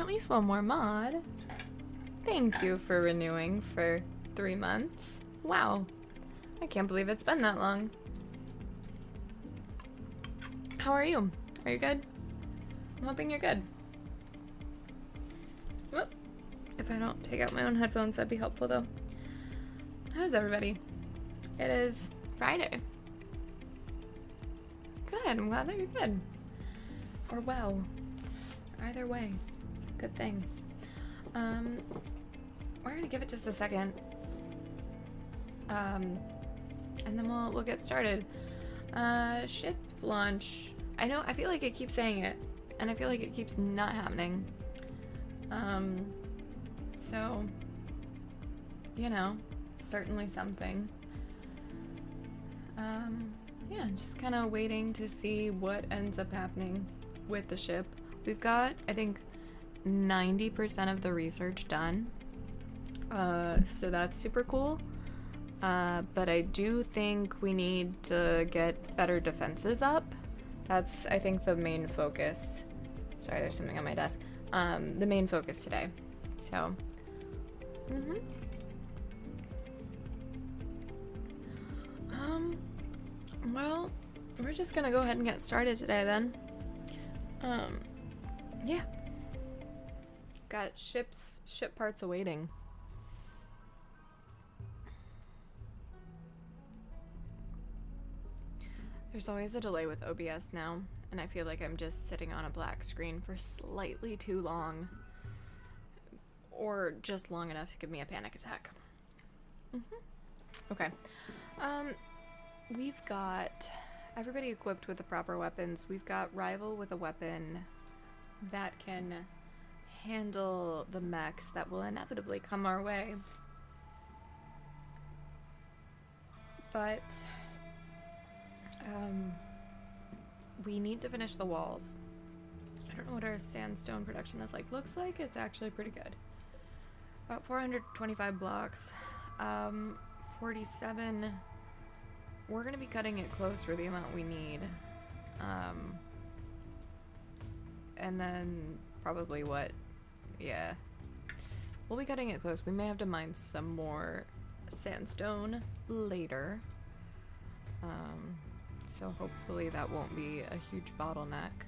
At least one more mod. Thank you for renewing for 3 months. Wow. I can't believe it's been that long. How are you? Are you good? I'm hoping you're good. Whoop. If I don't take out my own headphones, that'd be helpful though. How's everybody? It is Friday. Good, I'm glad that you're good. Or well. Either way. Good things. We're gonna give it just a second. And then we'll get started. Ship launch. I know, I feel like it keeps saying it, and I feel like it keeps not happening. So, you know, certainly something. Yeah, just kind of waiting to see what ends up happening with the ship. We've got, I think, 90% of the research done. So that's super cool. But I do think we need to get better defenses up. That's, I think, the main focus. Sorry, there's something on my desk. The main focus today. So, well, we're just gonna go ahead and get started today then. Yeah. Got ship parts awaiting. There's always a delay with OBS now, and I feel like I'm just sitting on a black screen for slightly too long. Or just long enough to give me a panic attack. Okay. We've got everybody equipped with the proper weapons. We've got Rival with a weapon that can handle the mechs that will inevitably come our way. But we need to finish the walls. I don't know what our sandstone production is like. Looks like it's actually pretty good. About 425 blocks. 47. We're gonna be cutting it close for the amount we need. And then probably what? Yeah. We'll be cutting it close. We may have to mine some more sandstone later. So hopefully that won't be a huge bottleneck.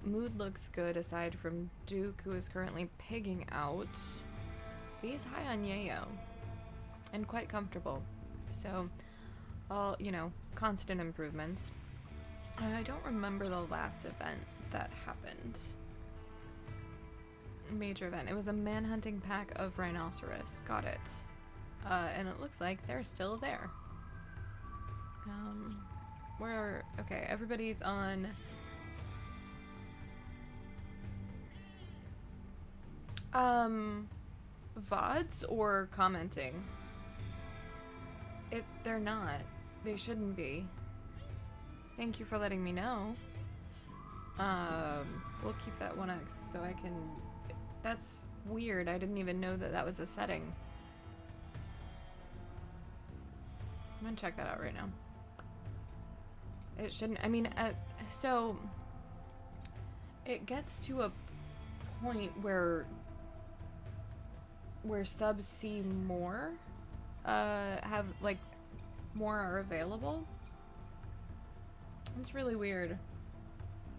Mood looks good aside from Duke, who is currently pigging out. He's high on yayo and quite comfortable. So, all, you know, constant improvements. I don't remember the last event that happened. Major event. It was a manhunting pack of rhinoceros. Got it. And it looks like they're still there. Okay, everybody's on VODs or commenting? They're not. They shouldn't be. Thank you for letting me know. We'll keep that 1x so I can... That's weird. I didn't even know that that was a setting. I'm gonna check that out right now. It shouldn't... I mean, so... It gets to a point where subs see more, have, like, more are available. It's really weird.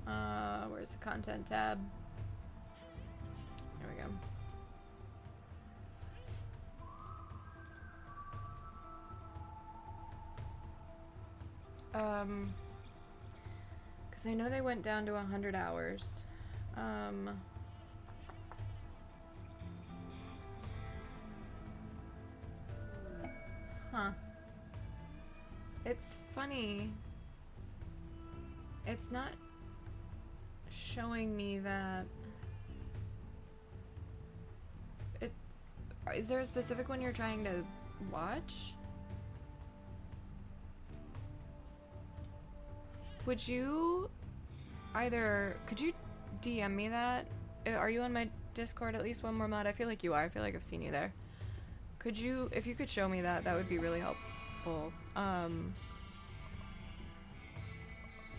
Where's the content tab? There we go. Because I know they went down to 100 hours. Huh. It's funny. It's not showing me that it... Is there a specific one you're trying to watch? Would you either... Could you DM me that? Are you on my Discord at least one more mod? I feel like you are. I feel like I've seen you there. Could you... If you could show me that, that would be really helpful.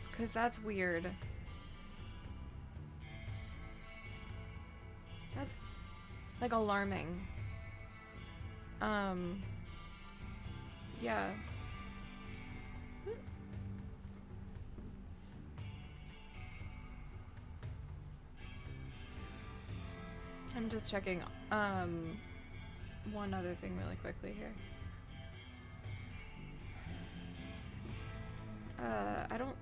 Because that's weird. like alarming. Yeah. I'm just checking one other thing really quickly here. I don't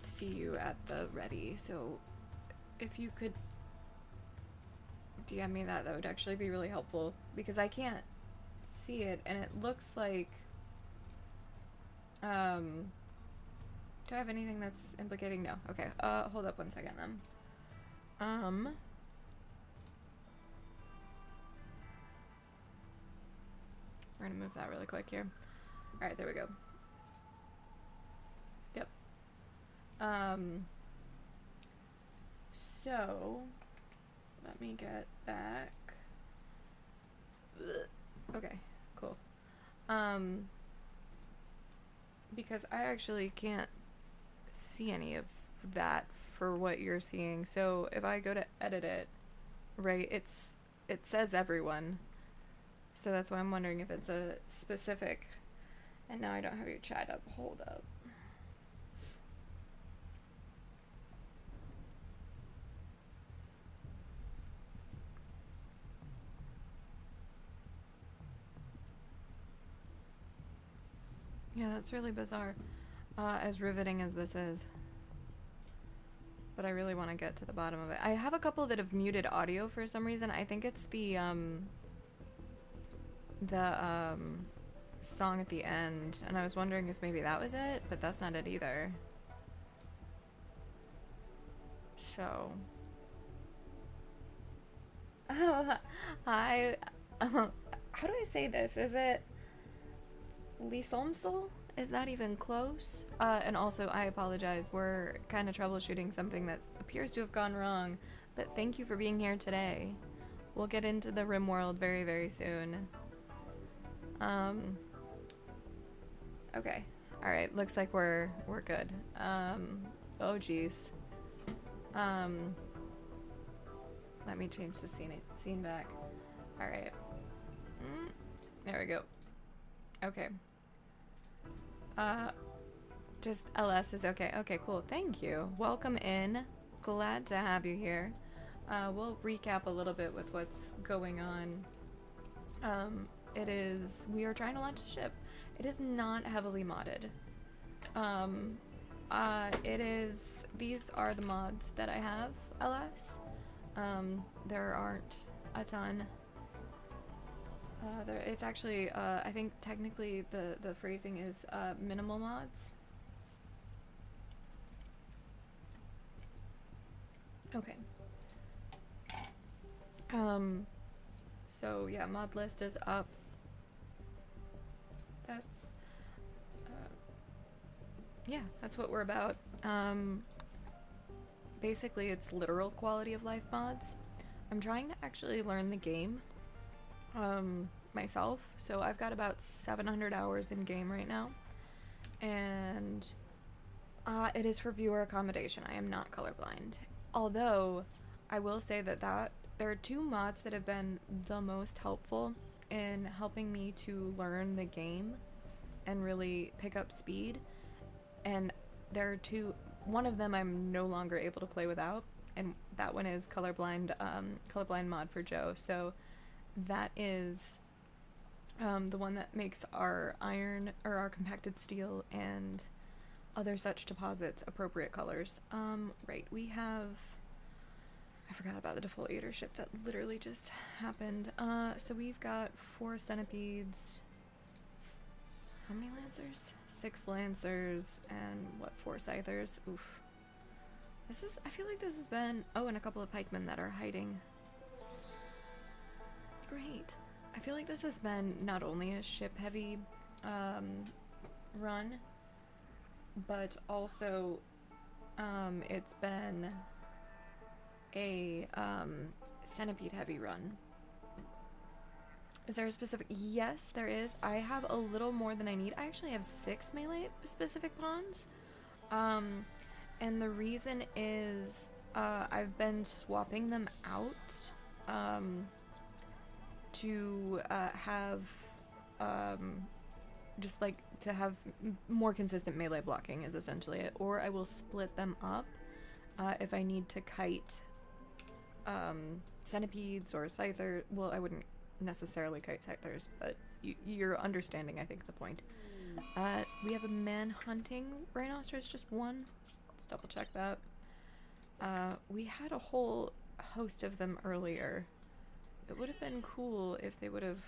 see you at the ready, so if you could DM me that would actually be really helpful, because I can't see it and it looks like do I have anything that's implicating? No. Okay. Hold up 1 second then. We're gonna move that really quick here. Alright, there we go. Yep. So let me get back. Okay, cool. Because I actually can't see any of that for what you're seeing. So if I go to edit it, right, it says everyone. So that's why I'm wondering if it's a specific. And now I don't have your chat up. Hold up. Yeah, that's really bizarre. As riveting as this is. But I really want to get to the bottom of it. I have a couple that have muted audio for some reason. I think it's the song at the end, and I was wondering if maybe that was it, but that's not it either. So, hi. How do I say this? Is it Lisomsel? Is that even close? And also, I apologize. We're kind of troubleshooting something that appears to have gone wrong, but thank you for being here today. We'll get into the Rim world very, very soon. Okay. Alright, looks like we're good. Oh geez. Let me change the scene back. Alright. There we go. Okay. Just LS is okay. Okay, cool. Thank you. Welcome in. Glad to have you here. We'll recap a little bit with what's going on. We are trying to launch the ship. It is not heavily modded. These are the mods that I have, LS. There aren't a ton. It's actually, I think technically the phrasing is minimal mods. Okay. So yeah, mod list is up. That's, yeah, that's what we're about. Basically it's literal quality of life mods. I'm trying to actually learn the game myself, so I've got about 700 hours in game right now, and it is for viewer accommodation. I am not colorblind, although I will say that there are two mods that have been the most helpful in helping me to learn the game and really pick up speed, and there are two. One of them I'm no longer able to play without, and that one is colorblind mod for Joe. So that is the one that makes our iron, or our compacted steel and other such deposits appropriate colors. Right, we have, I forgot about the defoliator ship that literally just happened. So we've got 4 centipedes. How many lancers? 6 lancers and what, 4 scythers? Oof. I feel like this has been, oh, and a couple of pikemen that are hiding. Great. I feel like this has been not only a ship heavy run, but also it's been a centipede heavy run. Is there a specific? Yes, there is. I have a little more than I need. I actually have 6 melee specific pawns. And the reason is I've been swapping them out to have just like to have more consistent melee blocking is essentially it, or I will split them up if I need to kite centipedes or scythers. Well, I wouldn't necessarily kite scythers, but you're understanding, I think, the point. We have a man hunting rhinoceros, just one. Let's double check that. We had a whole host of them earlier. It would have been cool if they would have,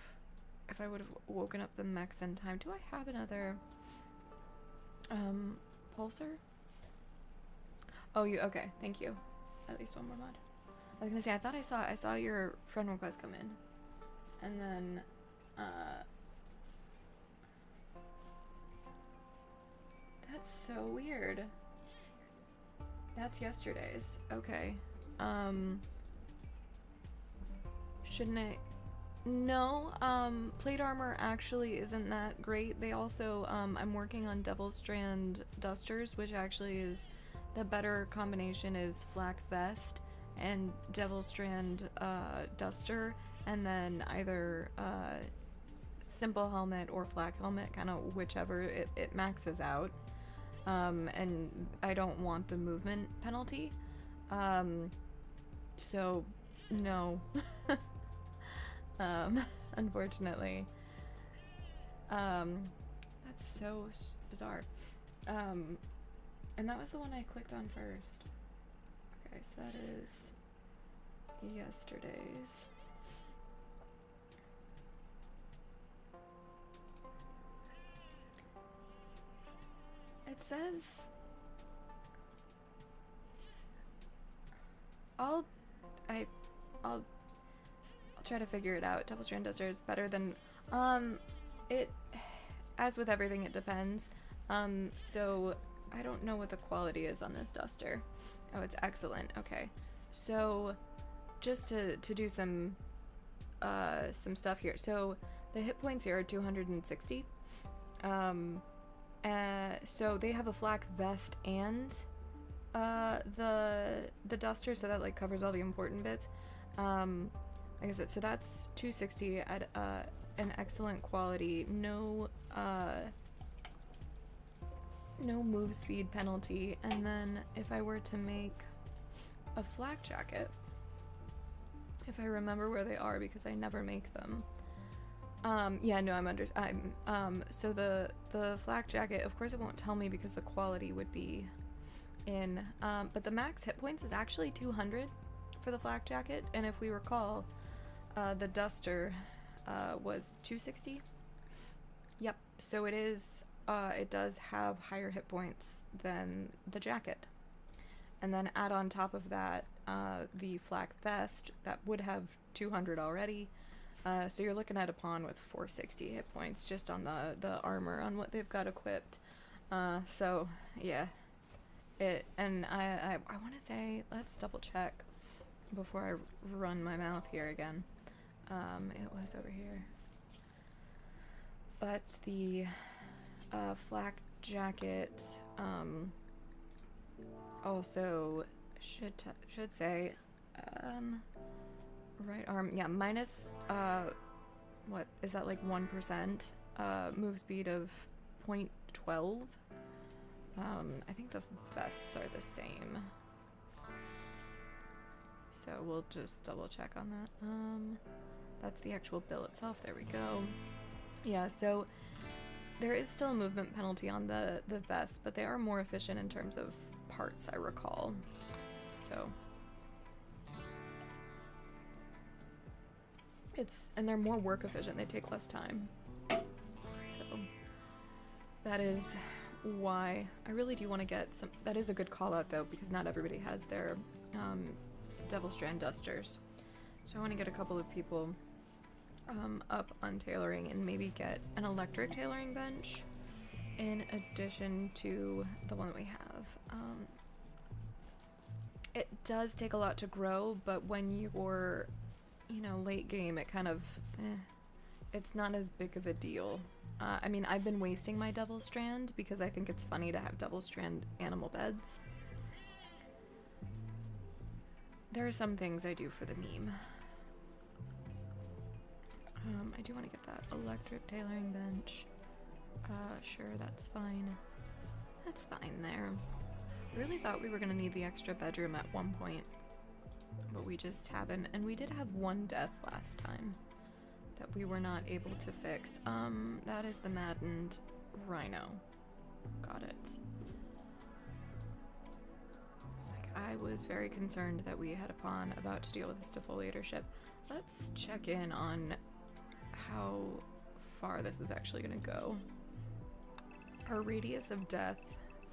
if I would have woken up the mechs in time. Do I have another pulsar? Oh, you okay? Thank you. At least one more mod. I was gonna say, I thought I saw your friend request come in, and then that's so weird. That's yesterday's. Okay. Shouldn't I? No, plate armor actually isn't that great. They also, I'm working on Devil Strand dusters, which actually is the better combination is flak vest and Devil Strand duster, and then either simple helmet or flak helmet, kind of whichever it maxes out. And I don't want the movement penalty. So no. Unfortunately. That's so bizarre. And that was the one I clicked on first. Okay, so that is yesterday's. It says I'll try to figure it out. Double strand duster is better than it, as with everything, it depends. So I don't know what the quality is on this duster. Oh, it's excellent. Okay, so just to do some stuff here. So the hit points here are 260. So they have a flak vest and the duster, so that like covers all the important bits. Like I said, so that's 260 at an excellent quality. No move speed penalty. And then if I were to make a flak jacket, if I remember where they are, because I never make them. Yeah, no, so the flak jacket, of course it won't tell me because the quality would be in, but the max hit points is actually 200 for the flak jacket, and if we recall, the duster was 260. Yep, so it is, it does have higher hit points than the jacket. And then add on top of that, the flak vest, that would have 200 already. So you're looking at a pawn with 460 hit points just on the armor, on what they've got equipped. So yeah, and I want to say, let's double check before I run my mouth here again. It was over here, but the flak jacket also should say right arm, yeah, minus what is that, like 1% move speed of 0.12. I think the vests are the same, so we'll just double check on that. That's the actual bill itself. There we go. Yeah, so there is still a movement penalty on the vest, but they are more efficient in terms of parts, I recall. So and they're more work efficient, they take less time. So that is why I really do want to get some. That is a good call out though, because not everybody has their Devil Strand dusters. So I want to get a couple of people up on tailoring and maybe get an electric tailoring bench in addition to the one that we have. It does take a lot to grow, but when you're, late game, it kind of, it's not as big of a deal. I mean, I've been wasting my Devil Strand because I think it's funny to have Devil Strand animal beds. There are some things I do for the meme. I do want to get that electric tailoring bench. Sure, that's fine. That's fine there. Really thought we were gonna need the extra bedroom at one point, but we just haven't. And we did have one death last time that we were not able to fix. That is the maddened rhino. Got it. It's like I was very concerned that we had a pawn about to deal with this defoliator ship. Let's check in on how far this is actually gonna go. Our radius of death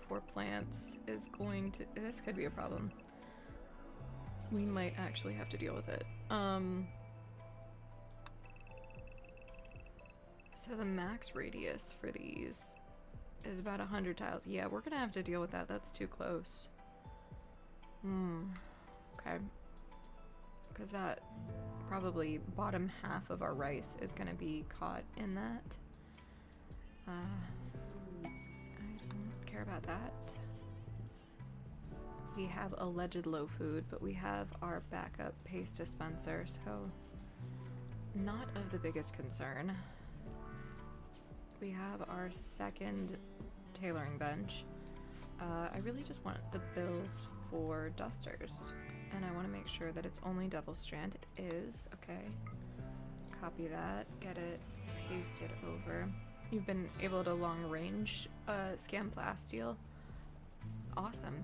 for plants is going to... This could be a problem. We might actually have to deal with it. So the max radius for these is about 100 tiles. Yeah, we're gonna have to deal with that. That's too close. Okay. Because that probably bottom half of our rice is gonna be caught in that. I don't care about that. We have alleged low food, but we have our backup paste dispenser, so not of the biggest concern. We have our second tailoring bench. I really just want the bills for dusters, and I want to make sure that it's only double strand. It is. Okay. Let's copy that, get it pasted over. You've been able to long range scan plasteel. Awesome.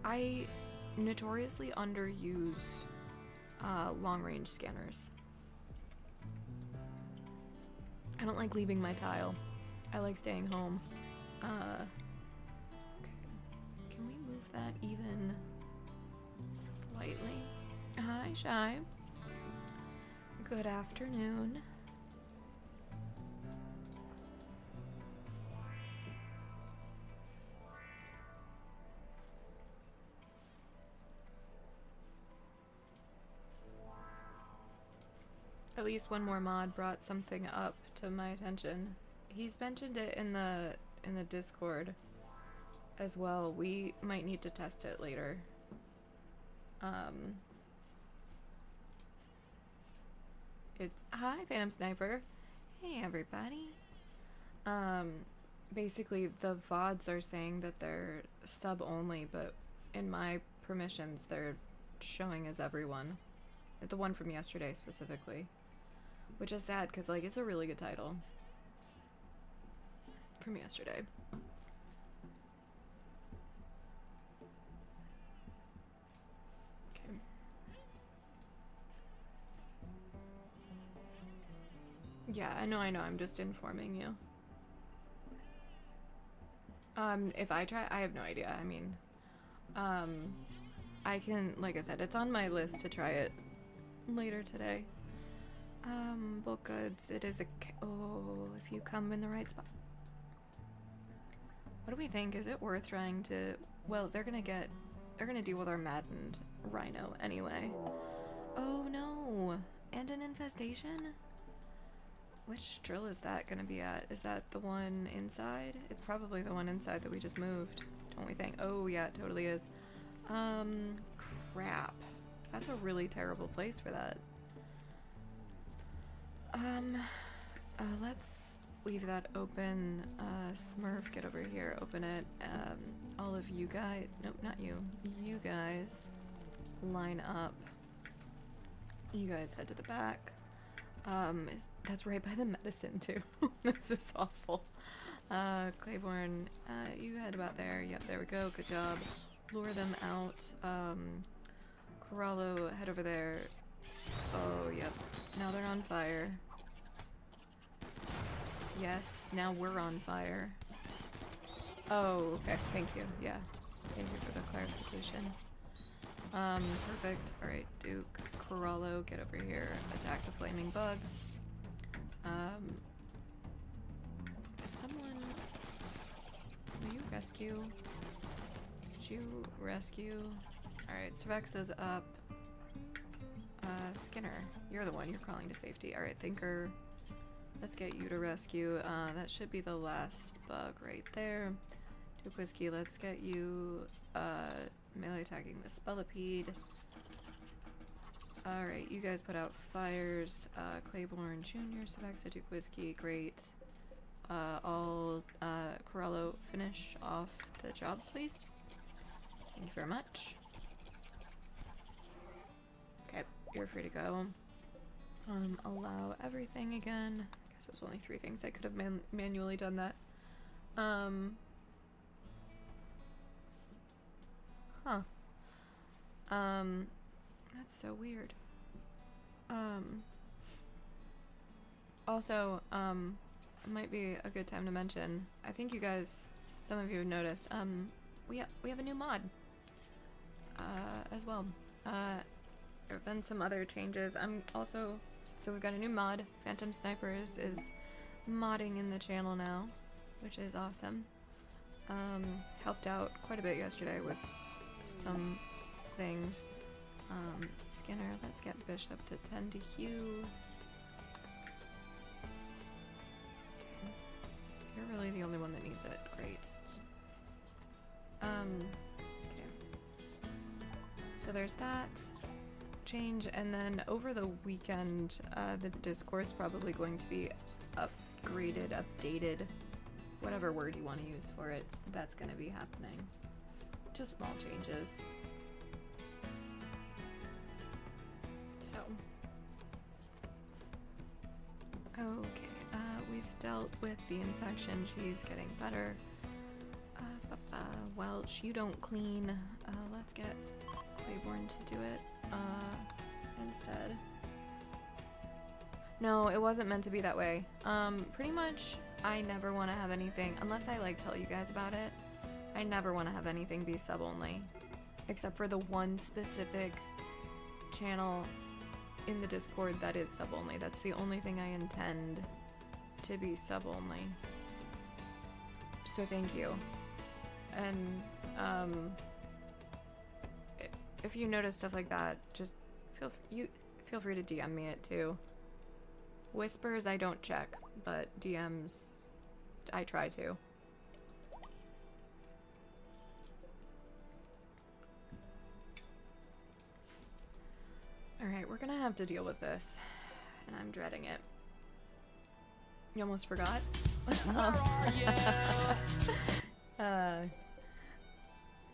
I notoriously underuse long range scanners. I don't like leaving my tile. I like staying home. Okay. Can we move that even slightly? Hi, Shy. Good afternoon. At least one more mod brought something up to my attention. He's mentioned it in the Discord as well. We might need to test it later. It's hi Phantom Sniper. Hey everybody. Basically the VODs are saying that they're sub only, but in my permissions they're showing as everyone. The one from yesterday specifically. Which is sad, because, like, it's a really good title. From yesterday. Okay. Yeah, I know, I'm just informing you. If I try, I have no idea. I mean, I can, like I said, it's on my list to try it later today. Bulk goods, it is oh, if you come in the right spot. What do we think? Is it worth trying to, well, they're gonna deal with our maddened rhino anyway. Oh no, and an infestation? Which drill is that gonna be at? Is that the one inside? It's probably the one inside that we just moved, don't we think? Oh yeah, it totally is. Crap. That's a really terrible place for that. Let's leave that open. Smurf, get over here, open it. All of you guys, nope, not you. You guys line up. You guys head to the back. That's right by the medicine too. This is awful. Claiborne, you head about there. Yep, there we go, good job. Lure them out. Corallo, head over there. Oh, yep. Now they're on fire. Yes, now we're on fire. Oh, okay. Thank you. Yeah. Thank you for the clarification. Perfect. Alright, Duke, Corallo, get over here. Attack the flaming bugs. Is someone... Will you rescue? Did you rescue? Alright, Cervexa's up. Skinner, you're the one, you're crawling to safety. Alright, Thinker, let's get you to rescue. That should be the last bug right there. Duke Whiskey, let's get you melee attacking the Spellipede. Alright, you guys put out fires. Claiborne Jr., Sabaxa Duke Whiskey, great. Corello, finish off the job, please. Thank you very much. Okay, you're free to go. Allow everything again. I guess it was only 3 things. I could have manually done that. Huh. That's so weird. Also, it might be a good time to mention, I think you guys, some of you have noticed, we have a new mod, as well. There have been some other changes. So we've got a new mod. Phantom Snipers is modding in the channel now, which is awesome. Helped out quite a bit yesterday with some things. Skinner, let's get Bishop to tend to Hugh. Okay. You're really the only one that needs it. Great. Okay. So there's that change, and then over the weekend, the Discord's probably going to be upgraded, updated, whatever word you want to use for it. That's going to be happening. Just small changes. So, okay, we've dealt with the infection. She's getting better. Welch, you don't clean. Let's get Claiborne to do it instead. No, it wasn't meant to be that way. Pretty much, I never want to have anything, unless I like tell you guys about it, I never want to have anything be sub only, except for the one specific channel in the Discord that is sub only. That's the only thing I intend to be sub only. So thank you. And if you notice stuff like that, just feel free to DM me it too. Whispers I don't check, but DMs I try to. Alright, we're gonna have to deal with this, and I'm dreading it. You almost forgot?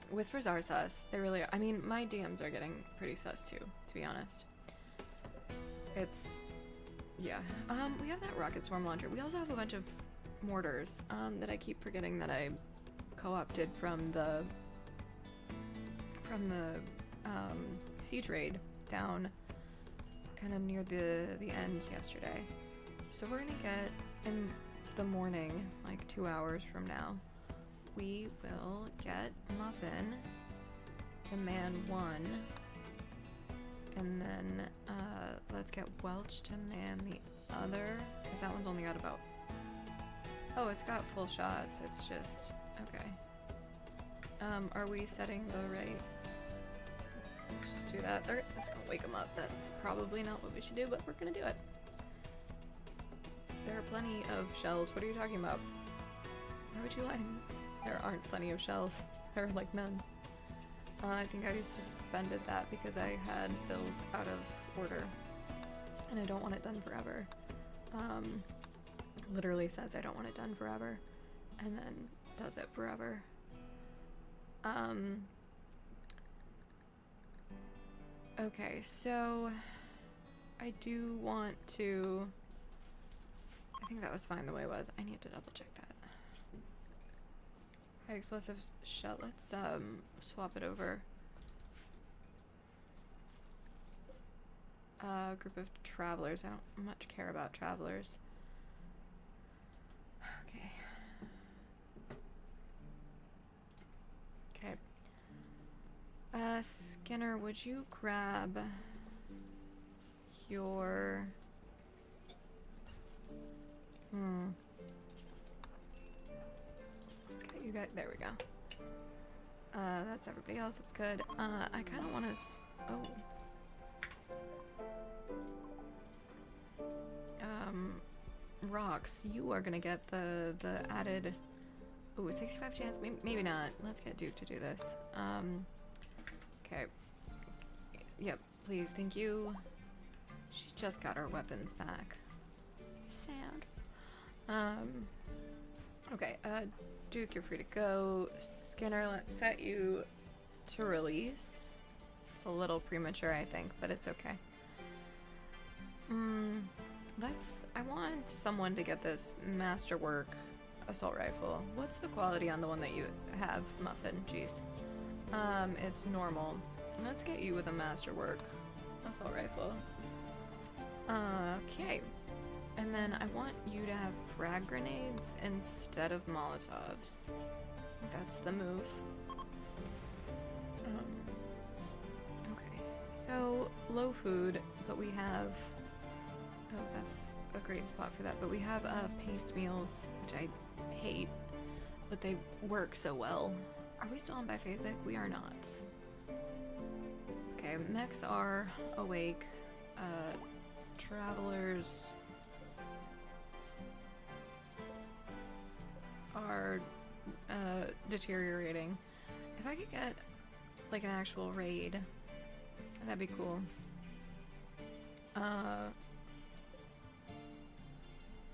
Whispers are sus. They really are. I mean, my DMs are getting pretty sus too, to be honest. It's... yeah. We have that rocket swarm launcher. We also have a bunch of mortars, that I keep forgetting that I co-opted from the siege raid down kind of near the end yesterday. So we're gonna get, in the morning, like 2 hours from now, we will get Muffin to man 1, and then let's get Welch to man the other, because that one's only got about, oh, it's got full shots. It's just okay. Are we setting the right? Let's just do that. That's gonna wake him up. That's probably not what we should do, but we're gonna do it. There are plenty of shells. What are you talking about? Why would you lie to me? There aren't plenty of shells. There are like none. I think I suspended that because I had bills out of order, and I don't want it done forever. Literally says I don't want it done forever, and then does it forever. Okay, so I do want to, I think that was fine the way it was. I need to double check that. High explosive shell, let's swap it over. Group of travelers. I don't much care about travelers. Okay. Okay. Skinner, would you grab your... Let's get you guys... There we go. That's everybody else. That's good. I kind of want to... Oh. Rocks, you are gonna get the added... Ooh, 65 chance? Maybe not. Let's get Duke to do this. Okay. Yep. Please, thank you. She just got her weapons back. Sad. Okay, Duke, you're free to go. Skinner, let's set you to release. It's a little premature, I think, but it's okay. I want someone to get this masterwork assault rifle. What's the quality on the one that you have, Muffin? Jeez. It's normal. Let's get you with a masterwork assault rifle. Okay. And then I want you to have frag grenades instead of Molotovs. That's the move. Okay. So, low food, but we have... Oh, that's a great spot for that. But we have paste meals, which I hate, but they work so well. Are we still on biphasic? We are not. Okay, mechs are awake. Travelers are deteriorating. If I could get like an actual raid, that'd be cool.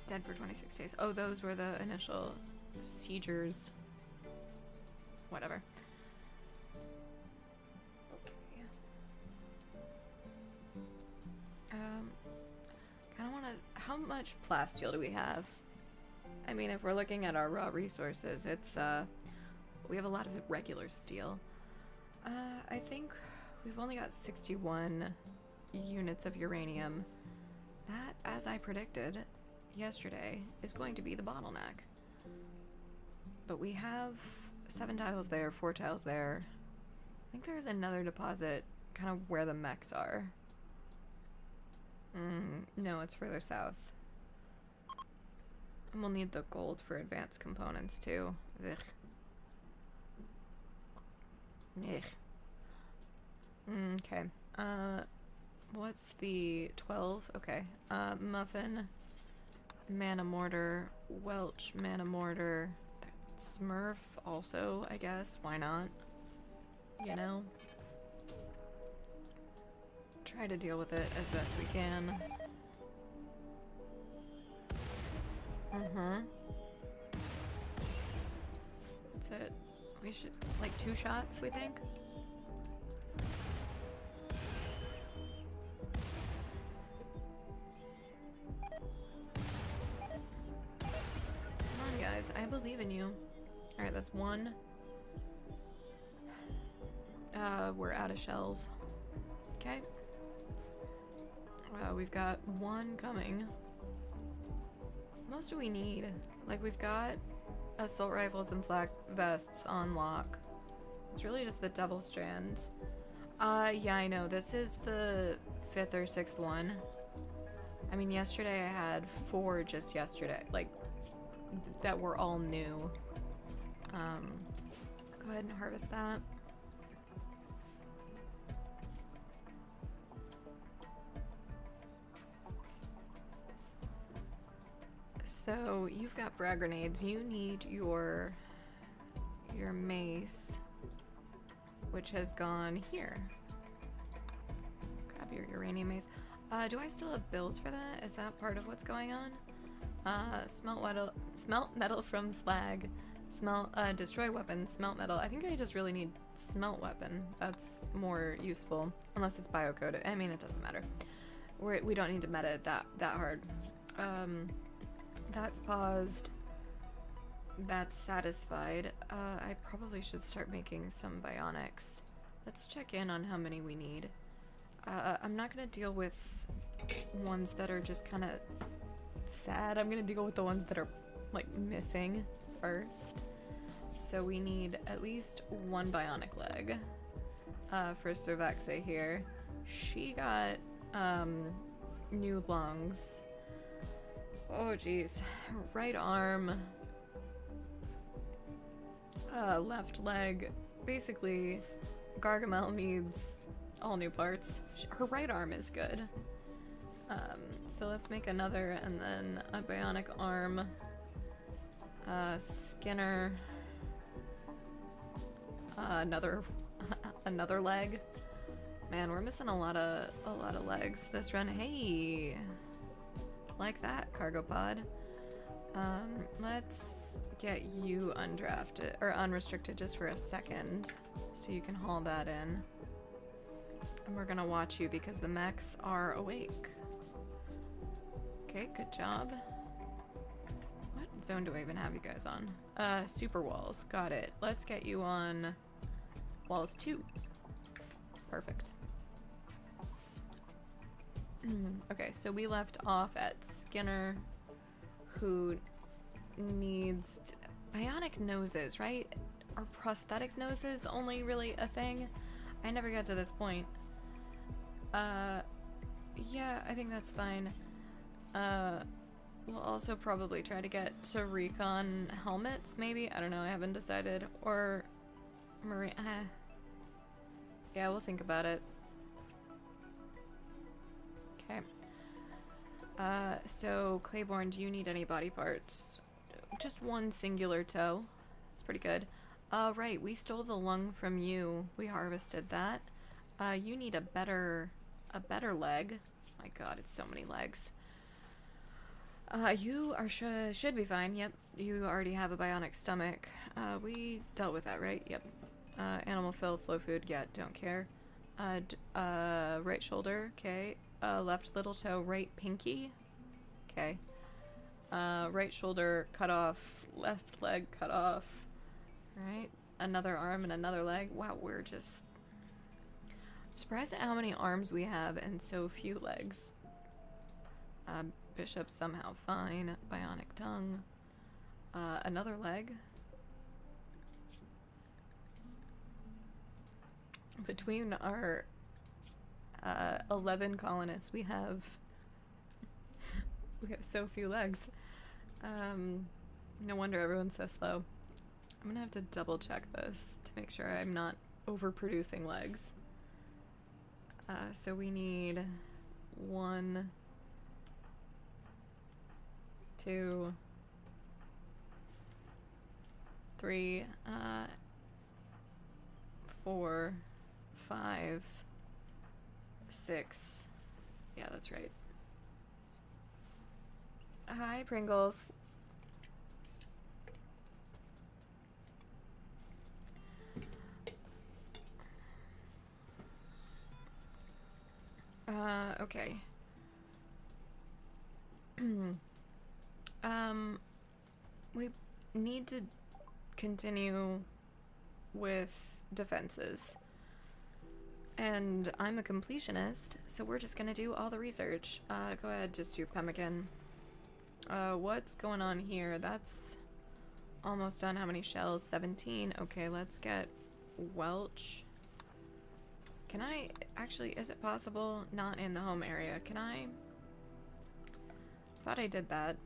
Dead for 26 days. Oh, those were the initial siegers. Whatever. Okay. Kinda wanna... How much plasteel do we have? I mean, if we're looking at our raw resources, it's, we have a lot of regular steel. I think we've only got 61 units of uranium. That, as I predicted yesterday, is going to be the bottleneck. But we have 7 tiles there, 4 tiles there. I think there's another deposit kind of where the mechs are. No, it's further south. And we'll need the gold for advanced components too. Ugh. Ugh. Okay. What's the 12? Okay. Muffin, mana mortar, Welch, mana mortar, Smurf also, I guess. Why not? You know? Try to deal with it as best we can. That's it. We should, like 2 shots, we think? Come on, guys. I believe in you. Alright, that's 1. We're out of shells. Okay. We've got 1 coming. What else do we need? Like, we've got assault rifles and flak vests on lock. It's really just the devil strands. Yeah, I know. This is the 5th or 6th one. I mean, yesterday I had 4 just yesterday. Like, that were all new. Go ahead and harvest that. So you've got frag grenades. You need your mace, which has gone here. Grab your uranium mace. Do I still have bills for that? Is that part of what's going on? Smelt metal from slag. Destroy weapons. Smelt metal. I think I just really need smelt weapon. That's more useful, unless it's biocoded. I mean, it doesn't matter. We don't need to meta it that hard. That's paused. That's satisfied. I probably should start making some bionics. Let's check in on how many we need. I'm not gonna deal with ones that are just kind of sad. I'm gonna deal with the ones that are like missing first. So we need at least 1 bionic leg for Cervexa here. She got new lungs. Oh geez. Right arm, left leg. Basically, Gargamel needs all new parts. Her right arm is good. So let's make another, and then a bionic arm. Skinner. Another leg. Man, we're missing a lot of legs this run. Hey, like that, cargo pod. Let's get you undrafted or unrestricted just for a second, so you can haul that in. And we're gonna watch you because the mechs are awake. Okay, good job. What zone do I even have you guys on? Super walls. Got it. Let's get you on walls 2. Perfect. Okay, so we left off at Skinner, who needs bionic noses, right? Are prosthetic noses only really a thing? I never got to this point. Yeah, I think that's fine. We'll also probably try to get to recon helmets, maybe? I don't know, I haven't decided. Or marine. Yeah, we'll think about it. Okay. So Claiborne, do you need any body parts? Just one singular toe. That's pretty good. Right, we stole the lung from you. We harvested that. You need a better leg. My god, it's so many legs. You are should be fine. Yep, you already have a bionic stomach. We dealt with that, right? Yep. Animal fill, flow food, yeah, don't care. Right shoulder, okay. Left little toe, right pinky, okay. Right shoulder cut off, left leg cut off. Alright, another arm and another leg. Wow, we're just... I'm surprised at how many arms we have and so few legs. Bishop somehow fine. Bionic tongue. Another leg. Between our 11 colonists, we have so few legs. No wonder everyone's so slow. I'm gonna have to double check this to make sure I'm not overproducing legs. So we need 1, 2, 3, 4, 5, 6. Yeah, that's right. Hi, Pringles. Okay. We need to continue with defenses. And I'm a completionist, so we're just gonna do all the research. Go ahead, just do pemmican. What's going on here? That's almost done. How many shells? 17. Okay, let's get Welch. Can I, actually, is it possible? Not in the home area. Can I? Thought I did that.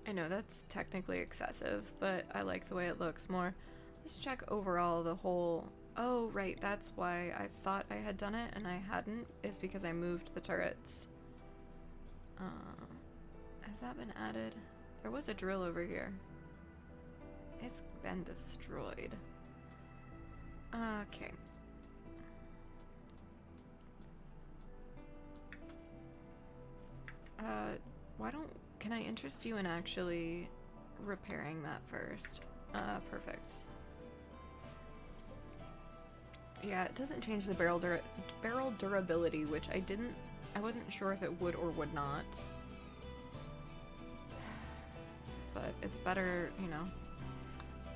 I know that's technically excessive, but I like the way it looks more. Let's check overall the whole... Oh, right, that's why I thought I had done it and I hadn't, is because I moved the turrets. Has that been added? There was a drill over here. It's been destroyed. Okay. Why don't... Can I interest you in actually repairing that first? Perfect. Yeah, it doesn't change the barrel durability, which I wasn't sure if it would or would not. But it's better, you know.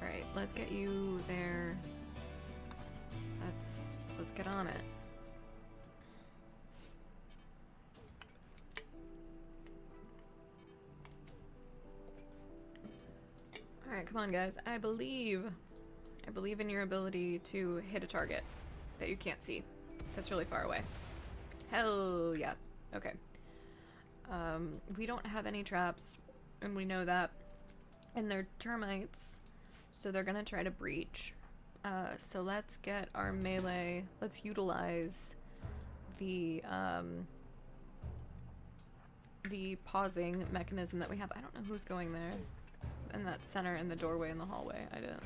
Alright, let's get you there. Let's get on it. Alright, come on guys. I believe in your ability to hit a target that you can't see. That's really far away. Hell yeah. Okay. We don't have any traps, and we know that. And they're termites, so they're gonna try to breach. So let's get our melee. Let's utilize the pausing mechanism that we have. I don't know who's going there. In that center in the doorway in the hallway. I didn't.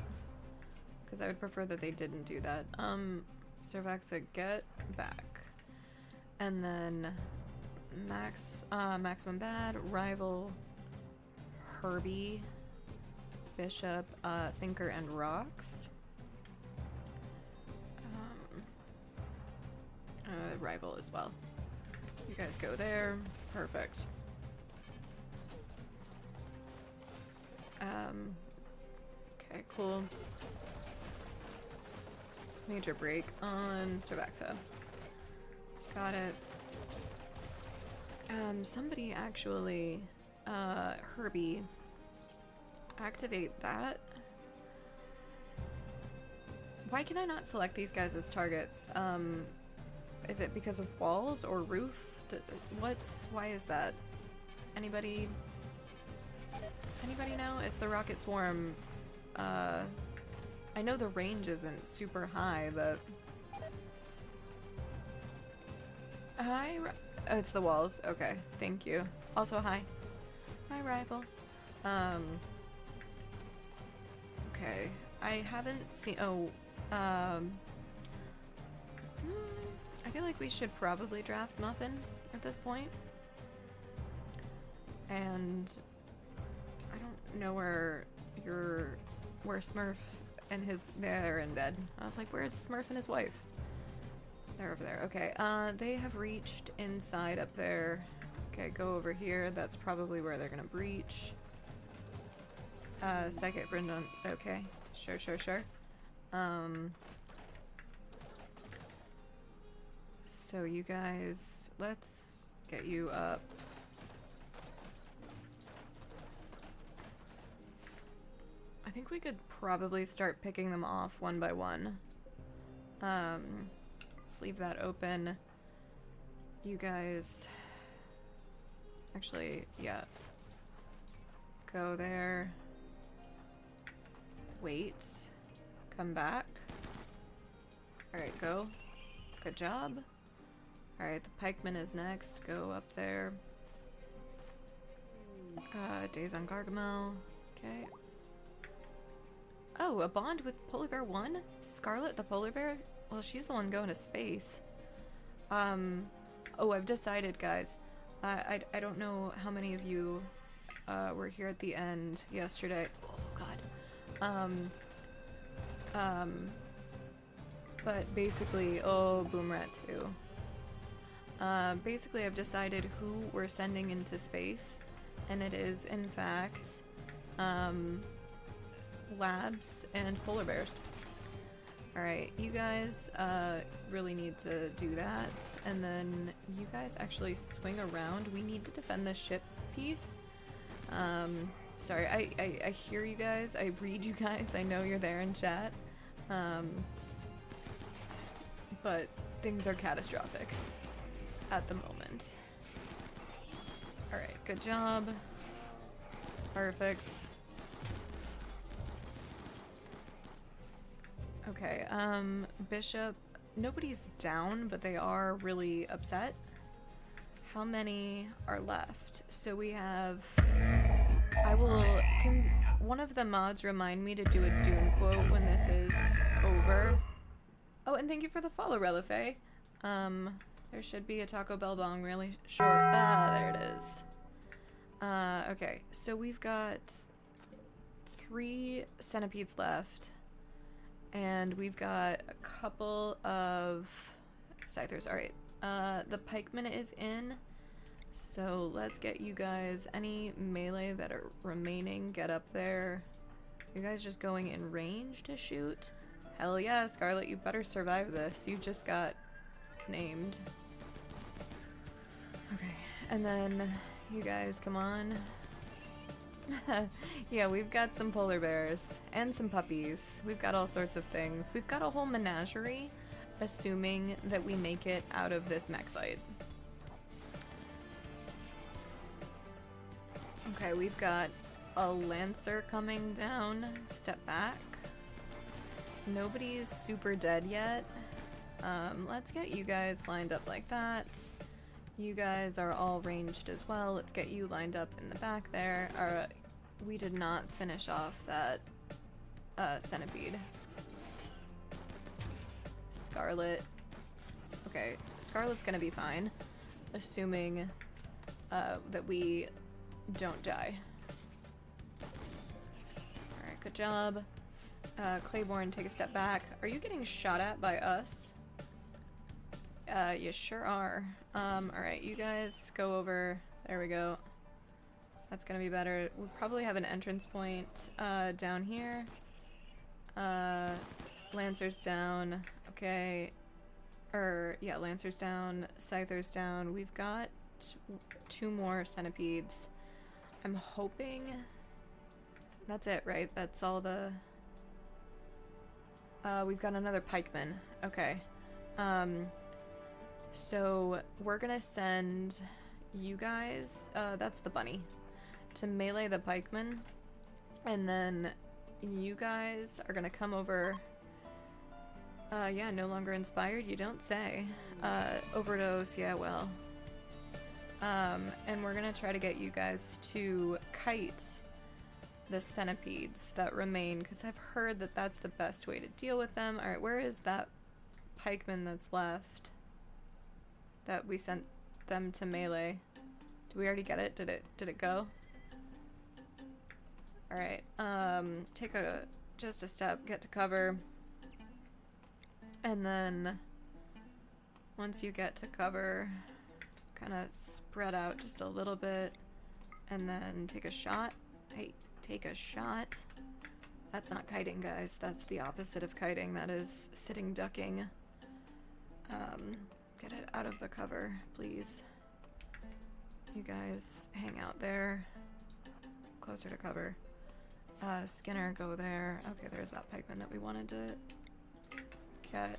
Because I would prefer that they didn't do that. Cervexa, get back. And then maximum bad, rival, Herbie, Bishop, Thinker, and Rocks. Rival as well. You guys go there. Perfect. Okay, cool. Major break on Cervexa. Got it. Somebody actually, Herbie, activate that. Why can I not select these guys as targets? Is it because of walls or roof? Why is that? Anybody know? It's the Rocket Swarm. I know the range isn't super high, but... Hi, oh, it's the walls. Okay, thank you. Also, hi. Hi, rival. Okay. I haven't seen... Oh, I feel like we should probably draft Muffin at this point. And... I don't know where Smurf and they're in bed. I was like, where's Smurf and his wife? They're over there. Okay, they have reached inside up there. Okay, go over here. That's probably where they're gonna breach. Second Brendan. Okay, sure. So you guys, let's get you up. I think we could probably start picking them off one by one. Let's leave that open. You guys... Actually, yeah. Go there. Wait. Come back. Alright, go. Good job. Alright, the pikeman is next. Go up there. Days on Gargamel. Okay. Oh, a bond with Polar Bear 1? Scarlet the Polar Bear? Well, she's the one going to space. Oh, I've decided, guys. I don't know how many of you were here at the end yesterday. Oh, God. But basically, oh, Boom Rat 2. Basically, I've decided who we're sending into space, and it is, in fact, labs and polar bears. Alright, you guys really need to do that, and then you guys actually swing around. We need to defend this ship piece. Sorry, I hear you guys, I read you guys, I know you're there in chat, but things are catastrophic at the moment. Alright, good job. Perfect. Okay, Bishop, nobody's down, but they are really upset. How many are left? So we have, can one of the mods remind me to do a Dune quote when this is over? Oh, and thank you for the follow, Relife. There should be a Taco Bell bong really short. There it is. Okay, so we've got 3 centipedes left. And we've got a couple of scythers. Alright, the pikeman is in. So let's get you guys, any melee that are remaining, get up there. You guys just going in range to shoot? Hell yeah, Scarlet, you better survive this. You just got named. Okay, and then you guys, come on. Yeah, we've got some polar bears and some puppies. We've got all sorts of things. We've got a whole menagerie, assuming that we make it out of this mech fight. Okay, we've got a lancer coming down. Step back. Nobody's super dead yet. Let's get you guys lined up like that. You guys are all ranged as well. Let's get you lined up in the back there. We did not finish off that centipede. Scarlet. Okay, Scarlet's gonna be fine, assuming that we don't die. Alright, good job. Claiborne, take a step back. Are you getting shot at by us? You sure are. Alright, you guys go over. There we go. That's gonna be better. We'll probably have an entrance point down here. Lancers down. Okay. Yeah, Lancers down. Scythers down. We've got 2 more centipedes. I'm hoping that's it, right? That's all the... we've got another pikeman. Okay. So we're gonna send you guys, that's the bunny, to melee the pikeman, and then you guys are gonna come over. Yeah, no longer inspired, you don't say. Overdose, yeah, well. And we're gonna try to get you guys to kite the centipedes that remain, because I've heard that that's the best way to deal with them. Alright, where is that pikeman that's left that we sent them to melee? Did we already get it? Did it go? Alright, take just a step, get to cover, and then once you get to cover, kind of spread out just a little bit, and then take a shot. Hey, take a shot. That's not kiting, guys. That's the opposite of kiting. That is sitting ducking. Get it out of the cover, please. You guys hang out there. Closer to cover. Skinner, go there. Okay, there's that pikeman that we wanted to get.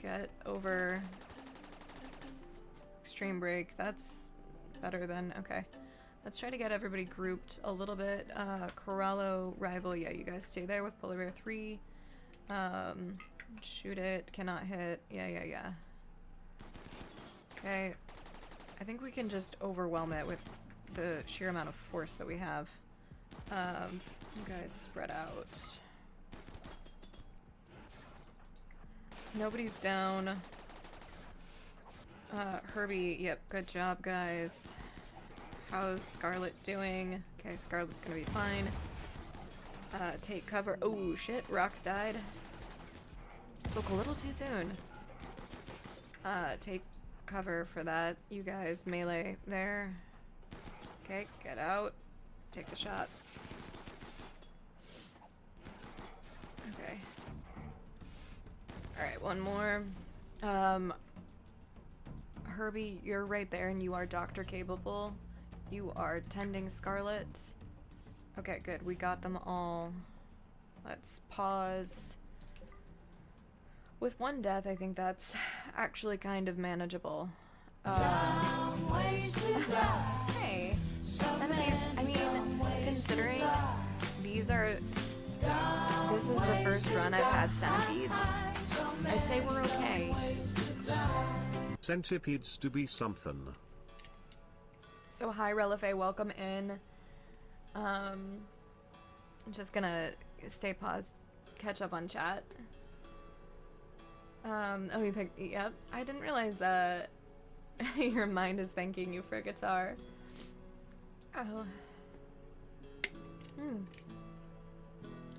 Get over. Extreme break. That's better than... Okay. Let's try to get everybody grouped a little bit. Corallo, rival. Yeah, you guys stay there with Polar Bear 3. Shoot it. Cannot hit. Yeah. Okay. I think we can just overwhelm it with the sheer amount of force that we have. You guys spread out. Nobody's down. Herbie, yep, good job, guys. How's Scarlet doing? Okay, Scarlet's gonna be fine. Take cover. Oh, shit, Rox died. Spoke a little too soon. Take cover for that. You guys melee there. Okay, get out. Take the shots. Okay. Alright, one more. Herbie, you're right there and you are doctor capable. You are tending Scarlet. Okay, good. We got them all. Let's pause. With 1 death, I think that's actually kind of manageable. Hey, centipedes. I mean, considering this is the first run I've had centipedes, I'd say we're okay. Centipedes to be something. So hi Relife, welcome in. I'm just gonna stay paused, catch up on chat. Oh, you picked, yep. I didn't realize that your mind is thanking you for a guitar. Oh.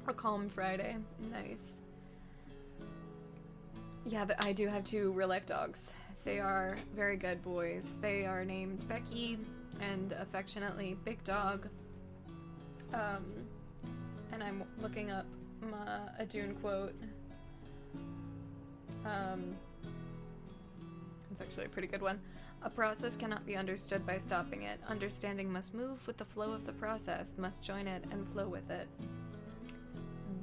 A calm Friday, nice. Yeah, I do have 2 real life dogs. They are very good boys. They are named Becky and affectionately Big Dog. And I'm looking up a Dune quote. It's actually a pretty good one. A process cannot be understood by stopping it. Understanding must move with the flow of the process, must join it and flow with it.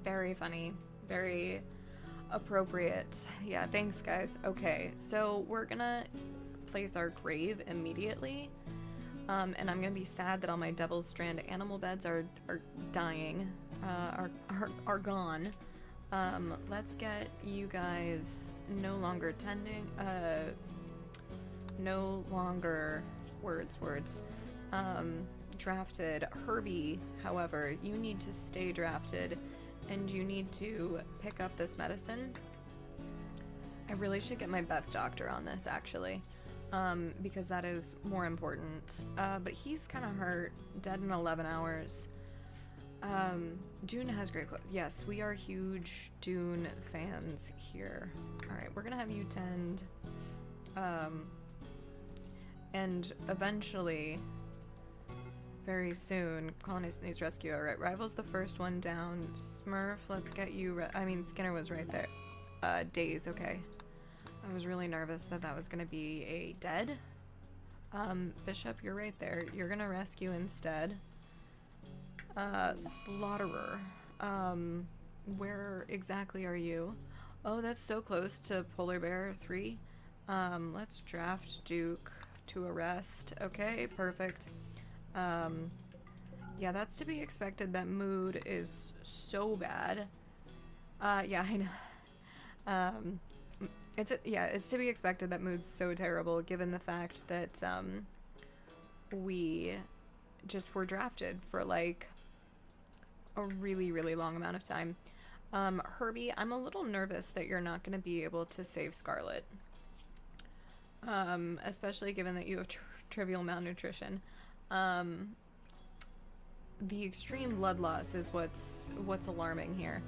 Very funny. Very appropriate. Yeah, thanks guys. Okay, so we're gonna place our grave immediately. And I'm gonna be sad that all my Devil's Strand animal beds are dying, are gone. Let's get you guys no longer tending, no longer words, drafted. Herbie, however, you need to stay drafted and you need to pick up this medicine. I really should get my best doctor on this, actually, because that is more important. But he's kind of hurt, dead in 11 hours. Dune has great quotes. Yes, we are huge Dune fans here. Alright, we're gonna have you tend. And eventually, very soon, colonist needs rescue. Alright, Rival's the first one down. Smurf, let's get you. I mean, Skinner was right there. Days, okay. I was really nervous that that was gonna be a dead. Bishop, you're right there. You're gonna rescue instead. Slaughterer. Where exactly are you? Oh, that's so close to Polar Bear 3. Let's draft Duke to arrest. Okay, perfect. Yeah, that's to be expected. That mood is so bad. Yeah, I know. It's to be expected that mood's so terrible given the fact that, we just were drafted for, like, a really, really long amount of time. Herbie, I'm a little nervous that you're not going to be able to save Scarlet. Especially given that you have trivial malnutrition. The extreme blood loss is what's alarming here.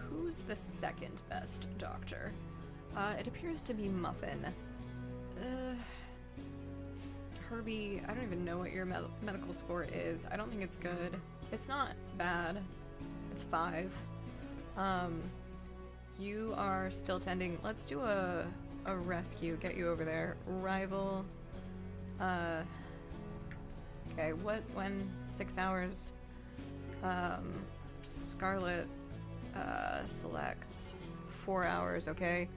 Who's the second best doctor? It appears to be Muffin. Herbie, I don't even know what your medical score is. I don't think it's good. It's not bad. It's 5. You are still tending. Let's do a rescue. Get you over there. Rival. Okay, when? 6 hours. Scarlet. Select. 4 hours, okay.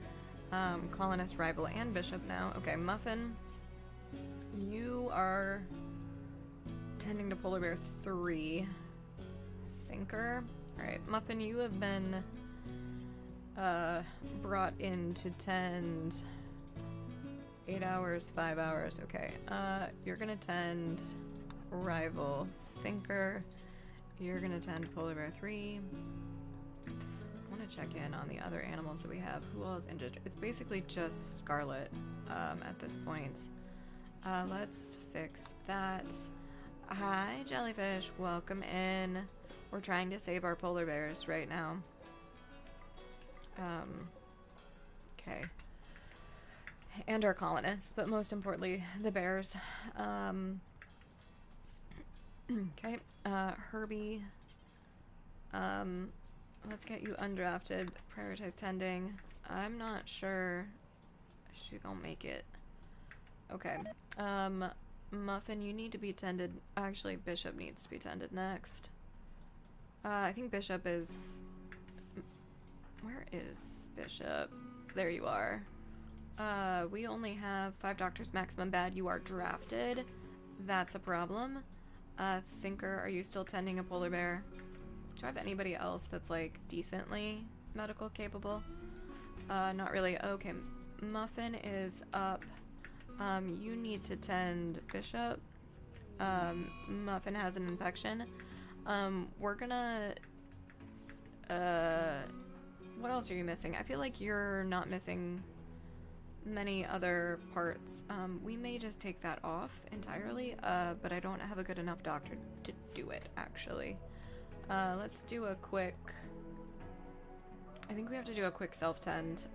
Colonist, Rival, and Bishop now. Okay, Muffin. You are tending to Polar Bear 3. Thinker. Alright, Muffin, you have been brought in to tend 8 hours, 5 hours. Okay, you're gonna tend Rival. Thinker. You're gonna tend Polar Bear 3. I want to check in on the other animals that we have. Who else injured? It's basically just Scarlet at this point. Let's fix that. Hi, Jellyfish. Welcome in. We're trying to save our polar bears right now. Okay. And our colonists, but most importantly, the bears. Okay. Herbie. Let's get you undrafted. Prioritize tending. I'm not sure she's gonna make it. Okay. Muffin, you need to be tended. Actually, Bishop needs to be tended next. I think Bishop is... Where is Bishop? There you are. We only have 5 doctors maximum bad. You are drafted. That's a problem. Thinker, are you still tending a polar bear? Do I have anybody else that's, like, decently medical capable? Not really. Okay, Muffin is up. You need to tend Bishop. Muffin has an infection. We're gonna... what else are you missing? I feel like you're not missing many other parts. We may just take that off entirely, but I don't have a good enough doctor to do it, actually. Let's do a quick... I think we have to do a quick self-tend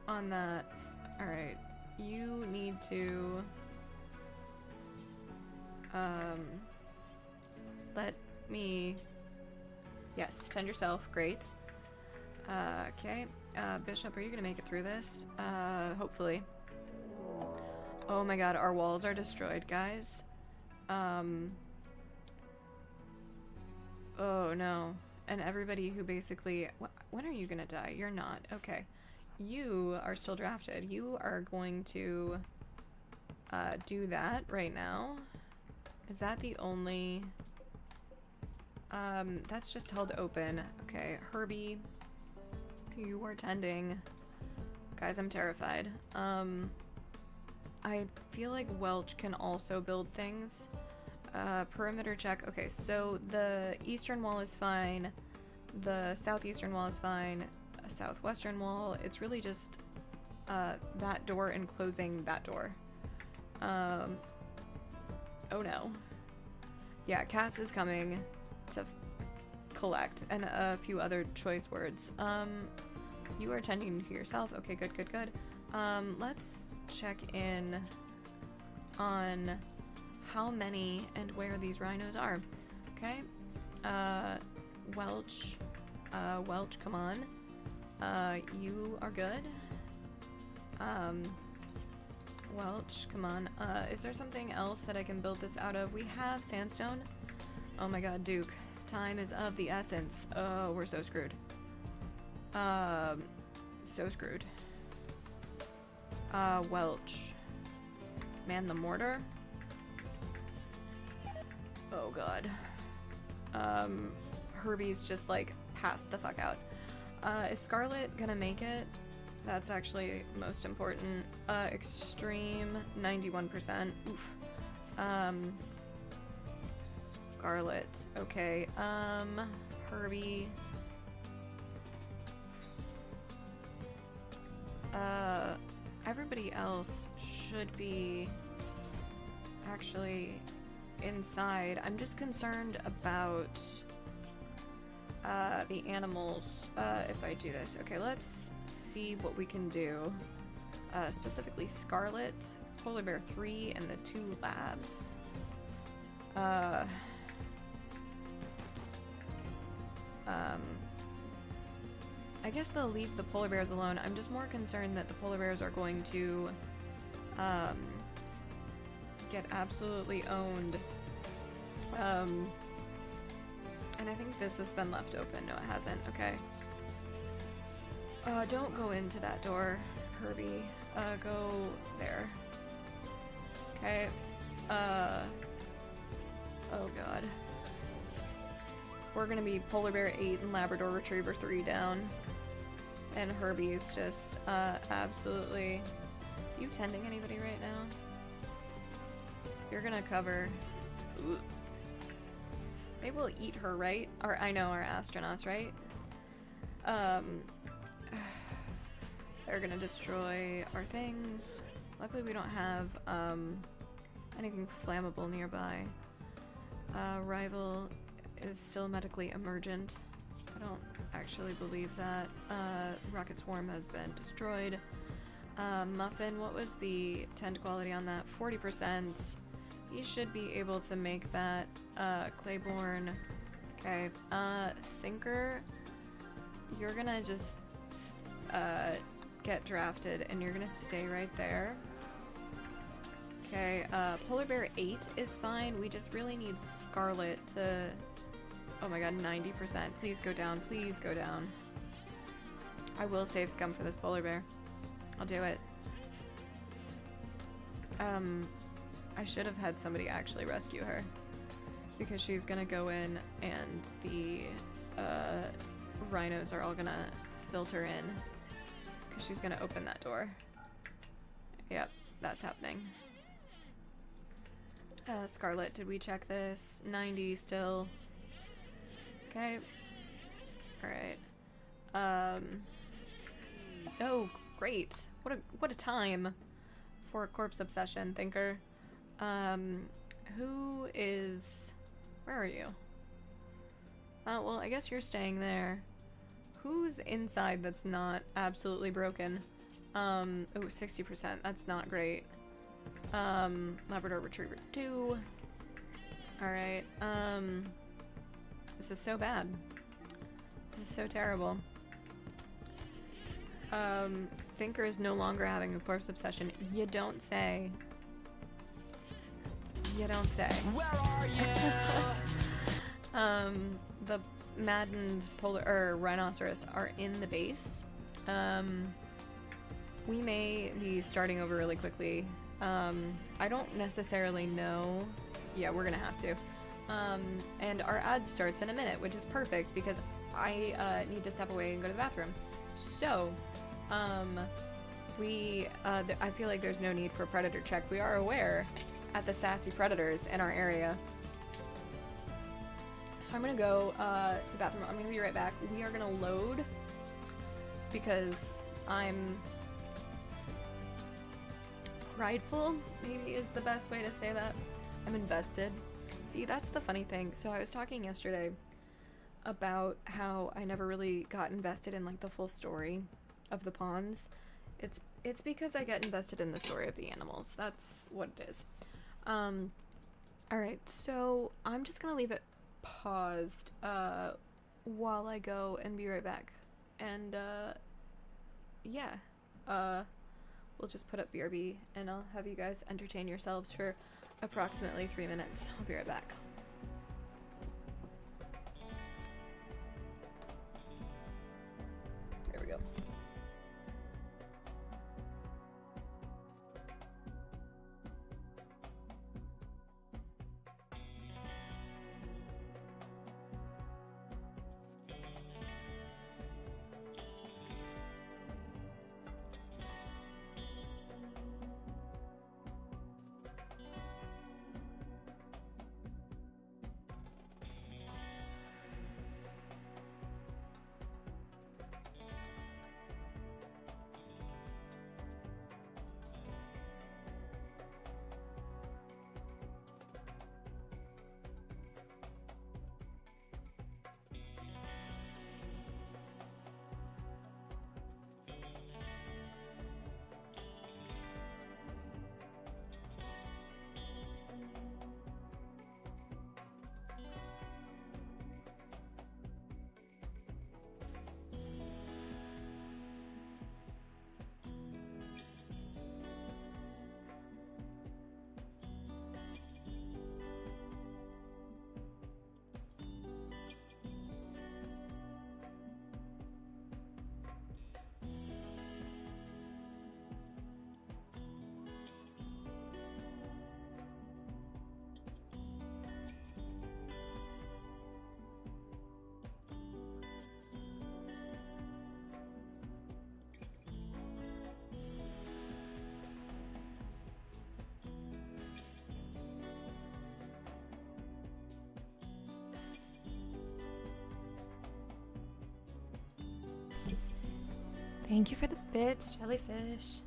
on that. Alright, you need to... let me... Yes, tend yourself. Great. Okay. Bishop, are you gonna make it through this? Hopefully. Oh my god, our walls are destroyed, guys. Oh no. And everybody who basically... When are you gonna die? You're not. Okay. You are still drafted. You are going to do that right now. Is that the only... that's just held open. Okay, Herbie, you are tending. Guys, I'm terrified. I feel like Welch can also build things. Perimeter check. Okay, so the eastern wall is fine. The southeastern wall is fine. a southwestern wall. It's really just that door and closing that door. Oh no. Yeah, Cass is coming to collect, and a few other choice words. You are tending to yourself. Okay, good, good, good. Let's check in on how many and where these rhinos are. Okay. Welch. Welch, come on. You are good. Welch, come on. Is there something else that I can build this out of? We have sandstone. Oh my god, Duke. Time is of the essence. Oh, we're so screwed. So screwed. Welch. Man the mortar. Oh god. Herbie's just like passed the fuck out. Is Scarlet gonna make it? That's actually most important. Extreme 91%. Oof. Scarlet. Okay. Herbie. Everybody else should be actually inside. I'm just concerned about the animals if I do this. Okay, let's see what we can do. Specifically Scarlet, Polar Bear 3, and the 2 labs. I guess they'll leave the polar bears alone. I'm just more concerned that the polar bears are going to get absolutely owned. And I think this has been left open. No, it hasn't. Okay. Don't go into that door, Herbie. Go there. Okay. Oh god. We're gonna be Polar Bear 8 and Labrador Retriever 3 down. And Herbie's just, absolutely... You tending anybody right now? You're gonna cover... Ooh. They will eat her, right? Or, I know, our astronauts, right? They're gonna destroy our things. Luckily we don't have, anything flammable nearby. Rival is still medically emergent. I don't actually believe that. Rocket Swarm has been destroyed. Muffin, what was the tend quality on that? 40%. He should be able to make that. Claiborne. Okay. Thinker, you're gonna just get drafted and you're gonna stay right there. Okay, Polar Bear 8 is fine. We just really need Scarlet to... Oh my god, 90%. Please go down. Please go down. I will save Scum for this Polar Bear. I'll do it. I should have had somebody actually rescue her. Because she's gonna go in and the rhinos are all gonna filter in. Because she's gonna open that door. Yep, that's happening. Scarlet, did we check this? 90 still. Okay. Alright. Oh, great. What a time for a corpse obsession, Thinker. Who is... Where are you? Well, I guess you're staying there. Who's inside that's not absolutely broken? Oh, 60%. That's not great. Labrador Retriever 2. Alright, this is so bad. This is so terrible. Thinker is no longer having a corpse obsession. You don't say. You don't say. Where are you? The maddened rhinoceros are in the base. We may be starting over really quickly. I don't necessarily know. Yeah, we're gonna have to. And our ad starts in a minute, which is perfect because I need to step away and go to the bathroom. So, I feel like there's no need for a predator check. We are aware at the sassy predators in our area. So I'm gonna go to the bathroom. I'm gonna be right back. We are gonna load because I'm prideful, maybe is the best way to say that. I'm invested. See, that's the funny thing. So I was talking yesterday about how I never really got invested in like the full story of the pawns. It's because I get invested in the story of the animals. That's what it is. Alright, so I'm just gonna leave it paused while I go and be right back. And yeah. We'll just put up BRB and I'll have you guys entertain yourselves for approximately 3 minutes. I'll be right back. There we go. Thank you for the bits, jellyfish.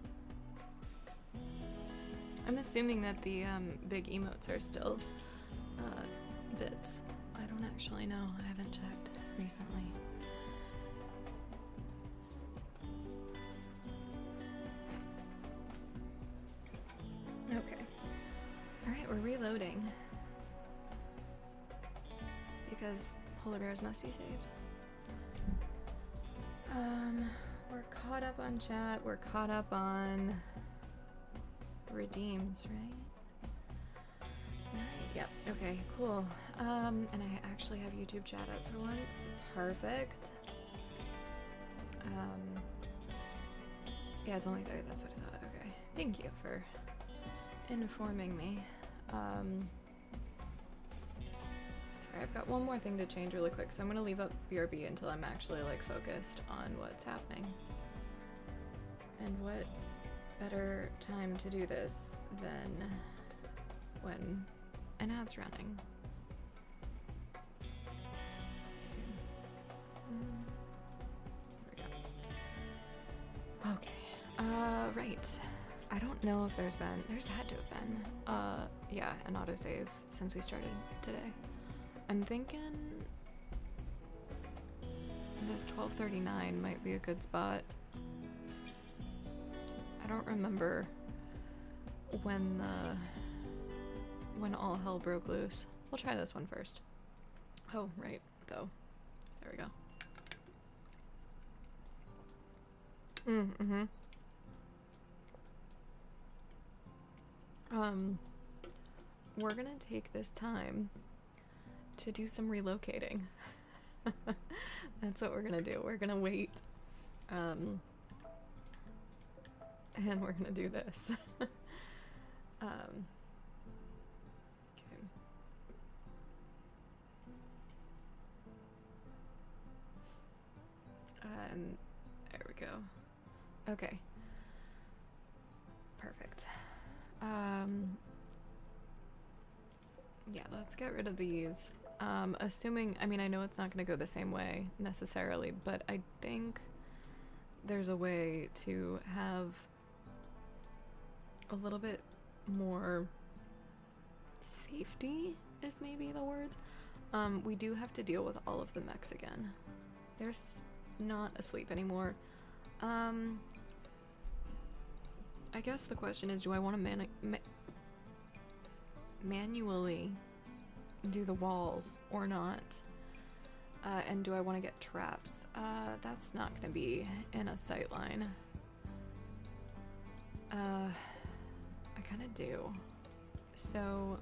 I'm assuming that the big emotes are still bits. I don't actually know. I haven't checked recently. Okay. Alright, we're reloading. Because polar bears must be saved. We're caught up on chat. We're caught up on redeems, right? Right, yep. Okay, cool. And I actually have YouTube chat up for once. Perfect. Yeah, it's only 30. That's what I thought. Okay. Thank you for informing me. Sorry, I've got one more thing to change really quick, so I'm gonna leave up BRB until I'm actually like focused on what's happening. And what better time to do this than when an ad's running? There we go. Okay. Right. I don't know if there's had to have been, yeah, an autosave since we started today. I'm thinking this 12:39 might be a good spot. I don't remember when all hell broke loose. We'll try this one first. Oh, right, though. There we go. We're gonna take this time to do some relocating. That's what we're gonna do. We're gonna wait. And we're gonna do this. Okay. There we go. Okay. Perfect. Yeah, let's get rid of these. Assuming, I mean, I know it's not going to go the same way necessarily, but I think there's a way to have a little bit more safety, is maybe the word. We do have to deal with all of the mechs again. They're not asleep anymore. I guess the question is, do I want to manually do the walls or not? And do I want to get traps? That's not going to be in a sight line. I kind of do. So,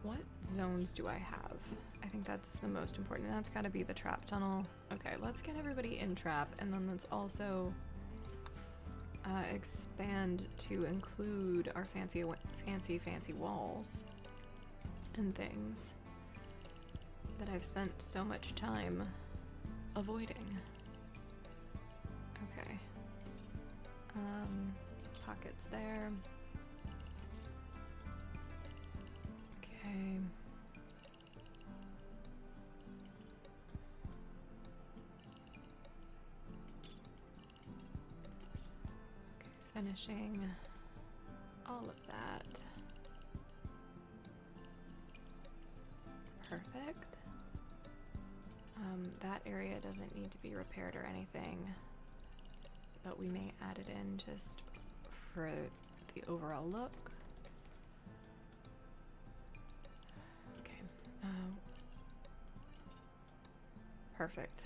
what zones do I have? I think that's the most important. That's got to be the trap tunnel. Okay, let's get everybody in trap, and then let's also expand to include our fancy walls and things that I've spent so much time avoiding. Okay. Pockets there. Okay. Finishing all of that. Perfect. That area doesn't need to be repaired or anything, but we may add it in just for the overall look. Okay. Perfect.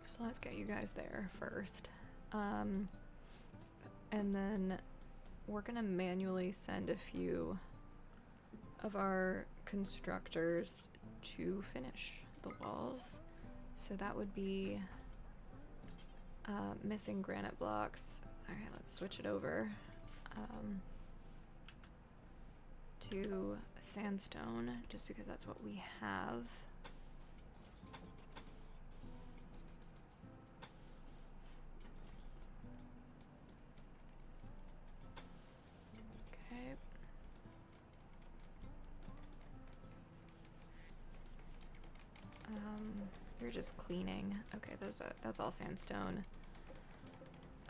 So let's get you guys there first. And then we're gonna manually send a few of our constructors to finish the walls. So that would be missing granite blocks. Alright, let's switch it over to sandstone, just because that's what we have. Okay. You're just cleaning. Okay, that's all sandstone.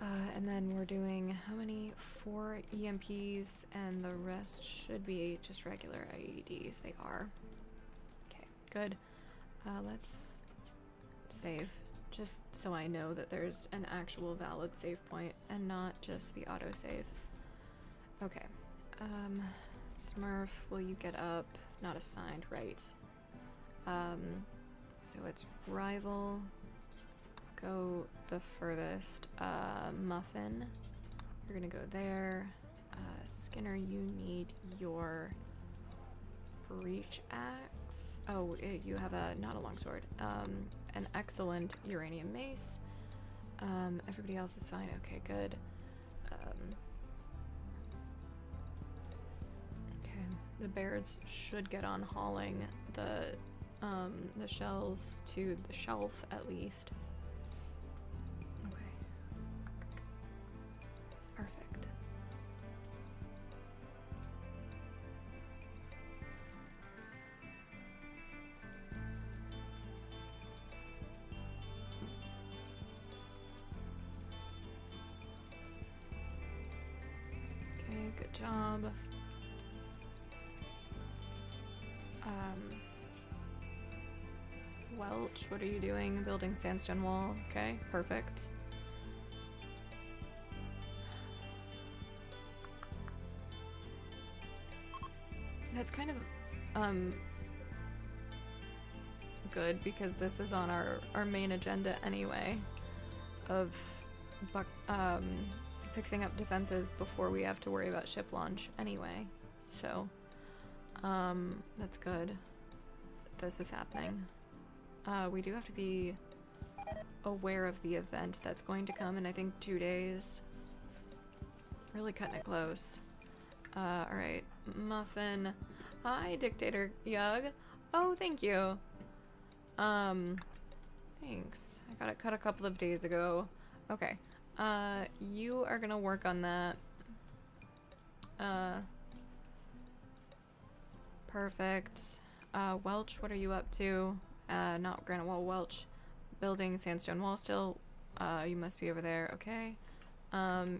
And then we're doing how many? 4 EMPs, and the rest should be just regular IEDs. They are. Okay, good. Let's save, just so I know that there's an actual valid save point and not just the autosave. Okay. Smurf, will you get up? Not assigned, right. So it's rival. Go the furthest. Muffin, you're gonna go there. Skinner, you need your breach axe. Oh, you have not a longsword. An excellent uranium mace. Everybody else is fine. Okay, good. Okay, the Bairds should get on hauling the shells to the shelf at least. Perfect. Okay, good job. Welch, what are you doing? Building sandstone wall. Okay, perfect. That's kind of good, because this is on our main agenda anyway, of fixing up defenses before we have to worry about ship launch anyway. So that's good that this is happening. We do have to be aware of the event that's going to come in, I think, 2 days. Really cutting it close. Alright. Muffin. Hi, Dictator Yug. Oh, thank you. Thanks. I got it cut a couple of days ago. Okay. You are gonna work on that. Perfect. Welch, what are you up to? Not granite wall, Welch. Building sandstone wall still. You must be over there. Okay.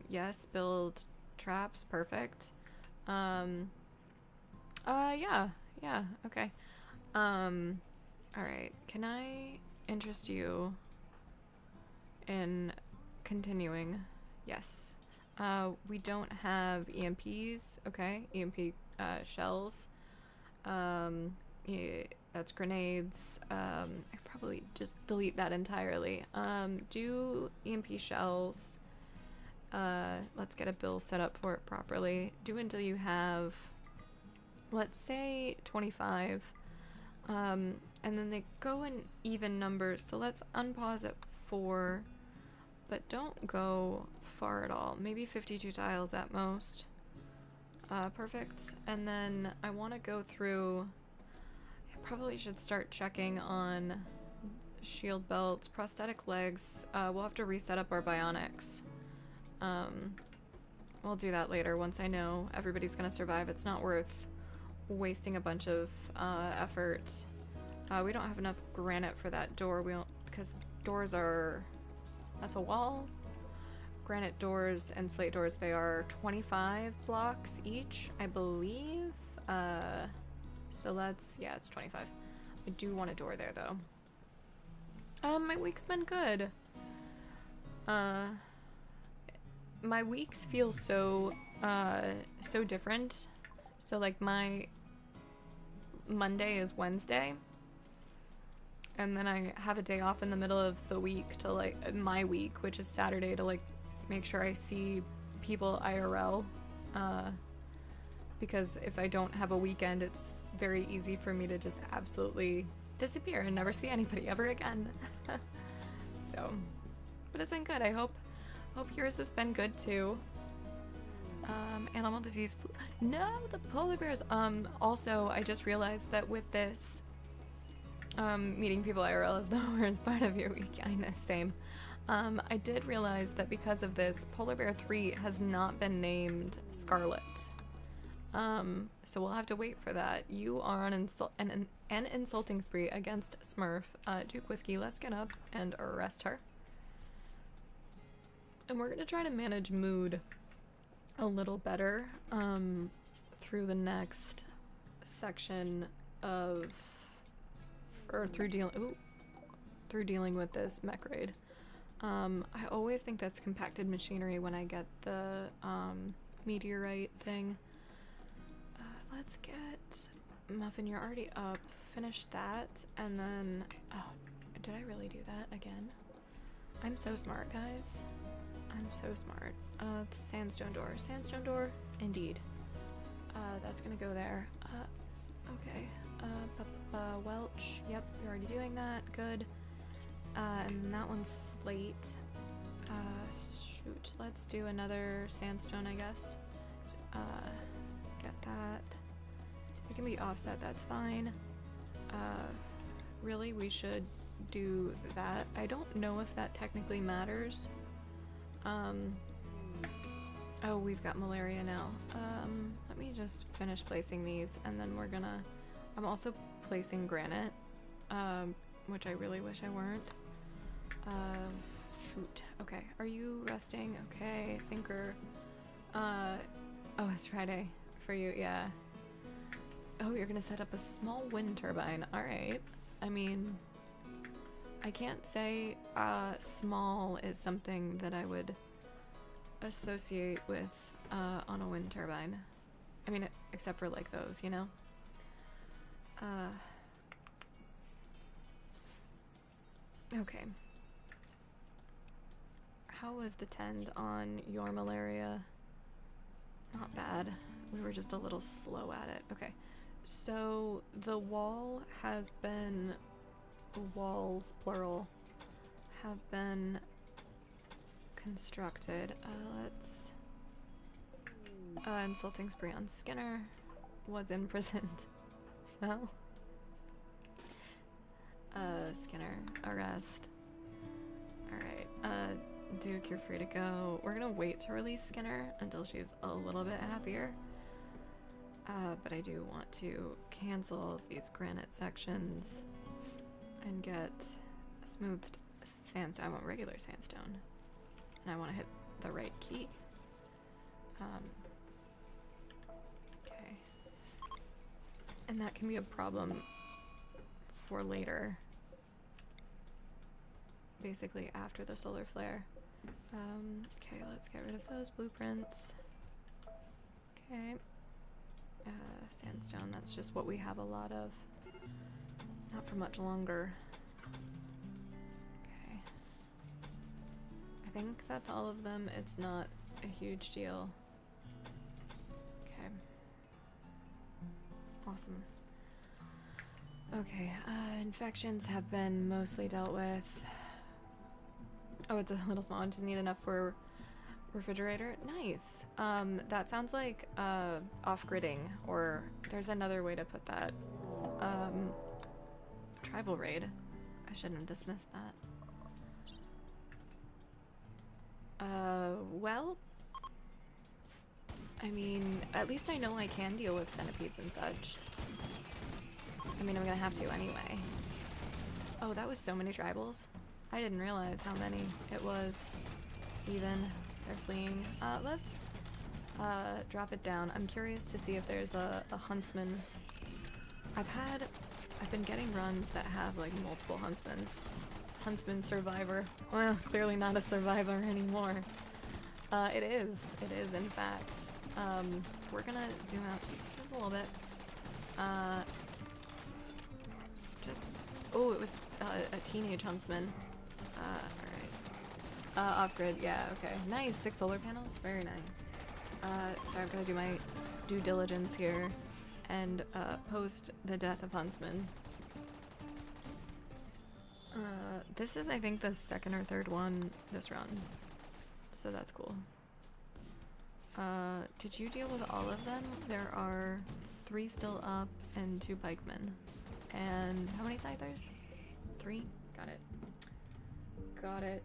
Yes, build traps. Perfect. Yeah. Yeah, okay. Alright. Can I interest you in continuing? Yes. We don't have EMPs. Okay. EMP, shells. Yeah, that's grenades. I probably just delete that entirely. Do EMP shells. Let's get a bill set up for it properly. Do until you have, let's say 25. And then they go in even numbers. So let's unpause at 4, but don't go far at all. Maybe 52 tiles at most. Perfect. And then I want to go through, I probably should start checking on shield belts, prosthetic legs. We'll have to reset up our bionics. We'll do that later once I know everybody's gonna survive. It's not worth wasting a bunch of effort. We don't have enough granite for that door. We don't, because doors are, that's a wall. Granite doors and slate doors, they are 25 blocks each, I believe. So let's, yeah, it's 25. I do want a door there though. My week's been good. My weeks feel so different. So like my Monday is Wednesday, and then I have a day off in the middle of the week to like my week, which is Saturday, to like make sure I see people IRL, because if I don't have a weekend, it's very easy for me to just absolutely disappear and never see anybody ever again. So, but it's been good. I hope yours has been good too. Animal disease flu. No, the polar bears. Also, I just realized that with this, meeting people IRL is the worst part of your week. I know, same. I did realize that because of this, Polar Bear 3 has not been named Scarlet. So we'll have to wait for that. You are on an insulting spree against Smurf. Duke Whiskey, let's get up and arrest her. And we're gonna try to manage mood a little better through the next section of, or through dealing with this mech raid. I always think that's compacted machinery when I get the meteorite thing. Let's get Muffin, you're already up. Finish that, and then, oh, did I really do that again? I'm so smart, guys. I'm so smart. The sandstone door, indeed. That's gonna go there. Okay. Welch, yep, you're already doing that, good. And that one's slate. Shoot, let's do another sandstone, I guess. Get that. It can be offset, that's fine. Really, we should do that. I don't know if that technically matters. Oh, we've got malaria now. Let me just finish placing these, and then we're gonna, I'm also placing granite, which I really wish I weren't. Shoot. Okay, are you resting? Okay, thinker. Oh, it's Friday for you, yeah. Oh, you're gonna set up a small wind turbine. Alright. I mean, I can't say small is something that I would associate with on a wind turbine. I mean, except for like those, you know? Okay. How was the tend on your malaria? Not bad. We were just a little slow at it. Okay. So the wall has been, walls, plural, have been constructed. Let's, insulting spree on Skinner, was imprisoned. Well, Skinner, arrest. Alright, Duke, you're free to go. We're gonna wait to release Skinner until she's a little bit happier. But I do want to cancel these granite sections and get sandstone. I want regular sandstone. And I want to hit the right key. Okay. And that can be a problem for later. Basically after the solar flare. Okay, let's get rid of those blueprints. Okay. Sandstone, that's just what we have a lot of. Not for much longer. Okay. I think that's all of them. It's not a huge deal. Okay. Awesome. Okay, infections have been mostly dealt with. Oh, it's a little small. I just need enough for refrigerator. Nice. That sounds like off-gridding, or there's another way to put that. Tribal raid. I shouldn't have dismissed that. Well, I mean, at least I know I can deal with centipedes and such. I mean, I'm gonna have to anyway. Oh, that was so many tribals. I didn't realize how many it was. Even. They're fleeing. Let's drop it down. I'm curious to see if there's a huntsman. I've been getting runs that have like multiple huntsmans. Huntsman survivor. Well, clearly not a survivor anymore. It is in fact. We're gonna zoom out just a little bit. Oh, it was a teenage huntsman. Alright. Off-grid, yeah, okay. Nice, 6 solar panels, very nice. So I've got to do my due diligence here and post the death of huntsman. This is, I think, the second or third one this run. So that's cool. Did you deal with all of them? There are 3 still up and 2 pikemen. And how many scythers? 3? Got it. Got it.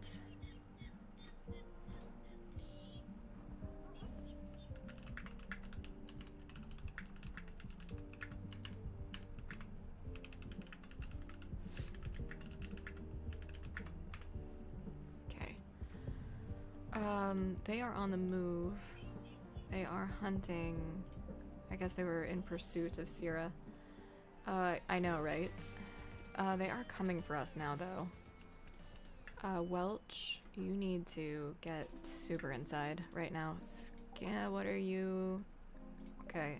Okay. They are on the move. They are hunting. I guess they were in pursuit of Syrah. I know, right? They are coming for us now, though. Welch, you need to get super inside right now. What are you? Okay.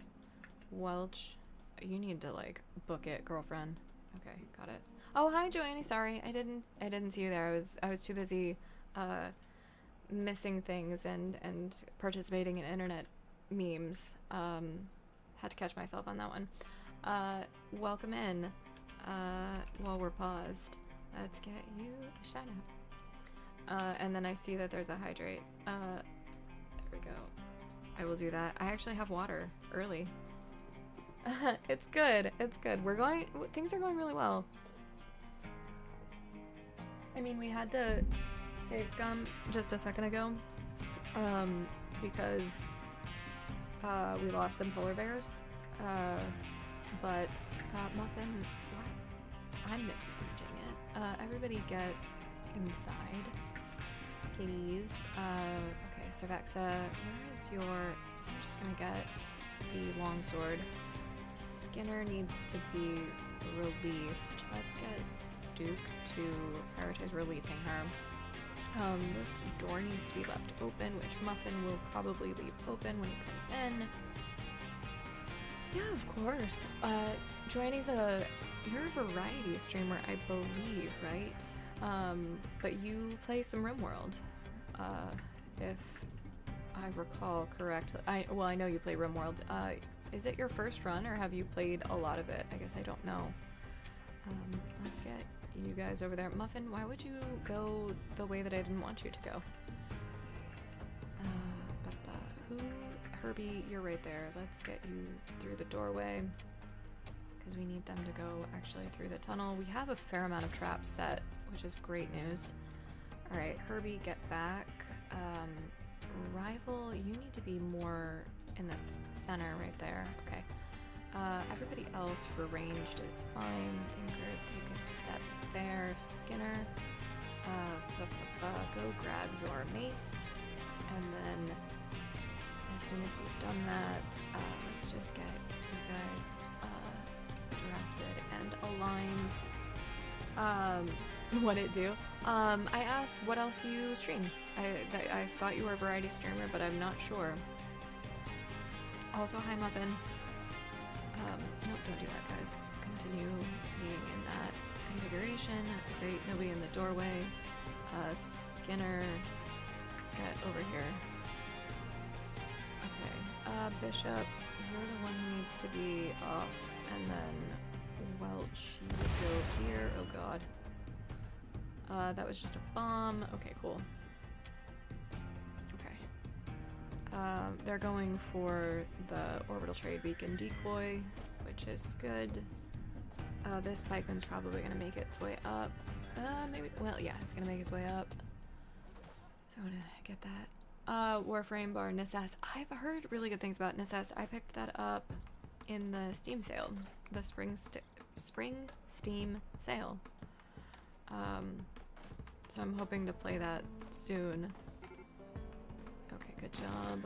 Welch, you need to, like, book it, girlfriend. Okay, got it. Oh, hi, Joanne. Sorry, I didn't see you there. I was too busy, missing things and participating in internet memes. Had to catch myself on that one. Welcome in. While we're paused, let's get you a shout out. And then I see that there's a hydrate. There we go. I will do that. I actually have water early. It's good. It's good. Things are going really well. I mean, we had to save Scum just a second ago, because we lost some polar bears. But Muffin, what? I'm mismanaging it. Everybody get inside, please. Okay, Cervexa, where is your? I'm just gonna get the longsword. Skinner needs to be released. Let's get Duke to prioritize releasing her. This door needs to be left open, which Muffin will probably leave open when he comes in. Yeah, of course. Joanny's you're a variety streamer, I believe, right? But you play some RimWorld, if I recall correctly. I know you play RimWorld. Is it your first run, or have you played a lot of it? I guess I don't know. Let's get you guys over there. Muffin, why would you go the way that I didn't want you to go? Herbie, you're right there. Let's get you through the doorway, because we need them to go actually through the tunnel. We have a fair amount of traps set, which is great news. All right, Herbie, get back. Rival, you need to be more in the center right there. Okay. Everybody else for ranged is fine. Thinker, take a step there. Skinner, Go grab your mace, and then as soon as you've done that, let's just get you guys drafted and aligned. What it do? I asked what else you stream. I thought you were a variety streamer, but I'm not sure. Also, hi Muffin. Nope, don't do that, guys. Continue being in that configuration. Great, nobody in the doorway. Skinner, get over here. Okay, Bishop, you're the one who needs to be off, and then Welch, you would go here. Oh god. That was just a bomb. Okay, cool. Okay. They're going for the orbital trade beacon decoy, which is good. This pikeman's probably gonna make its way up. Maybe, well, yeah, it's gonna make its way up. So I'm gonna get that. Warframe bar Necess. I've heard really good things about Necess. I picked that up in the Steam sale. The spring Steam sale. So I'm hoping to play that soon. Okay, good job.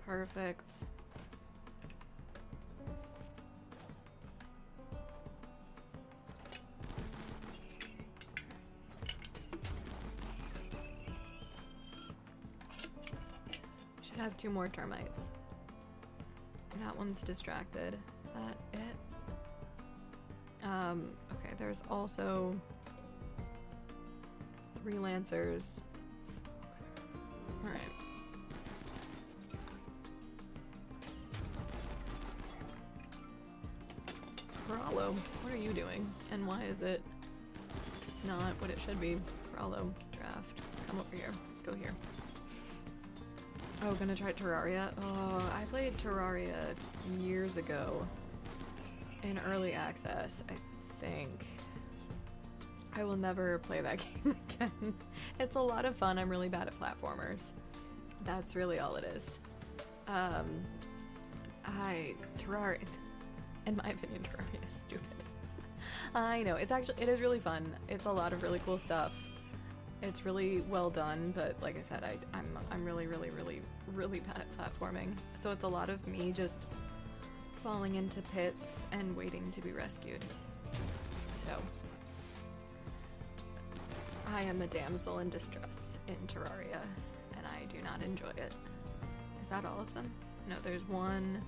Perfect. Should have 2 more termites. That one's distracted. Is that it? Okay, there's also 3 lancers. Alright. Pralo, what are you doing? And why is it not what it should be? Pralo, draft. Come over here. Go here. Oh, gonna try Terraria? Oh, I played Terraria years ago. In early access, I think. I will never play that game again. It's a lot of fun. I'm really bad at platformers. That's really all it is. Terraria, in my opinion, Terraria is stupid. I know, it is really fun. It's a lot of really cool stuff. It's really well done, but like I said, I'm really bad at platforming. So it's a lot of me just falling into pits and waiting to be rescued. So I am a damsel in distress in Terraria, and I do not enjoy it. Is that all of them? No, there's 1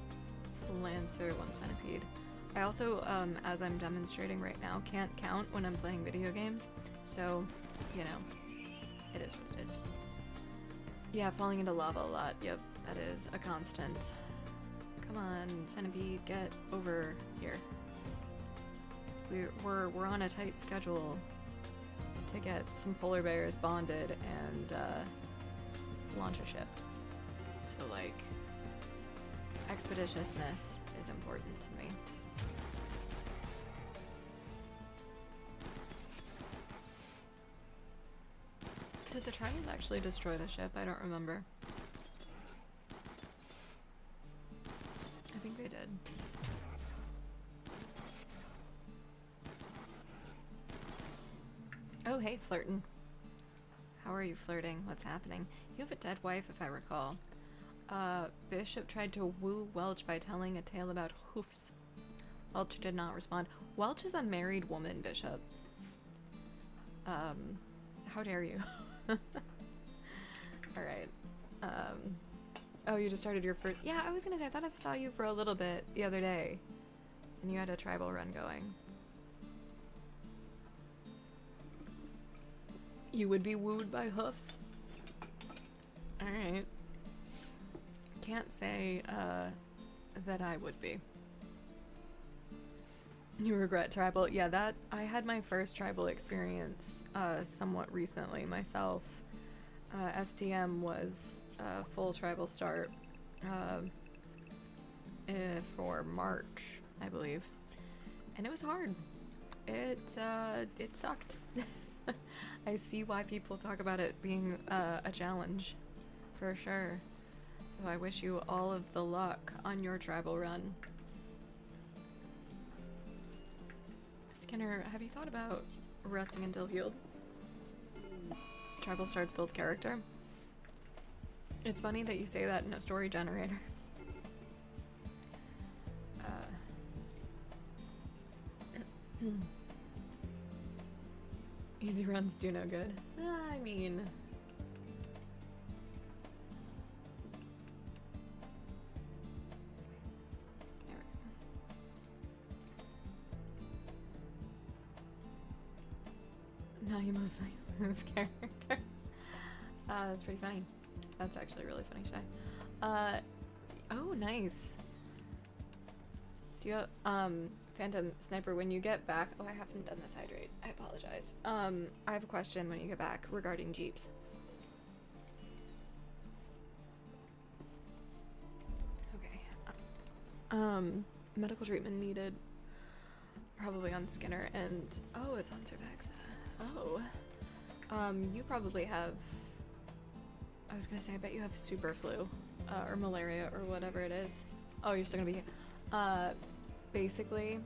Lancer, 1 Centipede. I also, as I'm demonstrating right now, can't count when I'm playing video games, so, you know, it is what it is. Yeah, falling into lava a lot, yep, that is a constant. Come on, Centipede, get over here. We're on a tight schedule to get some polar bears bonded and launch a ship. So like, expeditiousness is important to me. Did the Trions actually destroy the ship? I don't remember. I think they did. Oh, hey, flirtin'. How are you flirting? What's happening? You have a dead wife, if I recall. Bishop tried to woo Welch by telling a tale about hoofs. Welch did not respond. Welch is a married woman, Bishop. How dare you? Alright. Oh, you just started your first... Yeah, I was gonna say, I thought I saw you for a little bit the other day. And you had a tribal run going. You would be wooed by hoofs? Alright. Can't say, that I would be. You regret tribal? Yeah, that... I had my first tribal experience, somewhat recently myself. STM was a full tribal start, for March, I believe. And it was hard. It sucked. I see why people talk about it being a challenge, for sure. So I wish you all of the luck on your tribal run. Skinner, have you thought about resting until healed? Tribal starts build character. It's funny that you say that in a story generator. Easy runs do no good. I mean... Now you mostly lose characters. That's pretty funny. That's actually really funny, Shy. Oh, nice. Do you Phantom Sniper, when you get back... Oh, I haven't done this hydrate. I apologize. I have a question when you get back regarding Jeeps. Okay. Medical treatment needed. Probably on Skinner and... Oh, it's on Cervexa. Oh. You probably have... I was gonna say, I bet you have super flu. Or malaria, or whatever it is. Oh, you're still gonna be here. Basically...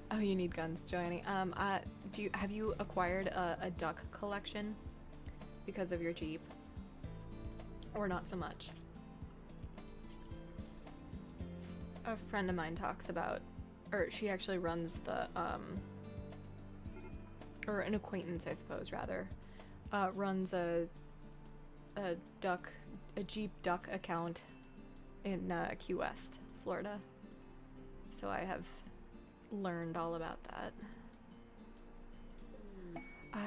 Oh, you need guns, Joanny. Have you acquired a duck collection because of your Jeep? Or not so much? A friend of mine talks about, or she actually runs the, or an acquaintance, I suppose, rather, runs a Jeep duck account in Key West, Florida. So I have learned all about that.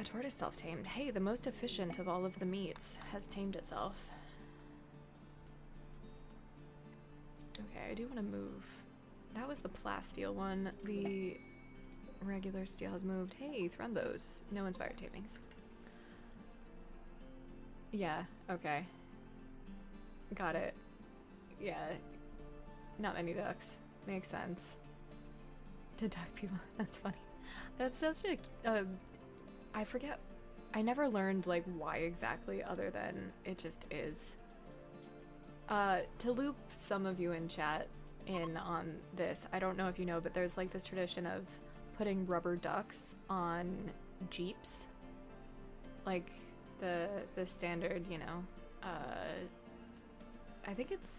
Tortoise self-tamed. Hey, the most efficient of all of the meats has tamed itself. Okay, I do want to move. That was the plasteel one. The regular steel has moved. Hey, Thrumbos. No inspired tamings. Yeah, okay. Got it. Yeah. Not many ducks. Makes sense. To duck people. That's funny. That's such a... I forget. I never learned, like, why exactly, other than it just is. To loop some of you in chat in on this, I don't know if you know, but there's, like, this tradition of putting rubber ducks on Jeeps. Like, the standard, you know, I think it's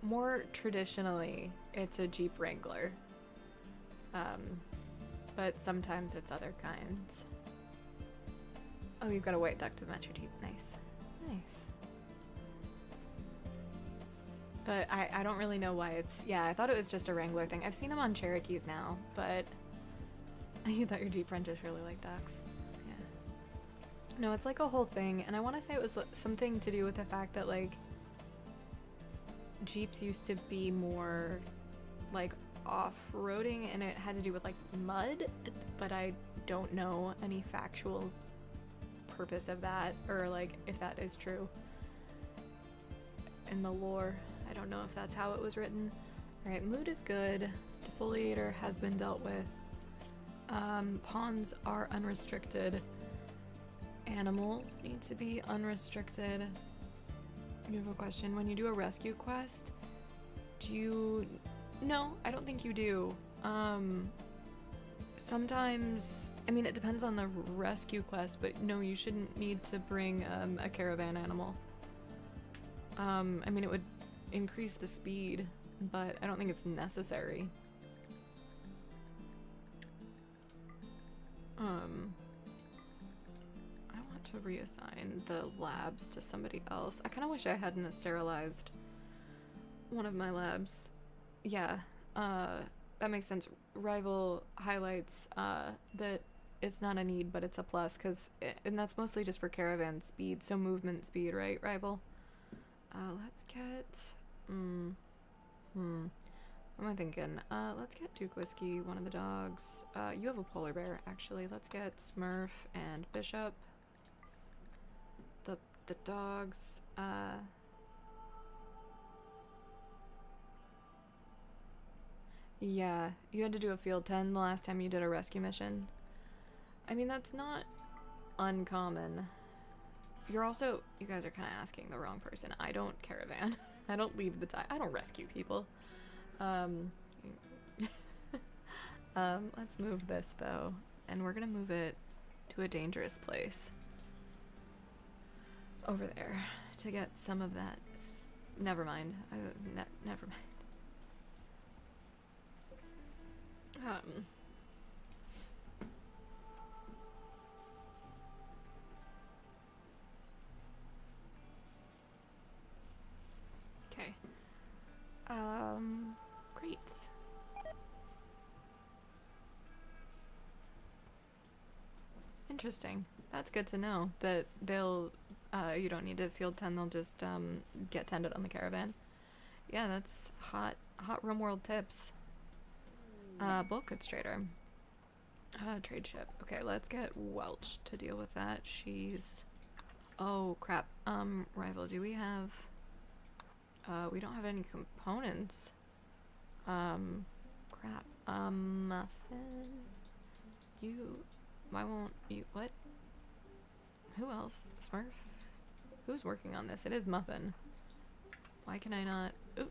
more traditionally, it's a Jeep Wrangler. But sometimes it's other kinds. Oh, you've got a white duck to match your Jeep. Nice. Nice. But I don't really know why it's... Yeah, I thought it was just a Wrangler thing. I've seen them on Cherokees now, but... You thought your Jeep friend just really liked ducks. Yeah. No, it's like a whole thing, and I want to say it was something to do with the fact that, like, Jeeps used to be more, like, off-roading, and it had to do with, like, mud, but I don't know any factual purpose of that, or, like, if that is true in the lore. I don't know if that's how it was written. Alright, mood is good. Defoliator has been dealt with. Pawns are unrestricted. Animals need to be unrestricted. You have a question. When you do a rescue quest, do you... No, I don't think you do. Sometimes... I mean, it depends on the rescue quest, but no, you shouldn't need to bring a caravan animal. I mean, it would increase the speed, but I don't think it's necessary. I want to reassign the labs to somebody else. I kind of wish I hadn't sterilized one of my labs. Yeah, that makes sense. Rival highlights that it's not a need, but it's a plus, and that's mostly just for caravan speed, so movement speed, right, Rival? Let's get... What am I thinking? Let's get Duke Whiskey, one of the dogs. You have a polar bear, actually. Let's get Smurf and Bishop. The dogs. Yeah, you had to do a field 10 the last time you did a rescue mission. I mean, that's not uncommon. You're also... You guys are kind of asking the wrong person. I don't caravan. I don't leave the time. I don't rescue people. Let's move this, though. And we're gonna move it to a dangerous place. over there to get some of that. Never mind. Never mind. Okay. Great. Interesting. That's good to know that they'll, you don't need to field 10, they'll just, get tended on the caravan. Yeah, that's hot room world tips. Bulk goods trader. Trade ship. Okay, let's get Welch to deal with that. She's... Oh, crap. Rival, do we have... we don't have any components. Crap. Muffin... You... Why won't you... What? Who else? Smurf? Who's working on this? It is Muffin. Why can I not... Ooh.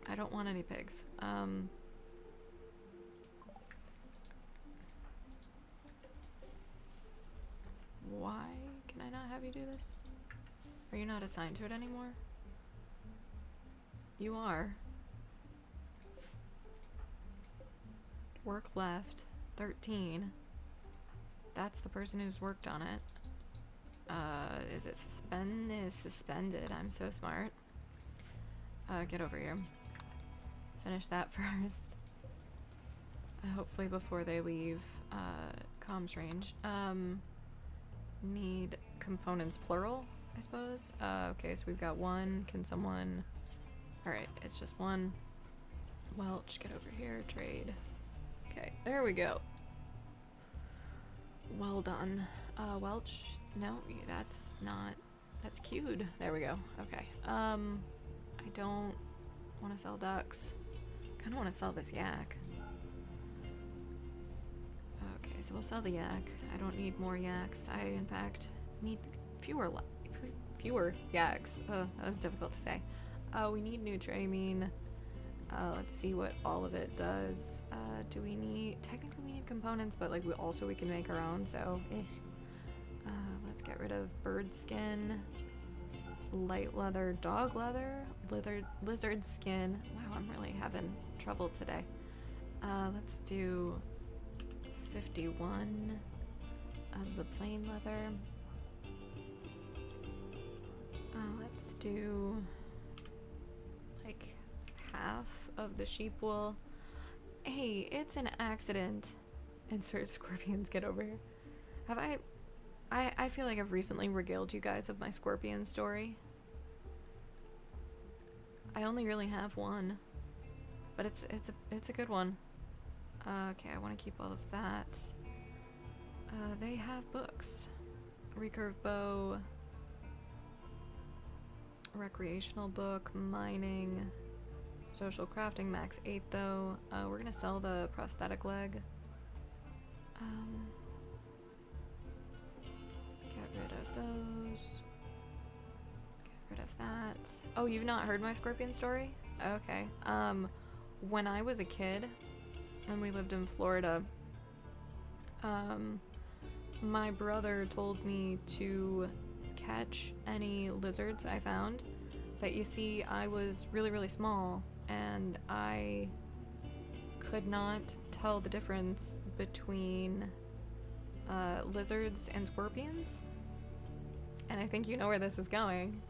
I don't want any pigs. Why can I not have you do this? Are you not assigned to it anymore? You are. Work left. 13. That's the person who's worked on it. Is it suspended? I'm so smart. Get over here. Finish that first. Hopefully before they leave, comms range. Need components plural, I suppose. Okay, so we've got one. Can someone... Alright, it's just one. Welch, get over here. Trade. Okay, there we go. Well done. Welch? No, that's not... That's queued. There we go. Okay. I don't want to sell ducks. Kind of want to sell this yak. Okay, so we'll sell the yak. I don't need more yaks. I, in fact, need fewer yaks. That was difficult to say. We need nutramine. Let's see what all of it does. Do we need... Technically we need components, but like we can make our own, so let's get rid of bird skin, light leather, dog leather, lizard skin. Wow, I'm really having trouble today. Let's do 51 of the plain leather. Let's do like half of the sheep wool. Hey, it's an accident. Insert scorpions, get over here. Have I feel like I've recently regaled you guys of my scorpion story. I only really have one, but it's a good one. Okay, I want to keep all of that. They have books. Recurve bow, recreational book, mining, social crafting, max 8 though. We're gonna sell the prosthetic leg. Get rid of those. Get rid of that. Oh, you've not heard my scorpion story? Okay. When I was a kid and we lived in Florida, my brother told me to catch any lizards I found. But you see, I was really, really small and I could not tell the difference between lizards and scorpions. And I think you know where this is going.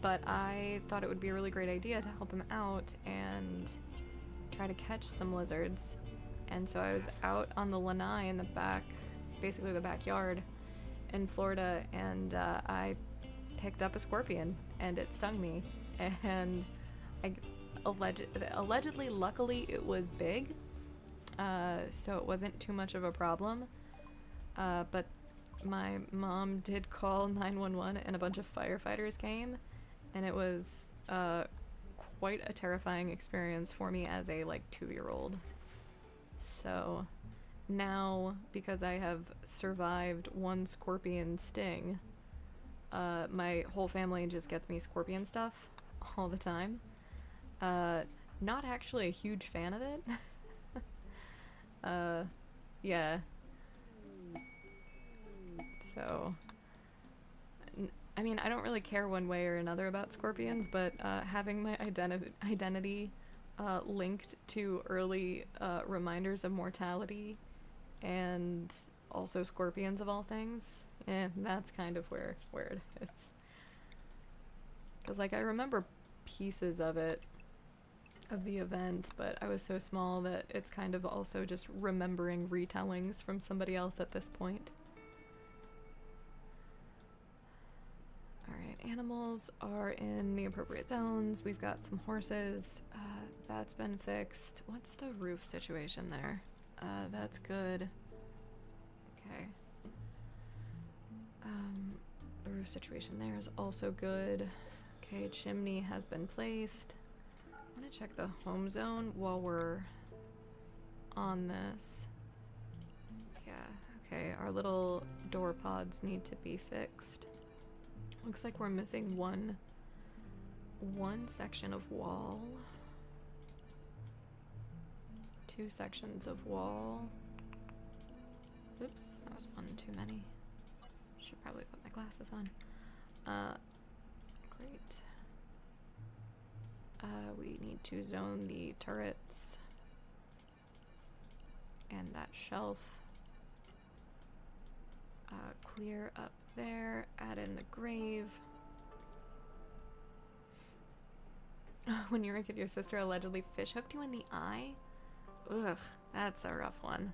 But I thought it would be a really great idea to help him out and try to catch some lizards. And so I was out on the lanai in the back, basically the backyard in Florida, and I picked up a scorpion and it stung me. And allegedly, luckily, it was big, so it wasn't too much of a problem. But my mom did call 911 and a bunch of firefighters came, and it was quite a terrifying experience for me as a 2-year-old. So now, because I have survived one scorpion sting, my whole family just gets me scorpion stuff all the time. Not actually a huge fan of it. Yeah. So, I mean, I don't really care one way or another about scorpions, but having my identity linked to early reminders of mortality and also scorpions of all things, that's kind of where it is. Because, like, I remember pieces of it, of the event, but I was so small that it's kind of also just remembering retellings from somebody else at this point. Alright, animals are in the appropriate zones. We've got some horses. That's been fixed. What's the roof situation there? That's good. Okay. The roof situation there is also good. Okay, chimney has been placed. I'm gonna check the home zone while we're on this. Yeah, okay, our little door pods need to be fixed. Looks like we're missing one section of wall. 2 sections of wall. Oops, that was one too many. Should probably put my glasses on. Great. We need to zone the turrets and that shelf. Clear up there, add in the grave. When you were a kid, your sister allegedly fish hooked you in the eye? Ugh, that's a rough one.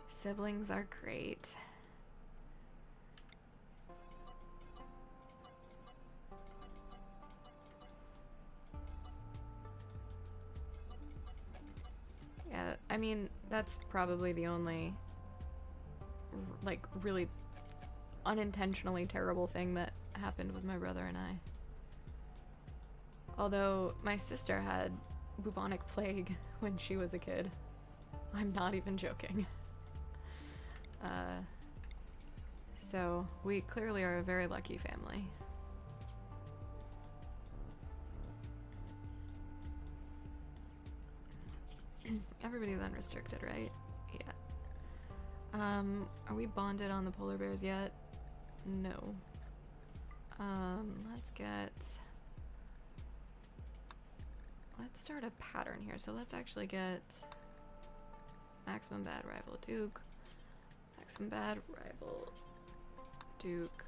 Siblings are great. Yeah, I mean, that's probably the only, like, really unintentionally terrible thing that happened with my brother and I. Although my sister had bubonic plague when she was a kid. I'm not even joking. So we clearly are a very lucky family. Everybody's unrestricted, right? Yeah. Are we bonded on the polar bears yet? No. Let's start a pattern here. So let's actually get maximum bad rival Duke. Maximum bad rival Duke.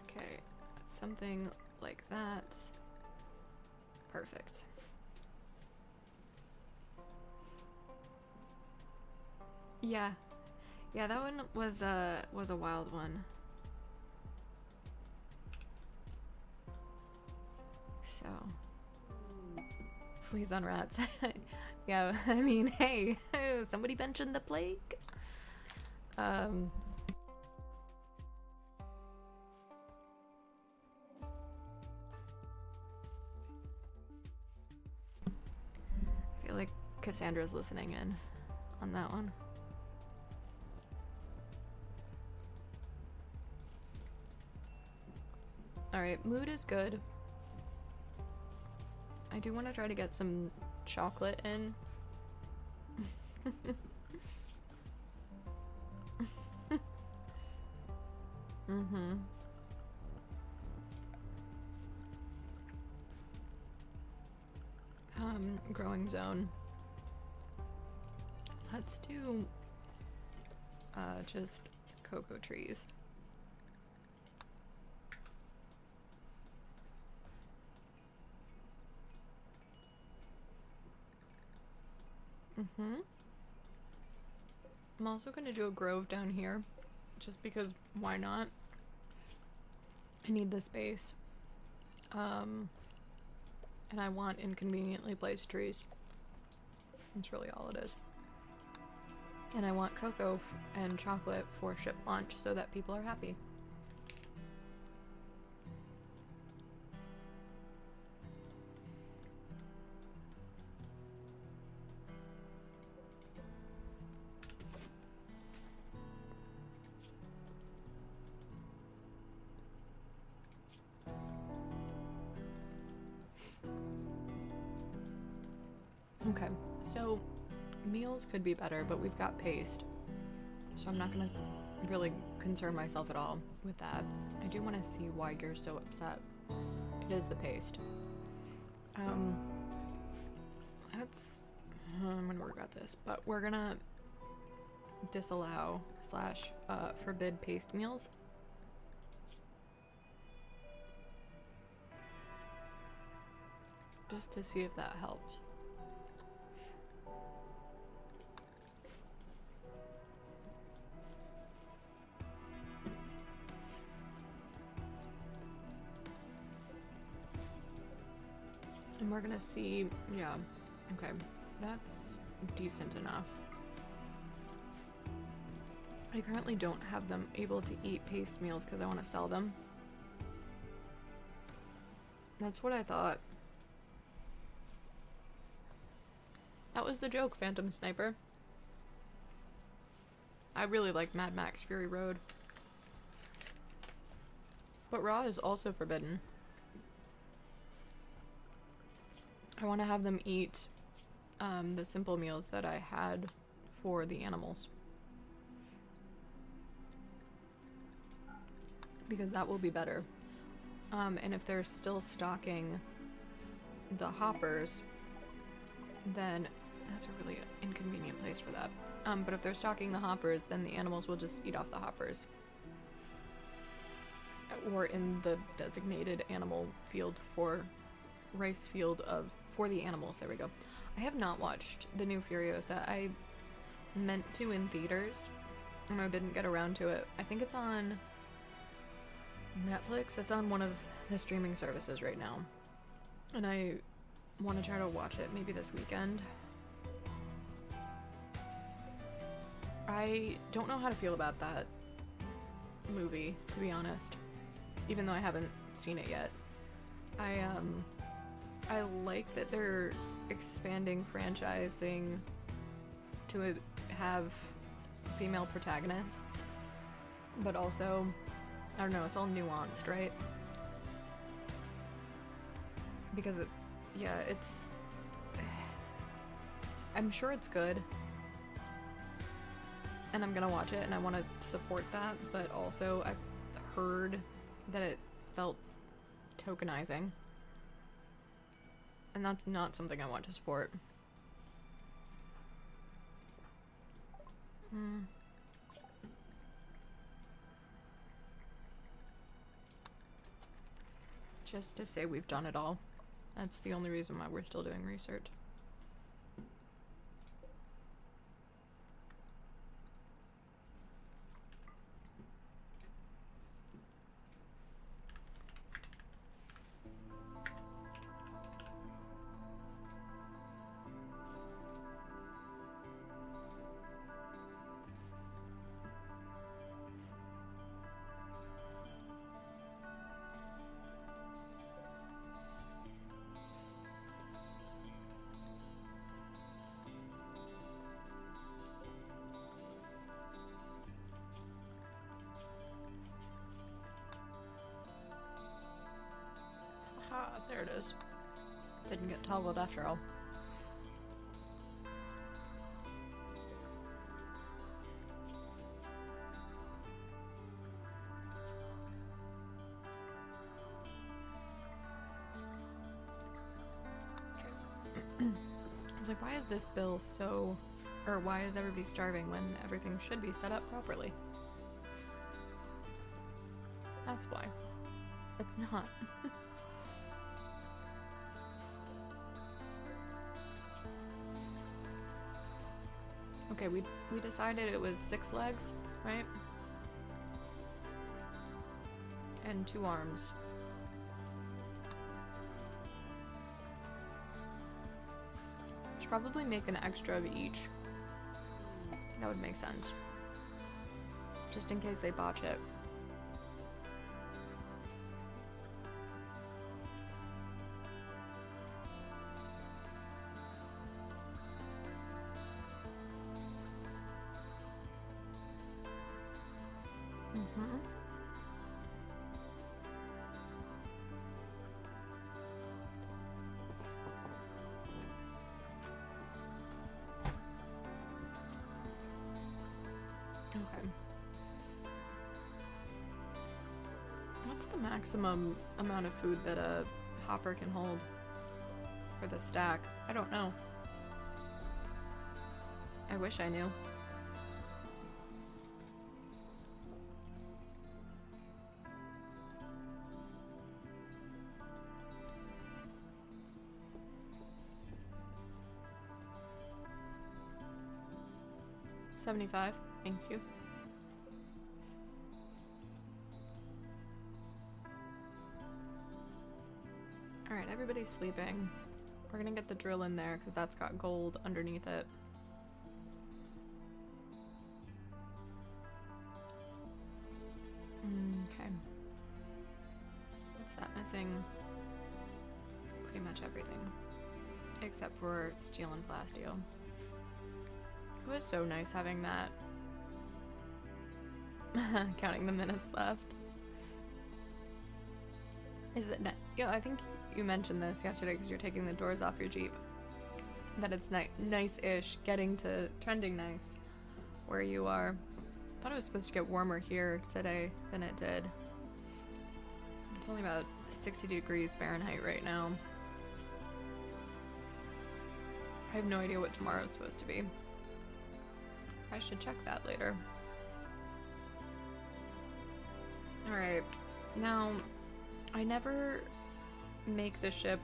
Okay, something like that. Perfect. Yeah. Yeah, that one was a wild one. So, fleas on rats. Yeah, I mean, hey, somebody mentioned the plague. I feel like Cassandra's listening in on that one. Alright, mood is good. I do want to try to get some chocolate in. Mm-hmm. Growing zone. Let's do just cocoa trees. Mm-hmm. I'm also gonna do a grove down here, just because why not? I need the space. And I want inconveniently placed trees. That's really all it is. And I want cocoa and chocolate for ship launch so that people are happy. Okay, so meals could be better, but we've got paste. So I'm not gonna really concern myself at all with that. I do want to see why you're so upset. It is the paste. Let's... I'm gonna work at this, but we're gonna disallow slash forbid paste meals. Just to see if that helps. And we're gonna see, yeah, okay, that's decent enough. I currently don't have them able to eat paste meals because I want to sell them. That's what I thought. That was the joke, Phantom Sniper. I really like Mad Max Fury Road. But raw is also forbidden. I want to have them eat the simple meals that I had for the animals. Because that will be better. And if they're still stocking the hoppers, then that's a really inconvenient place for that. But if they're stocking the hoppers, then the animals will just eat off the hoppers. Or in the designated animal field for rice field for the animals. There we go. I have not watched the new Furiosa. I meant to in theaters, and I didn't get around to it. I think it's on Netflix. It's on one of the streaming services right now. And I want to try to watch it maybe this weekend. I don't know how to feel about that movie, to be honest. Even though I haven't seen it yet. I like that they're expanding franchising to have female protagonists. But also, I don't know, it's all nuanced, right? Because I'm sure it's good. And I'm gonna watch it and I want to support that, but also I've heard that it felt tokenizing. And that's not something I want to support. Just to say we've done it all. That's the only reason why we're still doing research. Aha, there it is. Didn't get toggled after all. Okay. I was like, why is this bill so... Or why is everybody starving when everything should be set up properly? That's why. It's not. Okay, we decided it was 6 legs, right? And 2 arms. Should probably make an extra of each. That would make sense. Just in case they botch it. Okay. What's the maximum amount of food that a hopper can hold for the stack? I don't know. I wish I knew. $75. Thank you. Alright, everybody's sleeping. We're gonna get the drill in there because that's got gold underneath it. Okay. What's that missing? Pretty much everything. Except for steel and plasteel. It was so nice having that. Counting the minutes left. Is it yeah, I think you mentioned this yesterday because you're taking the doors off your Jeep. That it's nice-ish, getting to trending nice where you are. I thought it was supposed to get warmer here today than it did. It's only about 60 degrees Fahrenheit right now. I have no idea what tomorrow is supposed to be. I should check that later. Alright, now I never make the ship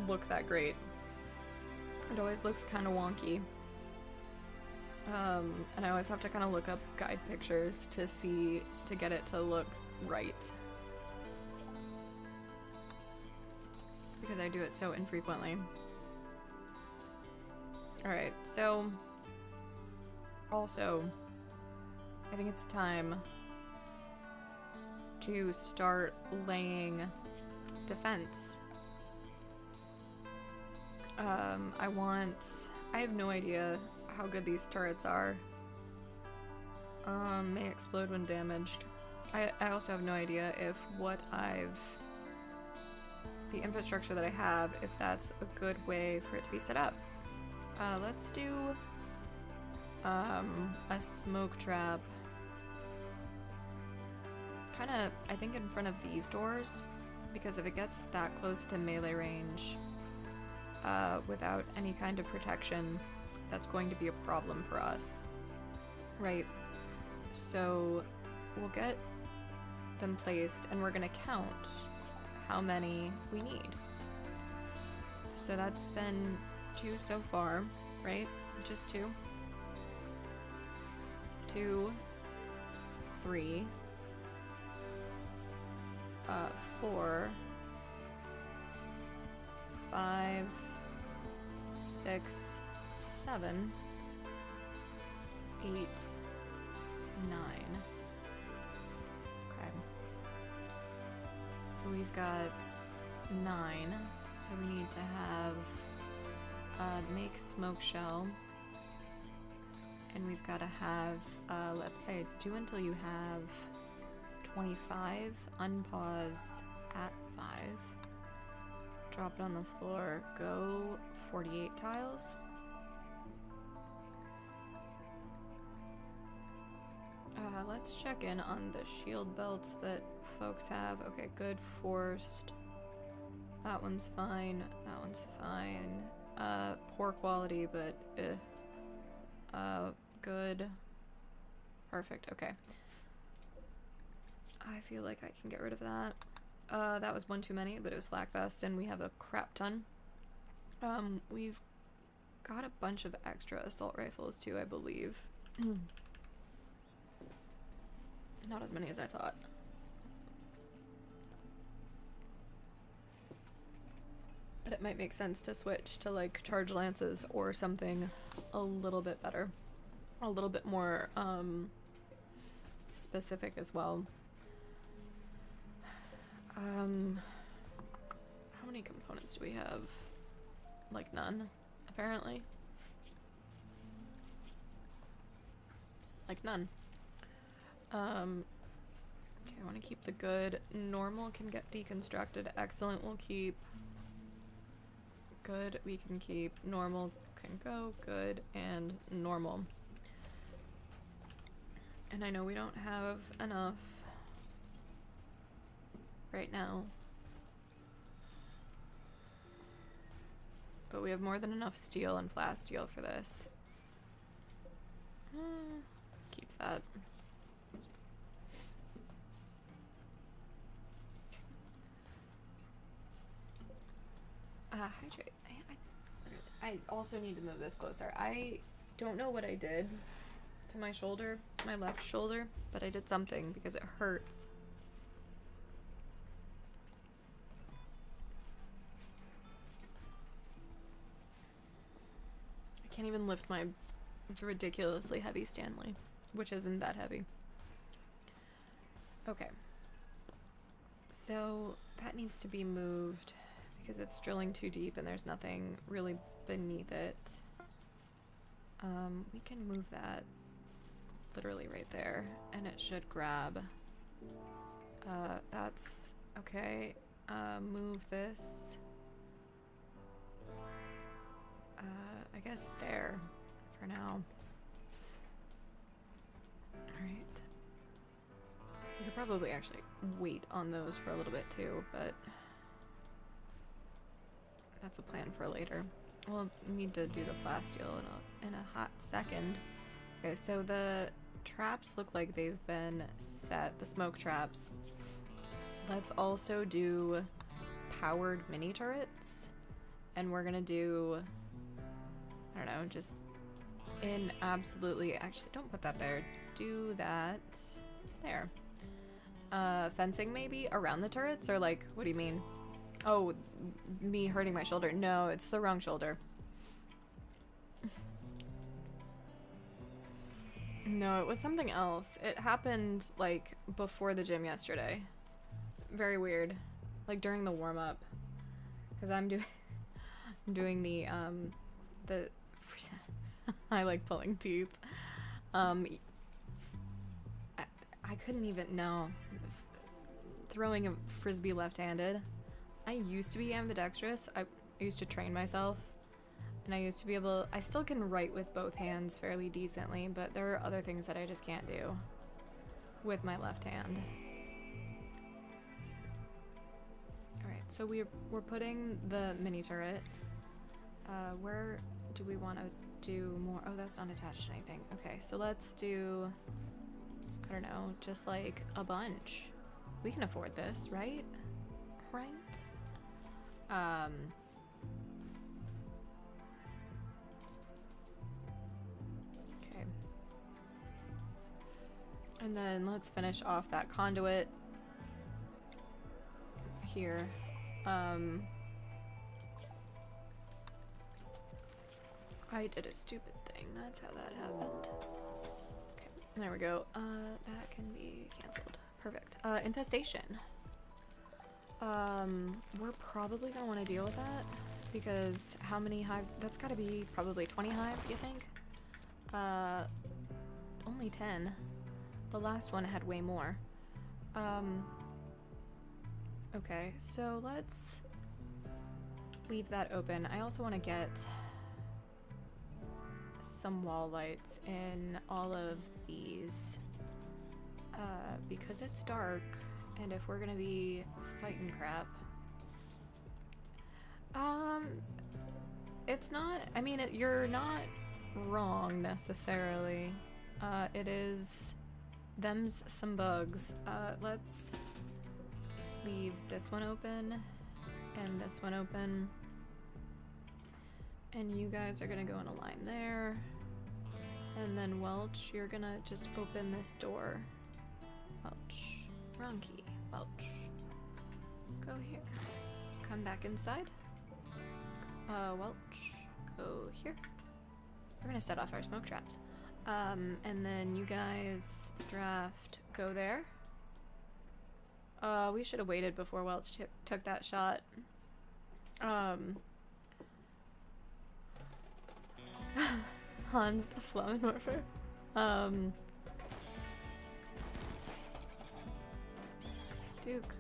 look that great. It always looks kind of wonky. And I always have to kind of look up guide pictures to get it to look right. Because I do it so infrequently. Alright, so also, I think it's time to start laying defense. I have no idea how good these turrets are. May explode when damaged. I also have no idea if the infrastructure that I have, if that's a good way for it to be set up. Let's do a smoke trap kind of, I think, in front of these doors, because if it gets that close to melee range without any kind of protection, that's going to be a problem for us, right? So we'll get them placed and we're gonna count how many we need. So that's been 2 so far, right? Just 2. 2, 3, 4, 5, 6, 7, 8, 9. Okay. So we've got 9. So we need to have make smoke shell. And we've got to have, let's say, do until you have 25, unpause at 5, drop it on the floor, go 48 tiles. Let's check in on the shield belts that folks have. Okay, good, forced. That one's fine, that one's fine. Poor quality, but good. Perfect, okay. I feel like I can get rid of that. That was one too many, but it was flak vest, and we have a crap ton. We've got a bunch of extra assault rifles too, I believe. Not as many as I thought. But it might make sense to switch to like charge lances or something a little bit better. A little bit more specific as well. How many components do we have? Like none, apparently. Like none. Okay, I want to keep the good. Normal can get deconstructed. Excellent we'll keep. Good we can keep. Normal can go. Good and normal. And I know we don't have enough right now. But we have more than enough steel and flat steel for this. Keep that. Hydrate. I also need to move this closer. I don't know what I did to my shoulder, my left shoulder, but I did something because it hurts. I can't even lift my ridiculously heavy Stanley, which isn't that heavy. Okay. So that needs to be moved because it's drilling too deep and there's nothing really beneath it. We can move that literally right there and it should grab. That's okay. Move this. I guess there for now. Alright. We could probably actually wait on those for a little bit too, but that's a plan for later. We'll need to do the plasteel in a hot second. Okay, so the traps look like they've been set, the smoke traps. Let's also do powered mini turrets. And we're gonna do, I don't know, just in absolutely, actually don't put that there. Do that there. Fencing maybe around the turrets, or like, what do you mean? Oh, me hurting my shoulder. No, it's the wrong shoulder. No, it was something else. It happened like before the gym yesterday. Very weird. Like during the warm-up. Because I'm doing the I like pulling teeth. I couldn't even know. Throwing a frisbee left-handed. I used to be ambidextrous. I used to train myself. And I used to be able, I still can write with both hands fairly decently, but there are other things that I just can't do with my left hand. Alright, so we're putting the mini turret. Where do we want to do more? Oh, that's not attached to anything. Okay, so let's do, I don't know, just like a bunch. We can afford this, right? Right? Okay. And then let's finish off that conduit here. I did a stupid thing. That's how that happened. Okay, there we go. That can be canceled. Perfect. Infestation. We're probably gonna want to deal with that because how many hives? That's gotta be probably 20 hives, you think? Only 10. The last one had way more. Okay, so let's leave that open. I also want to get some wall lights in all of these because it's dark. And if we're gonna be fighting crap, it's not, I mean, you're not wrong necessarily. It is, them's some bugs. Let's leave this one open and this one open. And you guys are gonna go in a line there. And then Welch, you're gonna just open this door. Welch, wrong key. Welch, go here. Come back inside. Welch, go here. We're gonna set off our smoke traps. And then you guys draft, go there. We should have waited before Welch took that shot. Hans the Flammenwerfer. Duke,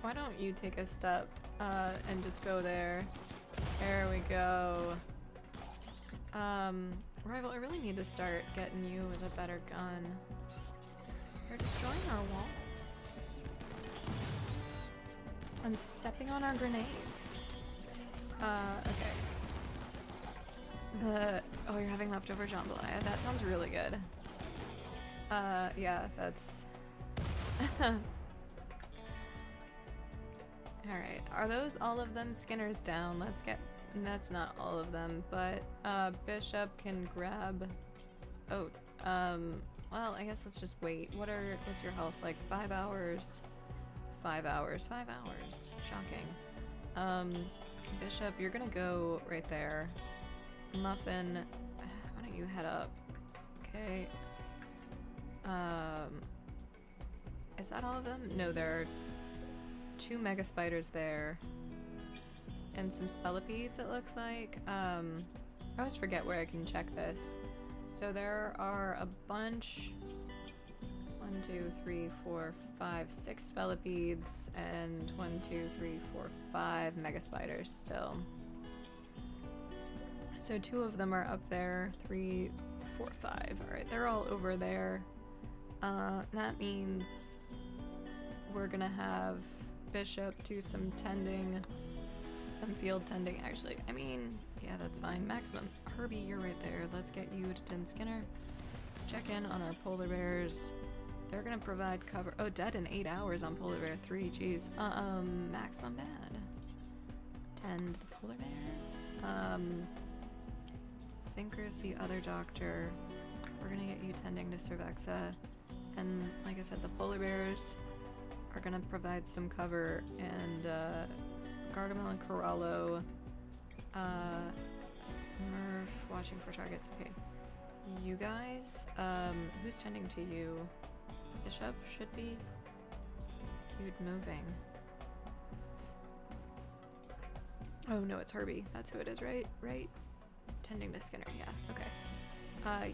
why don't you take a step and just go there? There we go. Rival, I really need to start getting you with a better gun. They're destroying our walls. I'm stepping on our grenades. Okay. Oh, you're having leftover jambalaya. That sounds really good. Yeah, that's... Alright, are those all of them? Skinner's down. Let's get... That's not all of them, but, Bishop can grab... Oh, well, I guess let's just wait. What's your health? Like 5 hours? 5 hours. 5 hours. Shocking. Bishop, you're gonna go right there. Muffin, why don't you head up? Okay. Is that all of them? No, there are 2 mega spiders there. And some spellipedes, it looks like. I always forget where I can check this. So there are a bunch. 1, 2, 3, 4, 5, 6 spellipedes, and 1, 2, 3, 4, 5 mega spiders still. So 2 of them are up there. 3, 4, 5. Alright, they're all over there. That means we're gonna have Bishop do some tending. Some field tending, actually. I mean, yeah, that's fine. Maximum. Herbie, you're right there. Let's get you to tend Skinner. Let's check in on our polar bears. They're gonna provide cover. Oh, dead in 8 hours on polar bear 3. Jeez. Maximum bad. Tend the polar bear. Thinker's the other doctor. We're gonna get you tending to Cervexa. And like I said, the polar bears are gonna provide some cover, and Gargamel and Corallo. Smurf watching for targets. Okay. You guys, who's tending to you? Bishop should be. Cute moving. Oh no, it's Herbie. That's who it is, right? Right? Tending to Skinner, yeah, okay.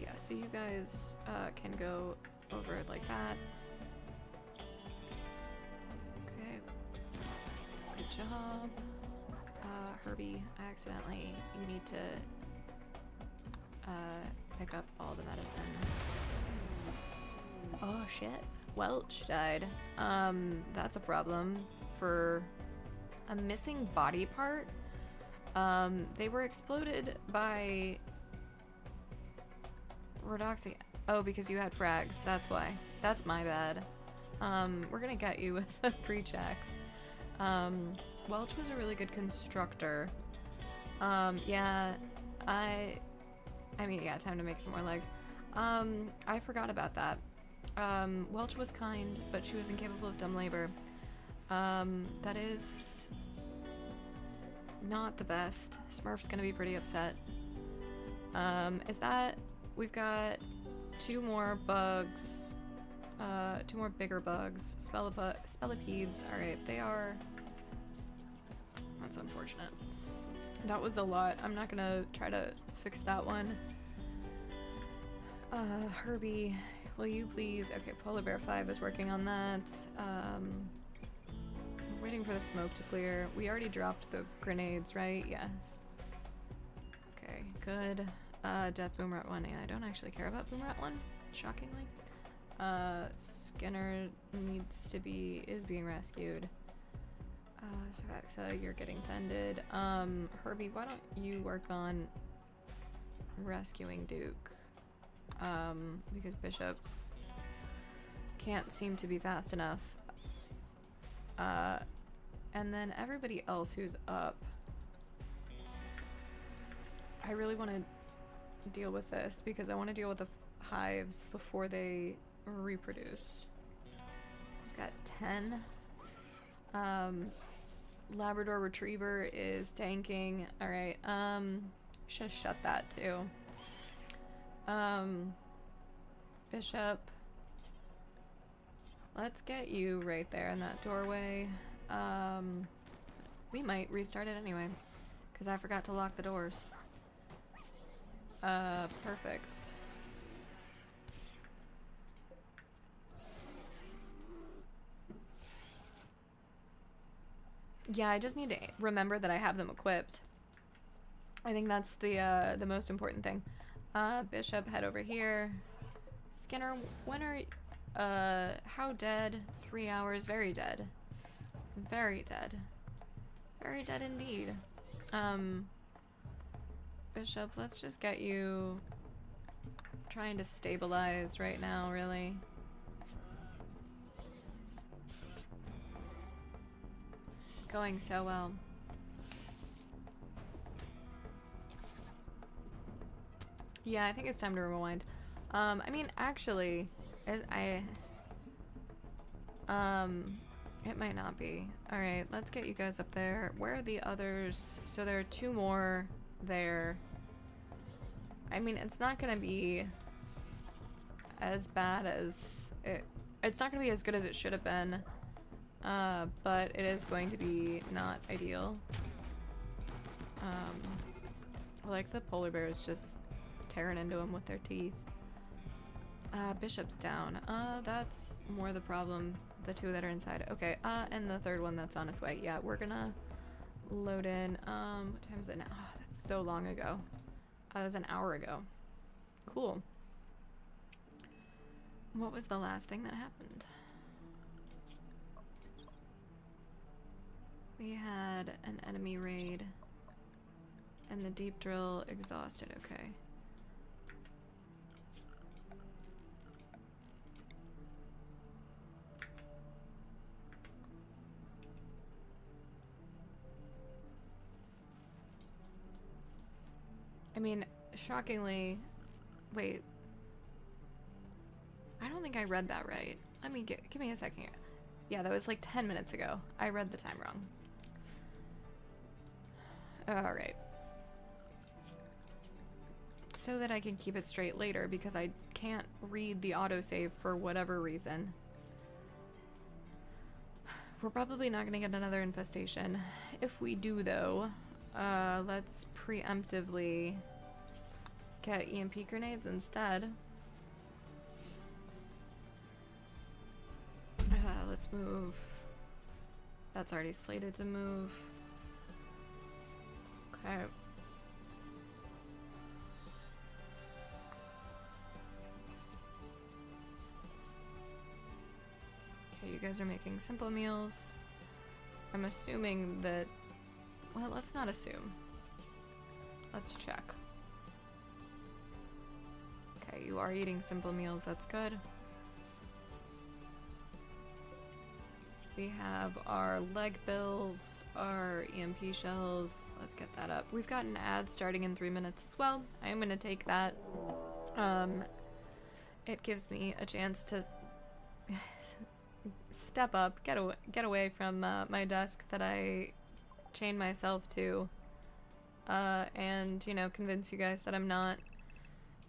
Yeah, so you guys can go over it like that. Okay. Good job. Herbie, accidentally, you need to pick up all the medicine. Oh shit. Welch died. That's a problem for a missing body part. They were exploded by Rhodoxy. Oh, because you had frags. That's why. That's my bad. We're gonna get you with the pre-checks. Welch was a really good constructor. Yeah, I mean, yeah, time to make some more legs. I forgot about that. Welch was kind, but she was incapable of dumb labor. That is not the best. Smurf's gonna be pretty upset. Is that... We've got 2 more bugs. 2 more bigger bugs. Spellipedes. Alright, they are... That's unfortunate. That was a lot. I'm not gonna try to fix that one. Herbie, will you please... Okay, Polar Bear 5 is working on that. We're waiting for the smoke to clear. We already dropped the grenades, right? Yeah. Okay, good. Death Boomrat 1. Yeah, I don't actually care about Boomrat 1, shockingly. Skinner is being rescued. Cervexa, you're getting tended. Herbie, why don't you work on rescuing Duke? Because Bishop can't seem to be fast enough. And then everybody else who's up. I really want to deal with this because I want to deal with the hives before they reproduce. We've got 10. Labrador Retriever is tanking. Alright, should have shut that too. Bishop. Let's get you right there in that doorway. We might restart it anyway, because I forgot to lock the doors. Perfect. Yeah, I just need to remember that I have them equipped. I think that's the most important thing. Bishop, head over here. Skinner, when are how dead? 3 hours, very dead. Very dead. Very dead indeed. Bishop, let's just get you trying to stabilize right now, really. Going so well. Yeah, I think it's time to rewind. I mean, actually, it might not be. All right, let's get you guys up there. Where are the others? So there are 2 more there. I mean, it's not gonna be as bad as it's not gonna be as good as it should have been, but it is going to be not ideal. I like the polar bears just tearing into him with their teeth. Bishop's down. That's more the problem. The 2 that are inside. Okay, and the 3rd one that's on its way. Yeah, we're gonna load in. What time is it now? Oh, that's so long ago. That was an hour ago. Cool. What was the last thing that happened? We had an enemy raid. And the deep drill exhausted. Okay. I mean, shockingly, wait. I don't think I read that right. Let me give me a second here. Yeah, that was like 10 minutes ago. I read the time wrong. All right. So that I can keep it straight later because I can't read the autosave for whatever reason. We're probably not gonna get another infestation. If we do though, let's preemptively get EMP grenades instead. Let's move. That's already slated to move. Okay. Okay, you guys are making simple meals. I'm assuming that... Well, let's not assume. Let's check. Okay, you are eating simple meals. That's good. We have our leg bills, our EMP shells. Let's get that up. We've got an ad starting in 3 minutes as well. I am going to take that. It gives me a chance to step up, get away from my desk that I chained myself to, and, you know, convince you guys that I'm not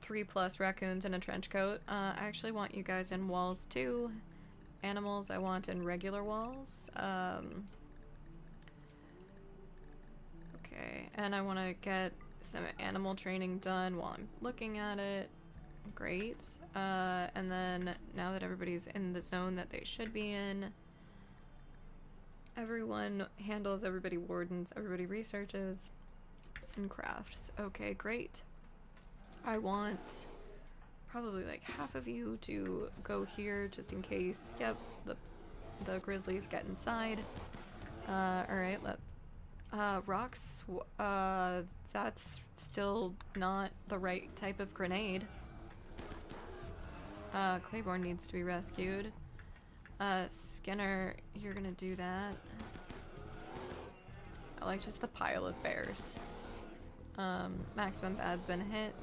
3+ raccoons in a trench coat. I actually want you guys in walls too. Animals I want in regular walls. Okay, and I want to get some animal training done while I'm looking at it. Great. And then now that everybody's in the zone that they should be in, everyone handles, everybody wardens, everybody researches and crafts. Okay, great. I want probably like half of you to go here just in case. Yep, the grizzlies get inside. Alright, rocks, that's still not the right type of grenade. Claiborne needs to be rescued. Skinner, you're gonna do that. I like just the pile of bears. Maximum bad's been hit.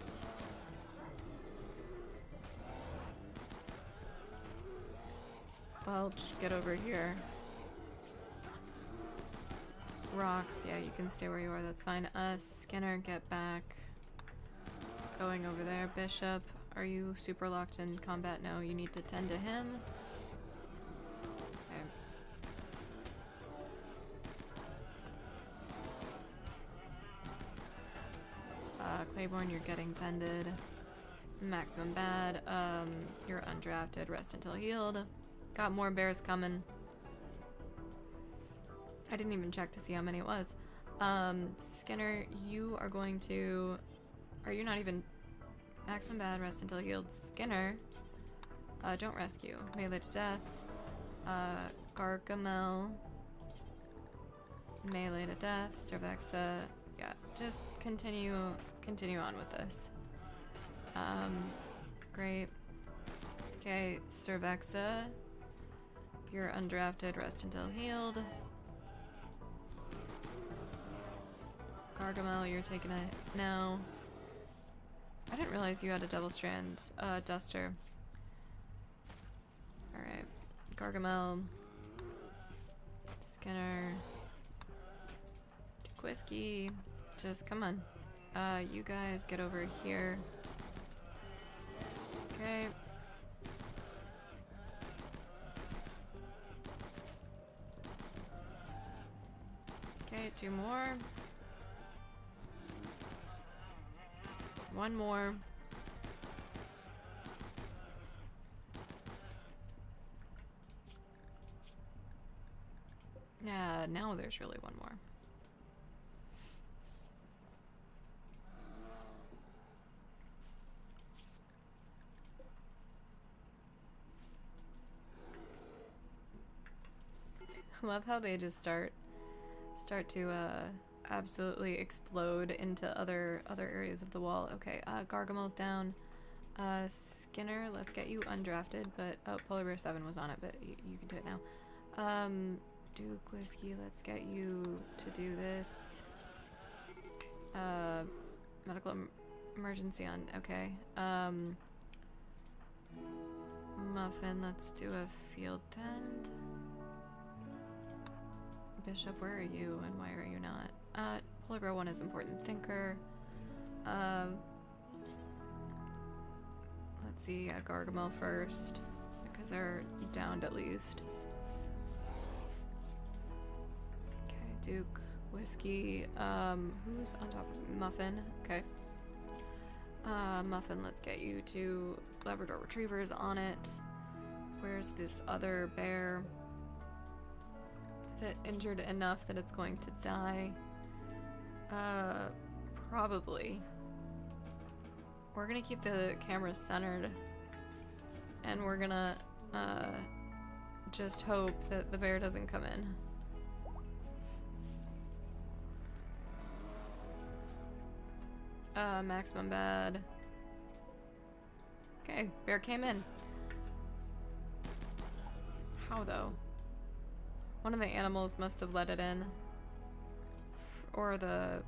Welch, get over here. Rocks, yeah, you can stay where you are, that's fine. Skinner, get back. Going over there. Bishop, are you super locked in combat? No, you need to tend to him. Okay. Claiborne, you're getting tended. Maximum bad. You're undrafted. Rest until healed. Got more bears coming. I didn't even check to see how many it was. Skinner, you are going to... Are you not even... Maximum bad, rest until healed. Skinner, don't rescue. Melee to death. Gargamel, Melee to death, Cervexa. Yeah, just continue on with this. Great. Okay, Cervexa. If you're undrafted, rest until healed. Gargamel, you're taking it now. I didn't realize you had a double strand duster. Alright. Gargamel. Skinner. Whiskey. Just come on. You guys get over here. Okay. Okay, 2 more. 1 more. Yeah, now there's really 1 more. I love how they just start to absolutely explode into other areas of the wall. Okay, Gargamel's down. Skinner, let's get you undrafted, but oh, Polar Bear 7 was on it, but you can do it now. Duke Whiskey, let's get you to do this. Medical emergency on, okay. Muffin, let's do a field tend. Bishop, where are you and why are you not? Polar Bear 1 is important thinker. Let's see, Gargamel first, because they're downed at least. Okay, Duke, Whiskey, who's on top of Muffin? Okay. Muffin, let's get you to Labrador Retrievers on it. Where's this other bear? Is it injured enough that it's going to die? Probably. We're gonna keep the camera centered. And we're gonna, just hope that the bear doesn't come in. Maximum bad. Okay, bear came in. How though? One of the animals must have let it in. Or the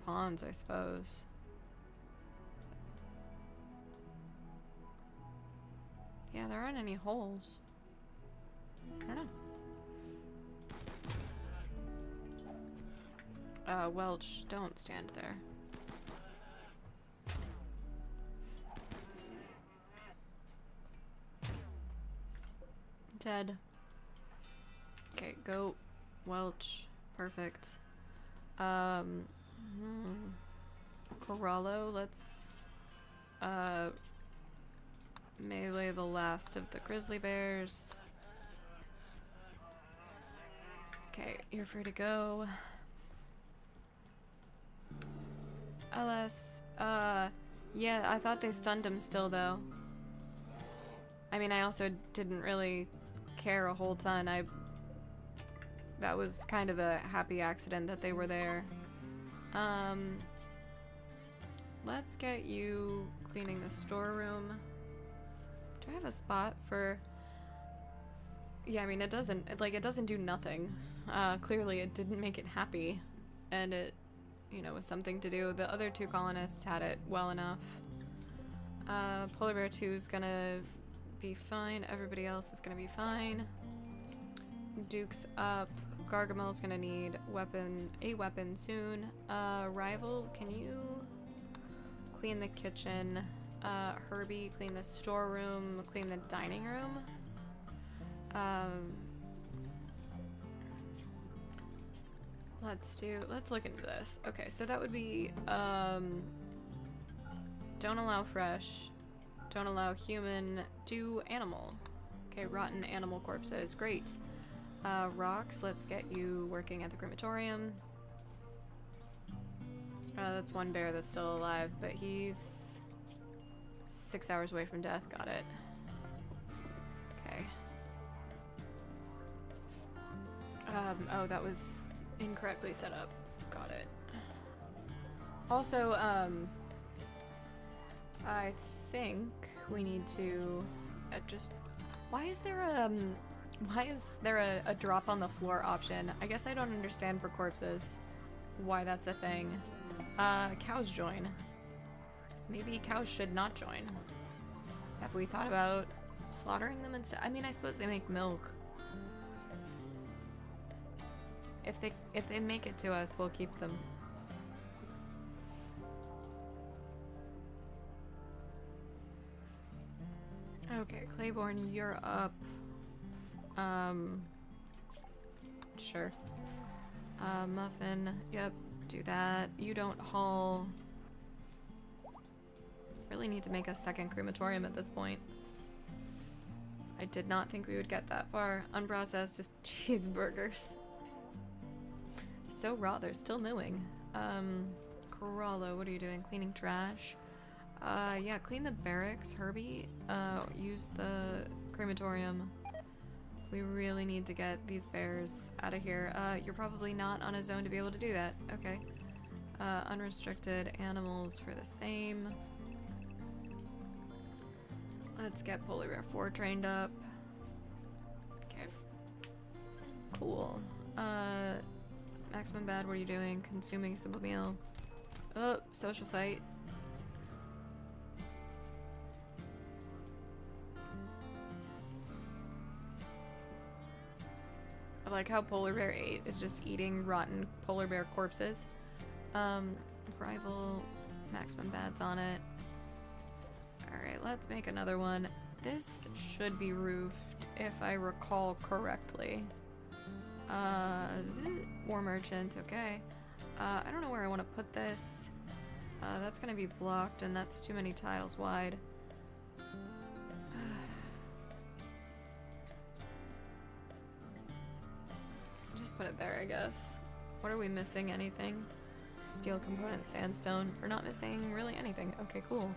pawns, I suppose. Yeah, there aren't any holes. I don't know. Welch, don't stand there. Dead. Okay, go. Welch. Perfect. Corallo, let's melee the last of the grizzly bears. Okay, you're free to go. LS, yeah, I thought they stunned him still though. I mean, I also didn't really care a whole ton. That was kind of a happy accident that they were there. Let's get you cleaning the storeroom. Do I have a spot for... Yeah, I mean, it doesn't do nothing. Clearly it didn't make it happy. And it, you know, was something to do. The other 2 colonists had it well enough. Polar Bear 2 is gonna be fine. Everybody else is gonna be fine. Duke's up. Gargamel's gonna need a weapon soon. Rival, can you clean the kitchen? Herbie, clean the storeroom, clean the dining room. Let's look into this. Okay, so that would be, don't allow fresh, don't allow human, do animal. Okay, rotten animal corpses, great. Rocks, let's get you working at the crematorium. That's 1 bear that's still alive, but he's 6 hours away from death. Got it. Okay. Oh, that was Incorrectly set up. Got it. Also, I think we need to just... Why is there a drop on the floor option? I guess I don't understand for corpses why that's a thing. Cows join. Maybe cows should not join. Have we thought about slaughtering them instead? I mean, I suppose they make milk. If they make it to us, we'll keep them. Okay, Claiborne, you're up. Sure. Muffin, yep, do that. You don't haul. Really need to make a second crematorium at this point. I did not think we would get that far. Unprocessed, just cheeseburgers. So raw, they're still mooing. Corallo, what are you doing? Cleaning trash? Yeah, clean the barracks, Herbie. Use the crematorium. We really need to get these bears out of here. You're probably not on a zone to be able to do that. Okay. Unrestricted animals for the same. Let's get Polar Bear 4 trained up. Okay. Cool. Maximum Bad, what are you doing? Consuming simple meal. Oh, social fight. I like how Polar Bear 8 is just eating rotten polar bear corpses. Rival, Maximum Bad's on it. Alright, let's make another one. This should be roofed, if I recall correctly. War Merchant, okay. I don't know where I want to put this. That's gonna be blocked, and that's too many tiles wide. Just put it there, I guess. What are we missing? Anything? Steel component, sandstone. We're not missing really anything. Okay, cool.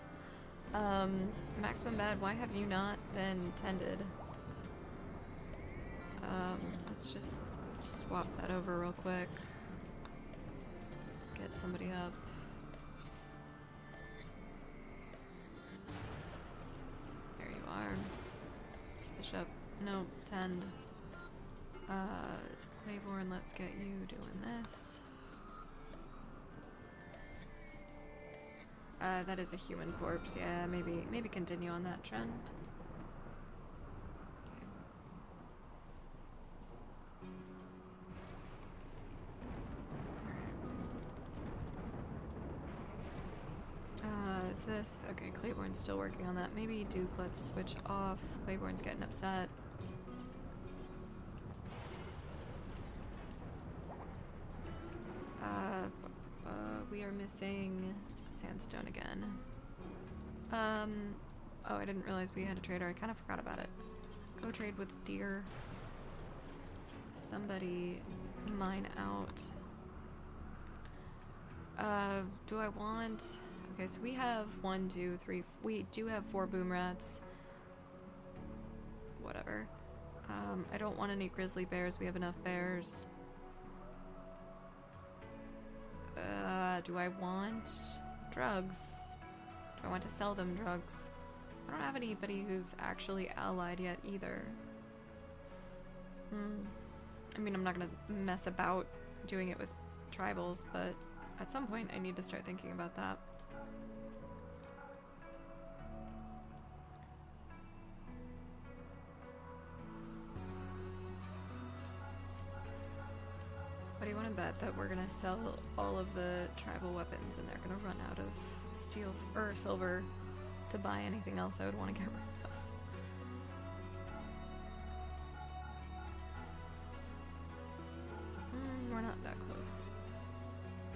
Maximum Bad, why have you not been tended? Let's just swap that over real quick. Let's get somebody up. There you are. Bishop. No, tend. Claiborne, let's get you doing this. That is a human corpse. Yeah, maybe continue on that trend. Okay. Is this okay? Claiborne's still working on that. Maybe Duke. Let's switch off. Claiborne's getting upset. We are missing sandstone again. Oh, I didn't realize we had a trader. I kind of forgot about it. Go trade with deer. Somebody mine out. Do I want... Okay, so we have 1, 2, 3... We do have 4 boom rats. Whatever. I don't want any grizzly bears. We have enough bears. Do I want drugs? Do I want to sell them drugs? I don't have anybody who's actually allied yet either. I mean, I'm not gonna mess about doing it with tribals, but at some point I need to start thinking about that. What do you want to bet that we're gonna sell all of the tribal weapons and they're gonna run out of steel or silver to buy anything else I would want to get rid of? We're not that close.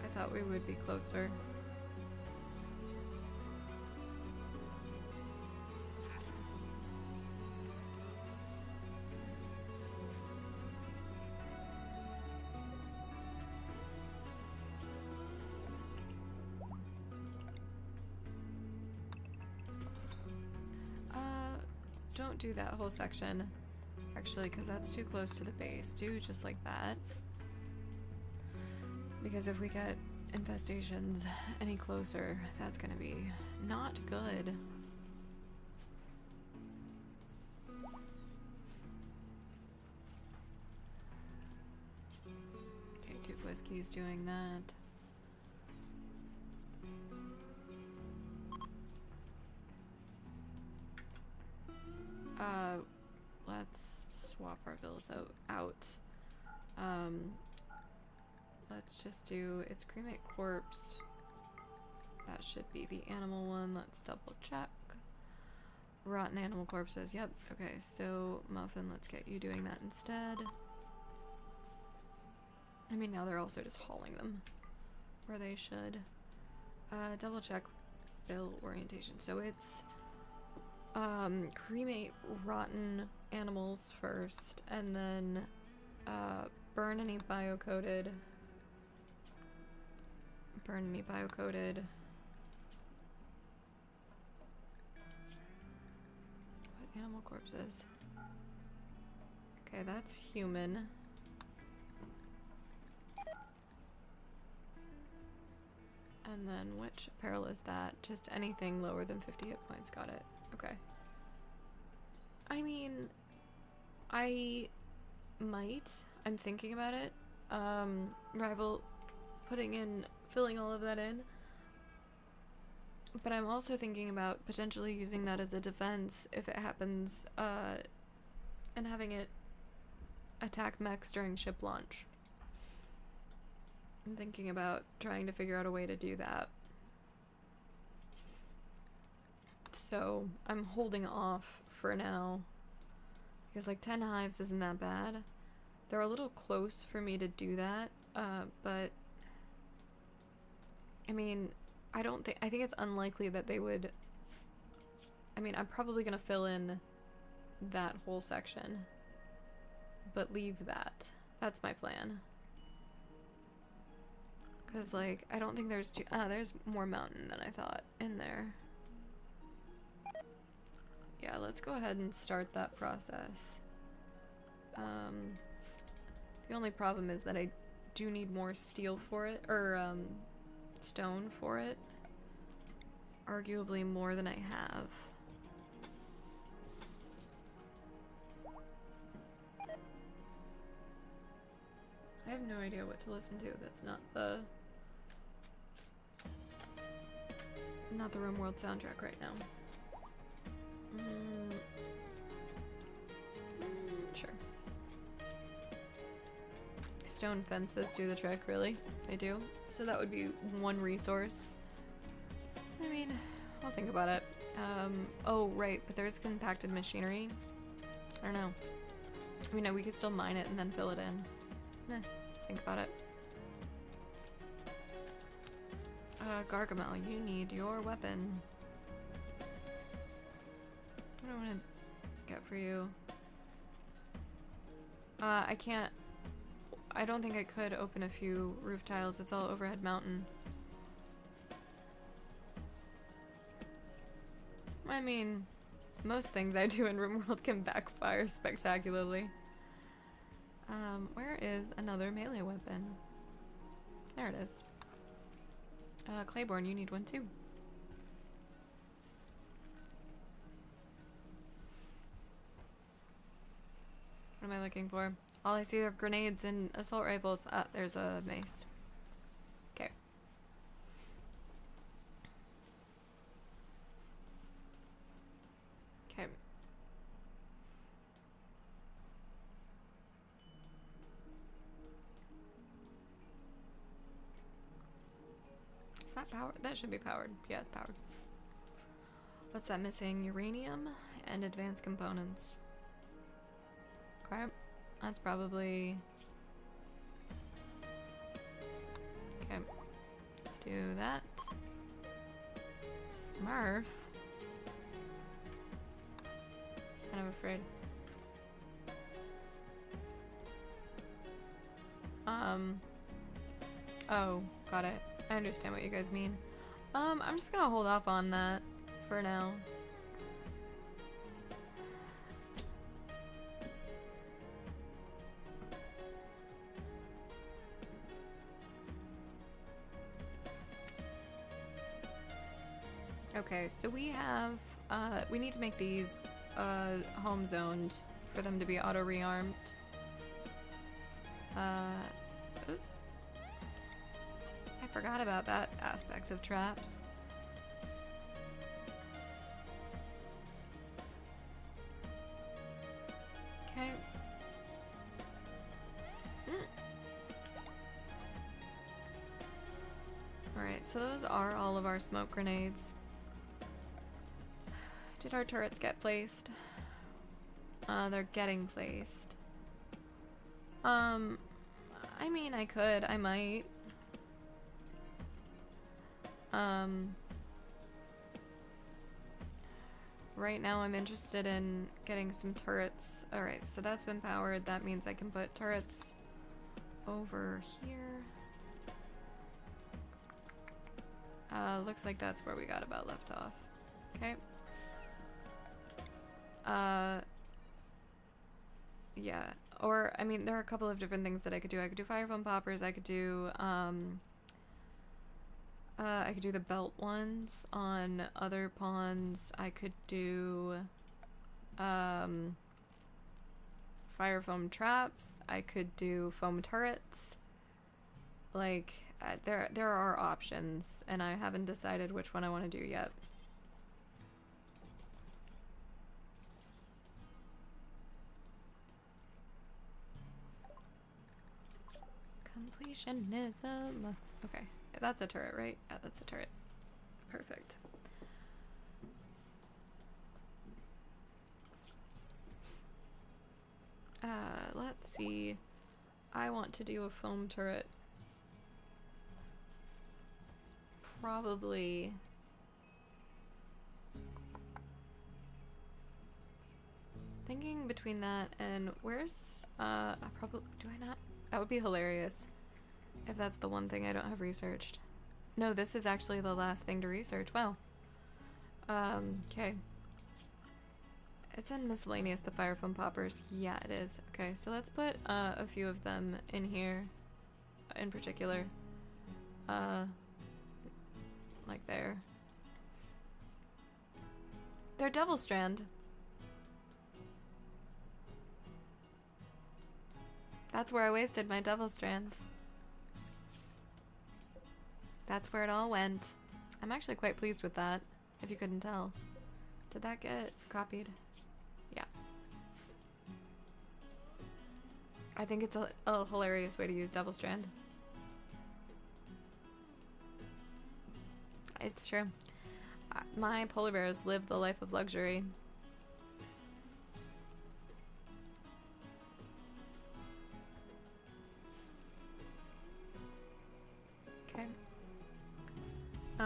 I thought we would be closer. Don't do that whole section, actually, because that's too close to the base. Do just like that. Because if we get infestations any closer, that's gonna be not good. Okay, Duke Whiskey's doing that. Let's swap our bills out. Let's just do, it's cremate corpse. That should be the animal one. Let's double check. Rotten animal corpses. Yep. Okay, so Muffin, let's get you doing that instead. I mean, now they're also just hauling them where they should. Double check bill orientation. So it's cremate rotten animals first, and then burn any bio-coded. Burn any bio-coded. What animal corpses? Okay, that's human. And then which apparel is that? Just anything lower than 50 hit points. Got it. Okay. I mean, I might. I'm thinking about it. Rival filling all of that in. But I'm also thinking about potentially using that as a defense if it happens, and having it attack mechs during ship launch. I'm thinking about trying to figure out a way to do that. So I'm holding off for now. Because like 10 hives isn't that bad. They're a little close for me to do that, but I mean, I think it's unlikely that they would. I mean, I'm probably gonna fill in that whole section, but leave that. That's my plan. Cause like, I don't think there's there's more mountain than I thought in there. Yeah, let's go ahead and start that process. The only problem is that I do need more steel for it, or stone for it. Arguably more than I have. I have no idea what to listen to. That's not the RimWorld soundtrack right now. Sure. Stone fences do the trick, really? They do? So that would be one resource. I mean, I'll think about it. Oh, right, but there's compacted machinery. I don't know. I mean, we could still mine it and then fill it in. Think about it. Gargamel, you need your weapon. What do I want to get for you? I can't. I don't think I could open a few roof tiles. It's all overhead mountain. I mean, most things I do in RimWorld can backfire spectacularly. Where is another melee weapon? There it is. Claiborne, you need one too. What am I looking for? All I see are grenades and assault rifles. Ah, there's a mace. Okay. Okay. Is that powered? That should be powered. Yeah, it's powered. What's that missing? Uranium and advanced components. Okay. That's probably... Okay. Let's do that. Smurf. Kind of afraid. Oh, got it. I understand what you guys mean. I'm just gonna hold off on that for now. Okay, so we have, we need to make these, home zoned for them to be auto rearmed. Oop. I forgot about that aspect of traps. Okay. Alright, so those are all of our smoke grenades. Did our turrets get placed? They're getting placed. I mean, I could. I might. Right now I'm interested in getting some turrets. Alright, so that's been powered. That means I can put turrets over here. Looks like that's where we got about left off. Okay. Yeah. Or, I mean, there are a couple of different things that I could do. I could do fire foam poppers. I could do the belt ones on other pawns. I could do fire foam traps. I could do foam turrets. Like, there are options, and I haven't decided which one I want to do yet. Completionism. Okay, that's a turret, right? Yeah, that's a turret. Perfect. Let's see. I want to do a foam turret. Probably. Thinking between that and where's, I probably, do I not? That would be hilarious if that's the one thing I don't have researched. No, this is actually the last thing to research. Wow. Okay. It's in miscellaneous, the fire foam poppers. Yeah, it is. Okay, so let's put a few of them in here in particular. Like there. They're double strand. That's where I wasted my double strand. That's where it all went. I'm actually quite pleased with that, if you couldn't tell. Did that get copied? Yeah. I think it's a hilarious way to use double strand. It's true. My polar bears live the life of luxury. Okay. Oh,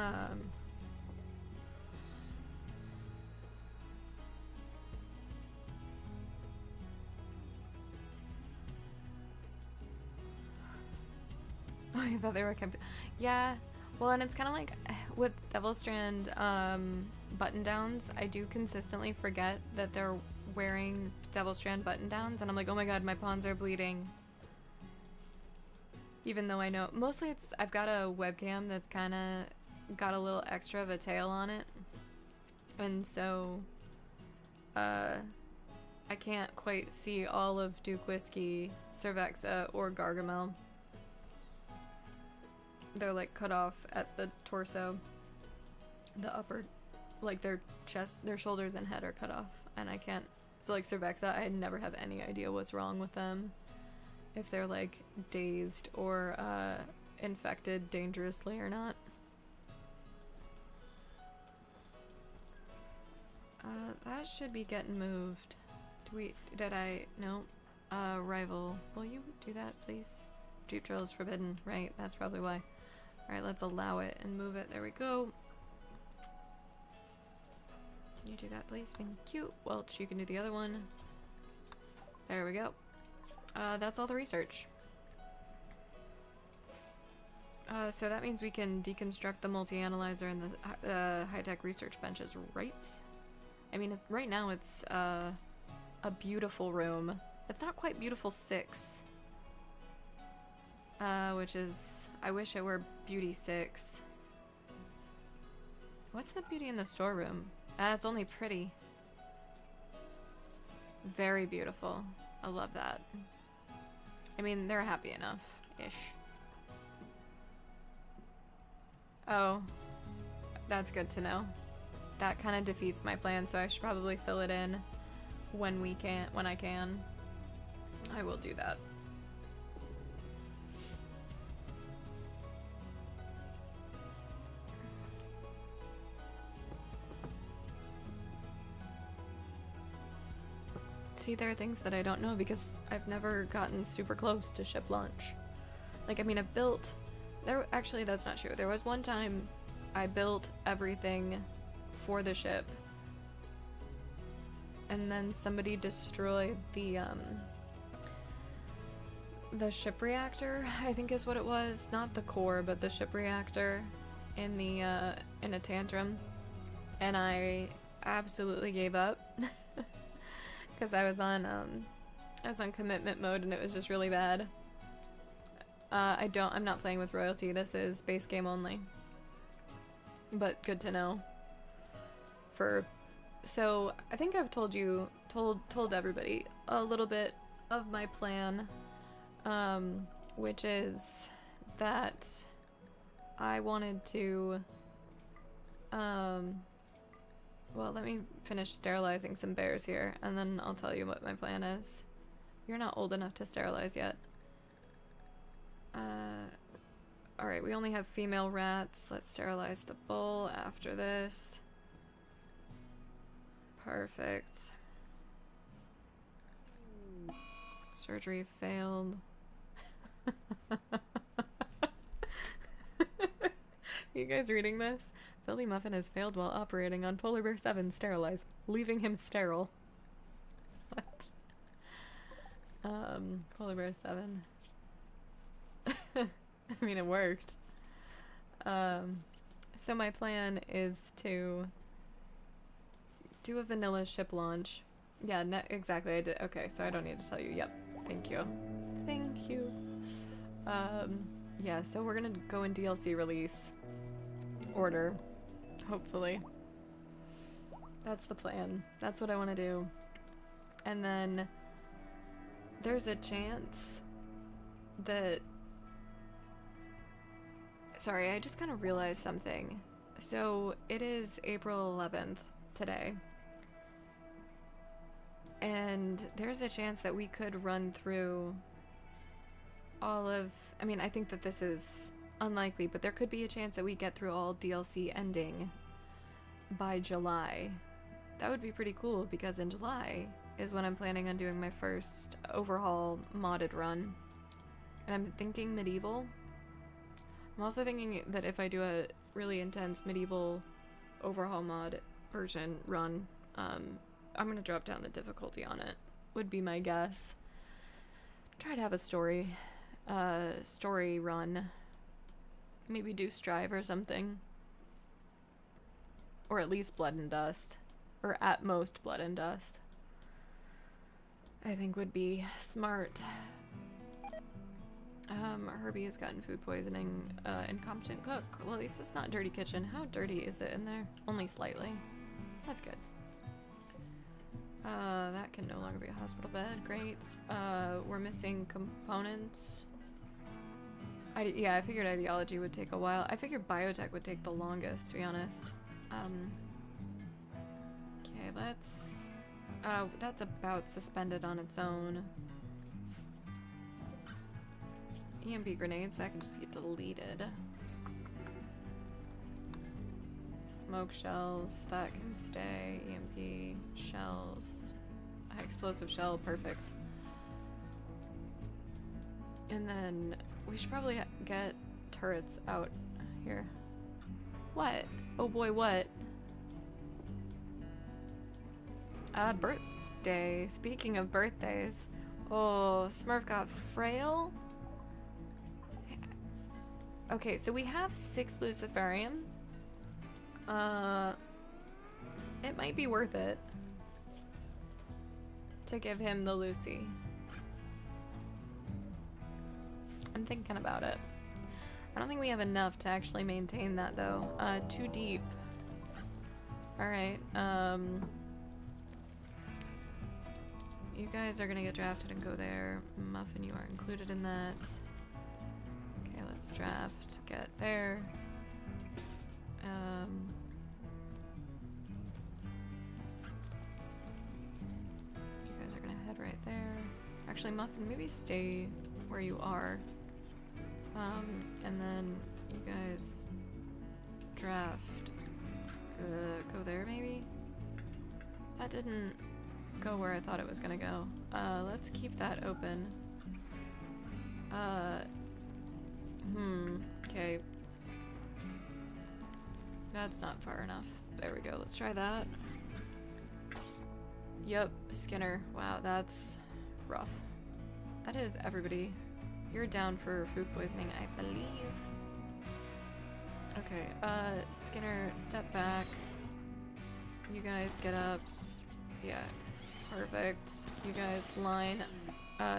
I thought they were yeah. Well, and it's kind of like with Devil Strand button downs, I do consistently forget that they're wearing Devil Strand button downs, and I'm like, oh my god, my pawns are bleeding. Even though I know, mostly it's, I've got a webcam that's kind of got a little extra of a tail on it, and so I can't quite see all of Duke Whiskey, Cervexa, or Gargamel. They're like cut off at the torso. The upper, like their chest, their shoulders and head are cut off, and I can't. So like Cervexa, I never have any idea what's wrong with them. If they're like dazed or infected dangerously or not. That should be getting moved. Did I, no. Rival, will you do that please? Jeep drill is forbidden, right? That's probably why. Alright, let's allow it and move it. There we go. Can you do that, please? Thank you. Welch, you can do the other one. There we go. That's all the research. So that means we can deconstruct the multi-analyzer and the high-tech research benches, right? I mean, right now it's a beautiful room. It's not quite beautiful 6. Which is, I wish it were Beauty 6. What's the beauty in the storeroom? It's only pretty. Very beautiful. I love that. I mean, they're happy enough-ish. Oh, that's good to know. That kind of defeats my plan, so I should probably fill it in when I can. I will do that. See, there are things that I don't know because I've never gotten super close to ship launch. Like, I mean, I've built... Actually, that's not true. There was one time I built everything for the ship, and then somebody destroyed the ship reactor, I think is what it was. Not the core, but the ship reactor in a tantrum. And I absolutely gave up. Because I was on commitment mode and it was just really bad. I'm not playing with royalty. This is base game only. But good to know. So I think I've told everybody a little bit of my plan, which is that I wanted to, well, let me finish sterilizing some bears here, and then I'll tell you what my plan is. You're not old enough to sterilize yet. Alright, we only have female rats. Let's sterilize the bull after this. Perfect. Surgery failed. Are you guys reading this? Philly Muffin has failed while operating on Polar Bear 7 sterilized, leaving him sterile. What? Polar Bear 7. I mean, it worked. So my plan is to do a vanilla ship launch. Yeah, exactly, I did. Okay, so I don't need to tell you. Yep, thank you. Thank you. Yeah, so we're gonna go in DLC release order. Hopefully. That's the plan. That's what I want to do. And then there's a chance that... Sorry, I just kind of realized something. So it is April 11th today. And there's a chance that we could run through all of... I mean, I think that this is unlikely, but there could be a chance that we get through all DLC ending by July. That would be pretty cool, because in July is when I'm planning on doing my first overhaul modded run. And I'm thinking medieval. I'm also thinking that if I do a really intense medieval overhaul mod version run, I'm gonna drop down the difficulty on it, would be my guess. Try to have a story run. Maybe do Strive or something. Or at least Blood and Dust. Or at most Blood and Dust. I think would be smart. Herbie has gotten food poisoning. Incompetent cook. Well, at least it's not Dirty Kitchen. How dirty is it in there? Only slightly. That's good. That can no longer be a hospital bed. Great. We're missing components. Yeah, I figured ideology would take a while. I figured biotech would take the longest, to be honest. Okay, that's about suspended on its own. EMP grenades, that can just be deleted. Smoke shells, that can stay. EMP shells. High explosive shell, perfect. And then we should probably get turrets out here. What? Oh boy, what? Birthday. Speaking of birthdays. Oh, Smurf got frail? Okay, so we have 6 Luciferium. It might be worth it to give him the Lucy. I'm thinking about it. I don't think we have enough to actually maintain that though. Too deep. Alright, you guys are gonna get drafted and go there. Muffin, you are included in that. Okay, let's draft, get there. You guys are gonna head right there. Actually, Muffin, maybe stay where you are. And then you guys draft. Go there maybe? That didn't go where I thought it was gonna go. Let's keep that open. Okay. That's not far enough. There we go, let's try that. Yep, Skinner. Wow, that's rough. That is everybody. You're down for food poisoning, I believe. Okay, Skinner, step back. You guys get up. Yeah, perfect. You guys line.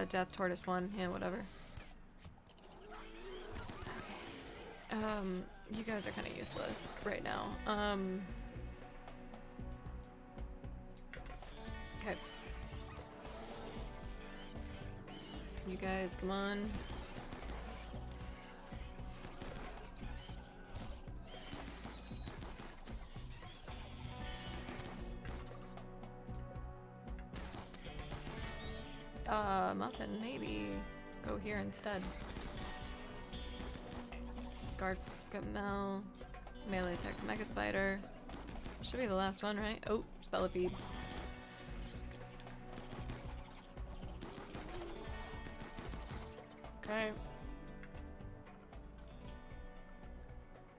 Death Tortoise 1. Yeah, whatever. You guys are kind of useless right now. Okay. You guys, come on. Muffin, maybe go here instead. Gargamel, melee attack, Mega Spider. Should be the last one, right? Oh, Spellipede. Okay.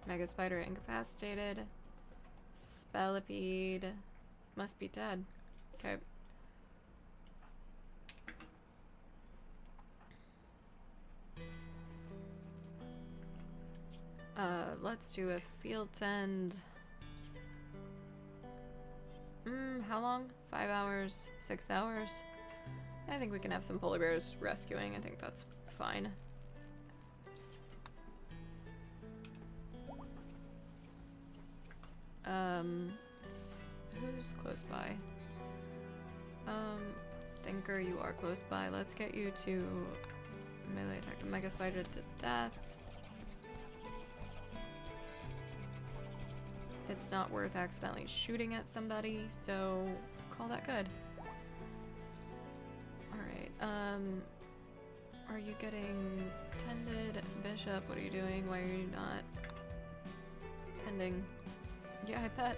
Mega Spider incapacitated. Spellipede must be dead. Okay. Let's do a Field's End. How long? 5 hours? 6 hours? I think we can have some polar bears rescuing. I think that's fine. Who's close by? Thinker, you are close by. Let's get you to melee attack the Mega Spider to death. It's not worth accidentally shooting at somebody, so call that good. Alright, are you getting tended? Bishop, what are you doing? Why are you not tending? Yeah, I bet.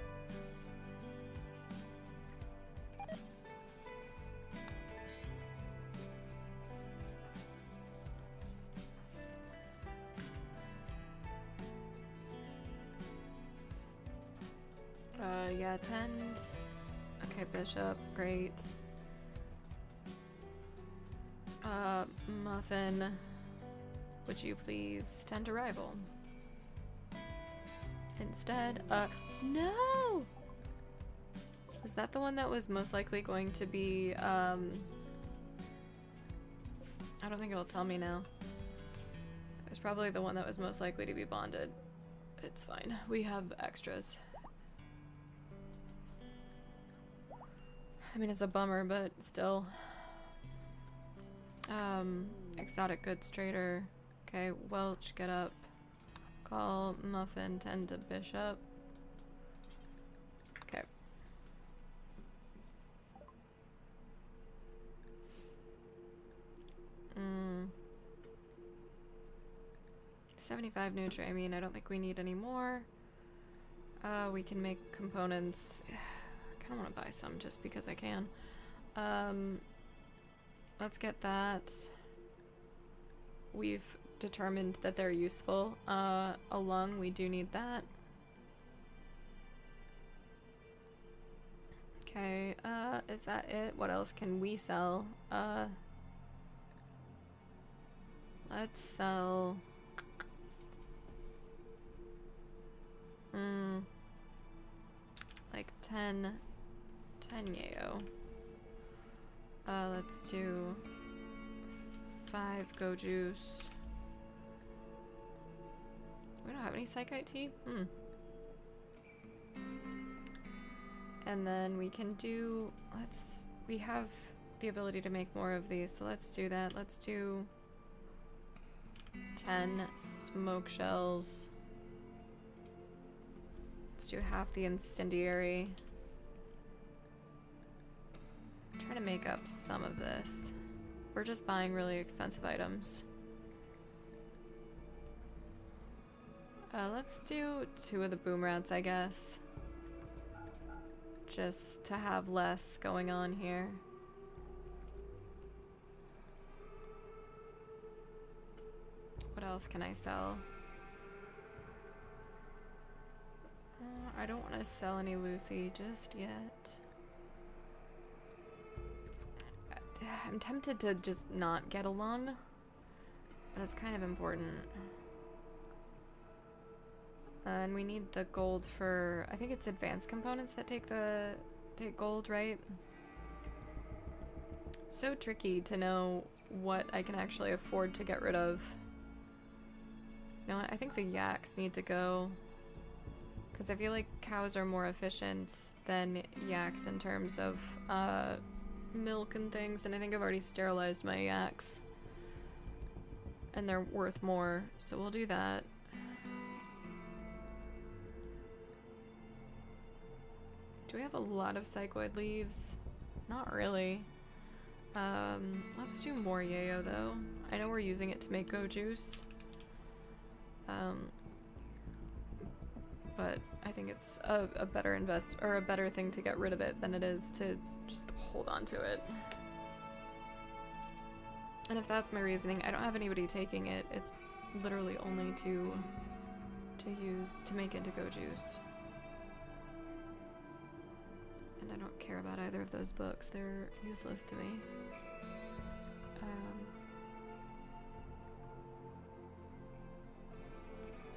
Yeah, tend. Okay, Bishop, great. Muffin, would you please tend to rival? Instead, no! Was that the one that was most likely going to be, I don't think it'll tell me now. It was probably the one that was most likely to be bonded. It's fine, we have extras. I mean, it's a bummer, but still. Exotic goods trader. Okay, Welch, get up. Call Muffin, tend to Bishop. Okay. 75 Nutri. I mean, I don't think we need any more. We can make components. I kind of want to buy some just because I can. Let's get that. We've determined that they're useful. A lung, we do need that. Okay, is that it? What else can we sell? Let's sell... like 10 yayo. Let's do 5 go juice. We don't have any psychite tea? And then we can do, we have the ability to make more of these, so let's do that. Let's do 10 smoke shells. Let's do half the incendiary. I'm trying to make up some of this. We're just buying really expensive items. Let's do 2 of the boom rats, I guess. Just to have less going on here. What else can I sell? I don't want to sell any Lucy just yet. I'm tempted to just not get a lung, but it's kind of important. And we need the gold for, I think it's advanced components that take gold, right? It's so tricky to know what I can actually afford to get rid of. You know what? I think the yaks need to go, because I feel like cows are more efficient than yaks in terms of milk and things, and I think I've already sterilized my yaks. And they're worth more, so we'll do that. Do we have a lot of psychoid leaves? Not really. Let's do more yayo though. I know we're using it to make go juice. But I think it's a better a better thing to get rid of it than it is to just hold on to it. And if that's my reasoning, I don't have anybody taking it. It's literally only to make into go juice. And I don't care about either of those books. They're useless to me.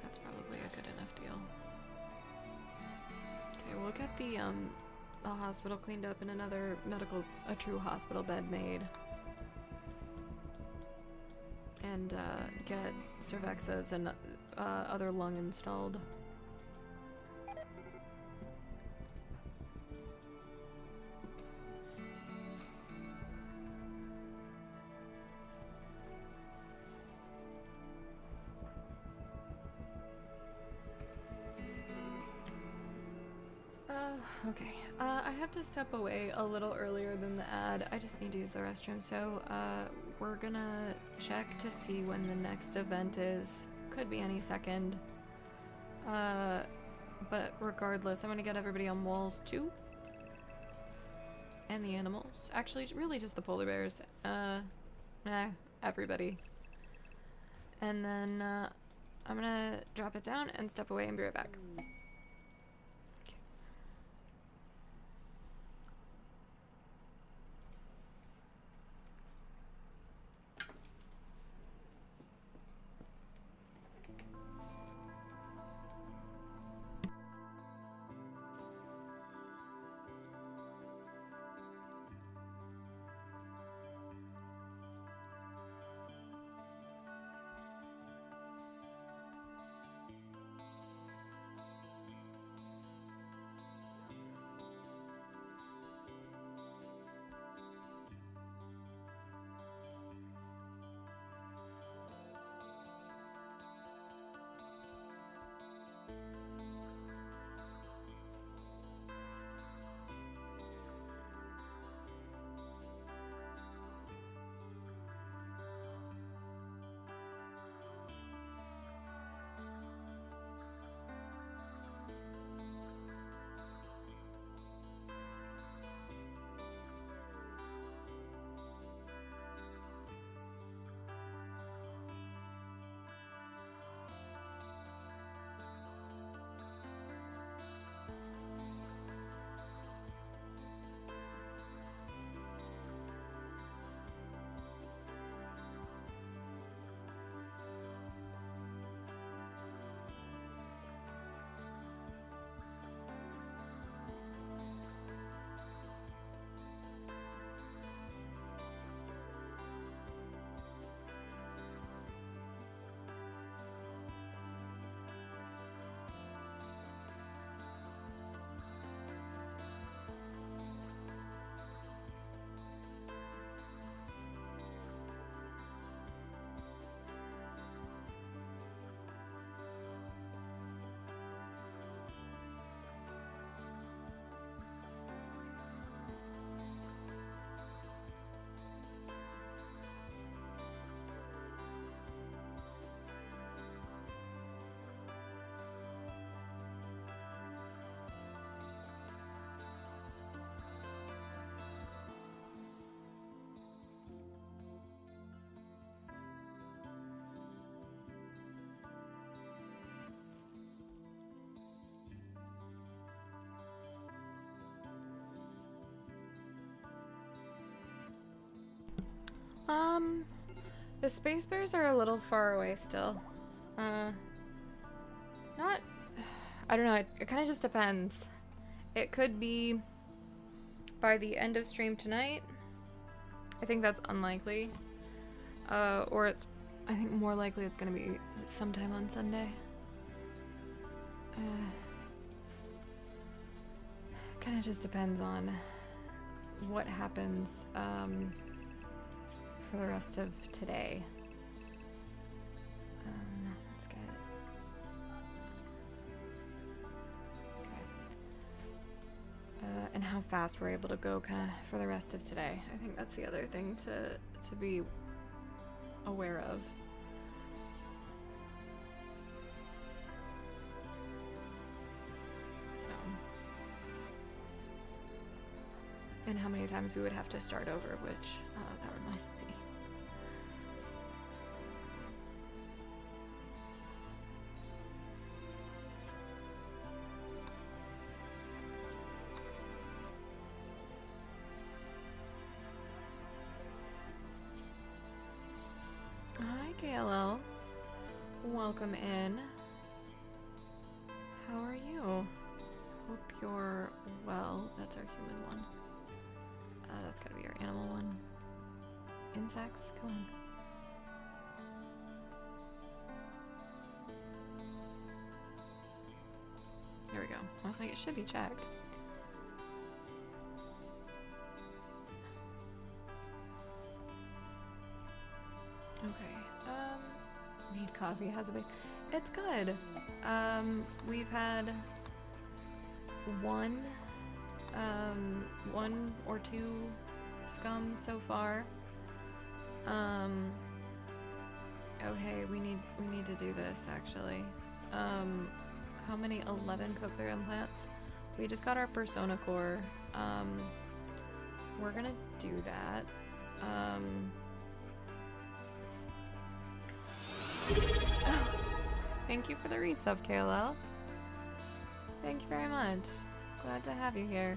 That's probably a good enough deal. Okay, we'll get the hospital cleaned up and another a true hospital bed made. And get cervexas and other lung installed. Okay. I have to step away a little earlier than the ad. I just need to use the restroom, so we're gonna check to see when the next event is. Could be any second. But regardless, I'm gonna get everybody on walls too. And the animals. Actually, really just the polar bears. Everybody. And then I'm gonna drop it down and step away and be right back. Um, the space bears are a little far away still. Not, I don't know, it kind of just depends. It could be by the end of stream tonight. I think that's unlikely. Or it's, I think more likely it's gonna be sometime on Sunday. Kind of just depends on what happens, for the rest of today. Let's get... Okay. And how fast we're able to go kind of for the rest of today. I think that's the other thing to be aware of. So... And how many times we would have to start over, which, that reminds me. Hi, KLL. Welcome in. How are you? Hope you're well. That's our human one. That's gotta be our animal one. Insects, come on. There we go. I was like, it should be checked. Okay. Need coffee. How's the base? It's good. We've had one or two scum so far. Oh hey, we need to do this actually. How many? 11 cochlear implants. We just got our persona core. We're gonna do that. Thank you for the resub, KLL. Thank you very much. Glad to have you here.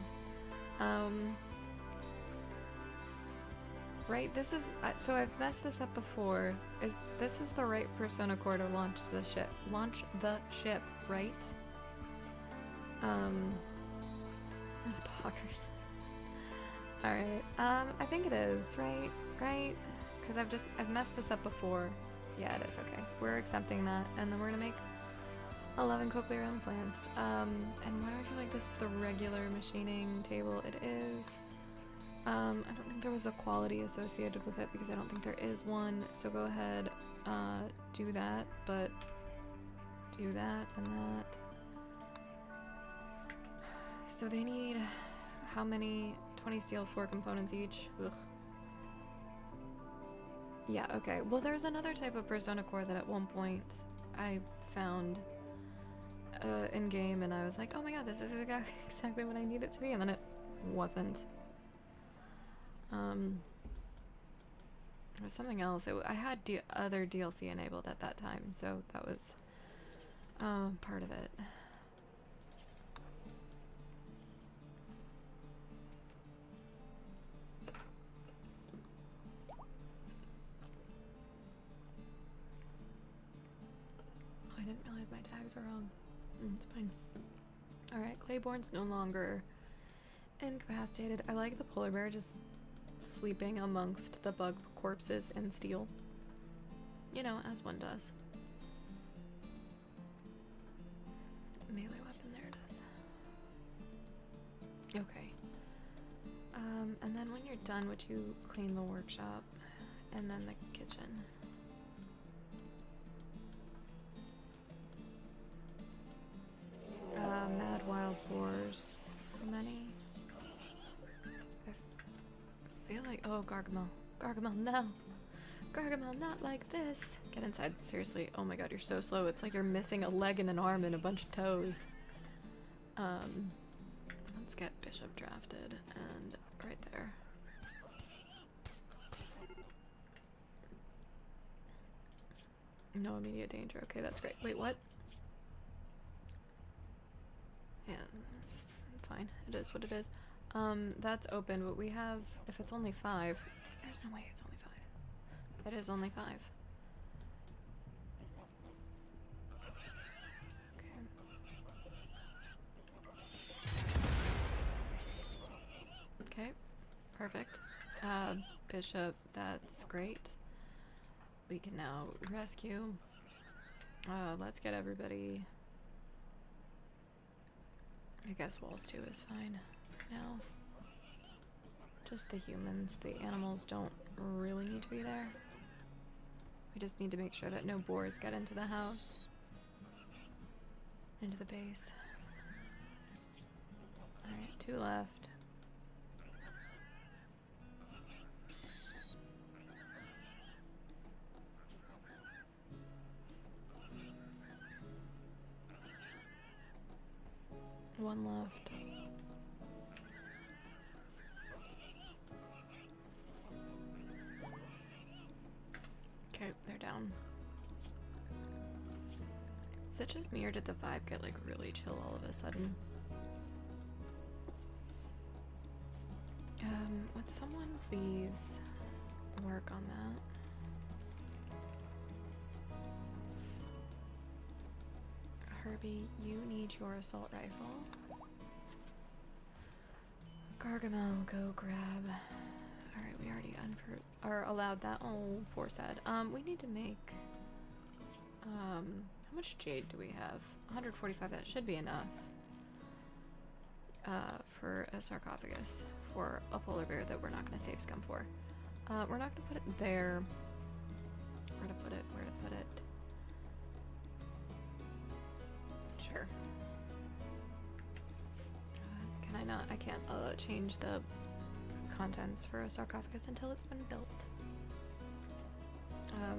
Right, this is, so I've messed this up before. This is the right persona core to launch the ship. Launch the ship, right? Poggers. Alright, I think it is, right? Right? Because I've messed this up before. Yeah, it is, okay. We're accepting that, and then we're gonna make 11 cochlear implants. And why do I feel like this is the regular machining table? It is. I don't think there was a quality associated with it because I don't think there is one. So go ahead, do that, but do that and that. So they need how many? 20 steel, 4 components each. Ugh. Yeah, okay. Well, there's another type of persona core that at one point I found in game, and I was like, oh my god, this is exactly what I need it to be, and then it wasn't. It was something else. I had other DLC enabled at that time, so that was part of it. I didn't realize my tags were wrong. It's fine. Alright, Claiborne's no longer incapacitated. I like the polar bear just sleeping amongst the bug corpses and steel. You know, as one does. Melee weapon, there it is. Okay. And then when you're done, would you clean the workshop and then the kitchen? Mad wild boars. How many? I feel like, oh, Gargamel. Gargamel, no. Gargamel, not like this. Get inside, seriously. Oh my god, you're so slow. It's like you're missing a leg and an arm and a bunch of toes. Let's get Bishop drafted and right there. No immediate danger. Okay, that's great. Wait, what? Yeah, it's fine. It is what it is. That's open, but we have, if it's only 5, there's no way it's only 5. It is only 5. Okay, perfect. Bishop, that's great. We can now rescue. Let's get everybody. I guess walls 2 is fine now. Just the humans. The animals don't really need to be there. We just need to make sure that no boars get into the house. Into the base. Alright, 2 left. One left. Okay, they're down. Is it just me or did the vibe get like really chill all of a sudden? Would someone please work on that? Herbie, you need your assault rifle. Gargamel, go grab. Alright, we already allowed that. Oh, poor sad. We need to make how much jade do we have? 145, that should be enough. For a sarcophagus for a polar bear that we're not gonna save scum for. We're not gonna put it there. Where to put it? Where to put it? Sure. Can I not? I can't change the contents for a sarcophagus until it's been built. I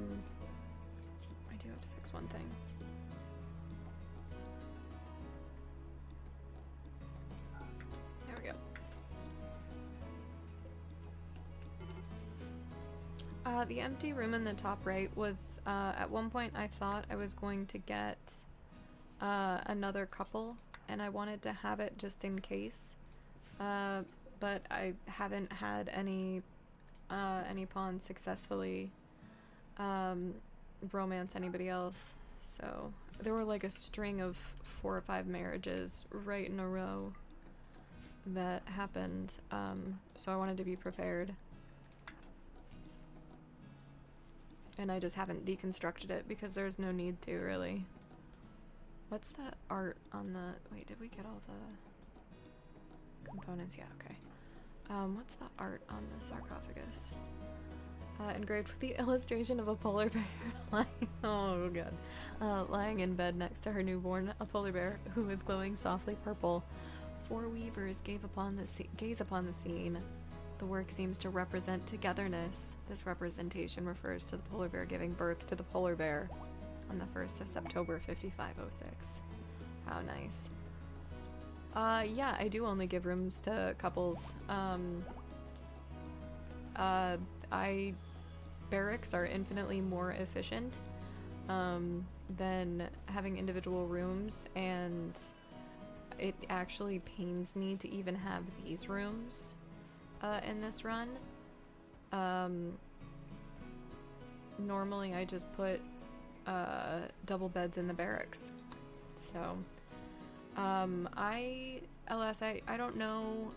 do have to fix one thing. There we go. The empty room in the top right was, at one point I thought I was going to get another couple, and I wanted to have it just in case, but I haven't had any pawns successfully romance anybody else, so there were like a string of 4 or 5 marriages right in a row that happened, so I wanted to be prepared. And I just haven't deconstructed it because there's no need to, really. What's the art on the... Wait, did we get all the components? Yeah, okay. What's the art on the sarcophagus? Engraved with the illustration of a polar bear lying... Oh, God. Lying in bed next to her newborn, a polar bear who is glowing softly purple. 4 weavers gaze upon the scene. The work seems to represent togetherness. This representation refers to the polar bear giving birth to the polar bear on the 1st of September 5506. How nice. Yeah, I do only give rooms to couples. Barracks are infinitely more efficient than having individual rooms, and it actually pains me to even have these rooms in this run. Normally I just put double beds in the barracks. So I don't know,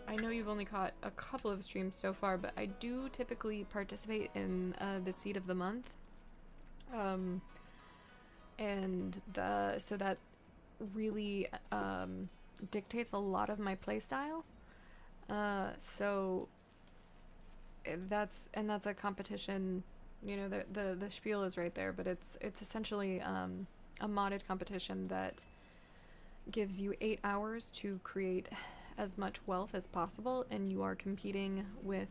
I know you've only caught a couple of streams so far, but I do typically participate in the seed of the month, and so that really dictates a lot of my playstyle. So that's a competition, you know, the spiel is right there, but it's essentially a modded competition that gives you 8 hours to create as much wealth as possible, and you are competing with,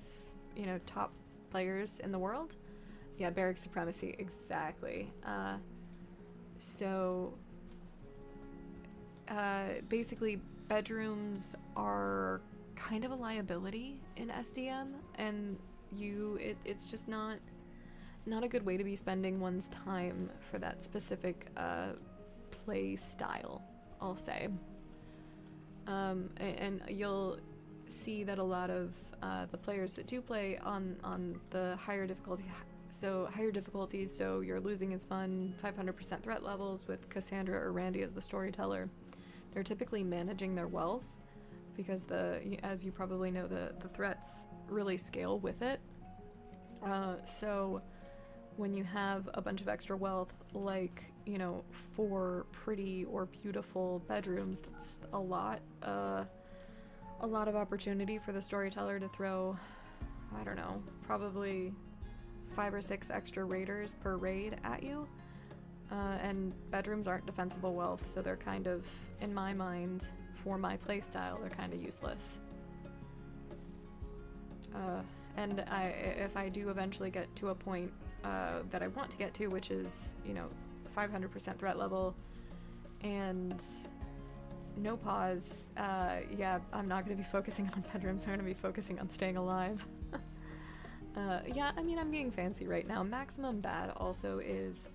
you know, top players in the world. Yeah, barrack supremacy, exactly. So basically bedrooms are kind of a liability in SDM, and it's just not a good way to be spending one's time for that specific play style, I'll say. And see that a lot of the players that do play on the higher difficulty, so higher difficulties, so You're Losing is Fun, 500% threat levels with Cassandra or Randy as the storyteller, they're typically managing their wealth because as you probably know, the threats really scale with it. So when you have a bunch of extra wealth, like, you know, 4 pretty or beautiful bedrooms, that's a lot of opportunity for the storyteller to throw, I don't know, probably 5 or 6 extra raiders per raid at you. And bedrooms aren't defensible wealth, so they're kind of, in my mind, for my playstyle, they're kind of useless. And if I do eventually get to a point that I want to get to, which is, you know, 500% threat level and no pause, yeah, I'm not going to be focusing on bedrooms, I'm going to be focusing on staying alive. Yeah, I mean, I'm being fancy right now. Maximum Bad also is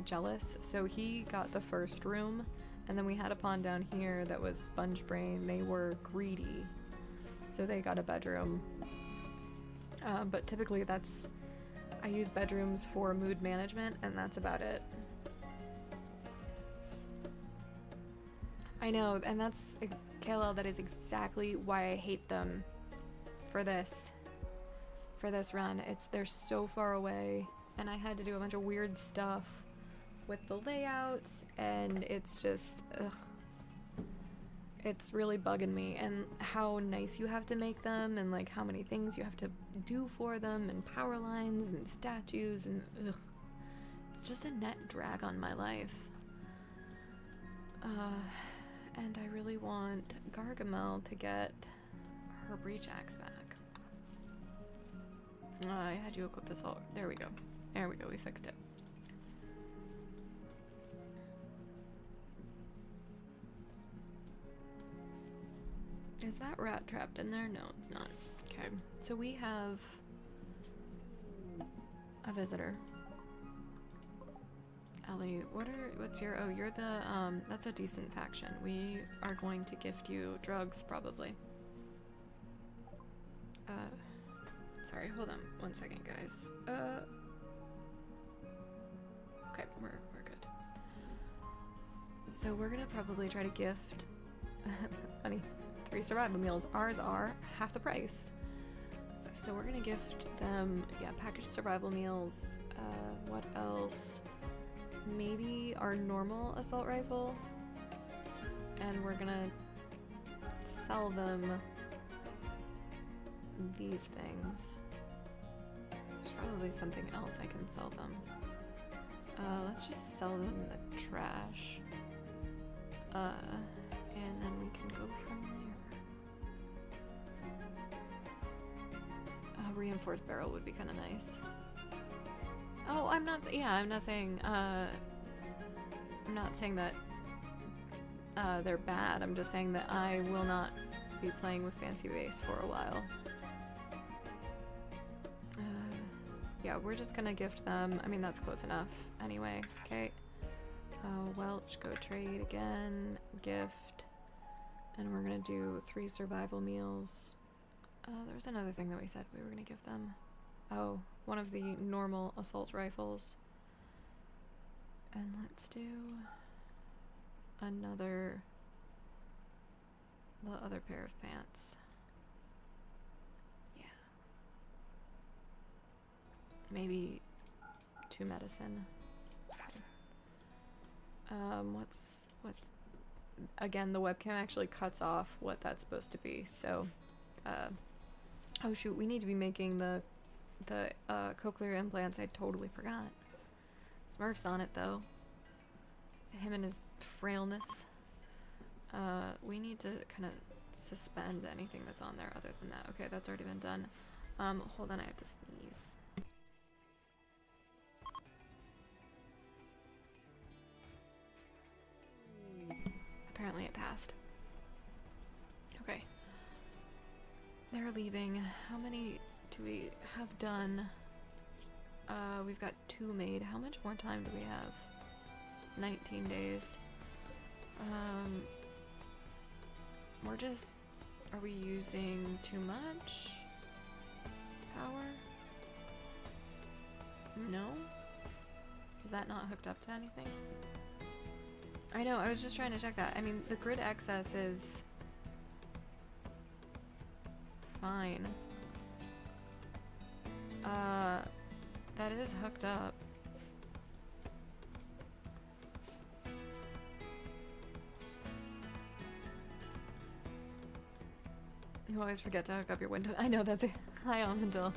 jealous, so he got the first room, and then we had a pawn down here that was Sponge Brain. They were greedy, so they got a bedroom. But typically I use bedrooms for mood management, and that's about it. I know, and that's, KLL, that is exactly why I hate them for this run. They're so far away, and I had to do a bunch of weird stuff with the layout, and it's just, ugh. It's really bugging me, and how nice you have to make them, and like how many things you have to do for them, and power lines and statues, and ugh. It's just a net drag on my life. And I really want Gargamel to get her breach axe back. I had you equip this all. There we go. There we go, we fixed it. Is that rat trapped in there? No, it's not. Okay, so we have a visitor. Ellie, what's your, oh, you're the, that's a decent faction. We are going to gift you drugs, probably. Sorry, hold on one second, guys. Okay, we're good. So we're gonna probably try to gift, funny, 3 survival meals. Ours are half the price. So we're gonna gift them, yeah, packaged survival meals. What else? Maybe our normal assault rifle. And we're gonna sell them these things. There's probably something else I can sell them. Let's just sell them the trash. And then we can go from there. A reinforced barrel would be kind of nice. Oh, I'm not saying, I'm not saying that they're bad. I'm just saying that I will not be playing with Fancy Base for a while. Yeah, we're just gonna gift them. I mean, that's close enough anyway. Okay. Welch, go trade again. Gift. And we're gonna do 3 survival meals. There was another thing that we said we were gonna give them. Oh, one of the normal assault rifles. And let's do the other pair of pants. Yeah. Maybe 2 medicine. What's again, the webcam actually cuts off what that's supposed to be, so oh shoot, we need to be making the cochlear implants. I totally forgot. Smurf's on it though. Him and his frailness. We need to kind of suspend anything that's on there other than that. Okay, that's already been done. Hold on, I have to sneeze. Apparently it passed. Okay. They're leaving. How many do we have done? We've got 2 made. How much more time do we have? 19 days. We're just Are we using too much power? No? Is that not hooked up to anything? I know, I was just trying to check that. I mean, the grid excess is fine. That is hooked up. You always forget to hook up your window. I know, that's it. Hi, Amandil.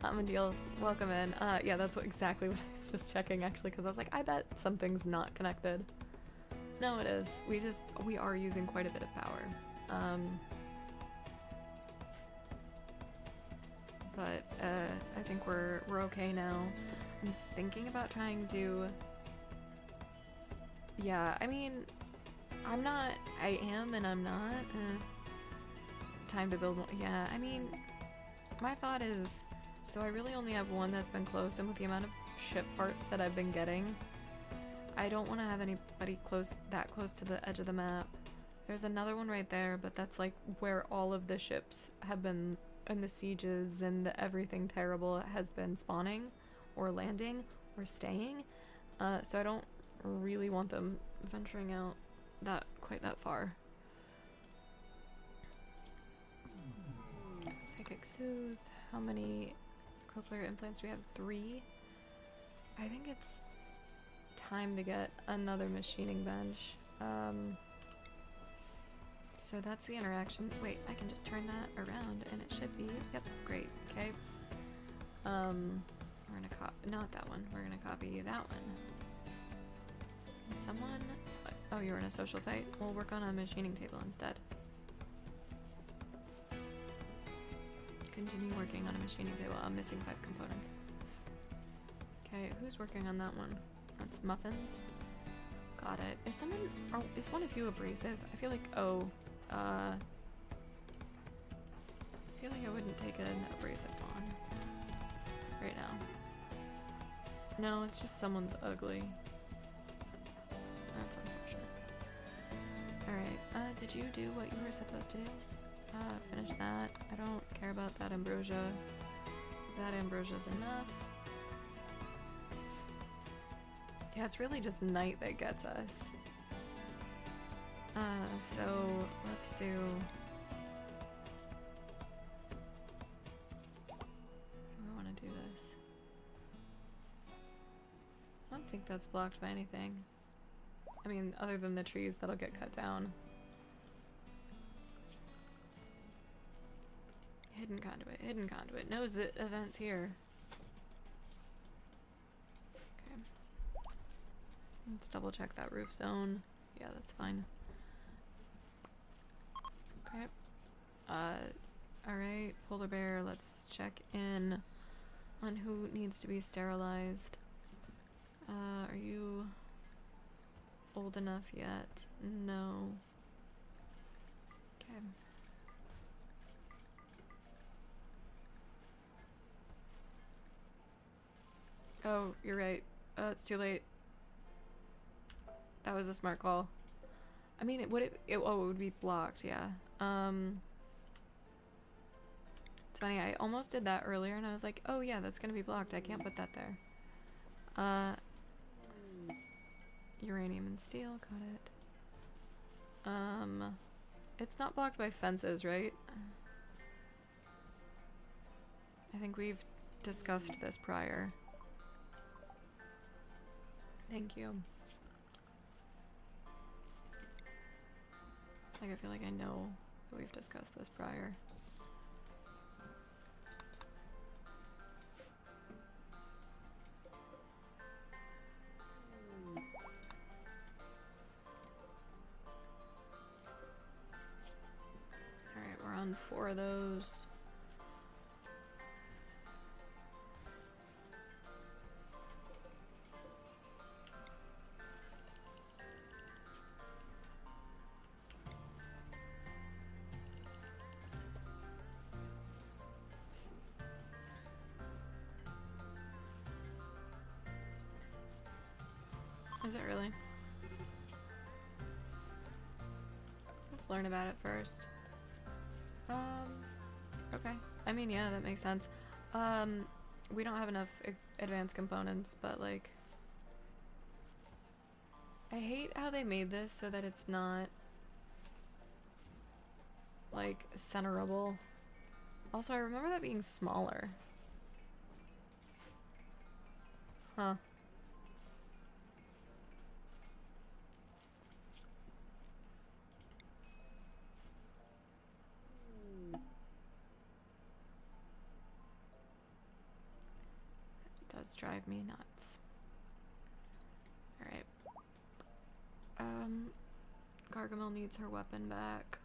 Amandil, welcome in. Yeah, that's exactly what I was just checking, actually, because I was like, I bet something's not connected. No, it is. We are using quite a bit of power. But I think we're okay now. I'm thinking about trying to... Yeah, I mean, I am and I'm not. Time to build more. Yeah, I mean, my thought is, so I really only have one that's been close, and with the amount of ship parts that I've been getting, I don't want to have anybody that close to the edge of the map. There's another one right there, but that's like where all of the ships have been, and the sieges and the everything terrible has been spawning or landing or staying. So I don't really want them venturing out quite that far. Psychic Soothe. How many cochlear implants do we have? 3. I think it's time to get another machining bench. So that's the interaction. Wait, I can just turn that around and it should be. Yep, great. Okay. We're gonna not that one. We're gonna copy that one. Someone. Oh, you're in a social fight? We'll work on a machining table instead. Continue working on a machining table. I'm missing 5 components. Okay, who's working on that one? That's Muffins. Got it. Is one of you abrasive? I feel like, I feel like I wouldn't take an abrasive on right now. No, it's just someone's ugly. That's unfortunate. Alright, did you do what you were supposed to do? Finish that. I don't care about that ambrosia. That ambrosia's enough. Yeah, it's really just night that gets us. So let's do... I want to do this. I don't think that's blocked by anything. I mean, other than the trees that'll get cut down. Hidden conduit, hidden conduit. Knows it events here. Okay. Let's double check that roof zone. Yeah, that's fine. Okay. Alright, polar bear, let's check in on who needs to be sterilized. Are you old enough yet? No. Okay. Oh, you're right. It's too late. That was a smart call. I mean, it would be blocked, yeah. It's funny, I almost did that earlier and I was like, oh yeah, that's gonna be blocked. I can't put that there. Uranium and steel, got it. It's not blocked by fences, right? I think we've discussed this prior. Thank you. Like, I feel like I know that we've discussed this prior. Alright, we're on 4 of those. Is it really? Let's learn about it first. Okay. I mean, yeah, that makes sense. We don't have enough advanced components, but like, I hate how they made this so that it's not like centerable. Also, I remember that being smaller. Huh. It does drive me nuts. Alright. Gargamel needs her weapon back.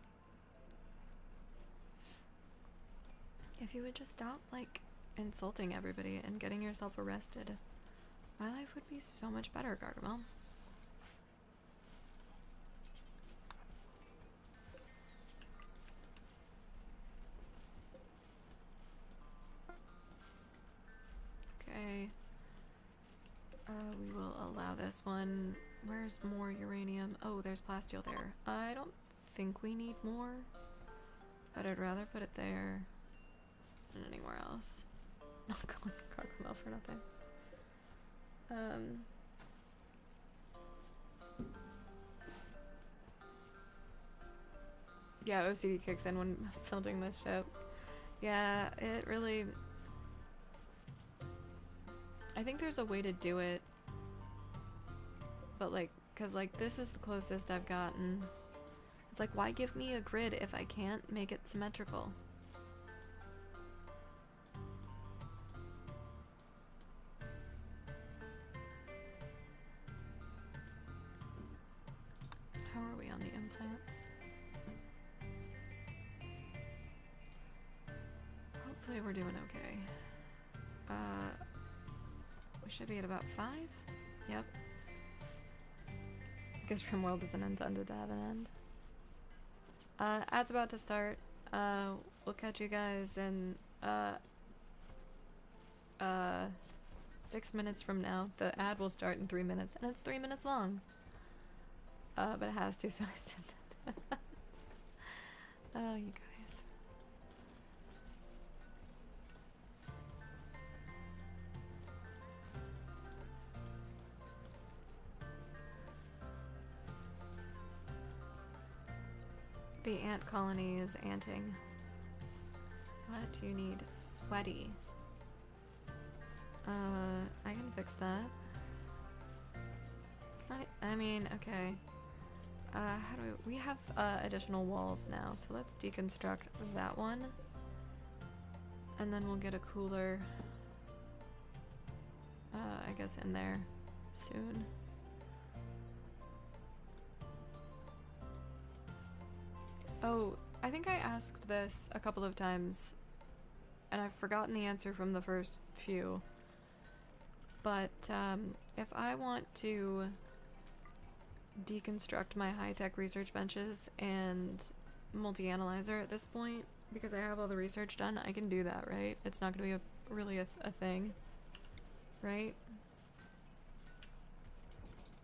If you would just stop, like, insulting everybody and getting yourself arrested, my life would be so much better, Gargamel. Okay. We will allow this one. Where's more uranium? Oh, there's plasteel there. I don't think we need more, but I'd rather put it there than anywhere else. Not going Gargamel for nothing. Yeah, OCD kicks in when building this ship. Yeah, it really... I think there's a way to do it, but like, cause like this is the closest I've gotten. It's like, why give me a grid if I can't make it symmetrical? How are we on the implants? Hopefully we're doing okay. We should be at about 5? Yep. Because Rimworld isn't intended to have an end. Ad's about to start. We'll catch you guys in 6 minutes from now. The ad will start in 3 minutes, and it's 3 minutes long. But it has to, so it's intended. Oh, you guys. The ant colony is anting. What do you need? Sweaty. I can fix that. It's not, I mean, okay. How do we have additional walls now, so let's deconstruct that one. And then we'll get a cooler, I guess, in there soon. Oh, I think I asked this a couple of times, and I've forgotten the answer from the first few. But if I want to deconstruct my high-tech research benches and multi-analyzer at this point, because I have all the research done, I can do that, right? It's not going to be really a thing, right?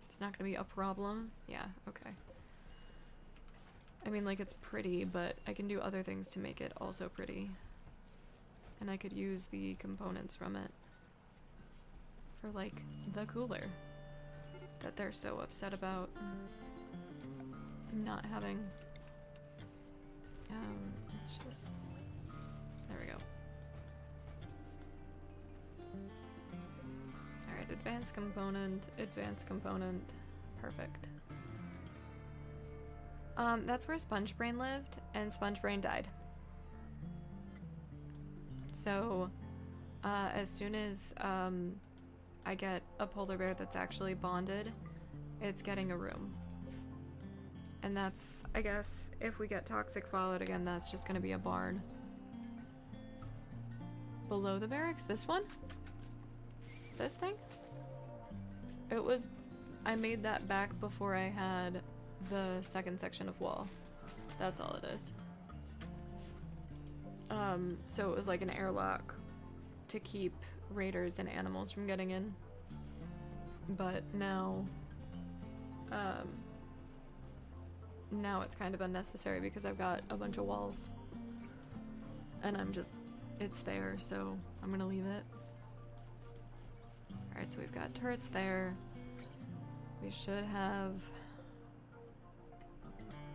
It's not going to be a problem? Yeah, okay. I mean, like, it's pretty, but I can do other things to make it also pretty. And I could use the components from it for, like, the cooler that they're so upset about not having. It's just... There we go. Alright, advanced component, perfect. That's where Sponge Brain lived, and Sponge Brain died. So, as soon as, I get a polar bear that's actually bonded, it's getting a room. And that's, I guess, if we get toxic fallout again, that's just gonna be a barn. Below the barracks? This one? This thing? It was... I made that back before I had the second section of wall. That's all it is. So it was like an airlock to keep raiders and animals from getting in. But now, now it's kind of unnecessary because I've got a bunch of walls. and it's there, so I'm gonna leave it. Alright, so we've got turrets there. We should have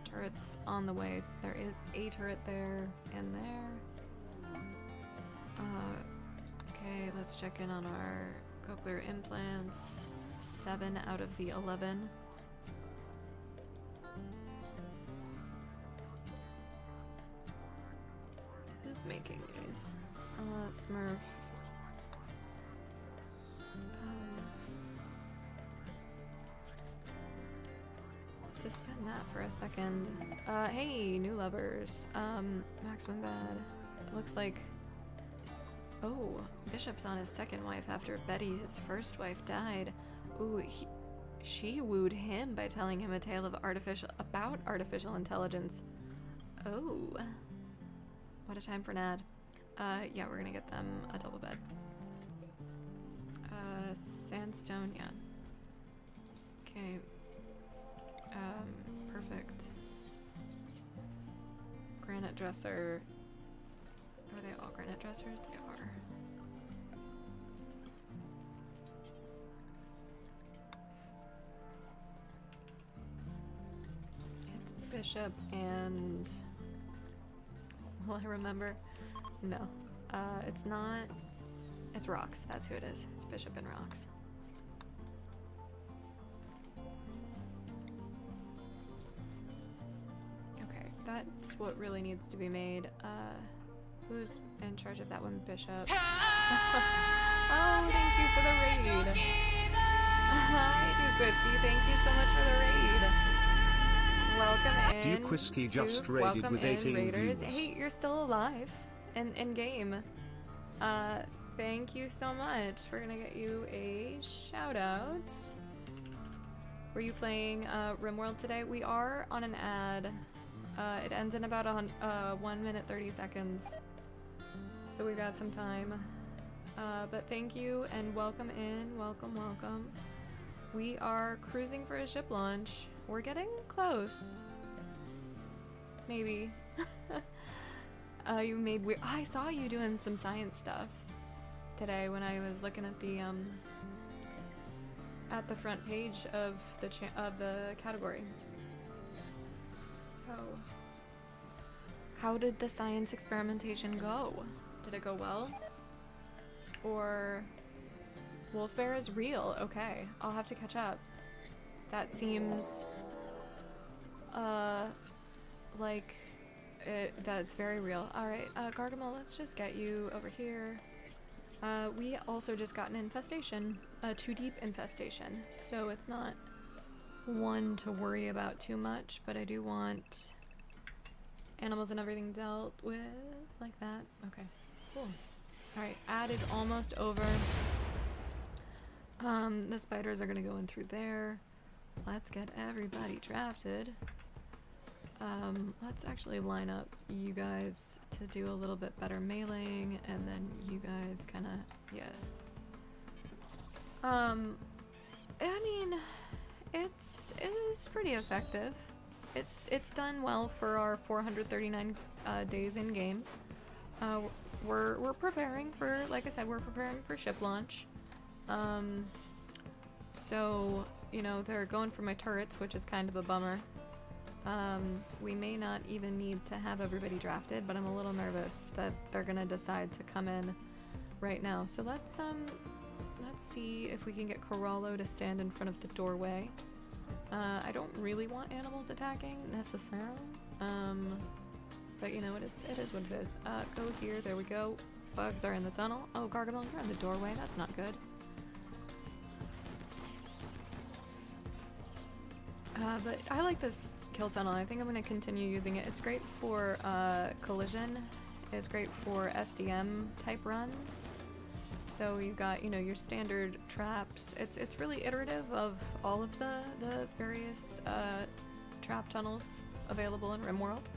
turrets on the way. There is a turret there and there. Okay, let's check in on our cochlear implants. 7 out of the 11. Who's making these? Smurf. Suspend that for a second. Hey, new lovers. Maximum bad. It looks like... Oh, Bishop's on his second wife after Betty, his first wife, died. Ooh, she wooed him by telling him a tale of artificial intelligence. Oh. What a time for an ad. Yeah, we're gonna get them a double bed. Sandstone, yeah. Okay. Perfect. Granite dresser. Are they all granite dressers? They are. It's Bishop and... Will I remember? No. It's not... It's Rocks. That's who it is. It's Bishop and Rocks. That's what really needs to be made. Who's in charge of that one? Bishop. Oh, thank you for the raid. Hi, Duquisky. Thank you so much for the raid. Welcome in. Duquisky just raided with 18 raiders. views. Hey, you're still alive and in game. Thank you so much. We're gonna get you a shout out. Were you playing RimWorld today? We are on an ad. It ends in about 1 minute 30 seconds, so we've got some time. But thank you and welcome in, welcome. We are cruising for a ship launch. We're getting close. Maybe. You made weird. I saw you doing some science stuff today when I was looking at the front page of the category. So, how did the science experimentation go? Did it go well? Or Wolf Bear is real? Okay, I'll have to catch up. That seems like that's very real. Alright, Gargamel, let's just get you over here. We also just got an infestation, a 2-deep infestation, so it's not one to worry about too much, but I do want animals and everything dealt with like that. Okay, cool. Alright, ad is almost over. The spiders are gonna go in through there. Let's get everybody drafted. Let's actually line up you guys to do a little bit better meleeing, and then you guys kinda, yeah. I mean, it's pretty effective. It's done well for our 439 days in game. We're preparing for, like I said, we're preparing for ship launch. So, you know, they're going for my turrets, which is kind of a bummer. We may not even need to have everybody drafted, but I'm a little nervous that they're gonna decide to come in right now. So let's see if we can get Corallo to stand in front of the doorway. I don't really want animals attacking necessarily, but you know, it is what it is. Go here, there we go. Bugs are in the tunnel. Oh, Gargamel, you're in the doorway, that's not good. But I like this kill tunnel. I think I'm going to continue using it. It's great for collision. It's great for SDM type runs. So you've got, you know, your standard traps. It's really iterative of all of the various trap tunnels available in RimWorld.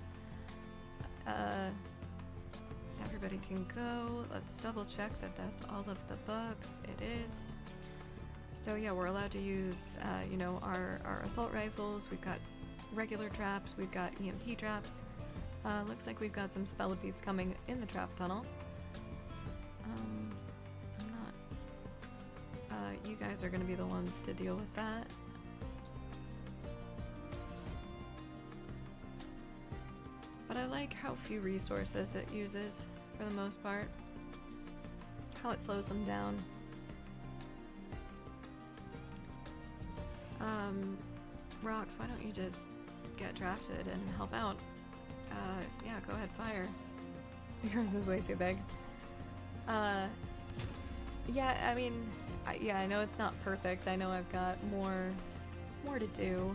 Everybody can go. Let's double check that that's all of the bugs. It is. So yeah, we're allowed to use, you know, our assault rifles. We've got regular traps. We've got EMP traps. Looks like we've got some spellipedes coming in the trap tunnel. I'm not... you guys are gonna be the ones to deal with that. But I like how few resources it uses, for the most part. How it slows them down. Rocks, why don't you just get drafted and help out? Yeah, go ahead, fire. Yours is way too big. Yeah, I mean, yeah, I know it's not perfect. I know I've got more to do.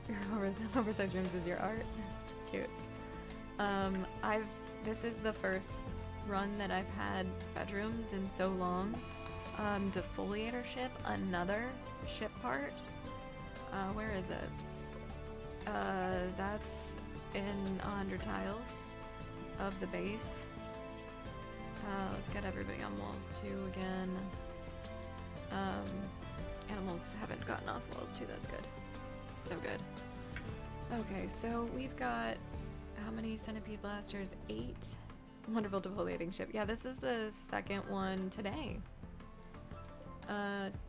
Your oversized rooms is your art. Cute. This is the first run that I've had bedrooms in so long. Defoliator ship, another ship part. Where is it? That's in 100 tiles of the base. Let's get everybody on walls 2 again. Animals haven't gotten off walls 2, that's good. So good. Okay, so we've got how many centipede blasters? 8. Wonderful defoliating ship. Yeah, this is the second one today.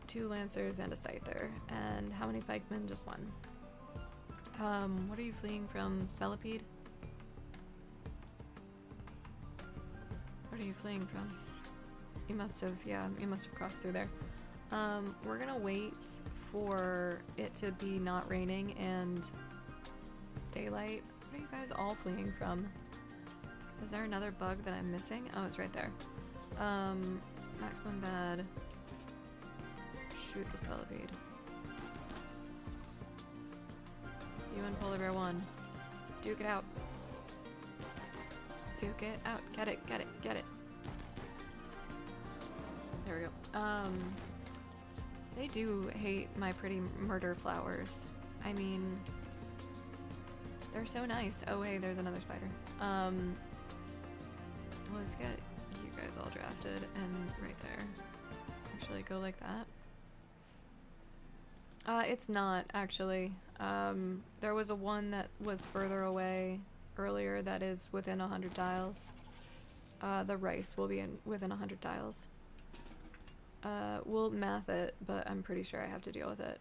2 lancers and a scyther. And how many pikemen? Just 1. What are you fleeing from? Spellipede? What are you fleeing from? You must have, yeah, you must have crossed through there. We're gonna wait for it to be not raining and daylight. What are you guys all fleeing from? Is there another bug that I'm missing? Oh, it's right there. Maximum bad. Shoot the spellipede. You and Polar Bear 1. Duke it out. Duke it out. Get it, get it, get it. There we go. They do hate my pretty murder flowers. I mean, they're so nice. Oh, hey, there's another spider. Let's get you guys all drafted and right there. Actually, go like that. It's not, actually. There was a one that was further away earlier that is within 100 tiles. The rice will be within 100 tiles. We'll math it, but I'm pretty sure I have to deal with it.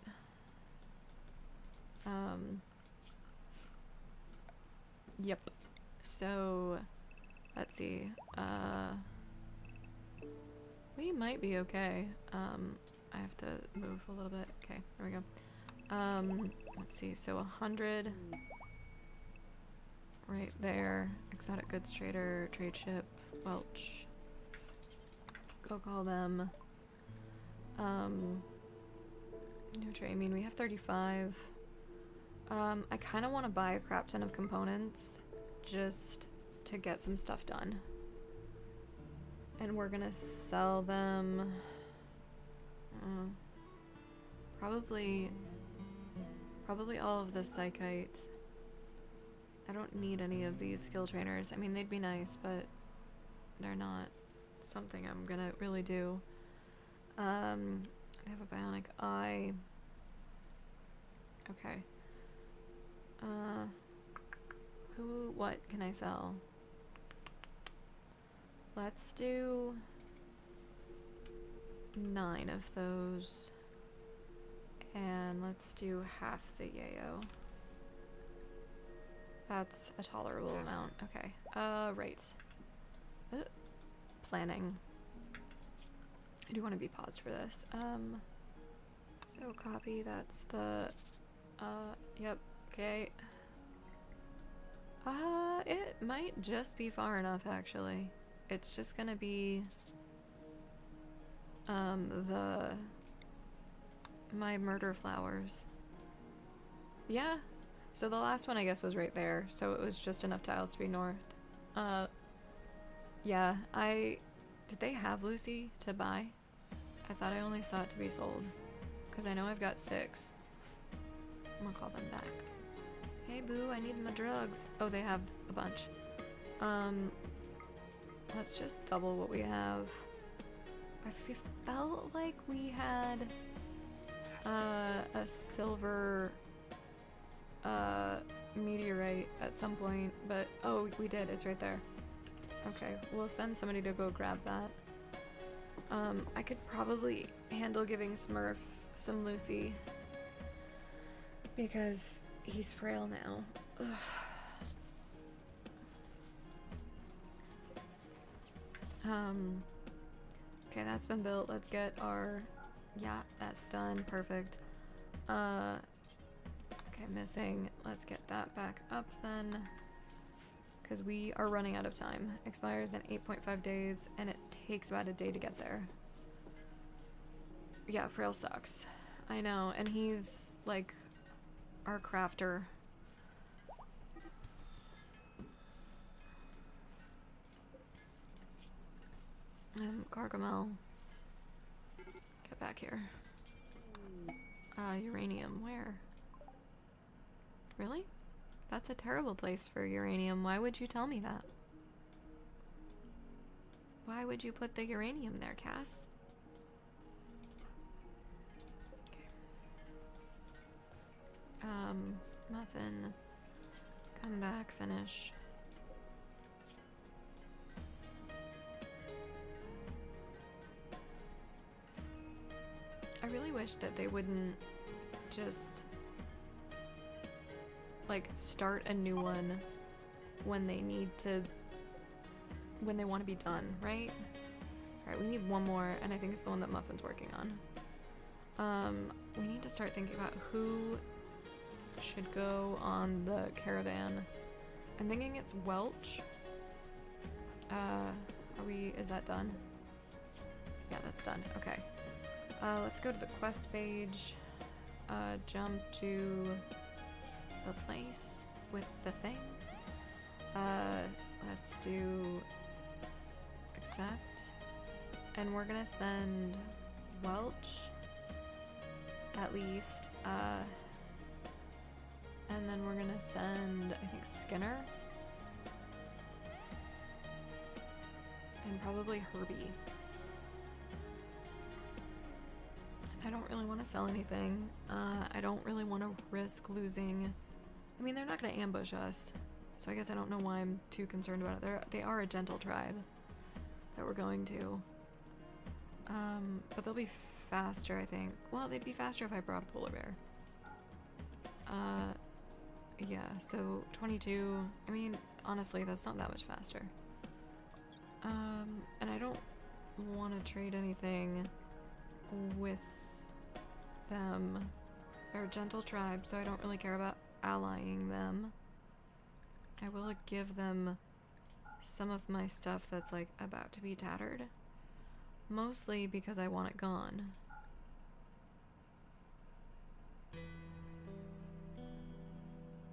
Yep. So, let's see. We might be okay. I have to move a little bit. Okay, there we go. Let's see. So 100 right there. Exotic goods trader, trade ship, Welch. Go call them. No trade. I mean, we have 35. I kind of want to buy a crap ton of components just to get some stuff done. And we're gonna sell them. Probably all of the psychite. I don't need any of these skill trainers. I mean, they'd be nice, but they're not something I'm gonna really do. They have a bionic eye. Okay. What can I sell? Let's do 9 of those. And let's do half the yayo. That's a tolerable amount. Okay. Right. Planning. I do want to be paused for this. So copy, that's the, yep, okay. It might just be far enough, actually. It's just gonna be, my murder flowers. Yeah. So the last one, I guess, was right there, so it was just enough tiles to be north. Yeah, did they have Lucy to buy? I thought I only saw it to be sold. Because I know I've got 6. I'm gonna call them back. Hey boo, I need my drugs. Oh, they have a bunch. Let's just double what we have. I felt like we had a silver meteorite at some point, but oh, we did. It's right there. Okay, we'll send somebody to go grab that. I could probably handle giving Smurf some Lucy because he's frail now. Ugh. Okay, that's been built. Let's get our... Yeah, that's done. Perfect. Okay, missing. Let's get that back up then. Because we are running out of time. Expires in 8.5 days, and it takes about a day to get there. Yeah, frail sucks. I know, and he's, like, our crafter. Gargamel. Get back here. Uranium, where? Really? That's a terrible place for uranium. Why would you tell me that? Why would you put the uranium there, Cass? Muffin. Come back, finish. I really wish that they wouldn't just like start a new one when they need to, when they want to be done, right? Alright, we need one more, and I think it's the one that Muffin's working on. We need to start thinking about who should go on the caravan. I'm thinking it's Welch. Is that done? Yeah, that's done. Okay. Let's go to the quest page. Jump to the place with the thing. Let's do accept. And we're gonna send Welch at least. And then we're gonna send, I think, Skinner. And probably Herbie. I don't really want to sell anything. I don't really want to risk losing. I mean, they're not going to ambush us, so I guess I don't know why I'm too concerned about it. They are a gentle tribe that we're going to. But they'll be faster, I think. Well, they'd be faster if I brought a polar bear. Yeah, so 22. I mean, honestly, that's not that much faster. And I don't want to trade anything with them. They're a gentle tribe, so I don't really care about allying them. I will give them some of my stuff that's like about to be tattered. Mostly because I want it gone.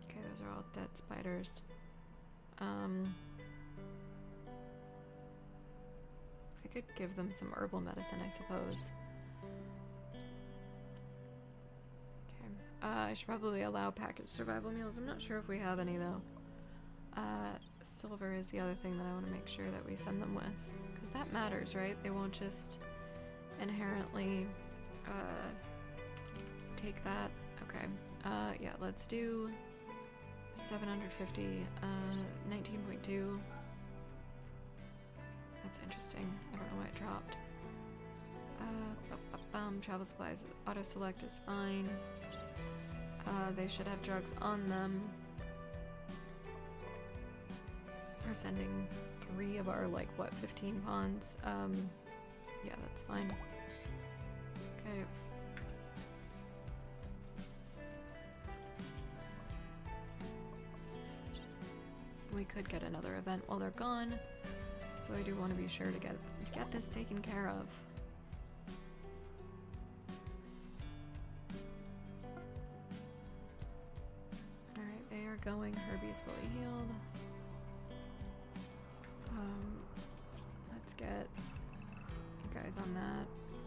Okay, those are all dead spiders. I could give them some herbal medicine, I suppose. I should probably allow packaged survival meals. I'm not sure if we have any though. Silver is the other thing that I want to make sure that we send them with. Because that matters, right? They won't just inherently take that. Okay. Yeah, let's do 750, 19.2. That's interesting. I don't know why it dropped. Travel supplies. Auto select is fine. They should have drugs on them. We're sending 3 of our, like, what, 15 pawns? Yeah, that's fine. Okay. We could get another event while they're gone, so I do want to be sure to get this taken care of. Alright, they are going. Herbie's fully healed. Let's get you guys on that,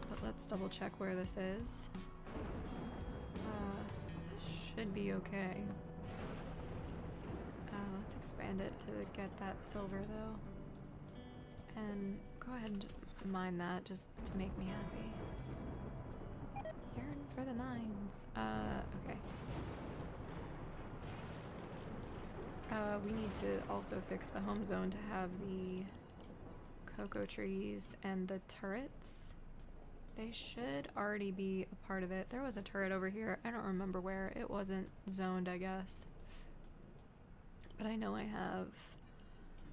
but let's double check where this is. This should be okay. Let's expand it to get that silver though. And go ahead and just mine that just to make me happy. Yearn for the mines. Okay. We need to also fix the home zone to have the cocoa trees and the turrets. They should already be a part of it. There was a turret over here. I don't remember where. It wasn't zoned, I guess. But I know I have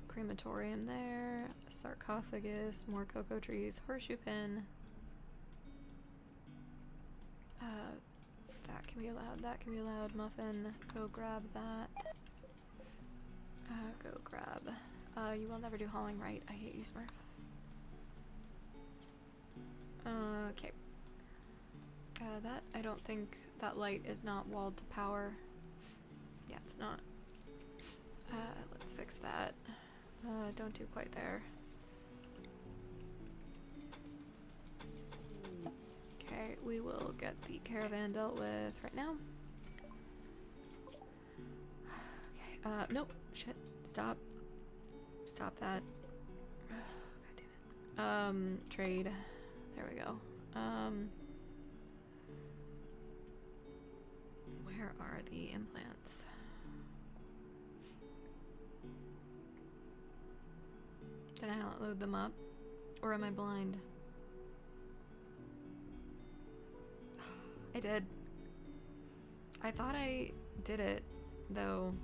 crematorium there, sarcophagus, more cocoa trees, horseshoe pin. That can be allowed, that can be allowed. Muffin, go grab that. Go grab. You will never do hauling right. I hate you, Smurf. Okay. That, I don't think that light is not walled to power. Yeah, it's not. Let's fix that. Don't do quite there. Okay, we will get the caravan dealt with right now. Okay, nope. Shit. Stop. Stop that. God damn it. Trade. There we go. Where are the implants? Did I not load them up? Or am I blind? I did. I thought I did it, though,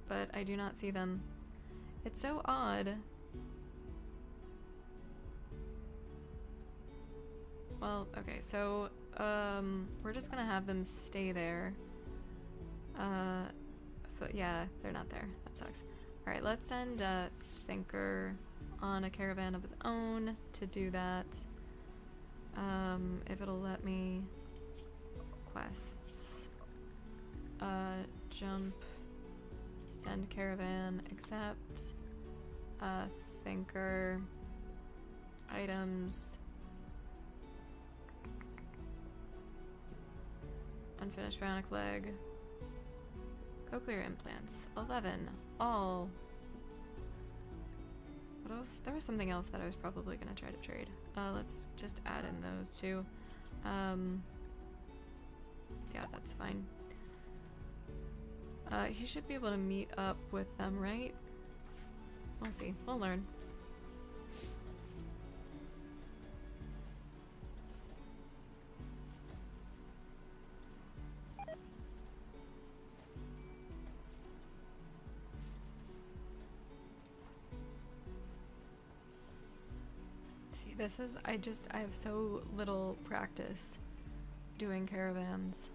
but I do not see them. It's so odd. Well, okay, so, we're just gonna have them stay there. Yeah, they're not there. That sucks. Alright, let's send, Thinker on a caravan of his own to do that. If it'll let me. Quests. Jump. Send caravan. Accept. Thinker. Items. Unfinished bionic leg. Cochlear implants. 11. All. What else? There was something else that I was probably gonna try to trade. Let's just add in those two. Yeah, that's fine. He should be able to meet up with them, right? We'll see. We'll learn. See, this is, I have so little practice doing caravans.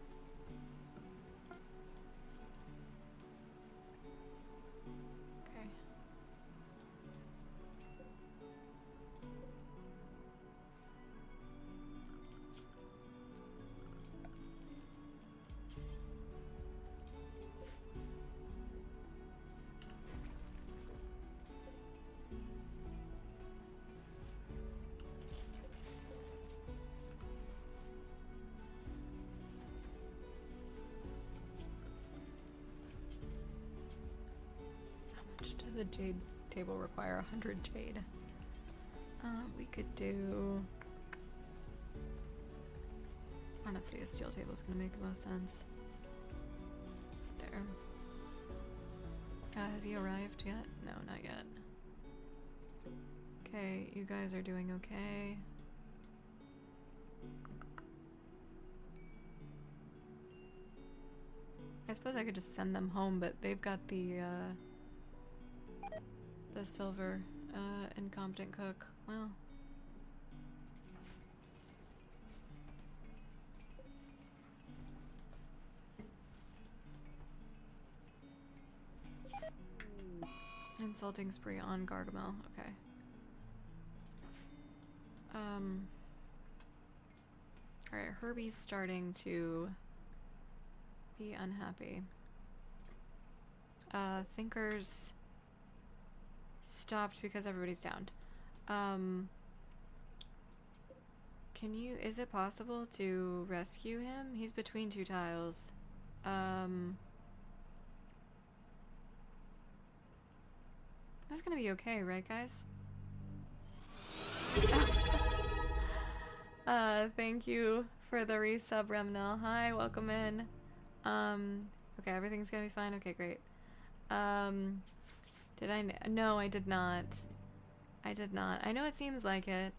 Okay. Does a jade table require 100 jade? We could do... Honestly, a steel table is going to make the most sense. There. Has he arrived yet? No, not yet. Okay, you guys are doing okay. I suppose I could just send them home, but they've got the silver, incompetent cook. Well. Insulting spree on Gargamel. Okay. Alright, Herbie's starting to be unhappy. Thinkers stopped because everybody's downed. Can you, is it possible to rescue him? He's between two tiles. That's gonna be okay, right guys? Thank you for the resub, Remnel. Hi, welcome in. Okay, everything's gonna be fine. Okay, great. Did I? No, I did not. I did not. I know it seems like it.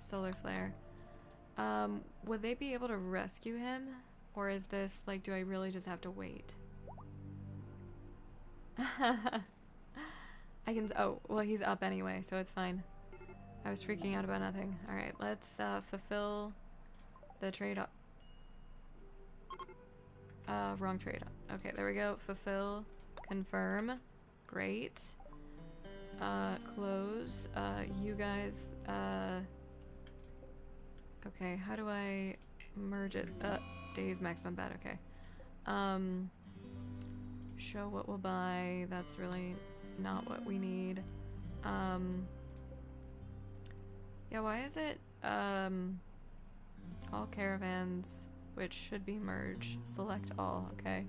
Solar flare. Would they be able to rescue him? Or is this, like, do I really just have to wait? I can, oh, well, he's up anyway, so it's fine. I was freaking out about nothing. Alright, let's, fulfill the trade. Wrong trade. Okay, there we go. Fulfill. Confirm. Great. Close. You guys, okay, how do I merge it? Days maximum bet, okay. Show what we'll buy. That's really not what we need. Yeah, why is it, all caravans, which should be merge. Select all, okay.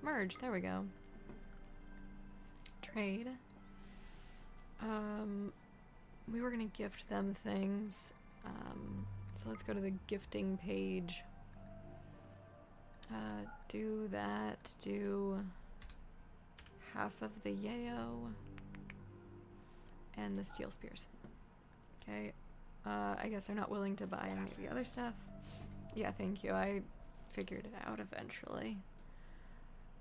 Merge, there we go. Trade. We were gonna gift them things. So let's go to the gifting page. Do that, do half of the yayo and the steel spears. Okay, I guess they're not willing to buy any of the other stuff. Yeah, thank you, I figured it out eventually.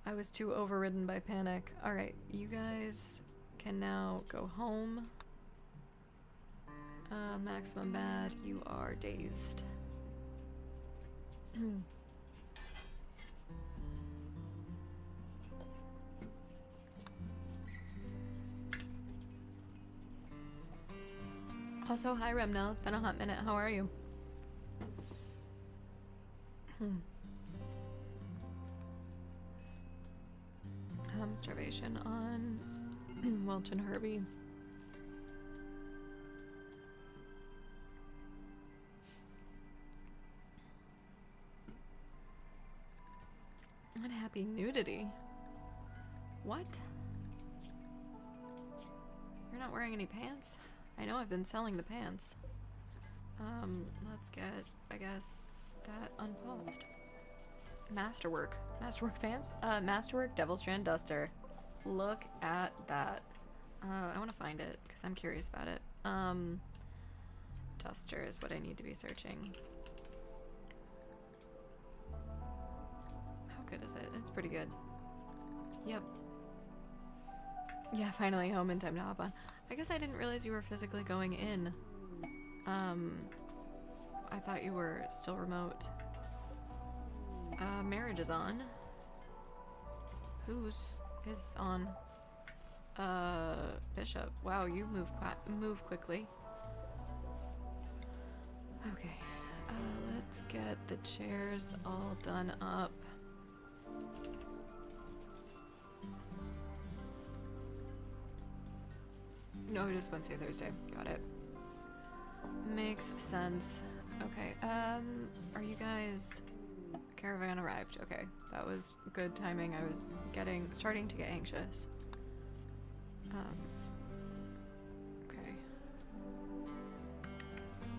I was too overridden by panic. Alright, you guys can now go home. Maximum bad, you are dazed. Also, hi Remnel, it's been a hot minute, how are you? Starvation on Welch and Herbie. Unhappy nudity? What? You're not wearing any pants? I know I've been selling the pants. Let's get, I guess, that unpaused. Masterwork. Masterwork pants? Masterwork Devil Strand Duster. Look at that. I want to find it, because I'm curious about it. Duster is what I need to be searching. How good is it? It's pretty good. Yep. Yeah, finally home in time to hop on. I guess I didn't realize you were physically going in. I thought you were still remote. Marriage is on. Whose is on? Bishop. Wow, you move quickly. Okay. Let's get the chairs all done up. No, just Wednesday, Thursday. Got it. Makes sense. Okay, are you guys... Caravan arrived. Okay, that was good timing. I was starting to get anxious. Okay.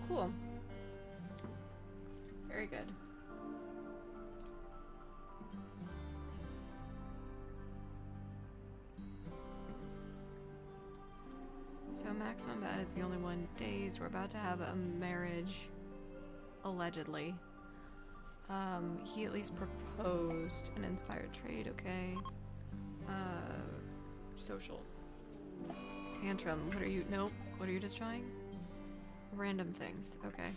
Cool. Very good. So maximum bad is the only one dazed. We're about to have a marriage, allegedly. He at least proposed an inspired trade, okay. Social. Tantrum, what are you, nope. What are you destroying? Random things, okay.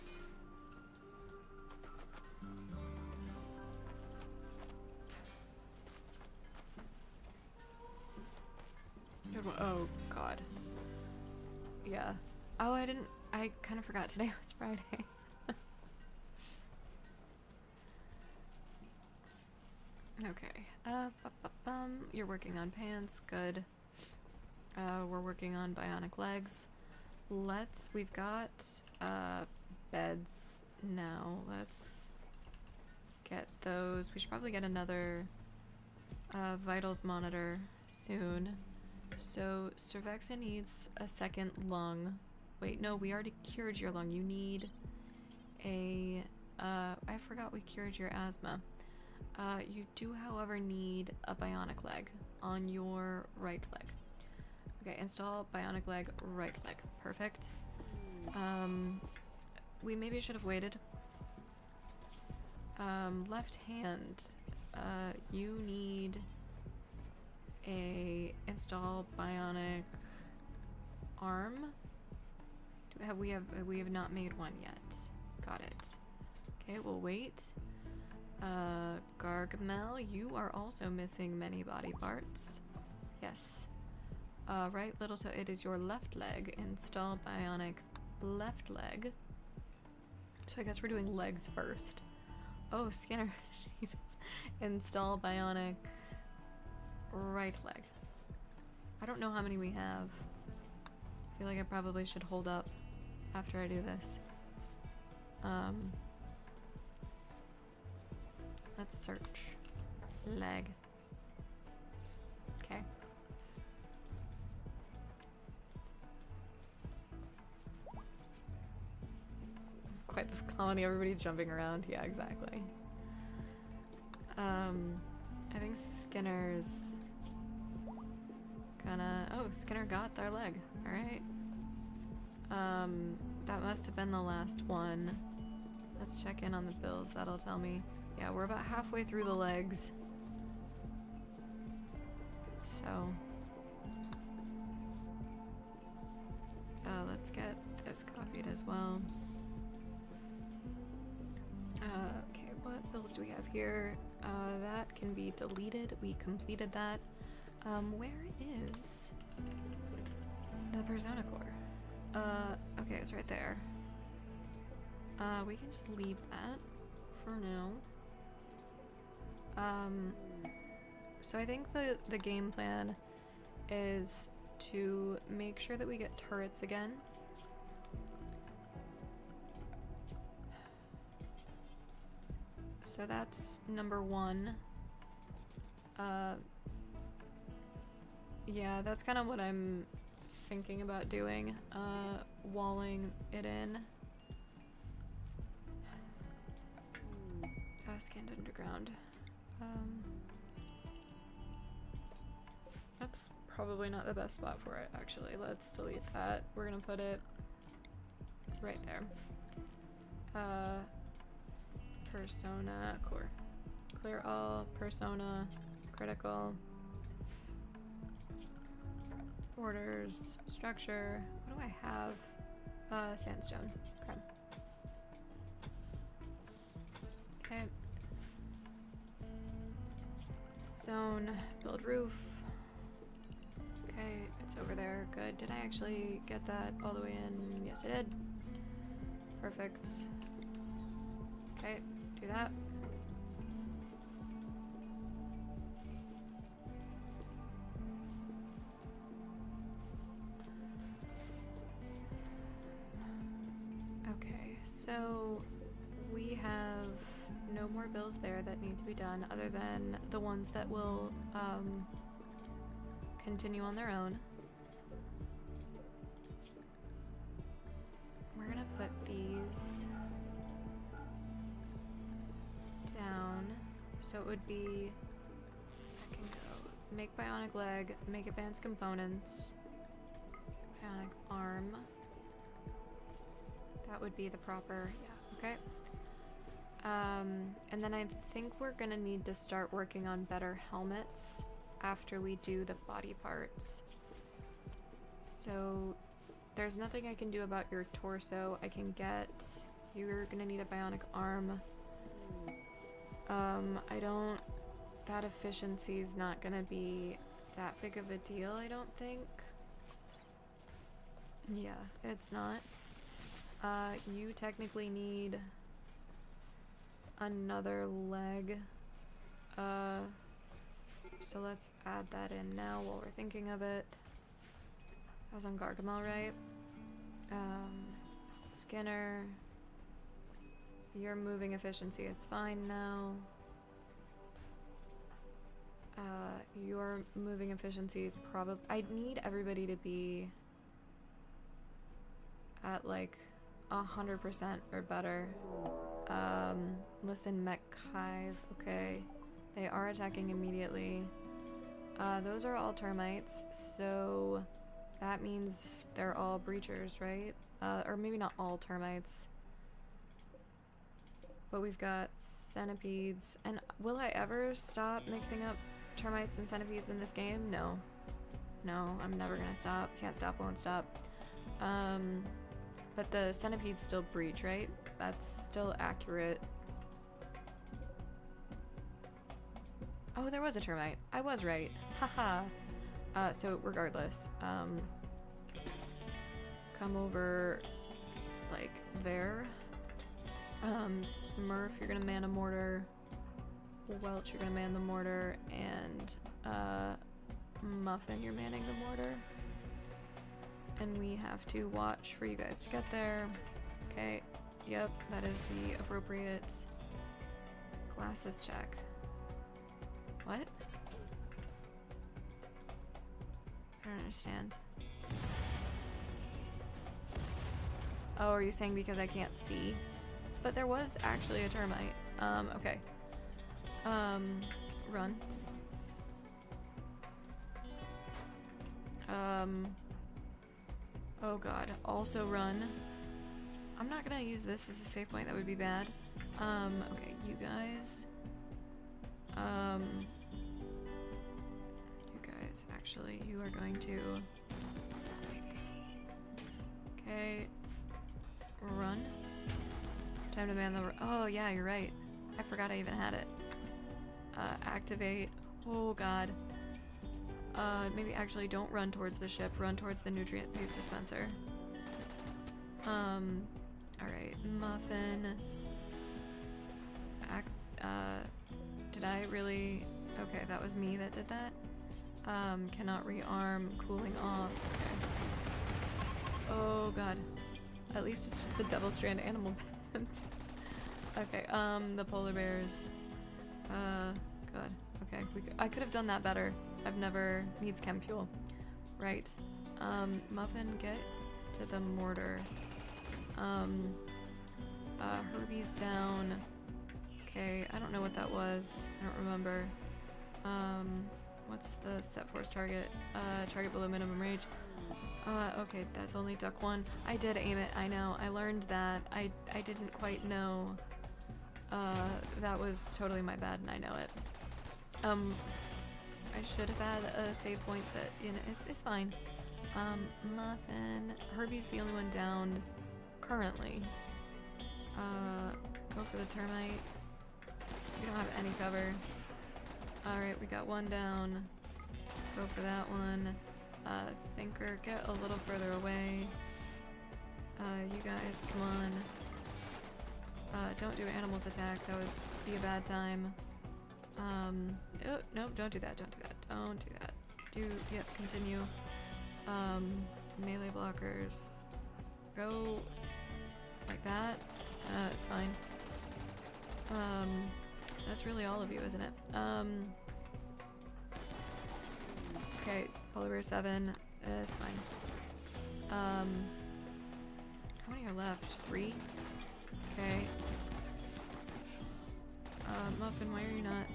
Good one. Oh, God. Yeah. Oh, I kind of forgot today was Friday. Okay. You're working on pants. Good. We're working on bionic legs. We've got, beds now. Let's get those. We should probably get another, vitals monitor soon. So, Cervexa needs a second lung. Wait, no, we already cured your lung. You need a, I forgot we cured your asthma. You do, however, need a bionic leg on your right leg. Okay, install bionic leg, right leg. Perfect. We maybe should have waited. Left hand. You need a install bionic arm. We have not made one yet. Got it. Okay, we'll wait. Gargamel, you are also missing many body parts. Yes. Right little toe, it is your left leg. Install bionic left leg. So I guess we're doing legs first. Oh, Skinner. Jesus. Install bionic right leg. I don't know how many we have. I feel like I probably should hold up after I do this. Let's search. Leg. Okay. Quite the colony, everybody jumping around. Yeah, exactly. I think Skinner's gonna... Oh, Skinner got their leg. Alright. That must have been the last one. Let's check in on the bills. That'll tell me. Yeah, we're about halfway through the legs. So... let's get this copied as well. Okay, what bills do we have here? That can be deleted. We completed that. Where is the Persona Core? Okay, it's right there. We can just leave that for now. So I think the game plan is to make sure that we get turrets again. So that's number one. Yeah, that's kind of what I'm thinking about doing. Walling it in. Scanned underground. That's probably not the best spot for it, actually. Let's delete that. We're gonna put it right there. Persona core. Clear all, persona, critical. Orders, structure. What do I have? Sandstone. Okay. Okay. Zone, build roof. Okay, it's over there. Good. Did I actually get that all the way in? Yes, I did. Perfect. Okay, do that. Okay, so we have no more bills there that need to be done other than the ones that will continue on their own. We're gonna put these down. So it would be, I can go make bionic leg, make advanced components, bionic arm. That would be the proper, yeah, okay. And then I think we're gonna need to start working on better helmets after we do the body parts. So there's nothing I can do about your torso. I can get, you're gonna need a bionic arm. I don't, that efficiency is not gonna be that big of a deal, I don't think. Yeah, it's not. You technically need another leg. So let's add that in now while we're thinking of it. I was on Gargamel, right? Skinner. Your moving efficiency is fine now. Your moving efficiency is probably... I need everybody to be at like 100% or better. Listen, mech hive. Okay. They are attacking immediately. Those are all termites, so that means they're all breachers, right? Or maybe not all termites. But we've got centipedes. And will I ever stop mixing up termites and centipedes in this game? No. No, I'm never gonna stop. Can't stop, won't stop. But the centipedes still breach, right? That's still accurate. Oh, there was a termite. I was right. Haha. So regardless, come over like there. Smurf, you're gonna man a mortar. Welch, you're gonna man the mortar, and Muffin, you're manning the mortar. And we have to watch for you guys to get there. Okay, yep, that is the appropriate glasses check. What? I don't understand. Oh, are you saying because I can't see? But there was actually a termite. Okay. Run. Oh god. Also run. I'm not gonna use this as a save point, that would be bad. Okay, you guys. You guys, actually, you are going to... Okay. Run. Time to man the... Oh, yeah, you're right. I forgot I even had it. Activate. Oh, god. Maybe actually don't run towards the ship. Run towards the nutrient paste dispenser. Alright. Muffin. Did I really... Okay, that was me that did that. Cannot rearm. Cooling off. Okay. Oh, god. At least it's just the double strand animal pens. Okay, the polar bears. God. Okay, I could have done that better. I've never... Needs chem fuel. Right. Muffin, get to the mortar. Herbie's down. Okay, I don't know what that was. I don't remember. What's the set force target? Target below minimum range. Okay, that's only duck one. I did aim it, I know. I learned that. I didn't quite know. That was totally my bad, and I know it. I should have had a save point that, you know, it's fine. Muffin. Herbie's the only one downed currently. Go for the termite. We don't have any cover. Alright, we got one down. Go for that one. Thinker, get a little further away. You guys, come on. Don't do animals attack. That would be a bad time. Oh, no, don't do that. Don't do that. Don't do that. Yep, continue. Melee blockers. Go like that. It's fine. That's really all of you, isn't it? Okay, Polar Bear 7. It's fine. How many are left? 3? Okay. Muffin, why are you not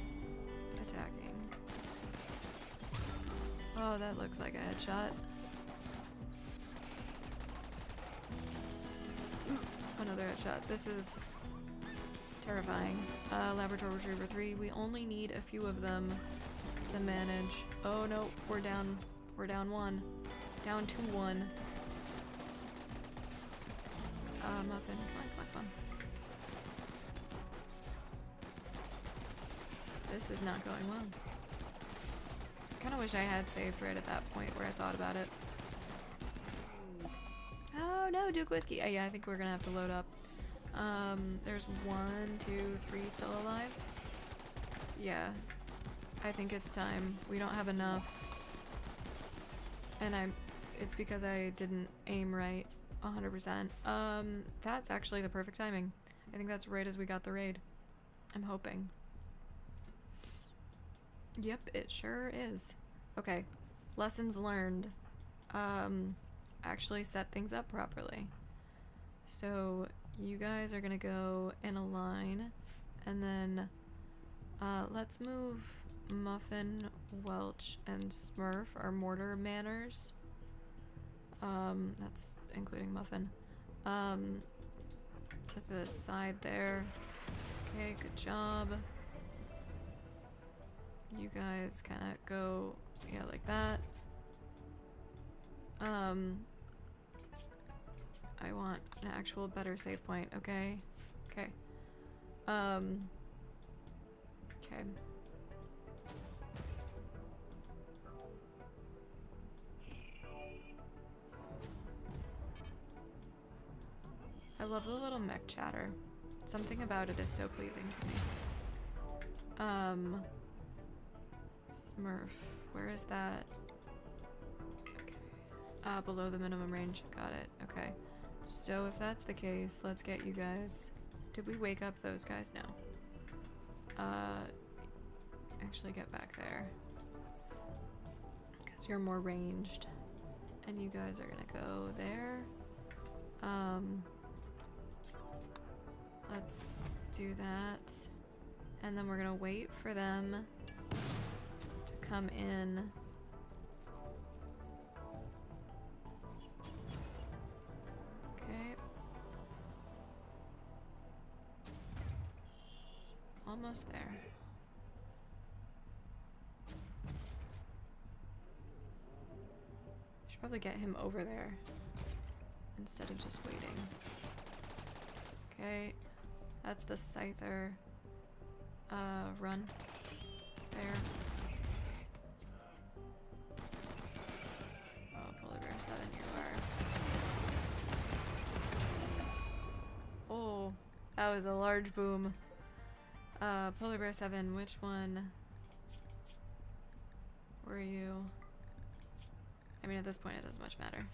attacking? Oh, that looks like a headshot. Another headshot. This is terrifying. Laboratory Retriever 3. We only need a few of them to manage. Oh no, we're down. We're down 1. Down to 1. Muffin, come on. This is not going well. I kind of wish I had saved right at that point where I thought about it. Oh no, Duke Whiskey. Yeah, I think we're gonna have to load up. There's 1, 2, 3 still alive. Yeah, I think it's time. We don't have enough. And it's because I didn't aim right 100%. That's actually the perfect timing. I think that's right as we got the raid. I'm hoping. Yep, it sure is. Okay, lessons learned. Actually set things up properly. So you guys are gonna go in a line, and then let's move Muffin, Welch, and Smurf, our mortar manners. That's including Muffin. To the side there. Okay, good job. You guys kind of go, yeah, like that. I want an actual better save point, okay? Okay. Okay. I love the little mech chatter. Something about it is so pleasing to me. Smurf, where is that? Okay. Below the minimum range. Got it. Okay. So if that's the case, let's get you guys. Did we wake up those guys? No. Actually get back there. Because you're more ranged. And you guys are gonna go there. Let's do that. And then we're gonna wait for them to come in. Okay. Almost there. Should probably get him over there instead of just waiting. Okay. That's the Scyther. Run. There. Oh, Polar Bear 7, you are. Oh, that was a large boom. Polar Bear 7, which one were you? I mean, at this point, it doesn't much matter.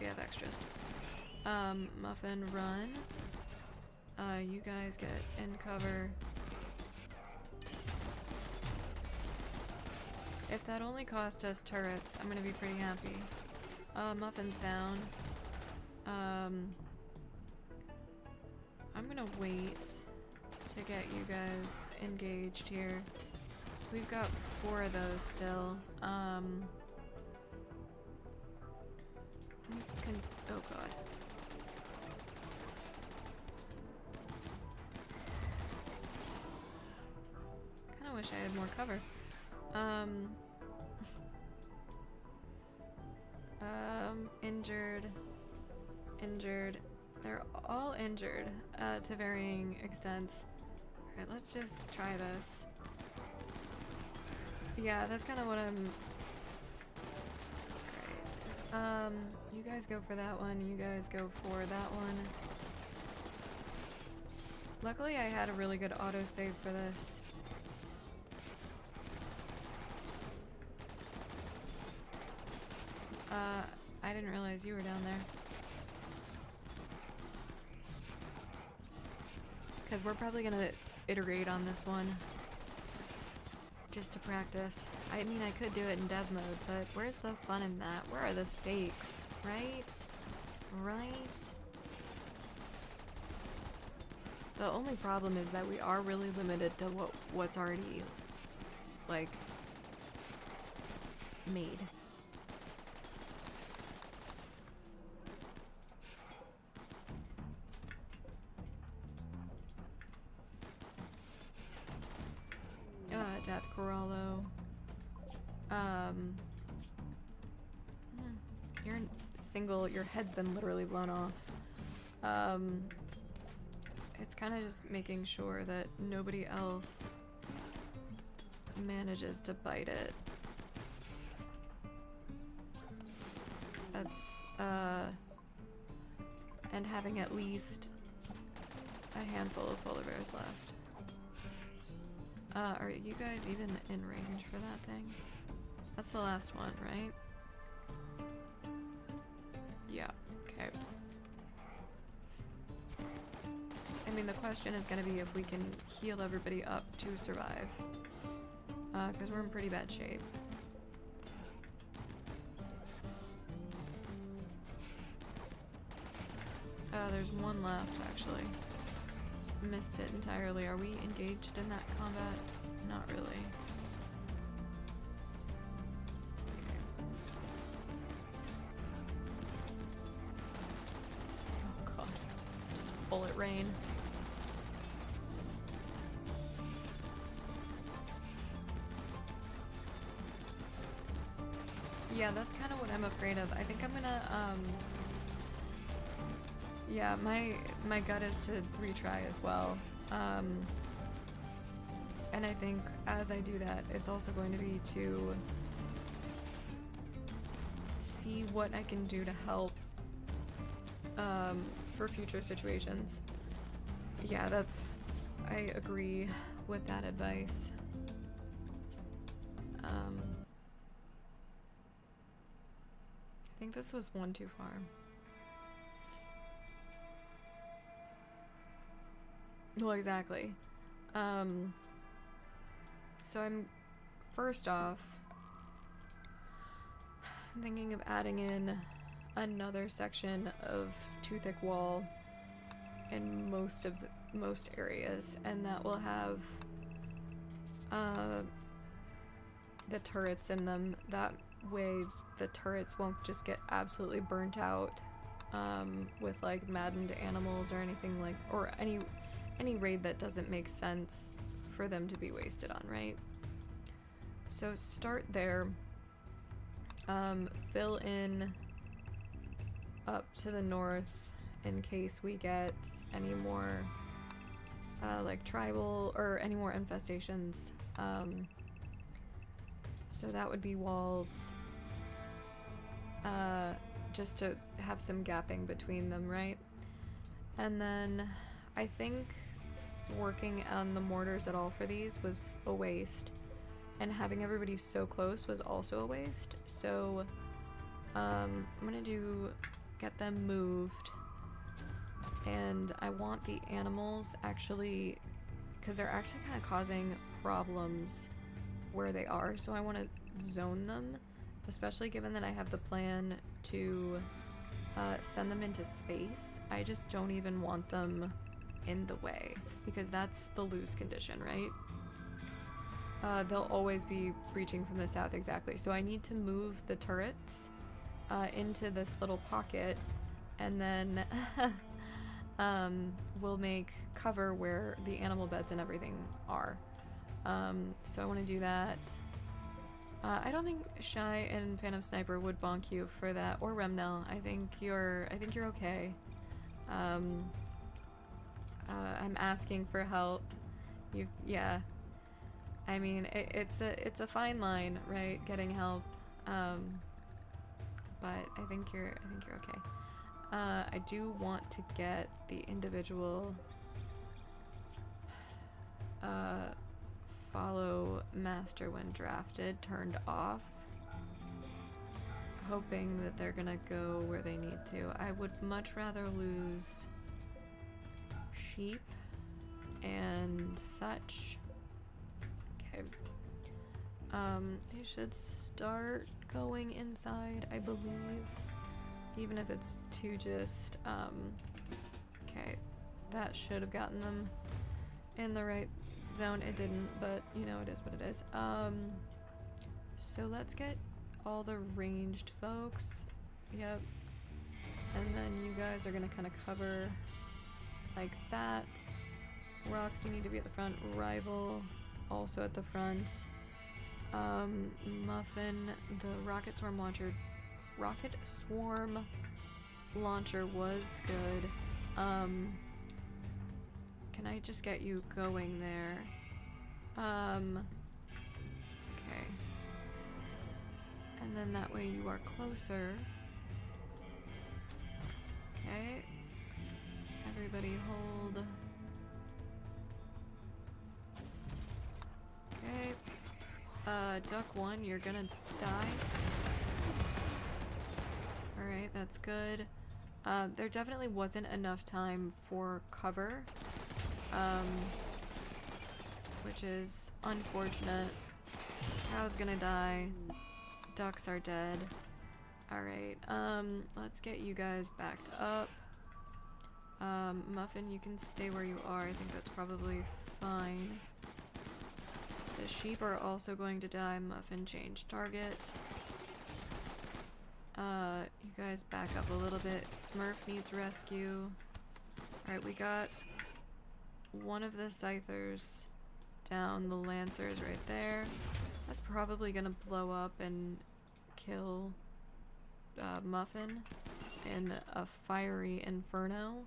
We have extras. Muffin, run. You guys get in cover. If that only cost us turrets, I'm gonna be pretty happy. Muffin's down. I'm gonna wait to get you guys engaged here. So we've got 4 of those still. Oh god. Kinda wish I had more cover. Injured. They're all injured, to varying extents. Alright, let's just try this. Yeah, that's kind of what I'm... Great. You guys go for that one, you guys go for that one. Luckily I had a really good autosave for this. I didn't realize you were down there. Because we're probably gonna iterate on this one. Just to practice. I mean, I could do it in dev mode, but where's the fun in that? Where are the stakes? Right? Right? The only problem is that we are really limited to what's already, like, made. Death Corallo. You're single, your head's been literally blown off. It's kind of just making sure that nobody else manages to bite it. That's, and having at least a handful of polar bears left. Are you guys even in range for that thing? That's the last one, right? Yeah, okay. I mean, the question is gonna be if we can heal everybody up to survive. Because we're in pretty bad shape. There's one left, actually. Missed it entirely. Are we engaged in that combat? Not really. Oh god. Just bullet rain. Yeah, that's kind of what I'm afraid of. I think I'm gonna, yeah, my gut is to retry as well. And I think as I do that, it's also going to be to see what I can do to help for future situations. Yeah, I agree with that advice. I think this was one too far. Well, exactly. So I'm, first off, I'm thinking of adding in another section of too thick wall in most areas, and that will have the turrets in them. That way the turrets won't just get absolutely burnt out with like maddened animals or anything like, or any raid that doesn't make sense for them to be wasted on, right? So start there. Fill in up to the north in case we get any more like tribal or any more infestations. So that would be walls, just to have some gapping between them, right? And then I think working on the mortars at all for these was a waste, and having everybody so close was also a waste. So I'm gonna get them moved, and I want the animals actually, because they're actually kind of causing problems where they are, so I want to zone them, especially given that I have the plan to send them into space. I just don't even want them in the way, because that's the lose condition, right? They'll always be breaching from the south, exactly. So I need to move the turrets into this little pocket, and then we'll make cover where the animal beds and everything are. So I want to do that. I don't think Shy and Phantom Sniper would bonk you for that, or Remnel. I think you're okay. I'm asking for help. Yeah. I mean, it's a fine line, right? Getting help. But I think you're okay. I do want to get the individual follow master when drafted turned off, hoping that they're gonna go where they need to. I would much rather lose sheep and such. Okay. They should start going inside, I believe, even if it's to just okay, that should have gotten them in the right zone. It didn't, but you know, it is what it is. So let's get all the ranged folks. Yep. And then you guys are gonna kind of cover like that. Rocks, you need to be at the front. Rival also at the front. Muffin, the rocket swarm launcher was good. Can I just get you going there? Okay. And then that way you are closer. Okay. Everybody hold. Okay. Duck 1, you're gonna die. Alright, that's good. There definitely wasn't enough time for cover, which is unfortunate. Cow's gonna die. Ducks are dead. Alright, let's get you guys backed up. Muffin, you can stay where you are. I think that's probably fine. The sheep are also going to die. Muffin, change target. You guys back up a little bit. Smurf needs rescue. Alright, we got one of the scythers down. The lancer is right there. That's probably gonna blow up and kill Muffin in a fiery inferno.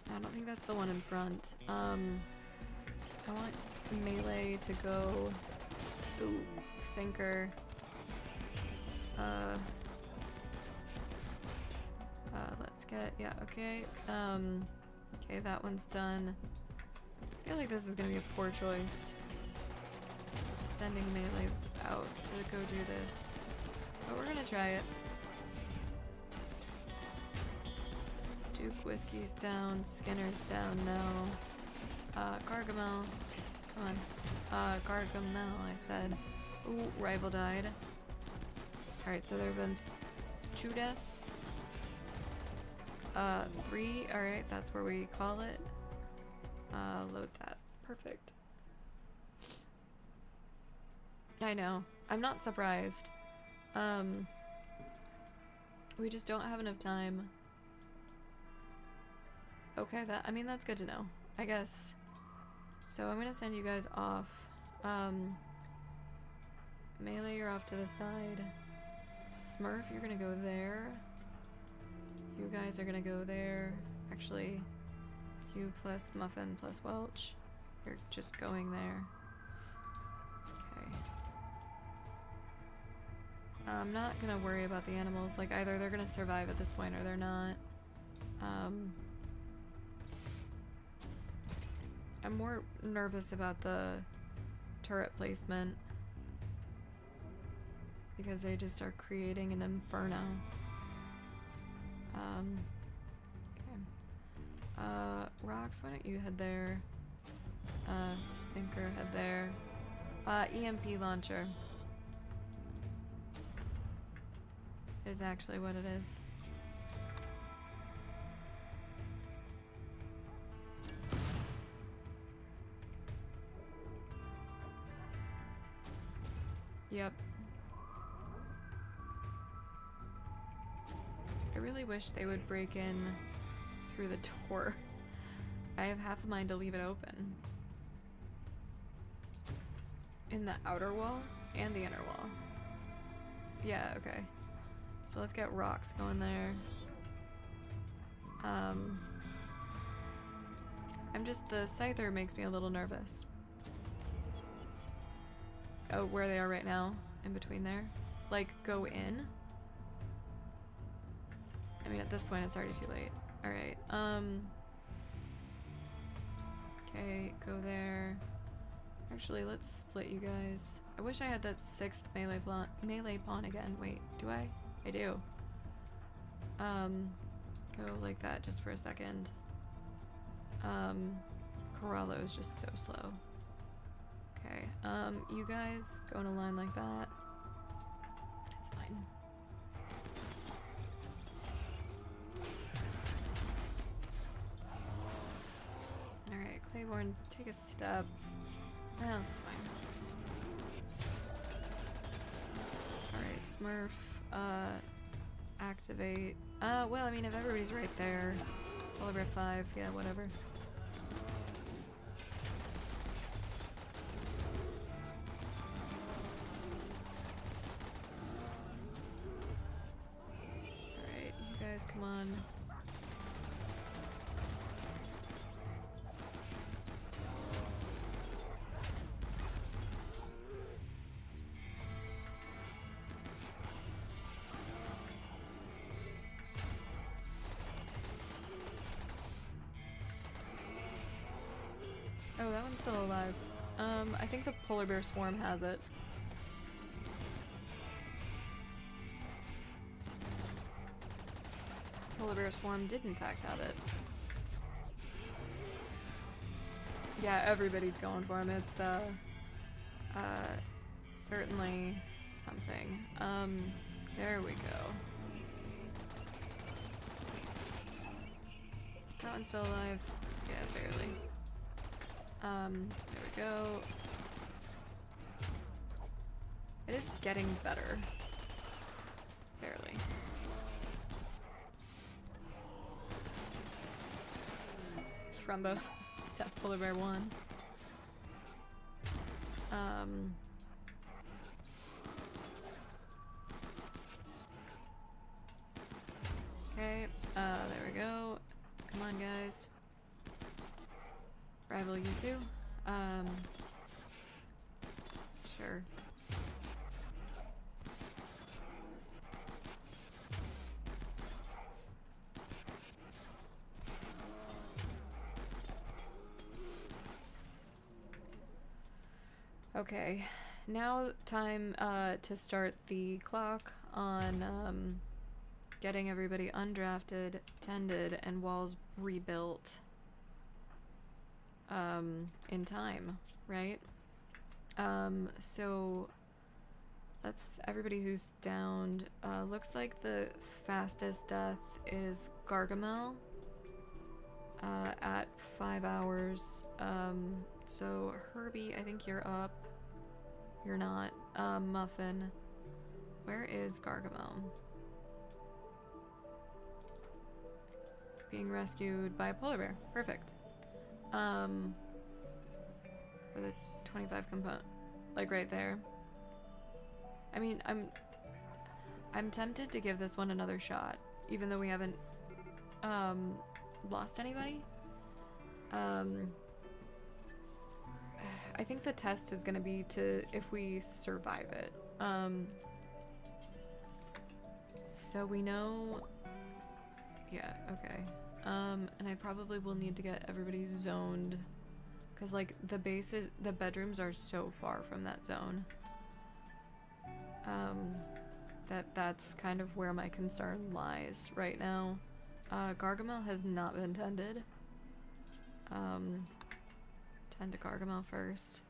I don't think that's the one in front. I want melee to go. Ooh, thinker. Let's get, yeah, okay. Okay, that one's done. I feel like this is gonna be a poor choice. Sending melee out to go do this. But we're gonna try it. Duke Whiskey's down, Skinner's down now. Gargamel. Come on. Gargamel, I said. Ooh, rival died. Alright, so there have been 2 deaths. 3. Alright, that's where we call it. Load that. Perfect. I know. I'm not surprised. We just don't have enough time. Okay, I mean, that's good to know, I guess. So I'm gonna send you guys off. Melee, you're off to the side. Smurf, you're gonna go there. You guys are gonna go there. Actually, you plus Muffin plus Welch. You're just going there. Okay. I'm not gonna worry about the animals. Like, either they're gonna survive at this point or they're not. I'm more nervous about the turret placement because they just are creating an inferno. Okay. Rocks, why don't you head there? Thinker, head there. EMP launcher is actually what it is. Yep. I really wish they would break in through the door. I have half a mind to leave it open. In the outer wall and the inner wall. Yeah, okay. So let's get rocks going there. The Scyther makes me a little nervous. Oh, where they are right now? In between there? Like, go in? I mean, at this point, it's already too late. Alright, okay, go there. Actually, let's split you guys. I wish I had that 6th melee pawn again. Wait, do I? I do. Go like that just for a second. Corallo is just so slow. Okay, you guys go in a line like that. It's fine. Alright, Claiborne, take a step. Oh, it's fine. Alright, Smurf, activate. Well, I mean, if everybody's right there. Polar Bear 5, yeah, whatever. Alright, you guys, come on. Oh, that one's still alive. I think the Polar Bear Swarm has it. Polar Bear Swarm did in fact have it. Yeah, everybody's going for him. It's, certainly something. There we go. one still alive? Yeah, barely. There we go. It is getting better. Barely. Thrumbo. Steph Polar Bear 1. Okay, there we go. Come on, guys. Rival Yuzu. Sure. Okay, now time to start the clock on getting everybody undrafted, tended, and walls rebuilt in time, right? So that's everybody who's downed. Looks like the fastest death is Gargamel at 5 hours. So Herbie, I think you're up. You're not. Muffin. Where is Gargamel? Being rescued by a polar bear. Perfect. For the 25 component. Like right there. I mean, I'm tempted to give this one another shot. Even though we haven't lost anybody. I think the test is gonna be to if we survive it. So we know. Yeah, okay. And I probably will need to get everybody zoned, cause like the bedrooms are so far from that zone. That's kind of where my concern lies right now. Gargamel has not been tended. Tend to Gargamel first.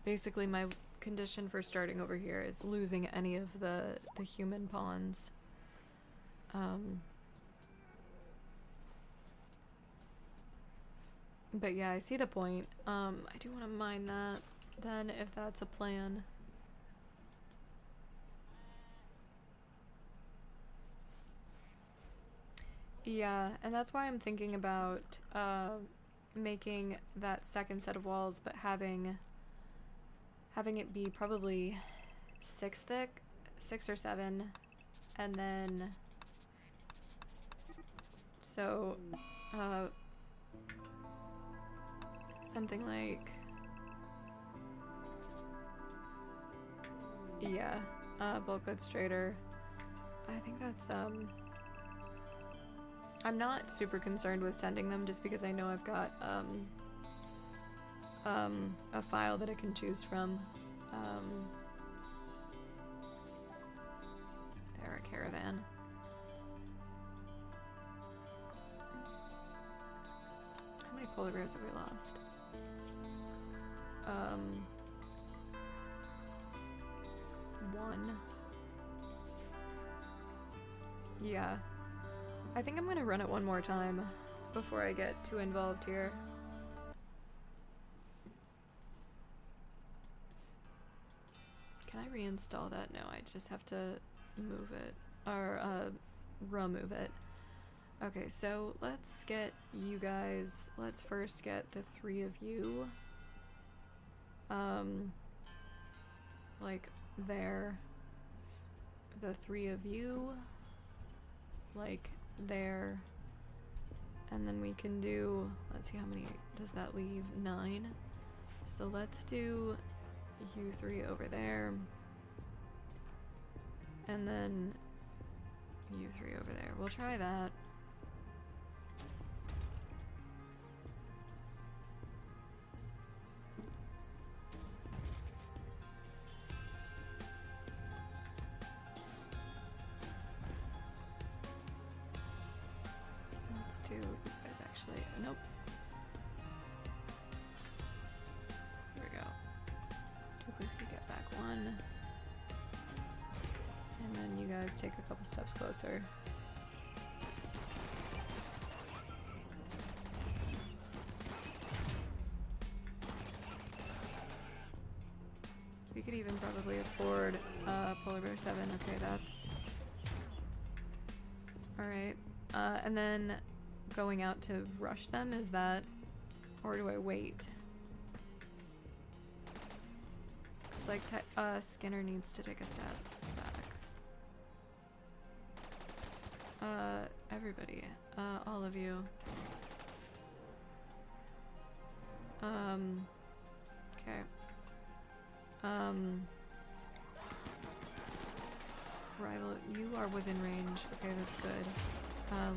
Basically, my condition for starting over here is losing any of the human pawns. But yeah, I see the point. I do want to mine that then, if that's a plan. Yeah, and that's why I'm thinking about making that second set of walls, but having it be probably 6 thick, 6 or 7, and then so something like, yeah, bulk goods trader. I think that's I'm not super concerned with tending them just because I know I've got a file that I can choose from. There, a caravan. How many polar bears have we lost? One. Yeah. I think I'm gonna run it one more time before I get too involved here. Can I reinstall that? No, I just have to move it, or remove it. Okay, so let's get you guys, let's first get the 3 of you, like there, the 3 of you, like there, and then we can do, let's see how many does that leave, 9. So let's do you 3 over there, and then you 3 over there. We'll try that. Let's do you guys actually, nope. Here we go. Please could get back 1. And then you guys take a couple steps closer. could even probably afford Polar Bear 7. Okay, that's... Alright. And then going out to rush them, is that... Or do I wait? It's like Skinner needs to take a step back. Everybody. All of you. Okay. Rival, you are within range. Okay, that's good.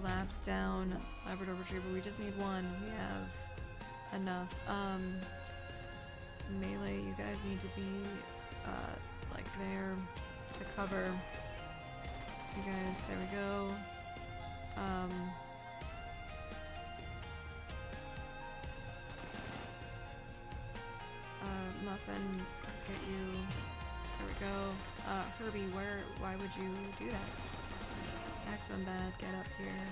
Labs down. Labrador Retriever, we just need one. We have enough. Melee, you guys need to be, like there to cover. You guys, there we go. Muffin, let's get you. There we go. Herbie, why would you do that? Maximum Bad, get up here.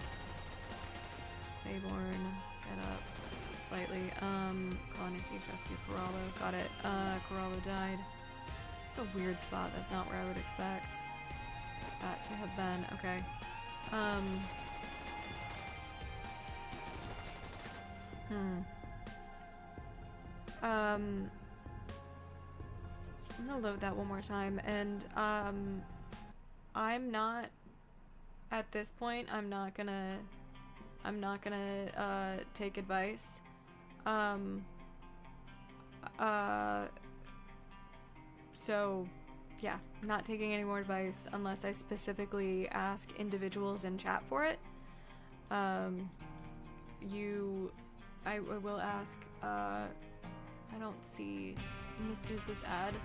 Mayborn, get up slightly. Colony Cease Rescue, Corallo, got it. Corallo died. It's a weird spot, that's not where I would expect that to have been. Okay. I'm gonna load that one more time, and I'm not at this point. I'm not gonna take advice. So yeah, not taking any more advice unless I specifically ask individuals in chat for it. I will ask. I don't see Miss Deuce's ad.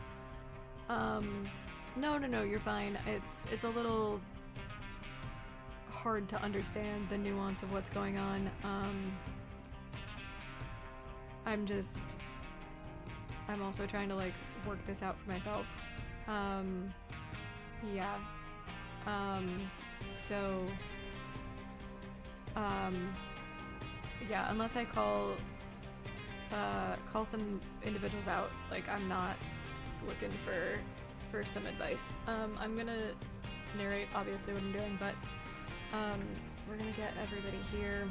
No, you're fine. It's a little hard to understand the nuance of what's going on. I'm also trying to like work this out for myself. Yeah. Yeah, unless I call some individuals out, like I'm not looking for some advice. I'm gonna narrate obviously what I'm doing, but we're gonna get everybody here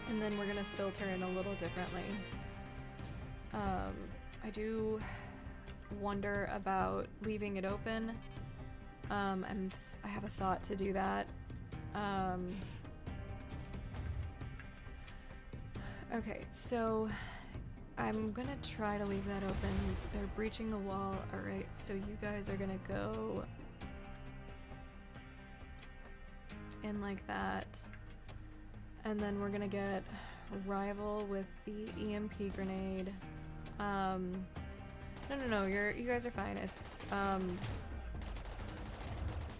and then we're gonna filter in a little differently. I do wonder about leaving it open. I have a thought to do that. Okay, so I'm gonna try to leave that open. They're breaching the wall. Alright, so you guys are gonna go in like that. And then we're gonna get Rival with the EMP grenade. No, you guys are fine. It's,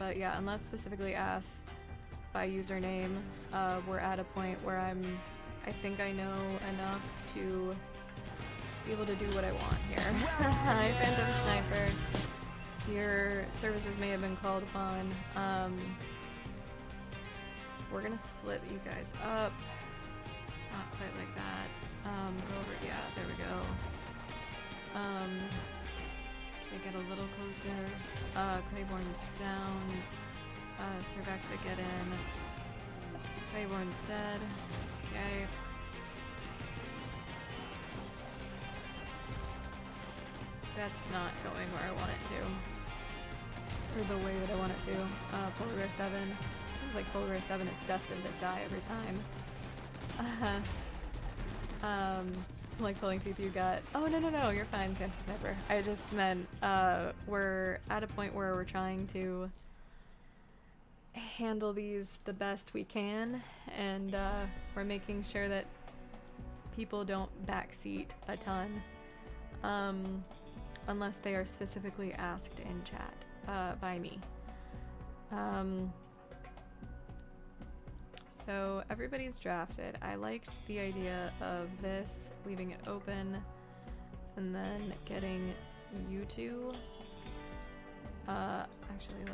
but yeah, unless specifically asked by username, we're at a point where I think I know enough to be able to do what I want here. Hi, Phantom Sniper. Your services may have been called upon. We're gonna split you guys up. Not quite like that. Go over, yeah, there we go. They get a little closer. Claiborne's down. Cervexa get in. Claiborne's dead. Okay. That's not going where I want it to. Or the way that I want it to. Polar Bear 7. Seems like Polar Bear 7 is destined to die every time. Like pulling teeth you got. Oh, no, you're fine, Phantom Sniper. I just meant, we're at a point where we're trying to handle these the best we can, and we're making sure that people don't backseat a ton, unless they are specifically asked in chat by me. So everybody's drafted. I liked the idea of this, leaving it open, and then getting you two. Actually,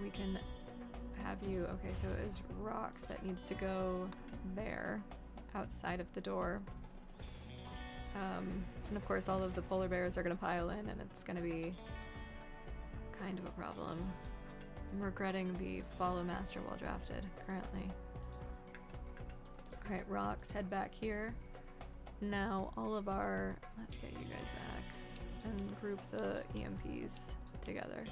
we can have you. Okay, so it is Rocks that needs to go there, outside of the door. And of course all of the polar bears are gonna pile in and it's gonna be kind of a problem. I'm regretting the follow master while drafted currently. Alright, rocks, head back here. Now all of our, let's get you guys back and group the EMPs together.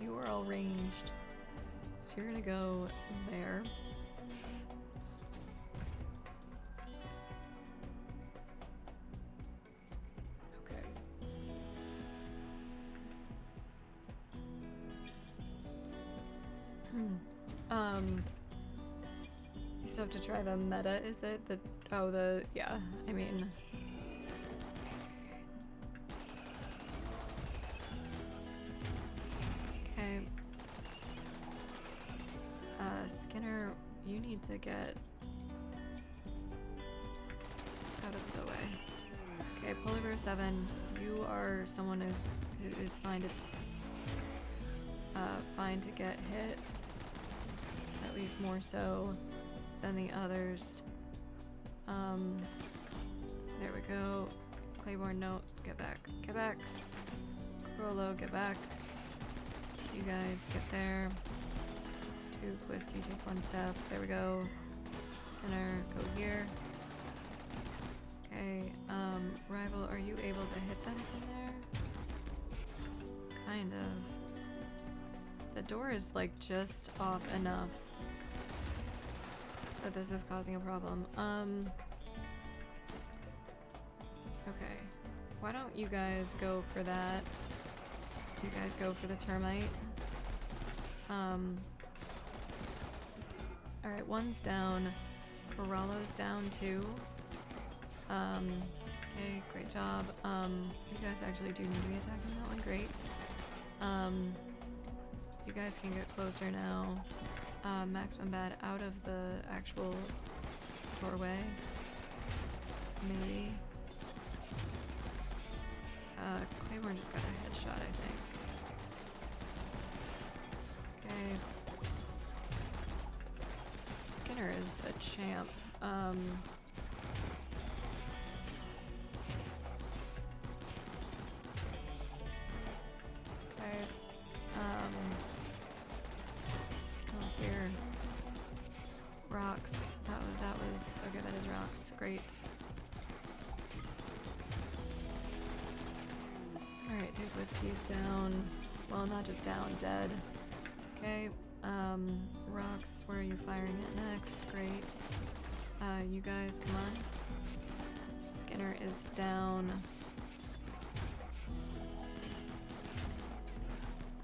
You are all ranged, so you're gonna go there. Okay. You still have to try the meta, is it? Yeah, I mean. Okay. Skinner, you need to get out of the way. Okay, Polar Bear 7, you are someone who is fine to get hit. At least more so than the others. There we go. Claiborne, no, get back. Get back. Crollo, get back. You guys get there. Two Whiskey, take one step. There we go. Skinner, go here. Okay, Rival, are you able to hit them from there? Kind of. The door is like just off enough that this is causing a problem. Okay. Why don't you guys go for that? You guys go for the termite. Alright, one's down. Corallo's down too. Okay, great job. You guys actually do need to be attacking that one, great. You guys can get closer now. Maximum bad out of the actual doorway. Maybe. Claiborne just got a headshot, I think. Okay. Skinner is a champ. Okay. Oh, here. Rocks. That was okay, that is rocks. Great. Alright, Duke Whiskey's down. Well, not just down, dead. Okay, rocks, where are you firing at next? Great. You guys, come on. Skinner is down.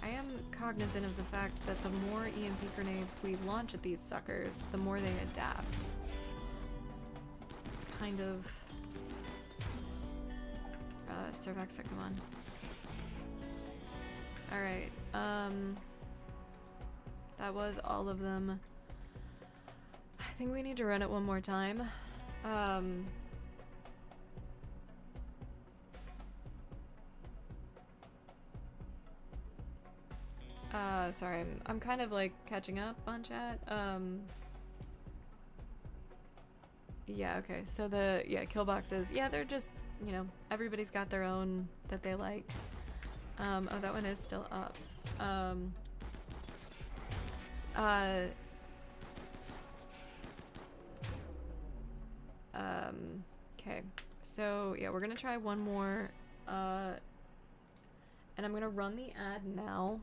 I am cognizant of the fact that the more EMP grenades we launch at these suckers, the more they adapt. It's kind of... Cervexa, come on. Alright, that was all of them. I think we need to run it one more time. Sorry, I'm kind of like catching up on chat. Yeah, okay, so kill boxes, yeah, they're just, you know, everybody's got their own that they like. Oh, that one is still up. Okay, so yeah, we're gonna try one more, and I'm gonna run the ad now,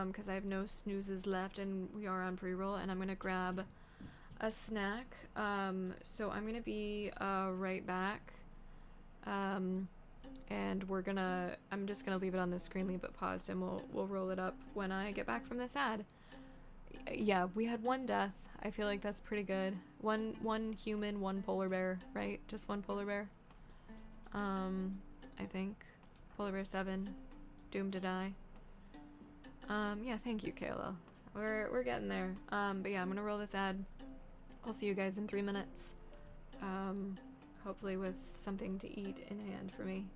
because I have no snoozes left and we are on pre-roll, and I'm gonna grab a snack, so I'm gonna be, right back, and I'm just gonna leave it on the screen, leave it paused, and we'll roll it up when I get back from this ad. Yeah, we had one death. I feel like that's pretty good. One human, one polar bear, right? Just one polar bear. I think. Polar bear 7, doomed to die. Yeah, thank you, Kayla. We're getting there. But yeah, I'm gonna roll this ad. I'll see you guys in 3 minutes. Hopefully with something to eat in hand for me.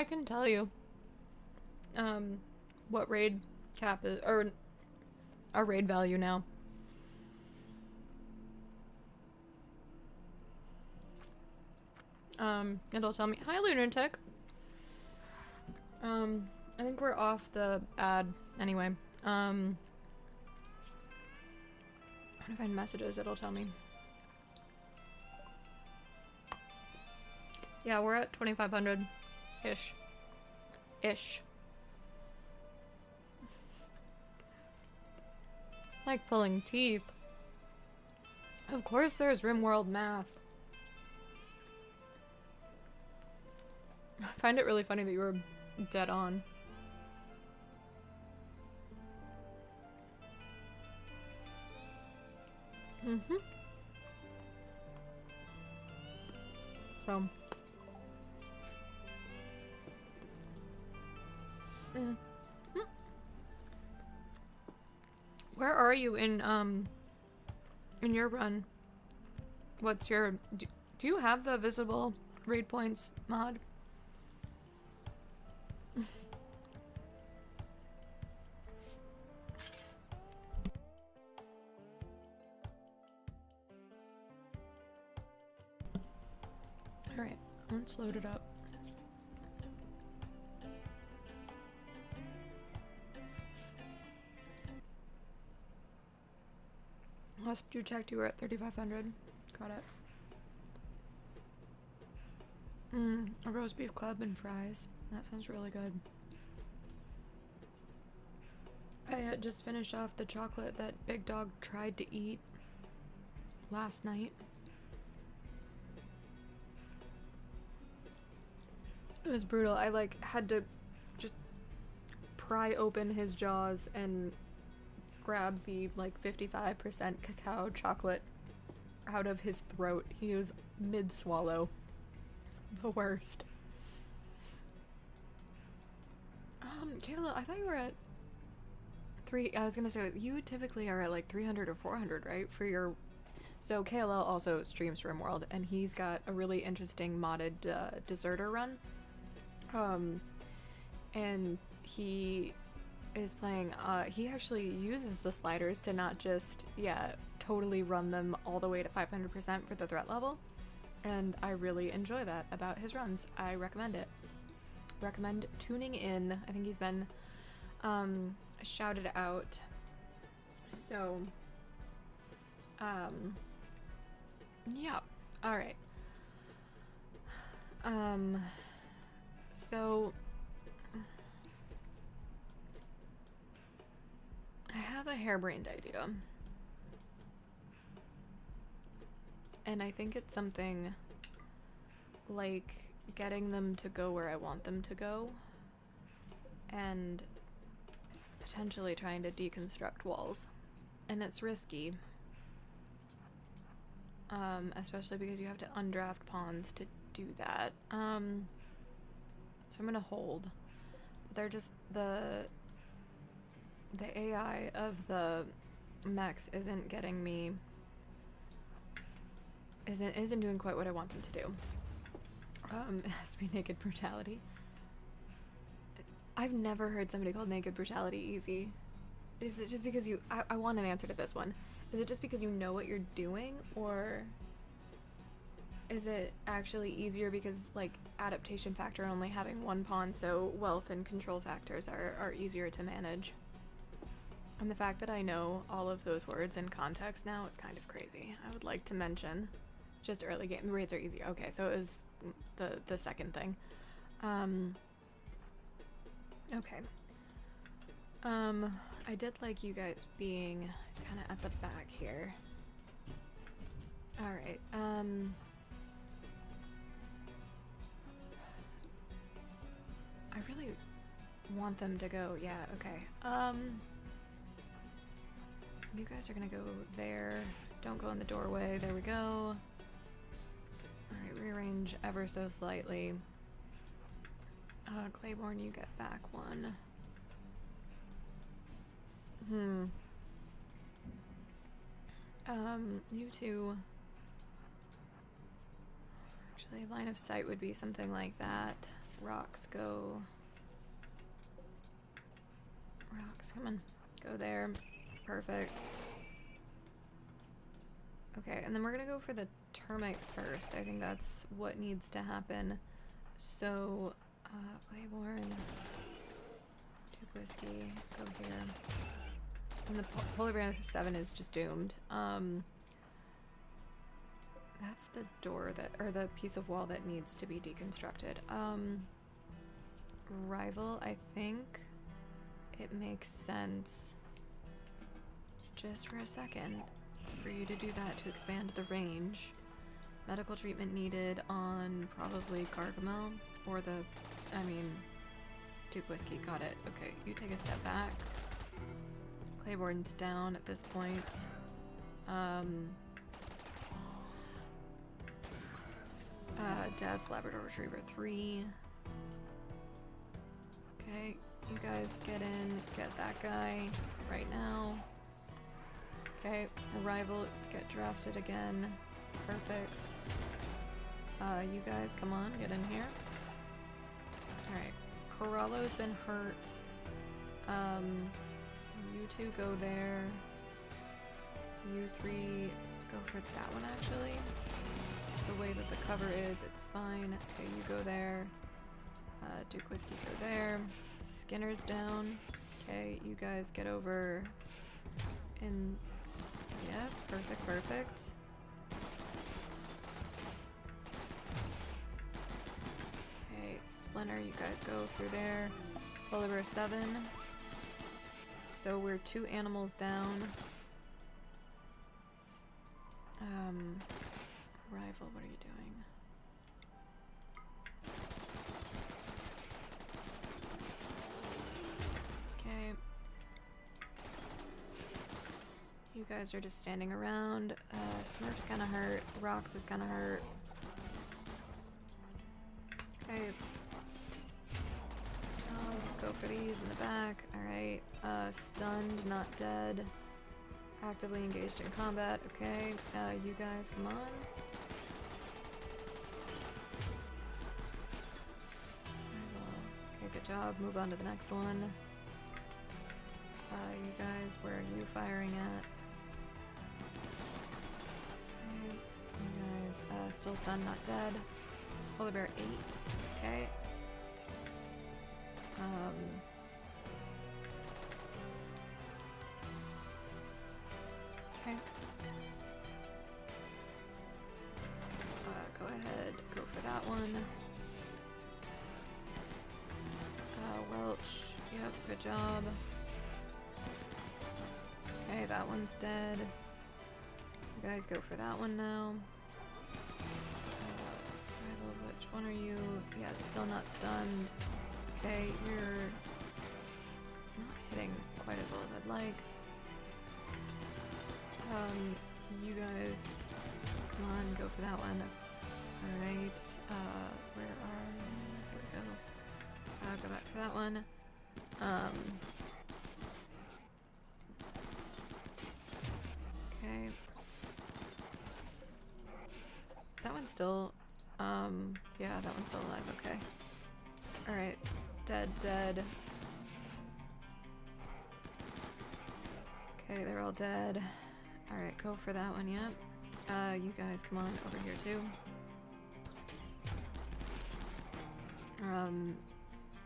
I can tell you what raid cap is, or our raid value now. It'll tell me, hi Lunatic. I think we're off the ad anyway. When I find messages, it'll tell me. Yeah, we're at 2,500-ish. Ish. Like pulling teeth. Of course there's RimWorld math. I find it really funny that you were dead on. So. Where are you in your run? What's your... Do you have the visible raid points mod? Alright, let's load it up. Last you checked, you were at 3,500. Got it. A roast beef club and fries. That sounds really good. I just finished off the chocolate that Big Dog tried to eat last night. It was brutal. I had to just pry open his jaws and grab the 55% cacao chocolate out of his throat. He was mid-swallow. The worst. Kayla, I thought you were at I was gonna say, you typically are at 300 or 400, right? For your... So Kayla also streams RimWorld, and he's got a really interesting modded deserter run. And he is playing, he actually uses the sliders to not just, totally run them all the way to 500% for the threat level. And I really enjoy that about his runs. I recommend it. Recommend tuning in. I think he's been shouted out. So, yeah. All right. So I have a harebrained idea. And I think it's something like getting them to go where I want them to go, and potentially trying to deconstruct walls. And it's risky, especially because you have to undraft pawns to do that. So I'm gonna hold. But they're just the AI of the mechs isn't getting me. Isn't doing quite what I want them to do. It has to be naked brutality. I've never heard somebody called naked brutality easy. Is it just because you... I want an answer to this one. Is it just because you know what you're doing, or is it actually easier because, adaptation factor only having one pawn, so wealth and control factors are easier to manage? And the fact that I know all of those words in context now is kind of crazy. I would like to mention... Just early game raids are easier. Okay, so it was the second thing. Okay. I did like you guys being kind of at the back here. All right. I really want them to go. Yeah. Okay. You guys are gonna go there. Don't go in the doorway. There we go. Alright, rearrange ever so slightly. Claiborne, you get back one. You two. Actually, line of sight would be something like that. Rocks, go. Rocks, come on. Go there. Perfect. Okay, and then we're gonna go for the termite first. I think that's what needs to happen. So, Claiborne, Duke Whiskey, go here. And the Polar Bear 7 is just doomed. That's the door that, or the piece of wall that needs to be deconstructed. Rival, I think it makes sense, just for a second, for you to do that to expand the range. Medical treatment needed on probably Gargamel, or the, I mean, Duke Whiskey, got it. Okay, you take a step back. Claiborne's down at this point. Death, Labrador Retriever 3. Okay, you guys get in, get that guy right now. Okay, Arrival, get drafted again. Perfect. You guys, come on, get in here. Alright, Corallo's been hurt. You two go there. You three go for that one, actually. The way that the cover is, it's fine. Okay, you go there. Duke Whiskey, go there. Skinner's down. Okay, you guys get over in... Yeah, perfect, perfect. Okay, Splinter, you guys go through there. Polar Bear 7. So we're 2 animals down. Rival, what are you doing? Okay. You guys are just standing around. Smurf's kinda hurt. Rox is kinda hurt. Okay. Go for these in the back. Alright. Stunned, not dead. Actively engaged in combat. Okay. You guys, come on. Okay, good job. Move on to the next one. You guys, where are you firing at? Okay. You guys, still stunned, not dead. Polar Bear 8. Okay. Okay. Go ahead, go for that one. Welch, yep, good job. Okay, that one's dead. You guys go for that one now. Which one are you? Yeah, it's still not stunned. Okay, you're not hitting quite as well as I'd like. You guys, come on, go for that one. Alright, where are you? There we go. Go back for that one. Okay. Is that one still, yeah, that one's still alive, okay. Alright, dead, dead. Okay, they're all dead. Alright, go for that one, yep. You guys come on over here too.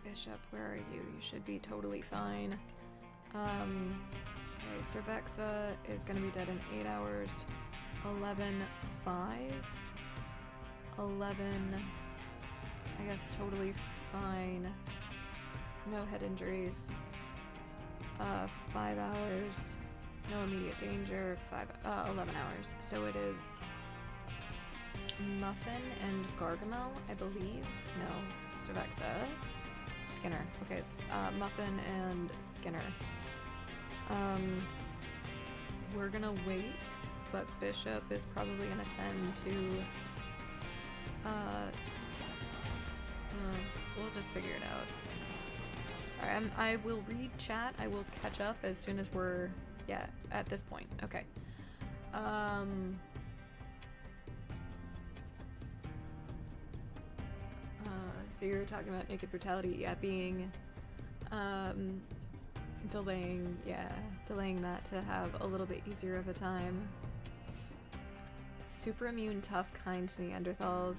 Bishop, where are you? You should be totally fine. Okay, Cervexa is gonna be dead in 8 hours. 11-5. 11, I guess totally fine. No head injuries. 5 hours. No immediate danger. 11 hours. So it is Muffin and Gargamel, I believe. No, Cervexa. Skinner. Okay, it's Muffin and Skinner. We're gonna wait, but Bishop is probably gonna tend to we'll just figure it out. Alright, I will read chat. I will catch up as soon as we're, yeah, at this point. Okay. so you're talking about naked brutality, yeah, being, delaying that to have a little bit easier of a time. Super immune, tough, kind Neanderthals,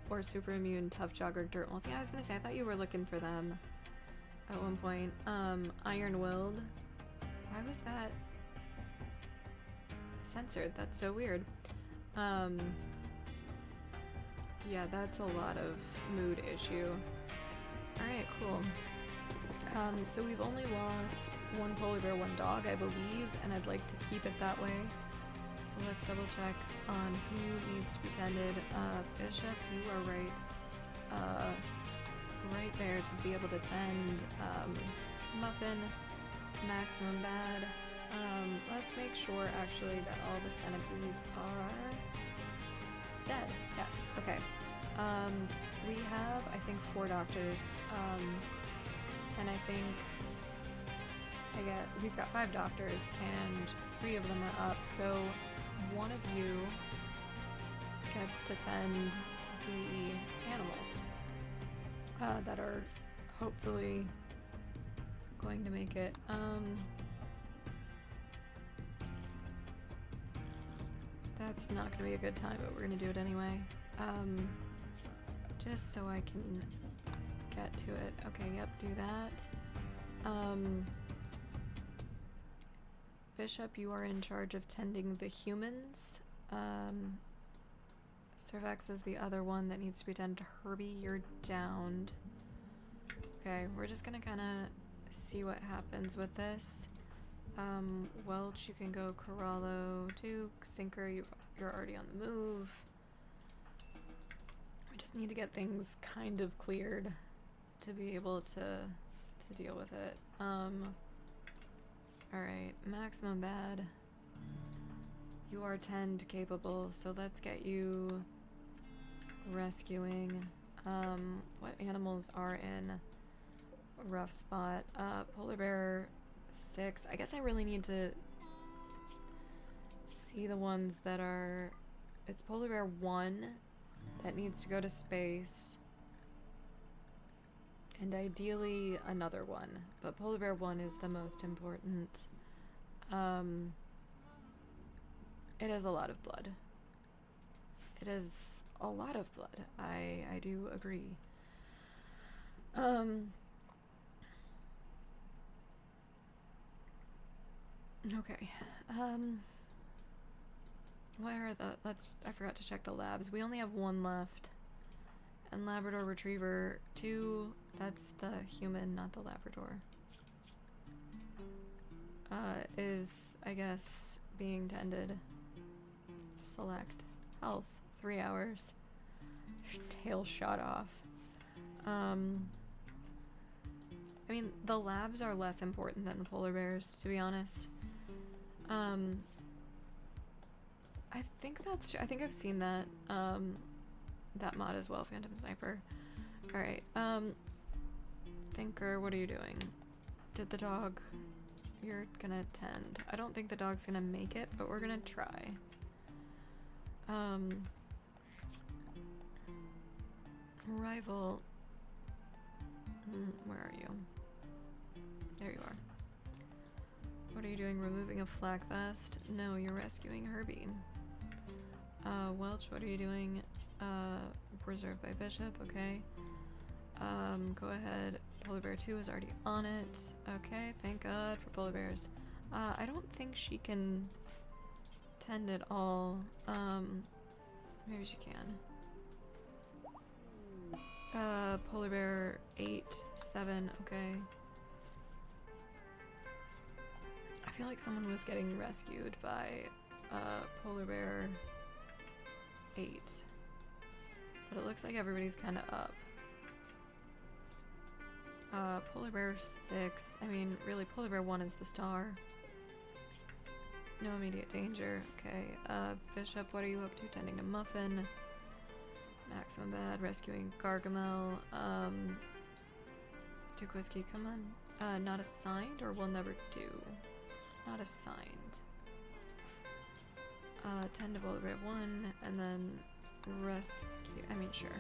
or super immune, tough, jogger, dirt moles. Yeah, I was gonna say, I thought you were looking for them at one point. Iron-willed. Why was that censored? That's so weird. Yeah, that's a lot of mood issue. Alright, cool. So we've only lost one polar bear, one dog, I believe, and I'd like to keep it that way. So let's double check on who needs to be tended. Bishop, you are right there to be able to tend Muffin, Maximum Bad. Let's make sure actually that all the centipedes are dead. Yes, okay. We have, I think, 4 doctors, and I think we've got 5 doctors, and 3 of them are up, so one of you gets to tend the animals that are hopefully going to make it. That's not gonna be a good time, but we're gonna do it anyway. Just so I can get to it. Okay, yep, do that. Bishop, you are in charge of tending the humans. Cervex is the other one that needs to be tended. Herbie, you're downed. Okay, we're just gonna kinda see what happens with this. Welch, you can go. Corallo, Duke, Thinker, you're already on the move. We just need to get things kind of cleared to be able to deal with it. Alright, Maximum Bad. You are tend capable, so let's get you rescuing. What animals are in a rough spot? Polar Bear 6. I guess I really need to see the ones that are... It's Polar Bear 1 that needs to go to space. And ideally another one. But Polar Bear 1 is the most important. It is a lot of blood. It is a lot of blood. I do agree. Okay. Where are the... I forgot to check the labs. We only have 1 left. And Labrador Retriever 2, that's the human, not the Labrador. Is, I guess, being tended. Select. Health. 3 hours. Tail shot off. I mean, the labs are less important than the polar bears, to be honest. I think that's true. I think I've seen that, that mod as well, Phantom Sniper. Alright, Thinker, what are you doing? Did the dog... You're gonna tend. I don't think the dog's gonna make it, but we're gonna try. Rival... where are you? There you are. What are you doing? Removing a flak vest? No, you're rescuing Herbie. Welch, what are you doing? Reserved by Bishop, okay. Go ahead. Polar Bear 2 is already on it. Okay, thank God for polar bears. I don't think she can tend it all. Maybe she can. Polar Bear 8, 7, okay. I feel like someone was getting rescued by, Polar Bear 8. But it looks like everybody's kinda up. Polar Bear 6, I mean, really, Polar Bear 1 is the star. No immediate danger, okay. Bishop, what are you up to? Tending to Muffin. Maximum Bad, rescuing Gargamel. Duke Whiskey, come on. Not assigned, or will never do? Not assigned. Tend to Polar Bear 1, and then rescue, I mean, sure.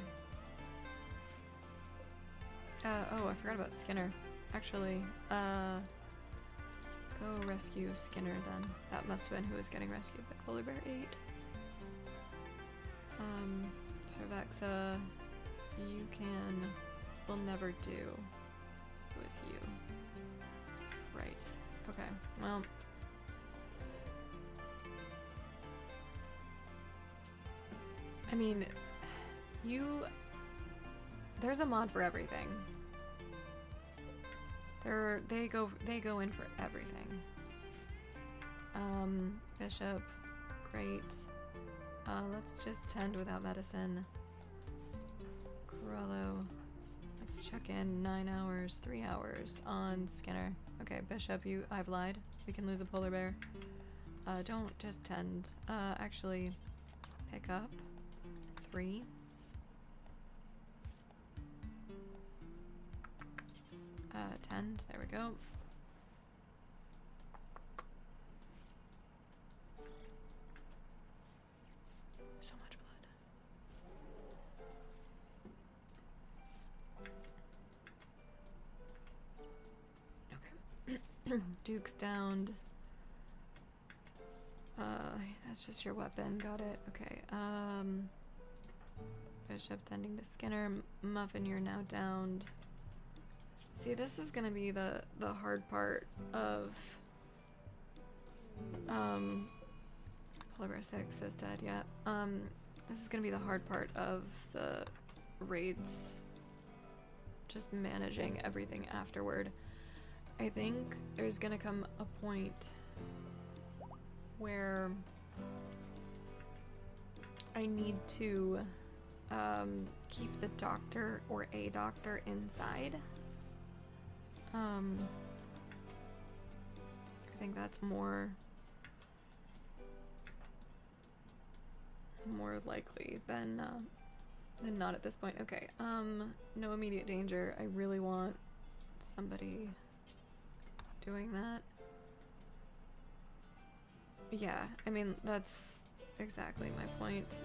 Oh, I forgot about Skinner. Actually, go rescue Skinner then. That must have been who was getting rescued by Polar Bear 8. Cervexa, you will never do. Who is you? Right. Okay, well. I mean, there's a mod for everything. They go in for everything. Bishop, great. Let's just tend without medicine. Corello, let's check in 9 hours, 3 hours on Skinner. Okay, Bishop, I've lied. We can lose a polar bear. Don't just tend. Actually, pick up 3. Tend, there we go. So much blood. Okay. Duke's downed. That's just your weapon, got it. Okay, Bishop tending to Skinner. Muffin, you're now downed. See, this is gonna be the hard part of Polar Bear 6 is dead, yeah. This is gonna be the hard part of the raids. Just managing everything afterward. I think there's gonna come a point where I need to keep the doctor or a doctor inside. I think that's more likely than not at this point. Okay, no immediate danger. I really want somebody doing that. Yeah, I mean, that's exactly my point.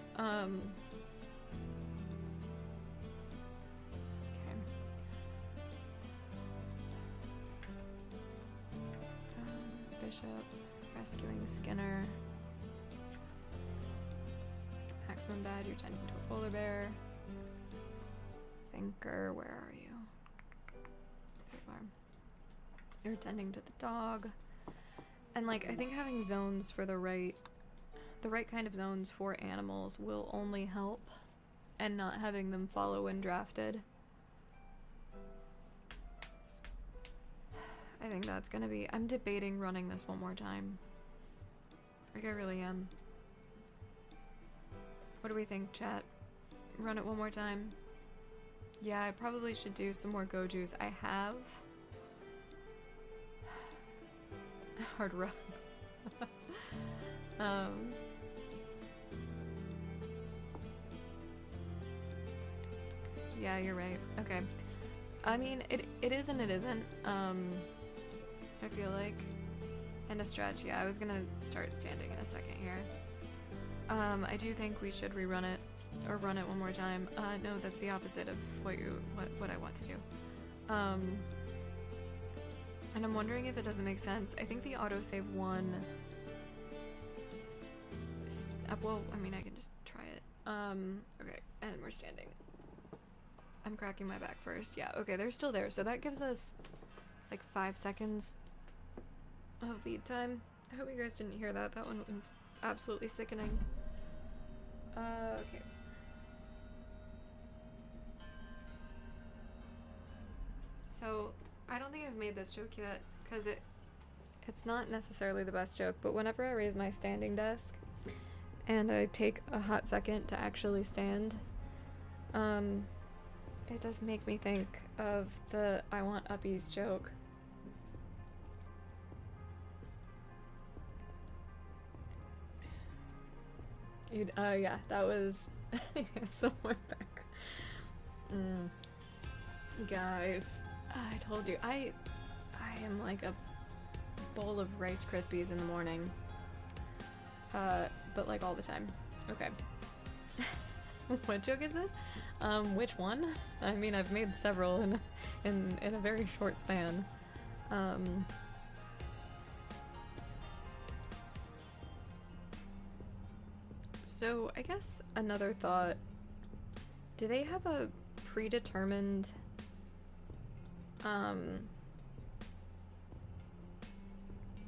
Bishop, rescuing Skinner. Maximum bad, you're tending to a polar bear. Thinker, where are you? There you are. You're tending to the dog. And like, I think having zones for the right kind of zones for animals will only help, and not having them follow when drafted. I think that's gonna be... I'm debating running this one more time. Like, I really am. What do we think, chat? Run it one more time? Yeah, I probably should do some more Gojus. I have... Hard run. Yeah, you're right. Okay. I mean, it is and it isn't. I feel like. And a stretch, yeah, I was gonna start standing in a second here. I do think we should rerun it, or run it one more time. No, that's the opposite of what I want to do. And I'm wondering if it doesn't make sense. I think the autosave one... well, I mean, I can just try it. Okay, and we're standing. I'm cracking my back first. Yeah, okay, they're still there. So that gives us like 5 seconds of lead time. I hope you guys didn't hear that. That one was absolutely sickening. Okay. So, I don't think I've made this joke yet, because it's not necessarily the best joke, but whenever I raise my standing desk, and I take a hot second to actually stand, it does make me think of the I want uppies joke. Yeah, that was somewhere back. Guys, I told you, I am like a bowl of Rice Krispies in the morning. But like all the time. Okay. What joke is this? Which one? I mean, I've made several in a very short span. So I guess another thought, do they have a predetermined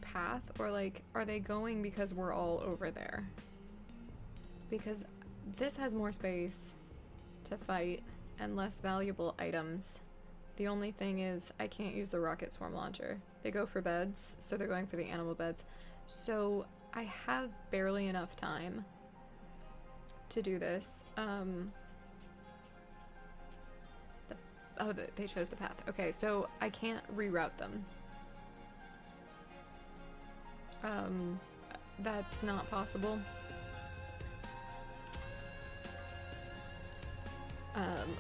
path, or like are they going because we're all over there? Because this has more space to fight and less valuable items. The only thing is I can't use the rocket swarm launcher. They go for beds, so they're going for the animal beds. So I have barely enough time to do this. They chose the path. Okay, so I can't reroute them. That's not possible.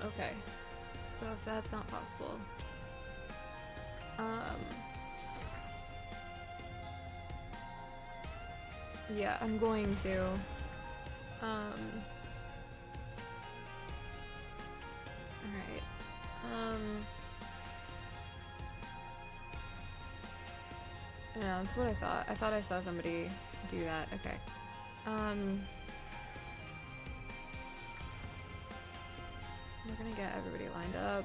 Okay. So if that's not possible, yeah, I'm going to, alright, yeah, that's what I thought. I thought I saw somebody do that. Okay. We're gonna get everybody lined up.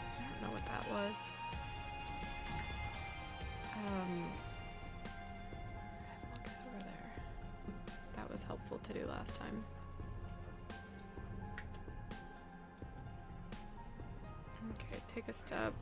I don't know what that was. Look over there. That was helpful to do last time. Okay, take a step.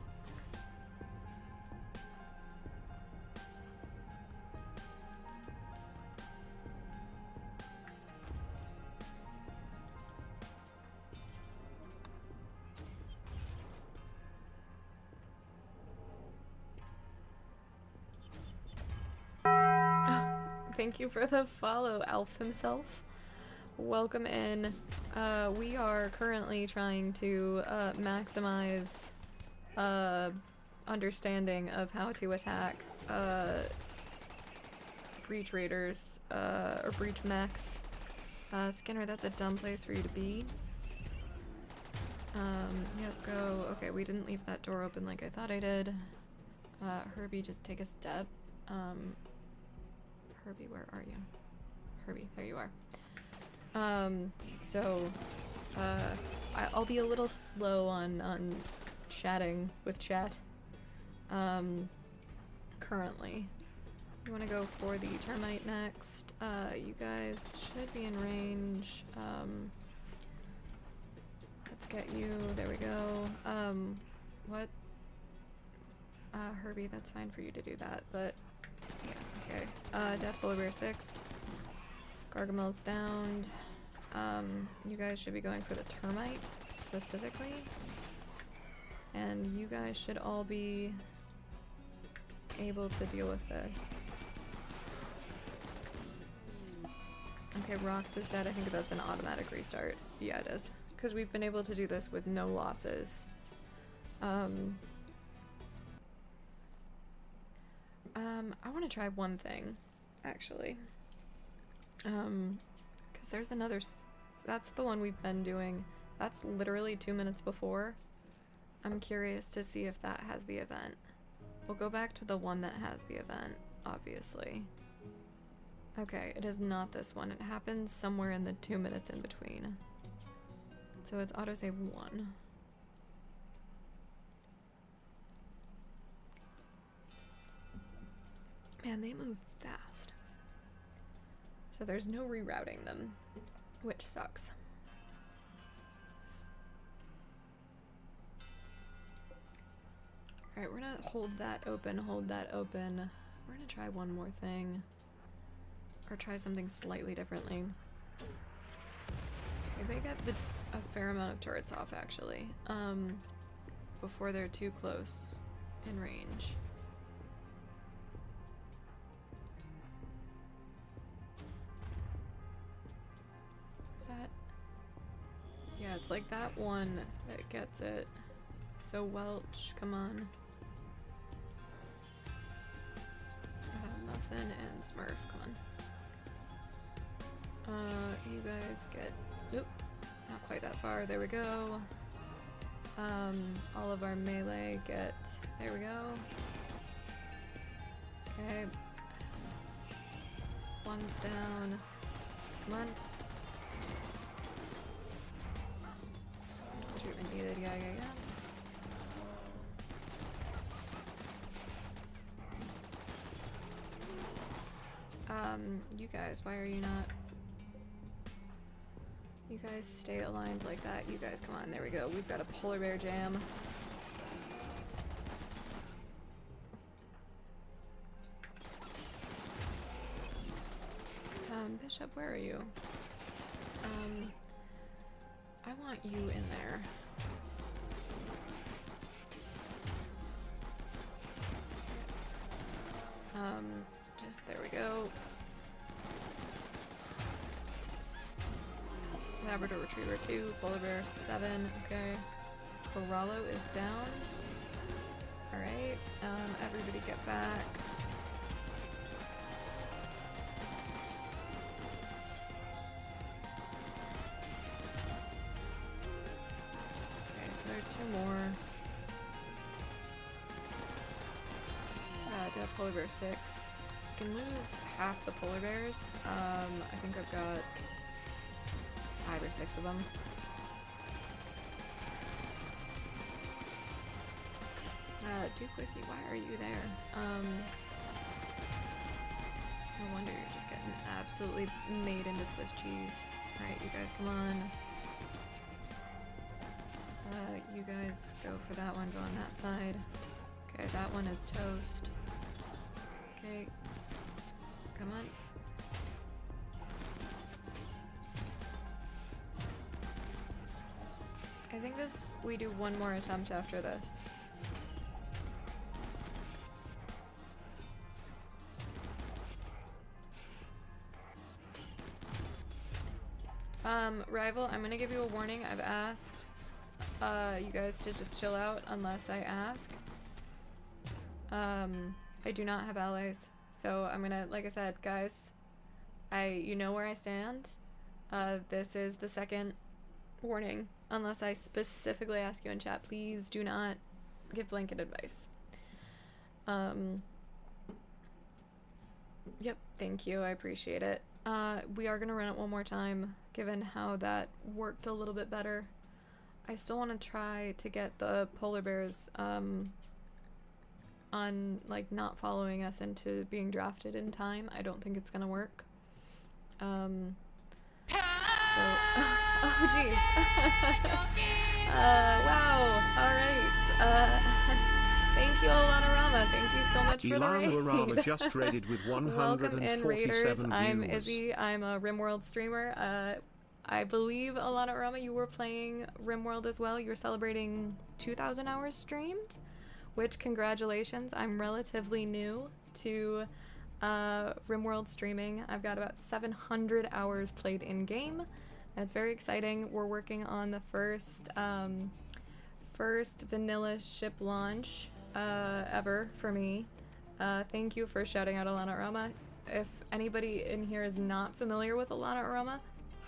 Thank you for the follow, Alf himself. Welcome in. We are currently trying to maximize understanding of how to attack breach raiders or breach mechs. Skinner, that's a dumb place for you to be. Yep, go. Okay, we didn't leave that door open like I thought I did. Herbie, just take a step. Herbie, where are you? Herbie, there you are. I'll be a little slow on chatting with chat. Currently. You wanna go for the termite next? You guys should be in range. Let's get you, there we go. What? Herbie, that's fine for you to do that, but yeah, okay. Death Polar Bear 6. Gargamel's downed. You guys should be going for the termite specifically. And you guys should all be able to deal with this. Okay, Rox is dead. I think that's an automatic restart. Yeah, it is. Because we've been able to do this with no losses. I want to try one thing, actually. Because there's another... That's the one we've been doing. That's literally 2 minutes before. I'm curious to see if that has the event. We'll go back to the one that has the event, obviously. Okay, it is not this one. It happens somewhere in the 2 minutes in between. So it's autosave 1. Man, they move fast. So there's no rerouting them, which sucks. Alright, we're gonna hold that open, hold that open. We're gonna try one more thing. Or try something slightly differently. Okay, they get a fair amount of turrets off, actually. Before they're too close in range. Is that... Yeah, it's like that one that gets it. So Welch, come on. Muffin and Smurf, come on. You guys get, nope, not quite that far. There we go. All of our melee get, there we go. Okay. One's down. Come on. Treatment needed, yeah. You guys, why are you not? You guys stay aligned like that. You guys, come on, there we go. We've got a polar bear jam. Bishop, where are you? I want you in there. Just there we go. Labrador Retriever 2, Polar Bear 7, okay. Corallo is downed. Alright, everybody get back. Okay, so there are 2 more. To have Polar Bear 6. I can lose half the Polar Bears. I think I've got 5 or 6 of them. Duke Whiskey, why are you there? No wonder you're just getting absolutely made into Swiss cheese. Alright, you guys, come on. You guys go for that one, go on that side. Okay, that one is toast. Okay. Come on. I think we do one more attempt after this. Rival, I'm gonna give you a warning. I've asked you guys to just chill out unless I ask. I do not have allies, so I'm gonna, like I said, guys, you know where I stand. This is the second warning. Unless I specifically ask you in chat, please do not give blanket advice. Yep, thank you, I appreciate it. We are gonna run it one more time, given how that worked a little bit better. I still want to try to get the polar bears, on, like, not following us into being drafted in time. I don't think it's gonna work. So, oh jeez. Wow, alright. Thank you, Alana. Thank you so much for the raid. Ilan just raided with 147 Welcome in, Raiders. viewers. I'm Izzy. I'm a RimWorld streamer. I believe, Alana Rama, you were playing RimWorld as well. You were celebrating 2,000 hours streamed, which, congratulations. I'm relatively new to RimWorld streaming. I've got about 700 hours played in-game. It's very exciting. We're working on the first vanilla ship launch ever for me. Thank you for shouting out Alana Rama. If anybody in here is not familiar with Alana Rama,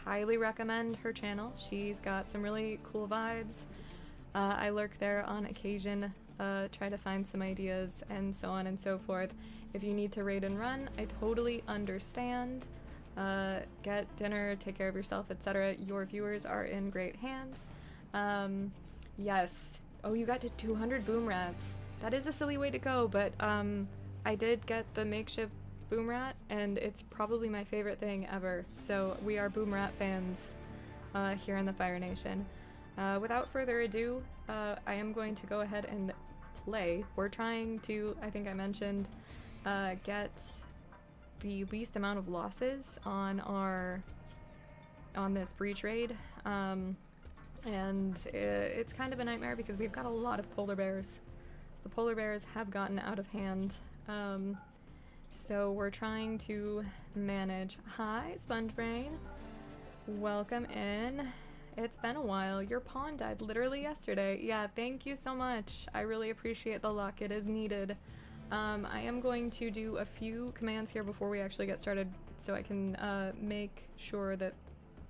highly recommend her channel. She's got some really cool vibes. I lurk there on occasion, try to find some ideas and so on and so forth. If you need to raid and run, I totally understand. Get dinner, take care of yourself, etc. Your viewers are in great hands. Yes. Oh, you got to 200 boom rats. That is a silly way to go, but I did get the makeshift boom rat, and it's probably my favorite thing ever. So we are boom rat fans here in the Fire Nation. Without further ado, I am going to go ahead and play. We're trying to, I think I mentioned, get the least amount of losses on this breach raid, and it's kind of a nightmare because we've got a lot of polar bears. The polar bears have gotten out of hand, so we're trying to manage. Hi, Spongebrain. Welcome in. It's been a while. Your pawn died literally yesterday. Yeah, thank you so much. I really appreciate the luck. It is needed. I am going to do a few commands here before we actually get started so I can make sure that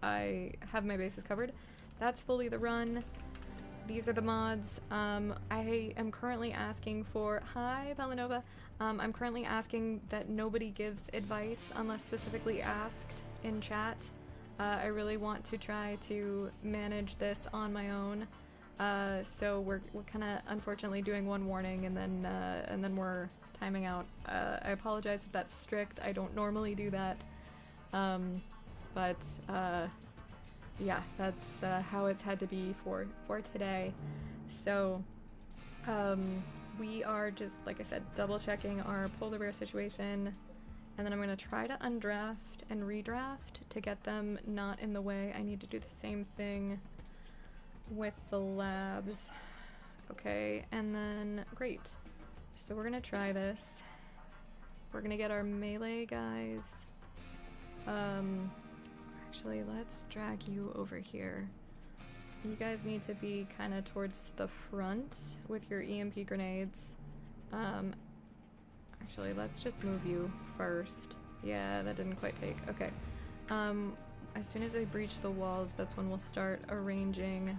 I have my bases covered. That's fully the run. These are the mods. I am currently asking for, hi Valanova, I'm currently asking that nobody gives advice unless specifically asked in chat. I really want to try to manage this on my own. So we're kind of unfortunately doing one warning and then we're timing out. I apologize if that's strict. I don't normally do that. But yeah, that's how it's had to be for today. So we are just, like I said, double checking our polar bear situation, and then I'm going to try to undraft and redraft to get them not in the way. I need to do the same thing with the labs. Okay, and then great. So we're going to try this. We're going to get our melee guys. Actually, let's drag you over here. You guys need to be kind of towards the front with your EMP grenades. Actually, let's just move you first. Yeah, that didn't quite take. Okay. As soon as I breach the walls, that's when we'll start arranging.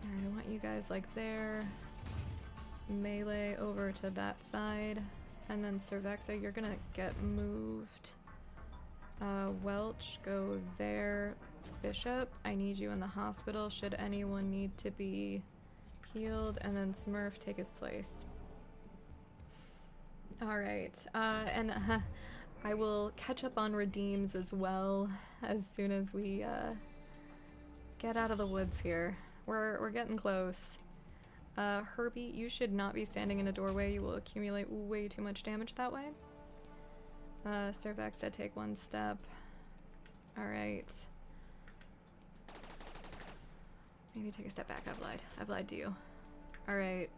Alright, I want you guys like there. Melee over to that side. And then Cervexa, you're gonna get moved. Welch, go there. Bishop, I need you in the hospital should anyone need to be healed. And then Smurf, take his place. Alright, and I will catch up on redeems as well as soon as we get out of the woods here. We're getting close. Herbie, you should not be standing in a doorway. You will accumulate way too much damage that way. Cervax said take one step. Alright. Maybe take a step back. I've lied to you. Alright,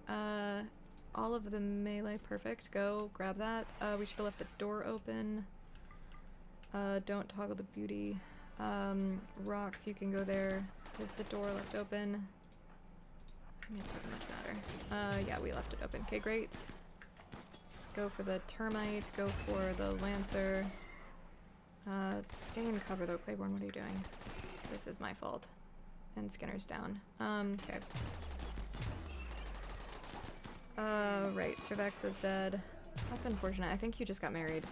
all of the melee, perfect. Go, grab that. We should have left the door open. Don't toggle the beauty. Rocks, you can go there. Is the door left open? I mean, it doesn't much matter. Yeah, we left it open. Okay, great. Go for the termite, go for the lancer. Stay in cover though, Claiborne, what are you doing? This is my fault. And Skinner's down. Okay. Right, Cervex is dead. That's unfortunate. I think you just got married.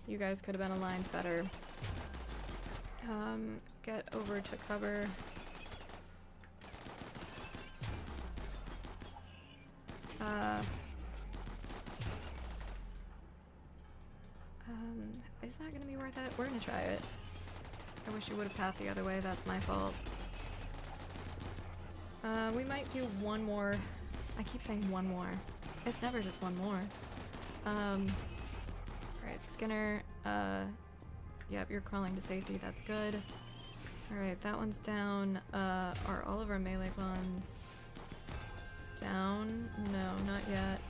You guys could have been aligned better. Get over to cover. Is that gonna be worth it? We're gonna try it. I wish you would have pathed the other way, that's my fault. We might do one more. I keep saying one more. It's never just one more. Alright, Skinner, yep, you're crawling to safety, that's good. Alright, that one's down. Are all of our melee ones down? No, not yet.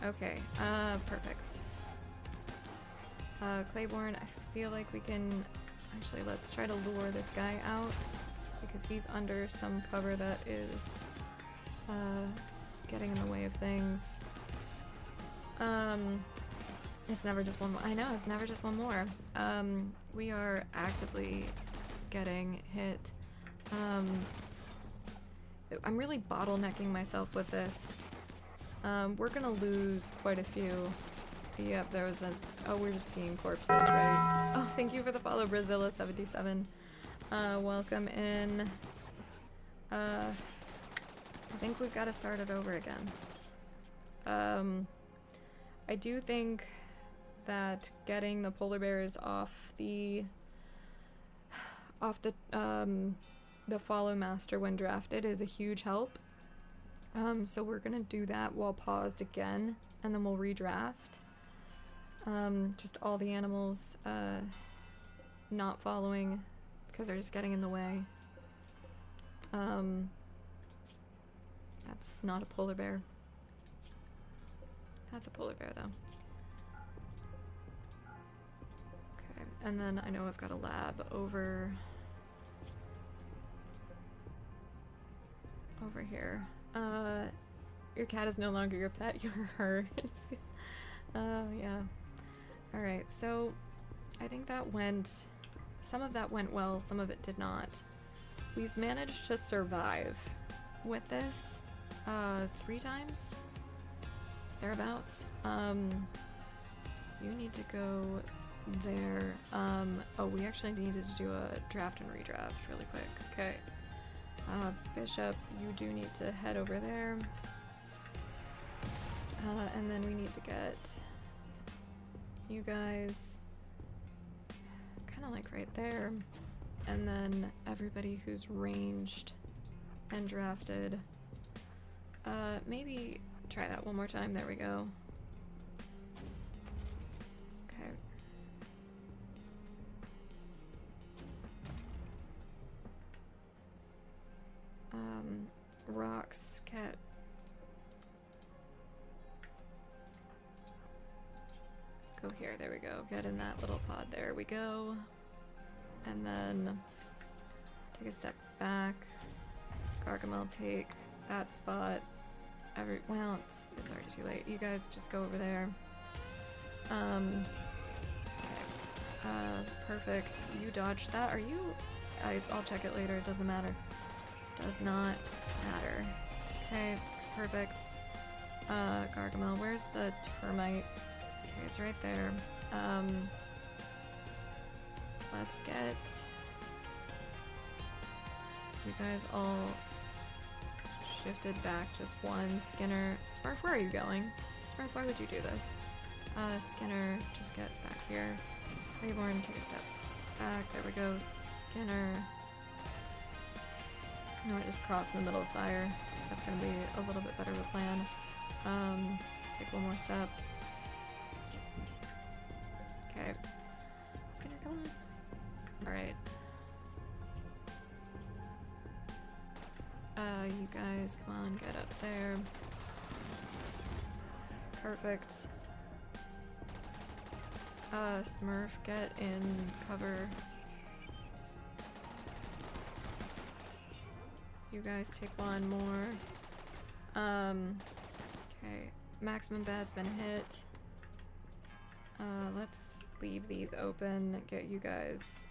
Okay, perfect. Claiborne, I feel like we can... Actually, let's try to lure this guy out, because he's under some cover that is getting in the way of things. It's never just one more. I know, it's never just one more. We are actively getting hit. I'm really bottlenecking myself with this. We're gonna lose quite a few. Yep, there was a... Oh, we're just seeing corpses, right? Oh, thank you for the follow, Brazilla77. Welcome in. I think we've got to start it over again. I do think that getting the polar bears off the follow master when drafted is a huge help. So we're gonna do that while paused again, and then we'll redraft. Just all the animals not following because they're just getting in the way. That's not a polar bear. That's a polar bear though. Okay, and then I know I've got a lab over here. Your cat is no longer your pet, you're hers. Oh, yeah. Alright, so I think that went... Some of that went well, some of it did not. We've managed to survive with this 3 times? Thereabouts. You need to go there. Oh, we actually needed to do a draft and redraft really quick. Okay. Bishop, you do need to head over there. And then we need to get you guys kind of like right there. And then everybody who's ranged and drafted. Maybe try that one more time. There we go. Okay. Rocks, cat. Go here, there we go. Get in that little pod, there we go. And then take a step back. Gargamel, take that spot. Well, it's already too late. You guys just go over there. Okay. Perfect. You dodged that. Are you... I'll check it later. It doesn't matter. Does not matter. Okay, perfect. Gargamel, where's the termite? Okay, it's right there. Let's get you guys all shifted back just one. Skinner, Smurf, where are you going? Smurf, why would you do this? Skinner, just get back here. Claiborne, take a step back. There we go. Skinner. No, I just crossed in the middle of fire. That's gonna be a little bit better of a plan. Take one more step. Okay. Skinner, come on. Alright. You guys, come on, get up there. Perfect. Smurf, get in cover. You guys take one more. Okay. Maximum bad's been hit. Let's leave these open. Get you guys...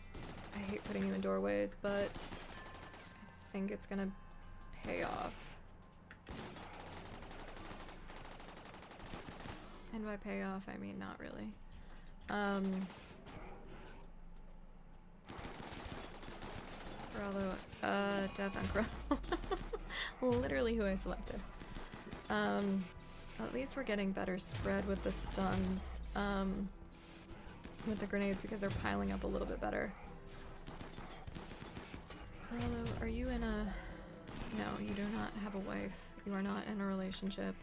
I hate putting you in doorways, but I think it's gonna pay off. And by pay off, I mean not really. Corallo, Death on Corallo. Literally who I selected. At least we're getting better spread with the stuns, with the grenades because they're piling up a little bit better. Corallo, are you in a... No, you do not have a wife. You are not in a relationship.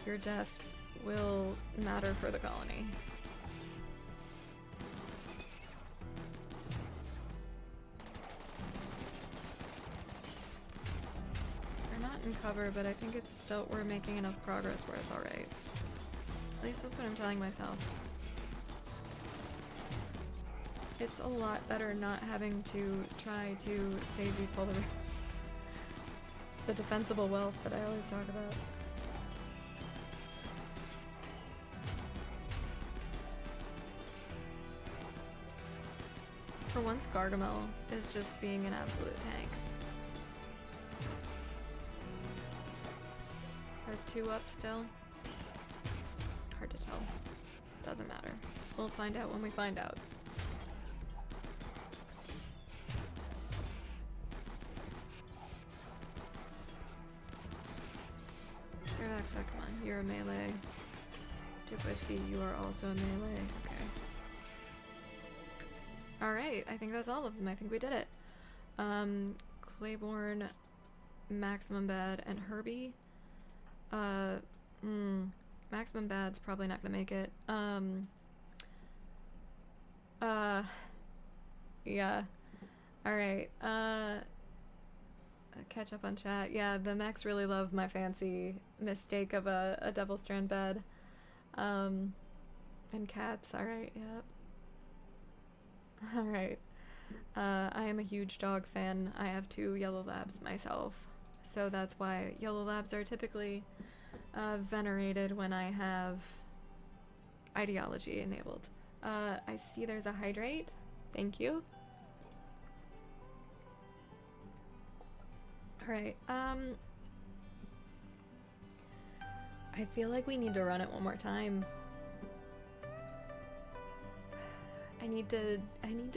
Your death will matter for the colony. We're not in cover, but I think it's still... we're making enough progress where it's alright. At least that's what I'm telling myself. It's a lot better not having to try to save these polar bears. The defensible wealth that I always talk about. For once, Gargamel is just being an absolute tank. Are 2 up still? Hard to tell. Doesn't matter. We'll find out when we find out. Alexa, come on, you're a melee. Duke Whiskey, you are also a melee. Okay. Alright, I think that's all of them. I think we did it. Claiborne, Maximum Bad, and Herbie. Maximum Bad's probably not gonna make it. Yeah. Alright, catch up on chat. Yeah, the mechs really love my fancy mistake of a Devil Strand bed. And cats, alright, yep. Alright. I am a huge dog fan. I have 2 yellow labs myself. So that's why yellow labs are typically venerated when I have ideology enabled. I see there's a hydrate. Thank you. Alright, I feel like we need to run it one more time. I need to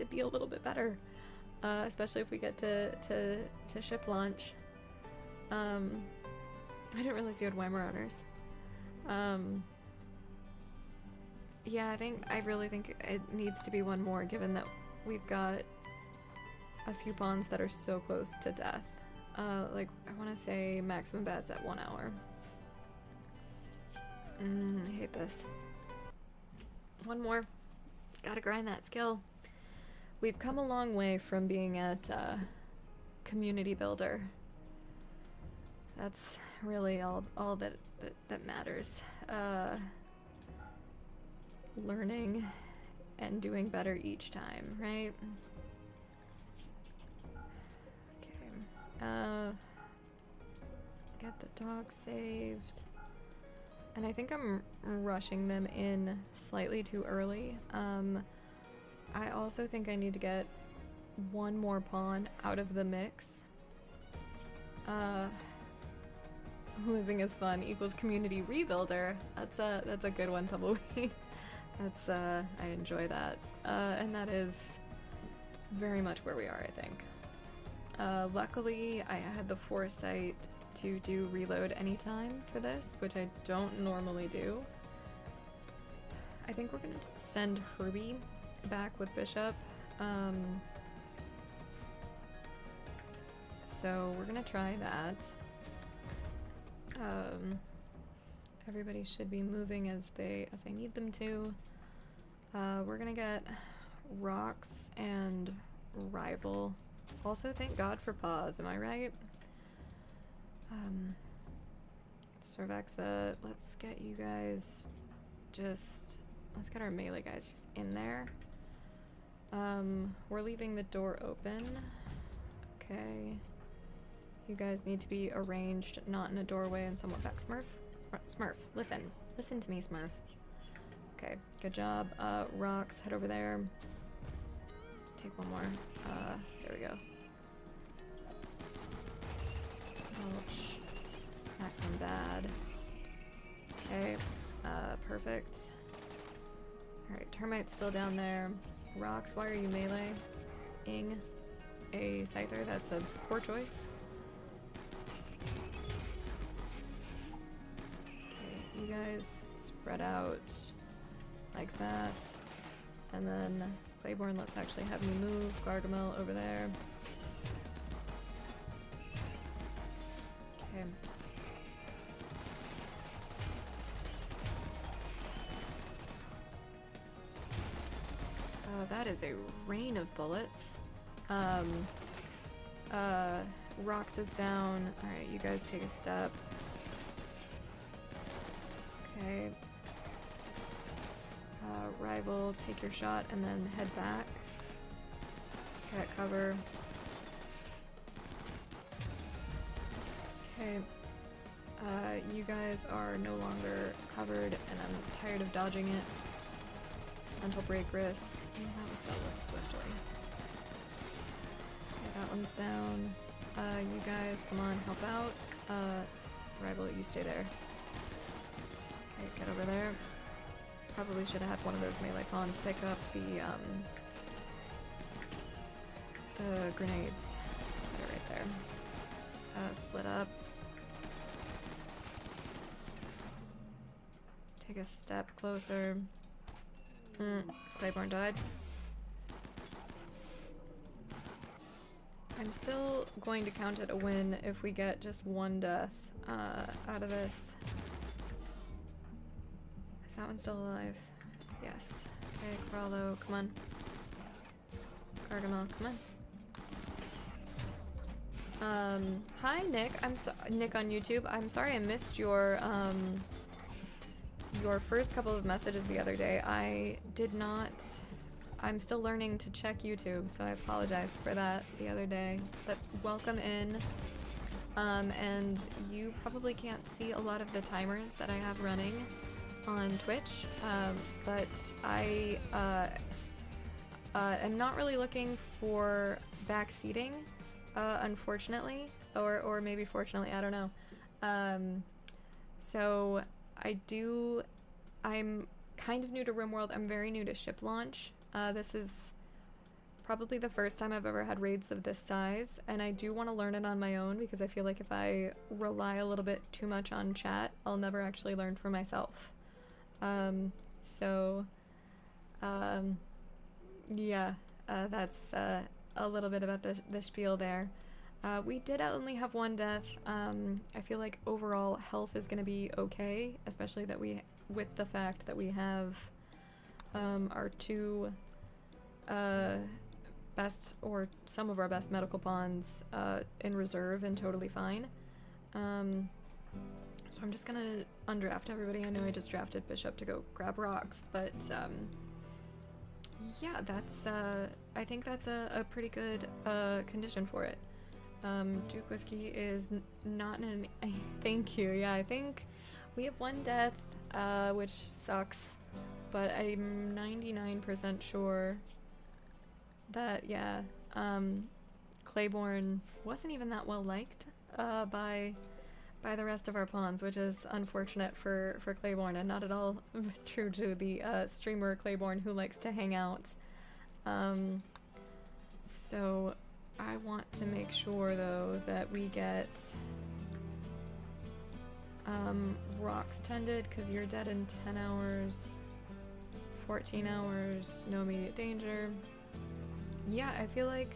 be a little bit better. Especially if we get to ship launch. I didn't really see what Weimar owners. Yeah, I really think it needs to be one more, given that we've got a few pawns that are so close to death. Like, I want to say maximum bats at 1 hour. I hate this. One more. Gotta grind that skill. We've come a long way from being at community builder. That's really all that matters. Learning and doing better each time, right? Okay. Get the dog saved. And I think I'm rushing them in slightly too early. I also think I need to get one more pawn out of the mix. Losing is fun equals community rebuilder. That's a good one, Tumbleweed. That's I enjoy that. And that is very much where we are, I think. Luckily I had the foresight to do reload anytime for this, which I don't normally do. I think we're gonna send Herbie back with Bishop. So we're gonna try that. Everybody should be moving as I need them to. We're gonna get Rocks and Rival. Also, thank God for pause, am I right? Cervexa, let's get you guys let's get our melee guys just in there. We're leaving the door open. Okay. You guys need to be arranged, not in a doorway and somewhat back. Smurf, listen to me, Smurf. Okay, good job. Rocks, head over there. Take one more. There we go. Ouch. Maximum bad. Okay, perfect. Alright, Termite's still down there. Rocks, why are you melee-ing a Scyther? That's a poor choice. Okay, you guys spread out like that. And then Claiborne, let's actually have you move. Gargamel over there. Okay. Oh, that is a rain of bullets. Rox is down. Alright, you guys take a step. Okay. Rival, take your shot and then head back. Cat cover. Okay. You guys are no longer covered and I'm tired of dodging it. Mental break risk. That was dealt with swiftly. Okay, that one's down. You guys, come on, help out. Rival, you stay there. Okay, get over there. Probably should have had one of those melee pawns pick up the grenades. Put it right there. Split up. Take a step closer. Claiborne died. I'm still going to count it a win if we get just one death out of this. Is that one still alive? Yes. Okay, Corallo, come on. Gargamel, come on. Hi Nick. Nick on YouTube. I'm sorry I missed your first couple of messages the other day. I'm still learning to check YouTube, so I apologize for that the other day. But welcome in. And you probably can't see a lot of the timers that I have running on Twitch, but I am not really looking for backseating, unfortunately, or maybe fortunately, I don't know. So I'm kind of new to RimWorld. I'm very new to ship launch. This is probably the first time I've ever had raids of this size, and I do want to learn it on my own because I feel like if I rely a little bit too much on chat, I'll never actually learn for myself. Yeah, that's a little bit about the spiel there. We did only have one death. I feel like overall health is going to be okay, especially with the fact that we have our two best, or some of our best medical pawns in reserve and totally fine. So I'm just gonna undraft everybody. I know I just drafted Bishop to go grab rocks, but yeah, that's I think that's a pretty good condition for it. Duke Whiskey is not in an thank you. Yeah, I think we have one death, which sucks, but I'm 99% sure that, yeah, Claiborne wasn't even that well liked by the rest of our pawns, which is unfortunate for Claiborne, and not at all true to the streamer Claiborne, who likes to hang out. So I want to make sure, though, that we get rocks tended, because you're dead in 10 hours, 14 hours, no immediate danger. Yeah, I feel like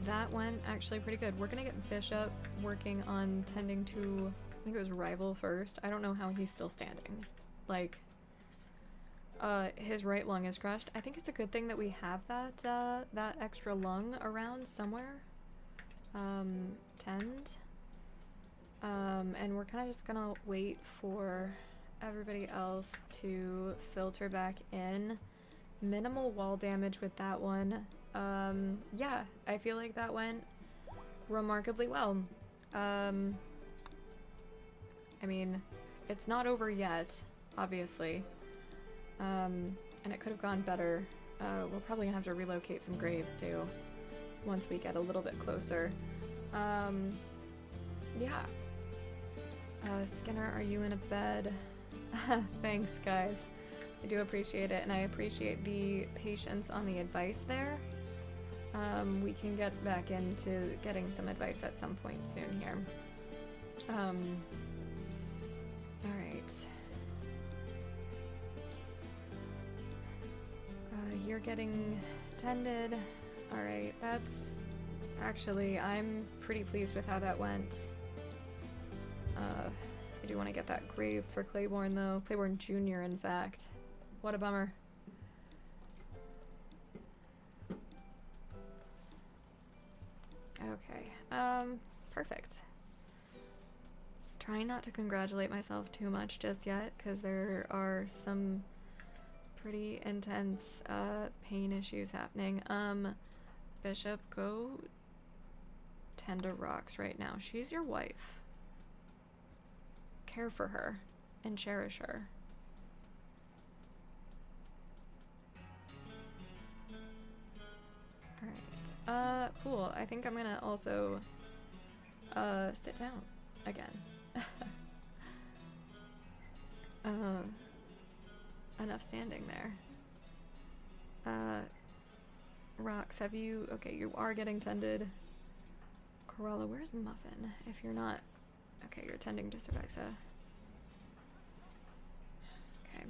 that went actually pretty good. We're gonna get Bishop working on tending to, I think it was Rival first. I don't know how he's still standing. Like, his right lung is crushed. I think it's a good thing that we have that extra lung around somewhere. Tend. And we're kind of just gonna wait for everybody else to filter back in. Minimal wall damage with that one. Yeah, I feel like that went remarkably well. I mean, it's not over yet, obviously. And it could have gone better. We're probably gonna have to relocate some graves too, once we get a little bit closer. Yeah. Skinner, are you in a bed? Thanks, guys. I do appreciate it, and I appreciate the patience on the advice there. We can get back into getting some advice at some point soon here. Alright. You're getting tended. Alright, that's... Actually, I'm pretty pleased with how that went. I do want to get that grave for Claiborne, though. Claiborne Jr., in fact. What a bummer. Okay, perfect. Trying not to congratulate myself too much just yet, because there are some pretty intense pain issues happening. Bishop, go tend to rocks right now. She's your wife. Care for her and cherish her. Alright. Cool. I think I'm gonna also sit down again. Enough standing there. Rocks, have you... Okay, you are getting tended. Corolla, where's Muffin? If you're not... Okay, you're tending to Cervexa. Okay.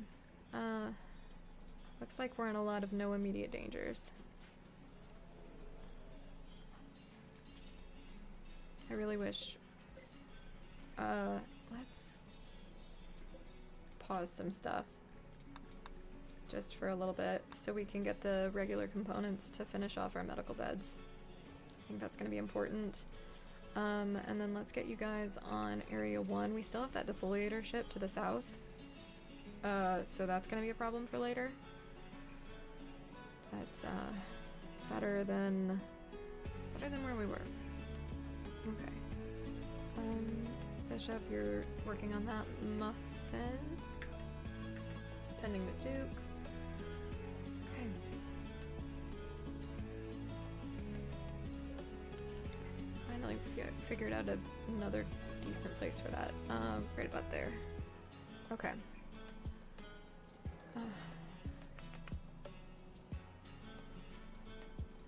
Looks like we're in a lot of no immediate dangers. I really wish... let's pause some stuff. Just for a little bit, so we can get the regular components to finish off our medical beds. I think that's going to be important. And then let's get you guys on Area 1. We still have that defoliator ship to the south. So that's going to be a problem for later. But, better than where we were. Okay. Bishop, you're working on that muffin. Tending to Duke. Okay. Finally figured out another decent place for that. Right about there. Okay.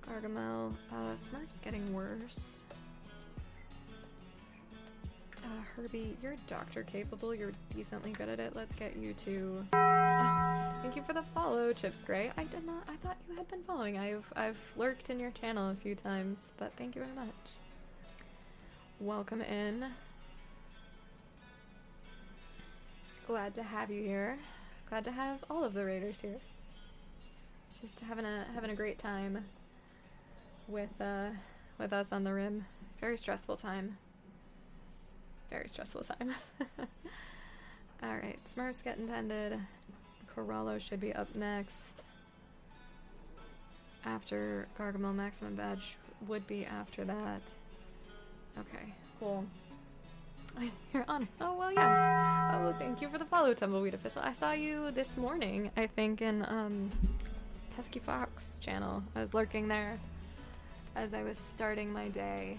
Gargamel. Smurf's getting worse. Herbie, you're doctor capable. You're decently good at it. Let's get you to... thank you for the follow, Chips Gray. I did not... I thought you had been following. I've lurked in your channel a few times, but thank you very much. Welcome in. Glad to have you here. Glad to have all of the raiders here. Just having a great time with us on the rim. Very stressful time. Very stressful time. Alright, Smurf's getting tended. Corallo should be up next. After Gargamel, Maximum Badge would be after that. Okay, cool. You're on. Oh, well, yeah. Oh, thank you for the follow, Tumbleweed Official. I saw you this morning, I think, in Pesky Fox channel. I was lurking there as I was starting my day.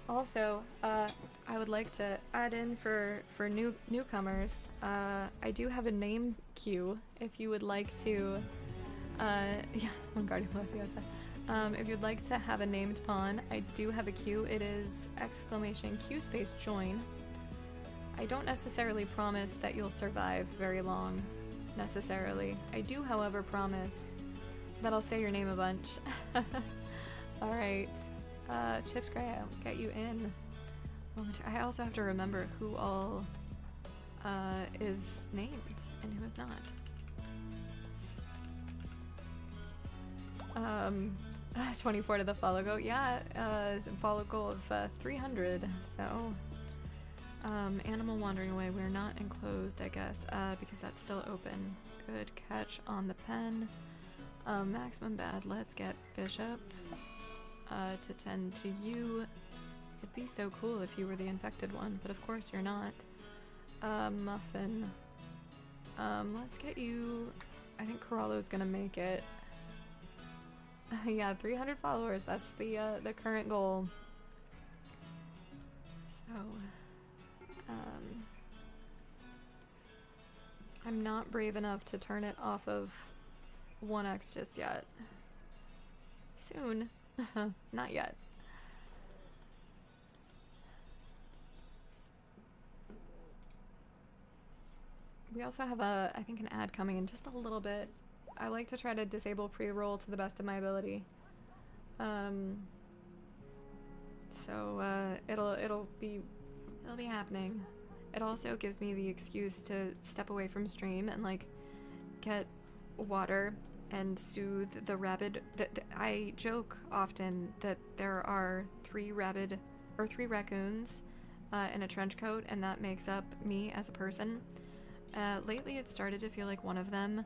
Also, I would like to add in for newcomers, I do have a name queue if you would like to, yeah, Wingardium Leviosa. If you'd like to have a named pawn, I do have a queue. It is !Q space join. I don't necessarily promise that you'll survive very long, necessarily. I do, however, promise that I'll say your name a bunch. Alright. Chips Gray, I'll get you in. I also have to remember who all is named and who is not. 24 to the follow goal. Yeah, follow goal of 300. So, animal wandering away. We're not enclosed, I guess, because that's still open. Good catch on the pen. Maximum bad. Let's get Bishop. To tend to you. It'd be so cool if you were the infected one, but of course you're not. Muffin. Let's get you... I think Corallo's gonna make it. Yeah, 300 followers, that's the current goal. So... I'm not brave enough to turn it off of 1x just yet. Soon. Not yet. We also have I think an ad coming in just a little bit. I like to try to disable pre-roll to the best of my ability. So it'll be happening. It also gives me the excuse to step away from stream and like get water and soothe the rabid. I joke often that there are three raccoons in a trench coat, and that makes up me as a person. Lately, it started to feel like one of them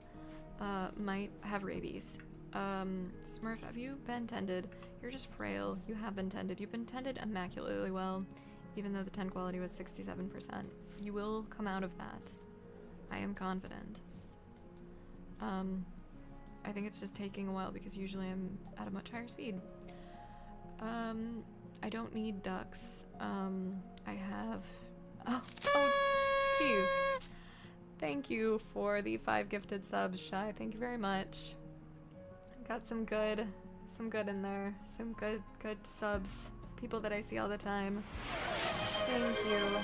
might have rabies. Smurf, have you been tended? You're just frail. You have been tended. You've been tended immaculately well, even though the 10 quality was 67%. You will come out of that. I am confident. I think it's just taking a while because usually I'm at a much higher speed. I don't need ducks. I have... Oh, jeez. Thank you for the 5 gifted subs, Shy. Thank you very much. Got some good in there. Some good subs. People that I see all the time. Thank you.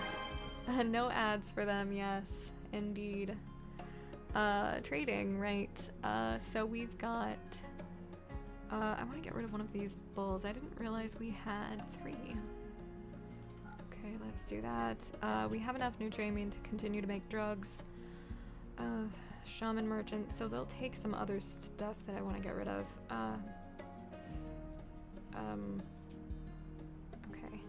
No ads for them, yes, indeed. Trading, right. So we've got... I want to get rid of one of these bulls. I didn't realize we had 3. Okay, let's do that. We have enough nutrient to continue to make drugs. Shaman merchant, so they'll take some other stuff that I want to get rid of. Okay.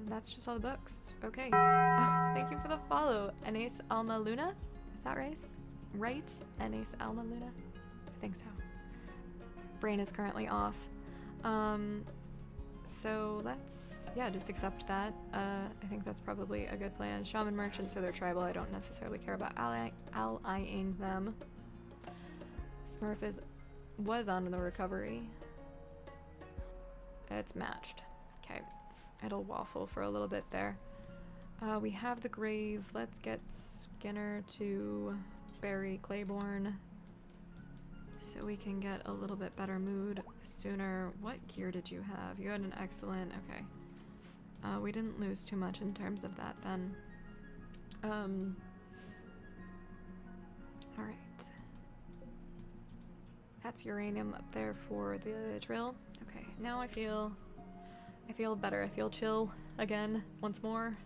That's just all the books. Okay. Thank you for the follow. Enes Alma Luna? Is that right? Right? Enes Alma Luna? I think so. brain is currently off. So let's, yeah, just accept that. I think that's probably a good plan. Shaman merchants, so they're tribal. I don't necessarily care about allying them. Smurf was on the recovery. It's matched. Okay. It'll waffle for a little bit there. We have the grave. Let's get Skinner to bury Claiborne so we can get a little bit better mood sooner. What gear did you have? You had an excellent, okay. We didn't lose too much in terms of that then. Alright. That's uranium up there for the drill. Okay, now I feel better. I feel chill again, once more.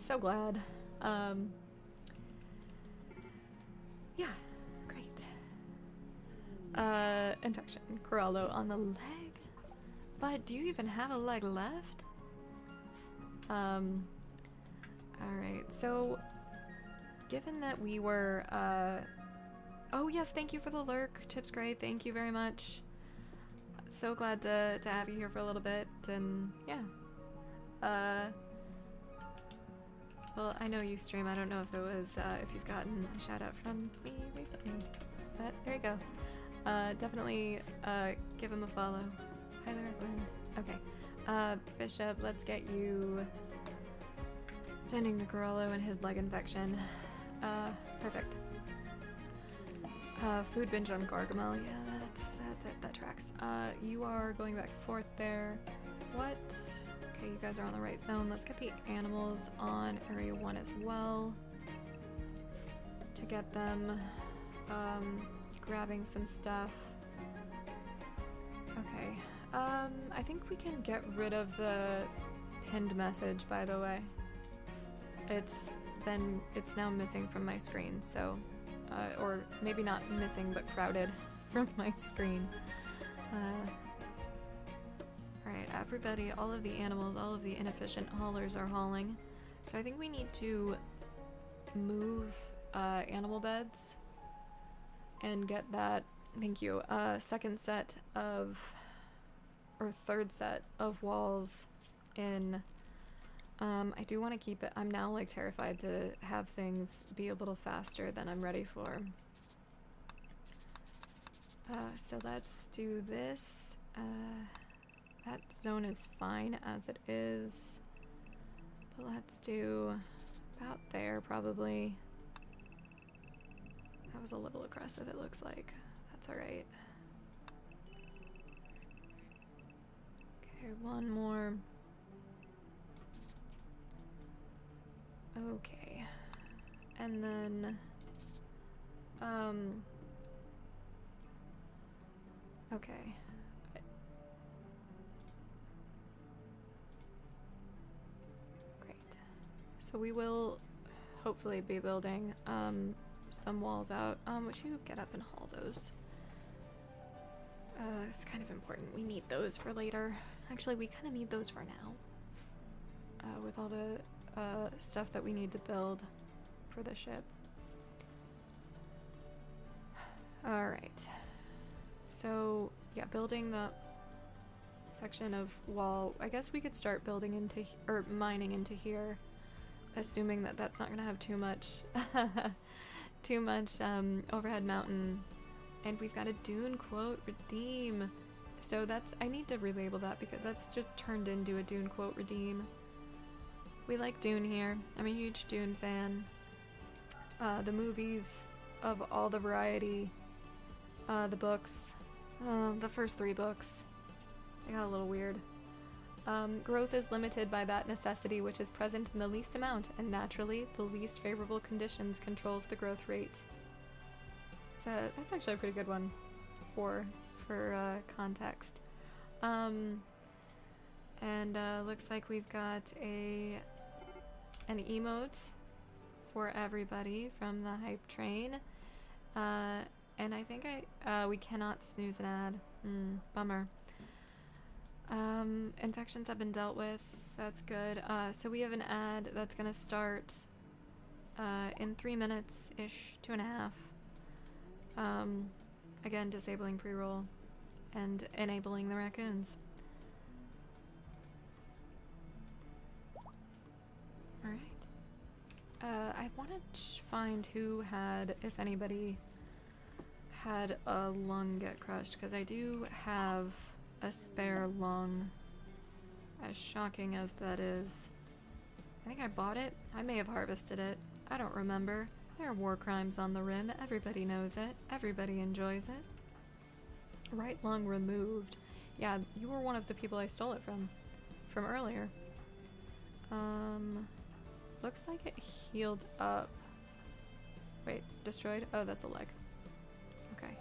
So glad. Yeah, great. Infection. Corallo on the leg. But do you even have a leg left? Alright, so given that we were, oh yes, thank you for the lurk, Chips Gray, thank you very much. So glad to have you here for a little bit, and yeah. Well, I know you stream, I don't know if it was, if you've gotten a shout out from me recently, but there you go. Definitely, give him a follow. Highly recommend. Okay. Bishop, let's get you tending to Corallo and his leg infection. Perfect. Food binge on Gargamel. Yeah, that tracks. You are going back and forth there. What? Okay, you guys are on the right zone. Let's get the animals on area 1 as well. To get them grabbing some stuff. Okay. I think we can get rid of the pinned message, by the way. It's now missing from my screen, so or maybe not missing, but crowded from my screen. Alright, everybody, all of the animals, all of the inefficient haulers are hauling. So I think we need to move animal beds and get that, thank you, second set of, or third set of walls in. I do want to keep it, I'm now like terrified to have things be a little faster than I'm ready for. So let's do this. That zone is fine as it is. But let's do about there probably. That was a little aggressive, it looks like. That's alright. Okay, one more. Okay. And then okay. Great. So we will hopefully be building some walls out. Would you get up and haul those? It's kind of important. We need those for later. Actually, we kind of need those for now. With all the stuff that we need to build for the ship. Alright. So, yeah, building the section of wall. I guess we could start building into, or mining into here, assuming that that's not going to have too much, overhead mountain. And we've got a Dune quote, redeem. So that's, I need to relabel that because that's just turned into a Dune quote, redeem. We like Dune here. I'm a huge Dune fan. The movies of all the variety, the books, the first 3 books, they got a little weird. Growth is limited by that necessity which is present in the least amount, and naturally, the least favorable conditions controls the growth rate. That's actually a pretty good one for context. And looks like we've got an emote for everybody from the hype train. And I think we cannot snooze an ad. Bummer. Infections have been dealt with. That's good. So we have an ad that's gonna start in 3 minutes-ish, 2.5. Again, disabling pre-roll and enabling the raccoons. Alright. I want to find who had, if anybody had a lung get crushed, because I do have a spare lung, as shocking as that is. I think I bought it. I may have harvested it. I don't remember. There are war crimes on the rim. Everybody knows it. Everybody enjoys it. Right lung removed. Yeah, you were one of the people I stole it from earlier. Looks like it healed up. Wait, destroyed? Oh, that's a leg. Okay.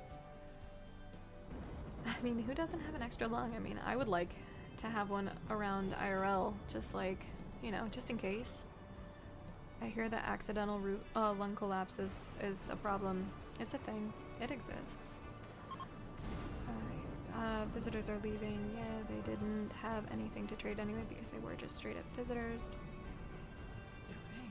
I mean, who doesn't have an extra lung? I mean, I would like to have one around IRL, just like, you know, just in case. I hear that accidental lung collapse is a problem. It's a thing. It exists. Alright, visitors are leaving. Yeah, they didn't have anything to trade anyway because they were just straight up visitors. Okay.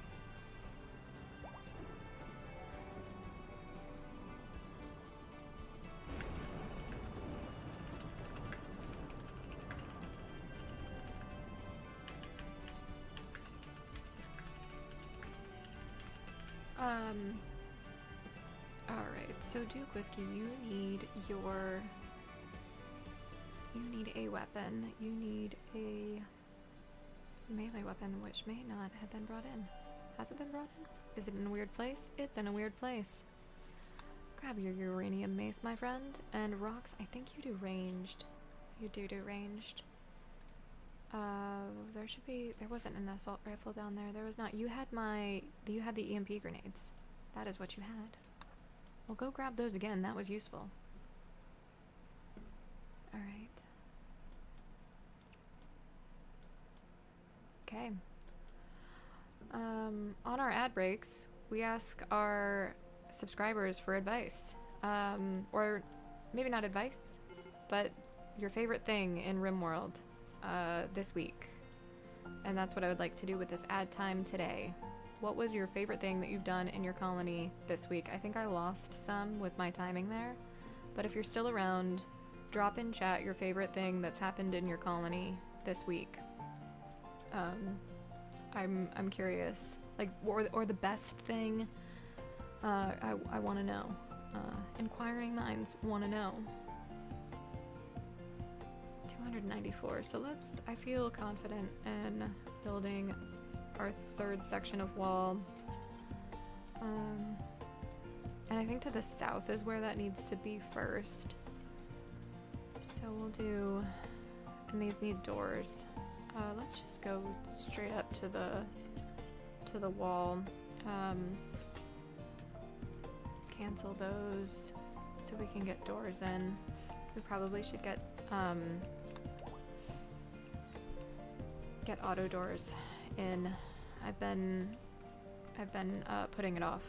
Alright, so Duke Whiskey, you need a weapon. You need a melee weapon, which may not have been brought in. Has it been brought in? Is it in a weird place? It's in a weird place. Grab your uranium mace, my friend. And rocks, I think you do ranged. You do ranged. There wasn't an assault rifle down there. There was not. You had the EMP grenades. That is what you had. Well, go grab those again. That was useful. Alright. Okay. On our ad breaks, we ask our subscribers for advice. Or maybe not advice, but your favorite thing in RimWorld this week. And that's what I would like to do with this ad time today. What was your favorite thing that you've done in your colony this week? I think I lost some with my timing there, but if you're still around, drop in chat your favorite thing that's happened in your colony this week. I'm curious, like, or the best thing. I want to know. Inquiring minds want to know. 294. So I feel confident in building our third section of wall. And I think to the south is where that needs to be first. So we'll do, and these need doors. Let's just go straight up to the wall. Cancel those so we can get doors in. We probably should get auto doors in. I've been putting it off.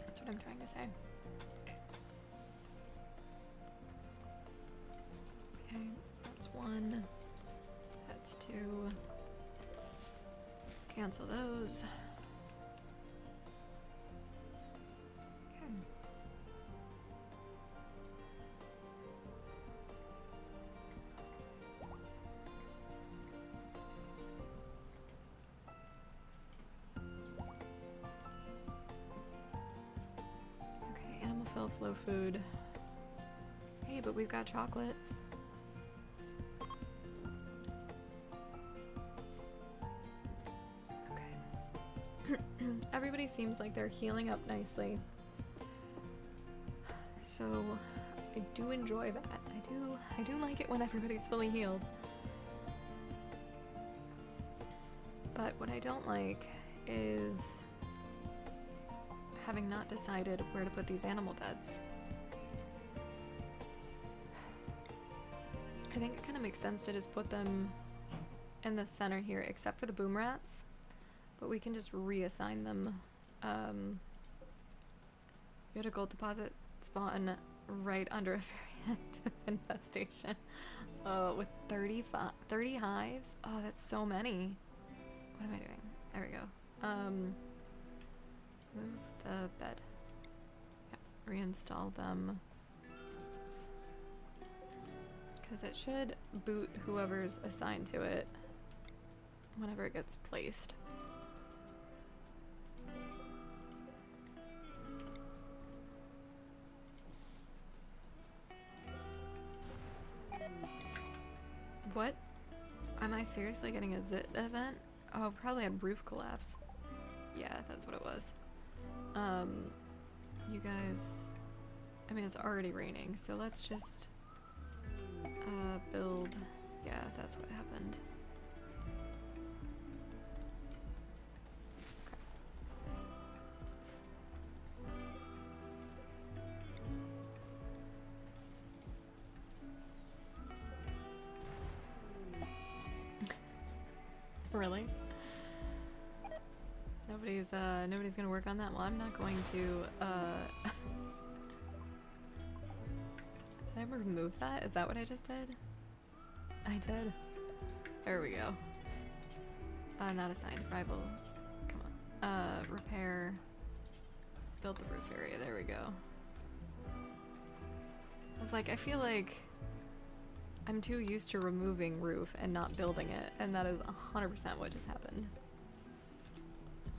That's what I'm trying to say. Okay, that's one. That's two. Cancel those. Okay. Okay, animal fill flow food. Hey, but we've got chocolate. Everybody seems like they're healing up nicely. So I do enjoy that. I do like it when everybody's fully healed. But what I don't like is having not decided where to put these animal beds. I think it kind of makes sense to just put them in the center here, except for the boom rats. But we can just reassign them. We had a gold deposit spawn right under a very active infestation. With 30 hives. Oh, that's so many. What am I doing? There we go. Move the bed. Yep, reinstall them. Because it should boot whoever's assigned to it whenever it gets placed. What? Am I seriously getting a zit event? Oh, probably had roof collapse. Yeah, that's what it was. You guys... I mean, it's already raining, so let's just... build... Yeah, that's what happened. Really? Nobody's gonna work on that? Well, I'm not going to, Did I remove that? Is that what I just did? I did. There we go. Not assigned. Rival. Come on. Repair. Build the roof area. There we go. I was like, I feel like I'm too used to removing roof and not building it, and that is 100% what just happened.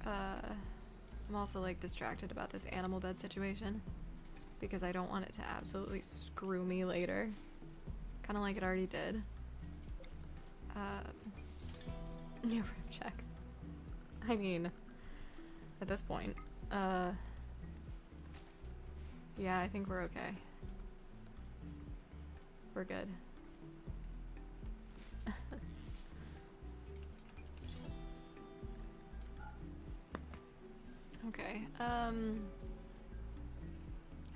I'm also like distracted about this animal bed situation because I don't want it to absolutely screw me later. Kind of like it already did. Yeah, roof check. I mean, at this point, yeah, I think we're okay. We're good. Okay,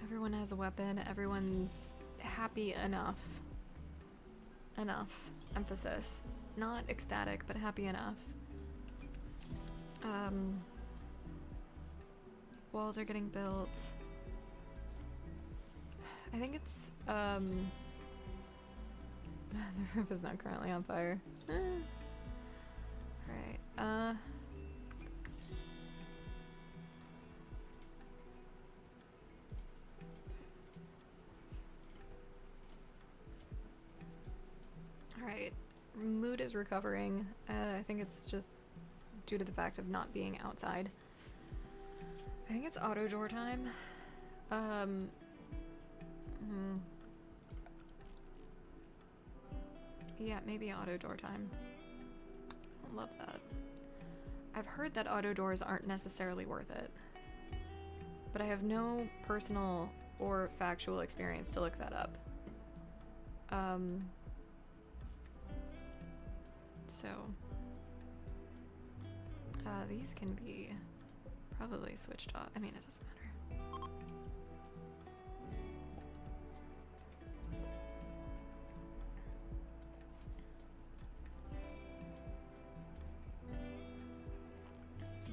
everyone has a weapon, everyone's happy enough. Enough. Emphasis. Not ecstatic, but happy enough. Walls are getting built. I think it's, the roof is not currently on fire. Alright, Alright, mood is recovering. I think it's just due to the fact of not being outside. I think it's auto door time. Yeah, maybe auto door time. I love that. I've heard that auto doors aren't necessarily worth it, but I have no personal or factual experience to look that up. So, these can be probably switched off. I mean, it doesn't matter.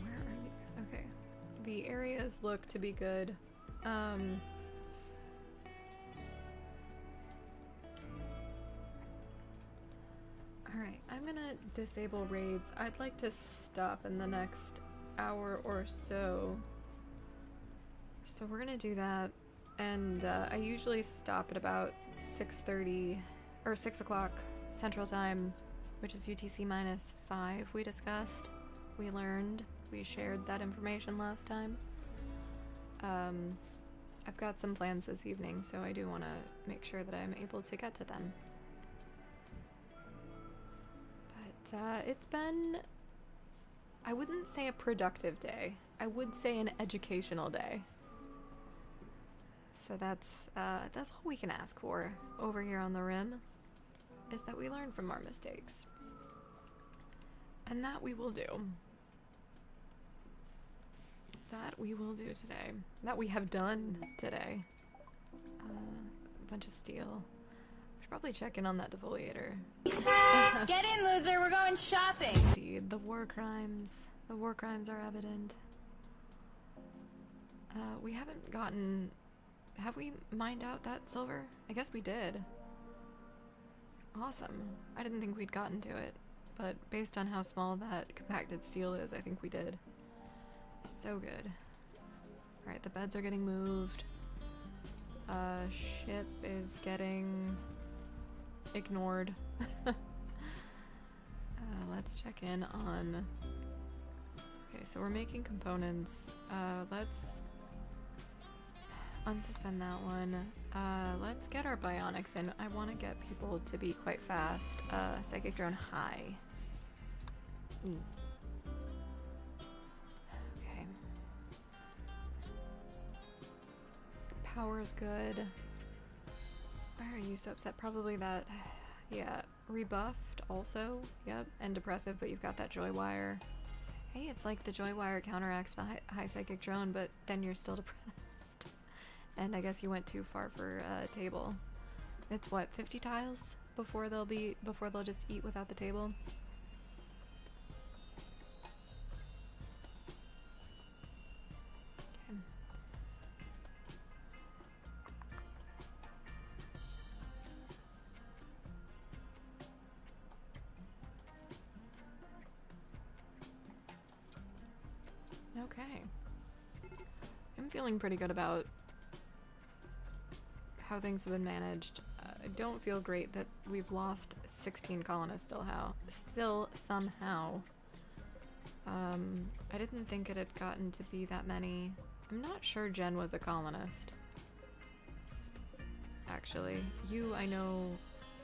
Where are you? Okay. The areas look to be good. Alright, I'm gonna disable raids. I'd like to stop in the next hour or so. So we're gonna do that. And I usually stop at about 6:30 or 6 o'clock Central Time, which is UTC minus 5 we discussed. We learned. We shared that information last time. I've got some plans this evening, so I do want to make sure that I'm able to get to them. But it's been, I wouldn't say a productive day. I would say an educational day. So that's all we can ask for over here on the Rim, is that we learn from our mistakes. And that we will do. That we will do today. That we have done today. A bunch of steel. We should probably check in on that defoliator. Get in, loser, we're going shopping! Indeed, the war crimes. The war crimes are evident. We haven't gotten... Have we mined out that silver? I guess we did. Awesome. I didn't think we'd gotten to it, but based on how small that compacted steel is, I think we did. So good. Alright, the beds are getting moved. Ship is getting ignored. Let's check in on... Okay, so we're making components. Let's unsuspend that one. Let's get our bionics in. I want to get people to be quite fast. Psychic drone high. Okay. Power's good. Why are you so upset? Probably that, yeah, rebuffed also. Yep, and depressive, but you've got that joy wire. Hey, it's like the joy wire counteracts the high psychic drone, but then you're still depressed. And I guess you went too far for table. It's what, 50 tiles before they'll just eat without the table? Okay. I'm feeling pretty good about how things have been managed. I don't feel great that we've lost 16 colonists still somehow. I didn't think it had gotten to be that many. I'm not sure Jen was a colonist. Actually, you I know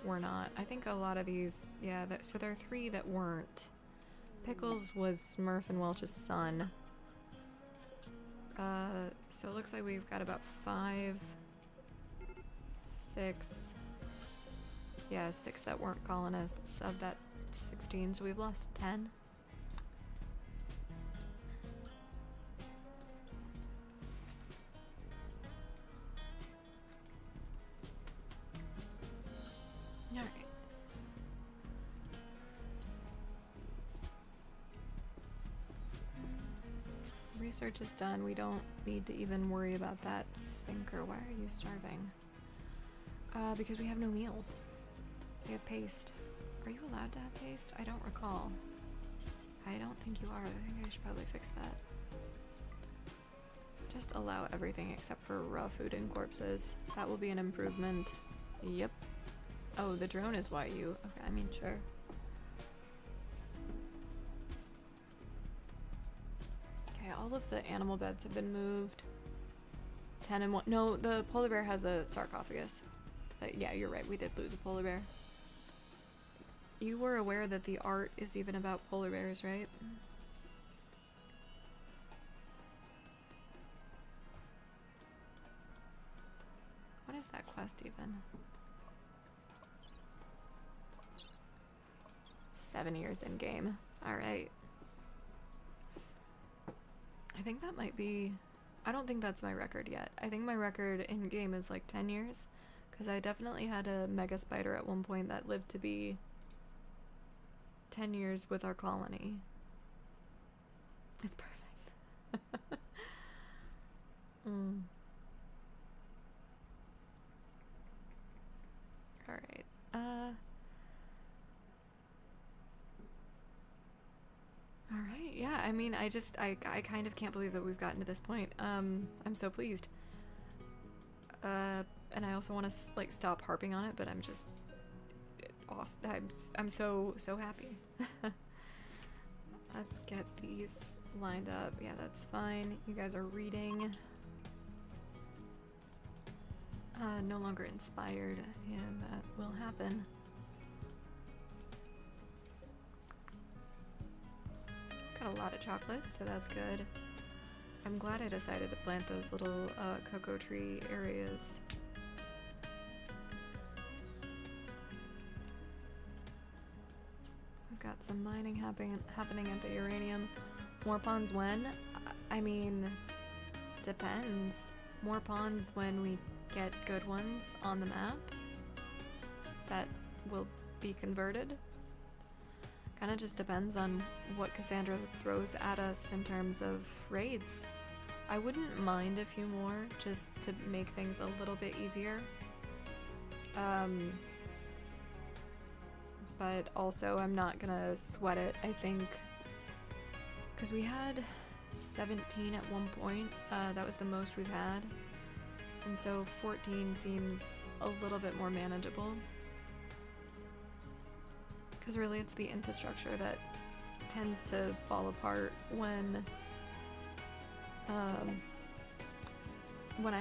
were not. I think a lot of these, yeah, so there are 3 that weren't. Pickles was Smurf and Welch's son. So it looks like we've got about 5, 6, yeah, 6 that weren't colonists of that 16, so we've lost 10. Alright. Research is done. We don't need to even worry about that thinker. Why are you starving? Because we have no meals. We have paste. Are you allowed to have paste? I don't recall. I don't think you are. I think I should probably fix that. Just allow everything except for raw food and corpses. That will be an improvement. Yep. Oh, the drone is why you... Okay, I mean, sure. Okay, all of the animal beds have been moved. 10 and 1. No, the polar bear has a sarcophagus. Yeah, you're right. We did lose a polar bear. You were aware that the art is even about polar bears, right? What is that quest even? 7 years in game. Alright. I think that might be... I don't think that's my record yet. I think my record in game is like 10 years. Because I definitely had a mega spider at one point that lived to be 10 years with our colony. It's perfect. Alright. Alright, yeah, I mean, I kind of can't believe that we've gotten to this point. I'm so pleased. And I also want to, like, stop harping on it, but I'm just... awesome. I'm so happy. Let's get these lined up. Yeah, that's fine. You guys are reading. No longer inspired. Yeah, that will happen. Got a lot of chocolates, so that's good. I'm glad I decided to plant those little cocoa tree areas. We've got some mining happening at the uranium. More ponds when? I mean, depends. More ponds when we get good ones on the map that will be converted. Kind of just depends on what Cassandra throws at us in terms of raids. I wouldn't mind a few more just to make things a little bit easier. But also I'm not gonna sweat it, I think, because we had 17 at one point. That was the most we've had. And so 14 seems a little bit more manageable. Because really it's the infrastructure that tends to fall apart when I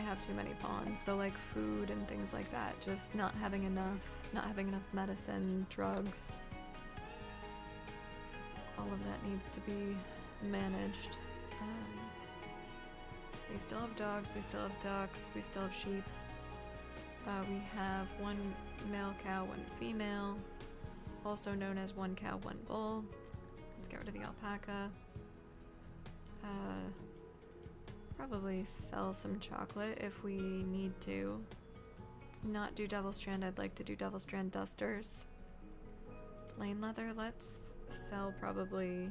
have too many pawns. So like food and things like that, just not having enough medicine, drugs, all of that needs to be managed. We still have dogs, we still have ducks, we still have sheep. We have one male cow, one female, also known as one cow, one bull. Let's get rid of the alpaca. Probably sell some chocolate if we need to. Let's not do Devil Strand. I'd like to do Devil Strand dusters. Plain leather, let's sell probably...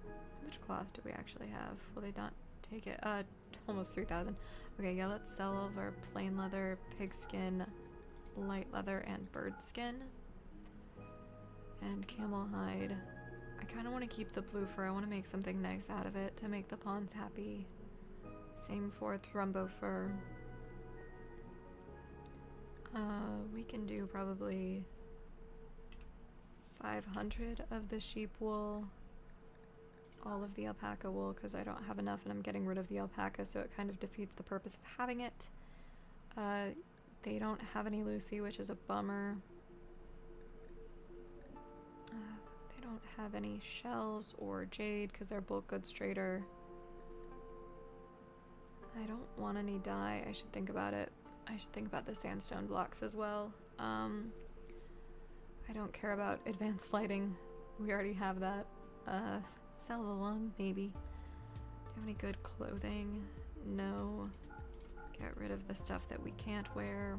How much cloth do we actually have? Will they not take it? Almost 3,000. Okay, yeah, let's sell all of our plain leather, pigskin, light leather, and bird skin. And camel hide. I kind of want to keep the blue fur. I want to make something nice out of it to make the pawns happy. Same for Thrumbo fur. We can do probably 500 of the sheep wool. All of the alpaca wool because I don't have enough and I'm getting rid of the alpaca, so it kind of defeats the purpose of having it. They don't have any Lucy, which is a bummer. They don't have any shells or jade because they're bulk goods trader. I don't want any dye. I should think about it. I should think about the sandstone blocks as well. I don't care about advanced lighting. We already have that. Sell along, maybe. Do you have any good clothing? No. Get rid of the stuff that we can't wear.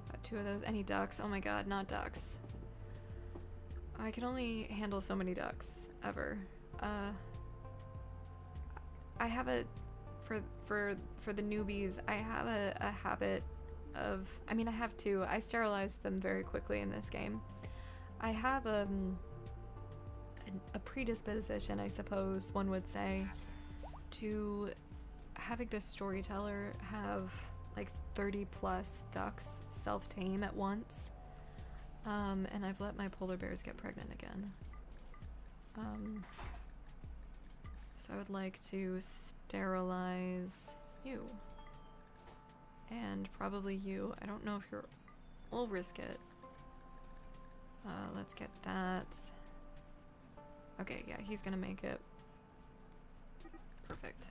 Got 2 of those. Any ducks? Oh my god, not ducks. I can only handle so many ducks, ever. I have a... For the newbies, I have a habit of... I mean, I have 2. I sterilize them very quickly in this game. I have a predisposition, I suppose one would say, to having the storyteller have like 30 plus ducks self-tame at once. And I've let my polar bears get pregnant again. So I would like to sterilize you. And probably you. I don't know if you're... We'll risk it. Let's get that. Okay, yeah, he's gonna make it. Perfect.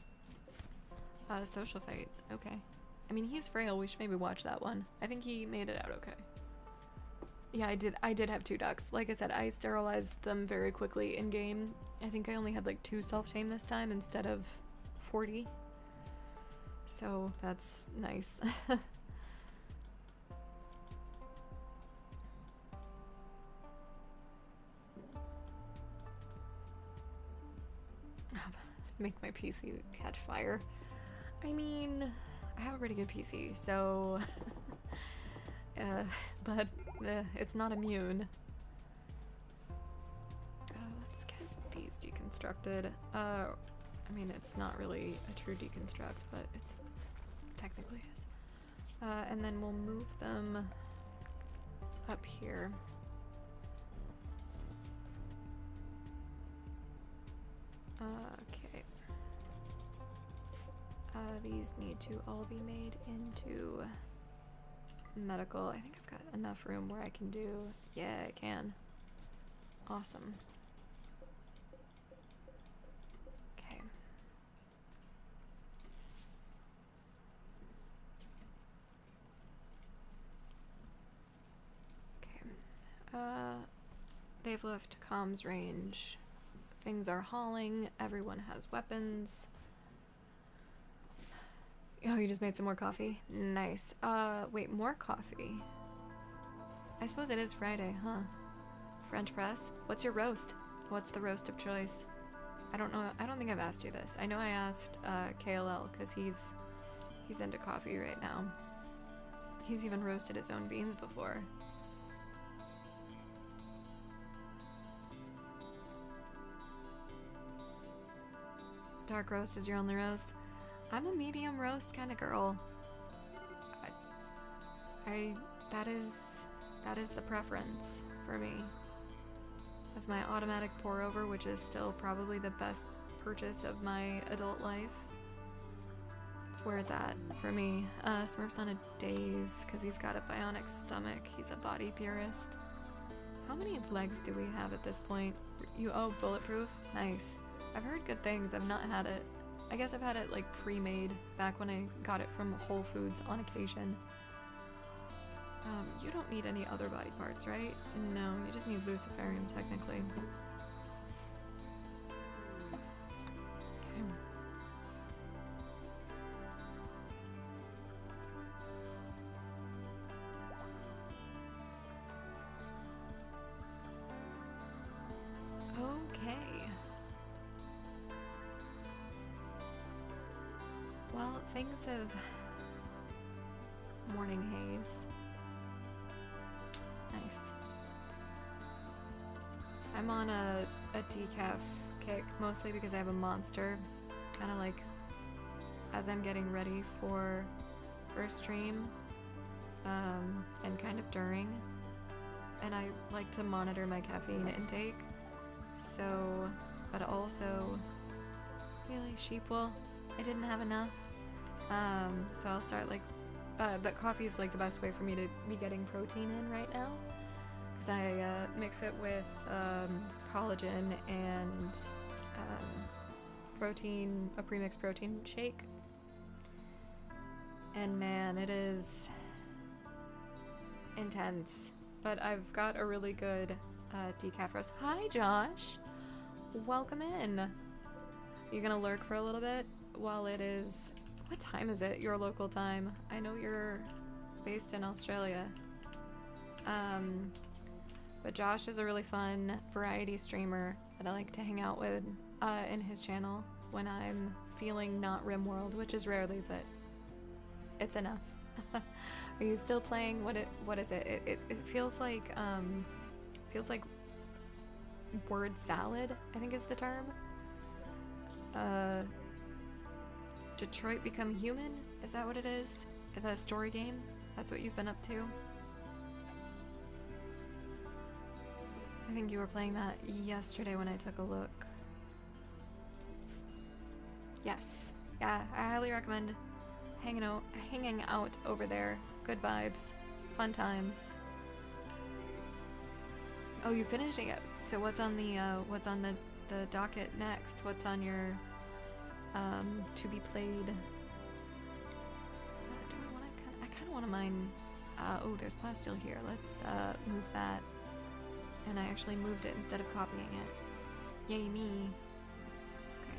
Social fight. Okay. I mean, he's frail. We should maybe watch that one. I think he made it out okay. Yeah, I did have 2 ducks. Like I said, I sterilized them very quickly in game. I think I only had like 2 self-tame this time instead of 40. So that's nice. Make my PC catch fire. I mean, I have a pretty good PC, so... but it's not immune. Let's get these deconstructed. I mean, it's not really a true deconstruct, but it's technically is. And then we'll move them up here. Okay. These need to all be made into medical. I think I've got enough room where I can do... Yeah, I can. Awesome. Okay. Okay. They've left comms range. Things are hauling. Everyone has weapons. Oh, you just made some more coffee? Nice. Wait, more coffee? I suppose it is Friday, huh? French press? What's your roast? What's the roast of choice? I don't know. I don't think I've asked you this. I know I asked KLL because he's into coffee right now. He's even roasted his own beans before. Dark roast is your only roast? I'm a medium roast kind of girl. That is the preference for me. of my automatic pour over, which is still probably the best purchase of my adult life. That's where it's at for me. Smurf's on a daze because he's got a bionic stomach. He's a body purist. How many legs do we have at this point? Bulletproof? Nice. I've heard good things. I've not had it. I guess I've had it like pre-made back when I got it from Whole Foods on occasion. You don't need any other body parts, right? No, you just need Luciferium technically. Okay. Well, things have... Morning haze. Nice. I'm on a decaf kick, mostly because I have a monster. Kind of like as I'm getting ready for first stream, and kind of during. And I like to monitor my caffeine intake. So, but also, really, sheep, well, I didn't have enough. So I'll start like, but coffee is like the best way for me to be getting protein in right now. Because I mix it with collagen and protein, a premixed protein shake. And man, it is intense. But I've got a really good decaf roast. Hi, Josh. Welcome in. You're gonna lurk for a little bit while it is... What time is it? Your local time. I know you're based in Australia. But Josh is a really fun variety streamer that I like to hang out with in his channel when I'm feeling not RimWorld, which is rarely, but it's enough. Are you still playing? What is it? It feels like word salad, I think is the term. Detroit Become Human? Is that what it is? The story game? That's what you've been up to? I think you were playing that yesterday when I took a look. Yes. Yeah, I highly recommend hanging out over there. Good vibes. Fun times. Oh, you finished it yet? So what's on the docket next? What's on your to be played? I kind of want to mine. Oh, there's plasteel here. Let's move that. And I actually moved it instead of copying it. Yay me. Okay.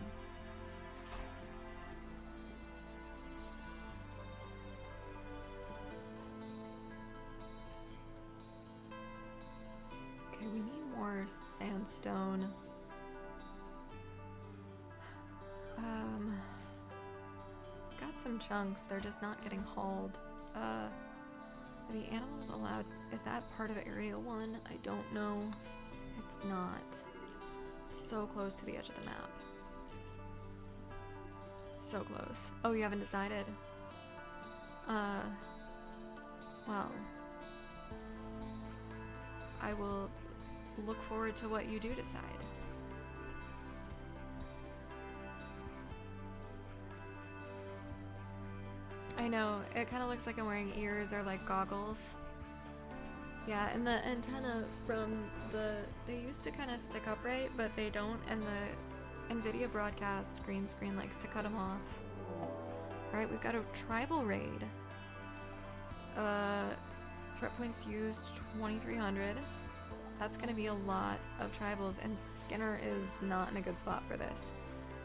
Okay, we need more sandstone. Got some chunks, they're just not getting hauled. Are the animals allowed? Is that part of Area 1? I don't know. It's not. So close to the edge of the map. So close. Oh, you haven't decided? Well. I will look forward to what you do decide. I know, it kind of looks like I'm wearing ears or like goggles. Yeah, and the antenna from they used to kind of stick upright, but they don't, and the NVIDIA broadcast green screen likes to cut them off. Alright, we've got a tribal raid. Threat points used 2,300. That's gonna be a lot of tribals, and Skinner is not in a good spot for this.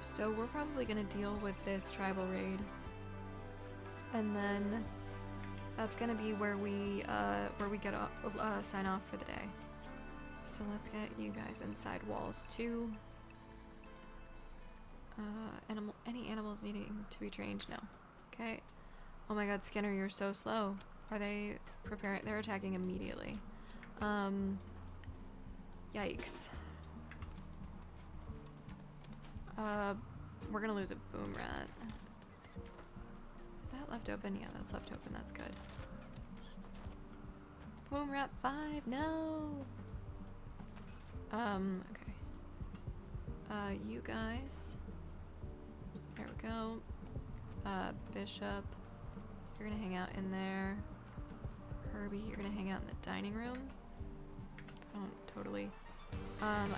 So we're probably gonna deal with this tribal raid. And then that's gonna be where we get sign off for the day. So let's get you guys inside walls too. Any animals needing to be trained? No. Okay. Oh my God, Skinner, you're so slow. Are they preparing? They're attacking immediately. Yikes. We're gonna lose a boom rat. Is that left open? Yeah, that's left open. That's good. Boom rat 5. No. Okay. You guys. There we go. Bishop, you're gonna hang out in there. Herbie, you're gonna hang out in the dining room. I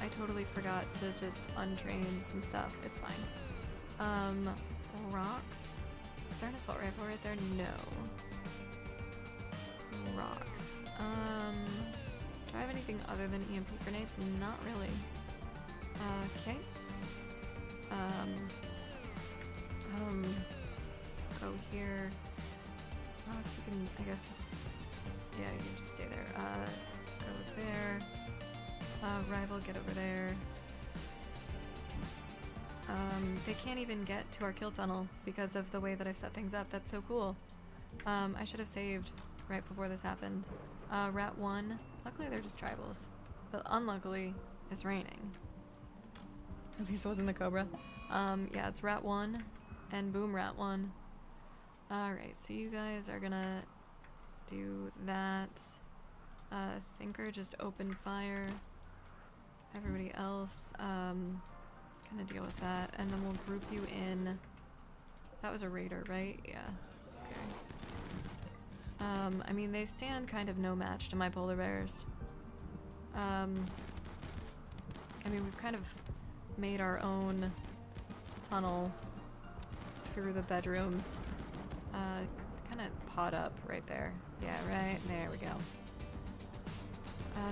totally forgot to just untrain some stuff. It's fine. Rocks. Is there an assault rifle right there? No. Rocks. Do I have anything other than EMP grenades? Not really. Okay. Go here. Rocks, you can, I guess, just, yeah, you can just stay there. Go there. Rival, get over there. They can't even get to our kill tunnel because of the way that I've set things up. That's so cool. I should have saved right before this happened. Rat 1. Luckily they're just tribals. But unluckily, it's raining. At least it wasn't the Cobra. Yeah, it's Rat 1 and boom, Rat 1. Alright, so you guys are gonna do that. Thinker, just open fire. Everybody else, gonna deal with that. And then we'll group you in. That was a raider, right? Yeah. Okay. I mean, they stand kind of no match to my polar bears. I mean, we've kind of made our own tunnel through the bedrooms. Kind of pot up right there. Yeah, right there we go.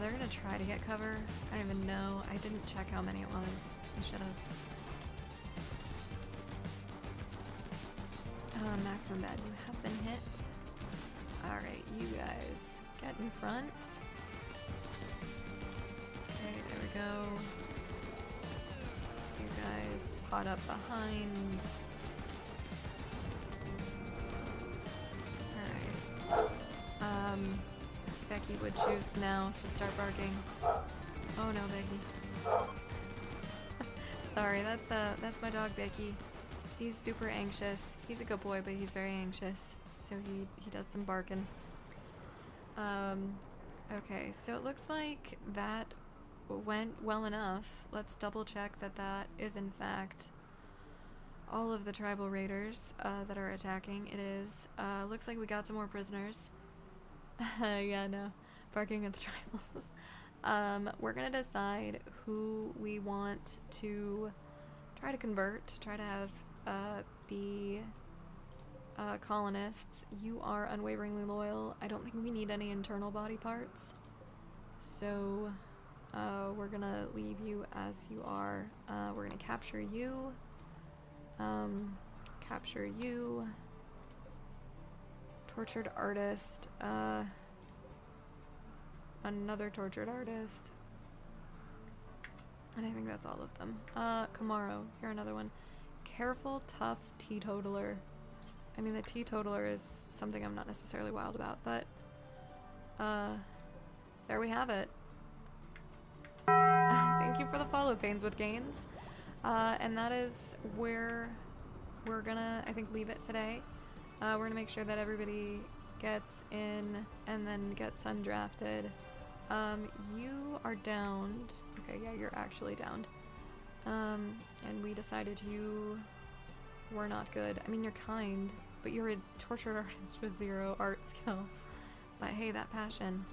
They're gonna try to get cover. I don't even know. I didn't check how many it was. I should have. Maximum bad. You have been hit. Alright, you guys get in front. Okay, there we go. You guys pot up behind. Alright. Becky would choose now to start barking. Oh no, Becky. Sorry, that's my dog Becky. He's super anxious. He's a good boy, but he's very anxious. So he does some barking. Okay, so it looks like that went well enough. Let's double check that that is in fact all of the tribal raiders that are attacking. It is. Looks like we got some more prisoners. Yeah, no. Barking at the tribals. We're gonna decide who we want to try to convert, try to have be colonists. You are unwaveringly loyal. I don't think we need any internal body parts. So we're gonna leave you as you are. We're gonna capture you. Capture you. Tortured artist. Another tortured artist. And I think that's all of them. Camaro. Here, another one. Careful, tough teetotaler. I mean, the teetotaler is something I'm not necessarily wild about, but there we have it. Thank you for the follow, Pains with Gains. And that is where we're gonna, I think, leave it today. We're gonna make sure that everybody gets in and then gets undrafted. You are downed. Okay, yeah, you're actually downed. And we decided you were not good. I mean, you're kind, but you're a tortured artist with 0 art skill. But hey, that passion.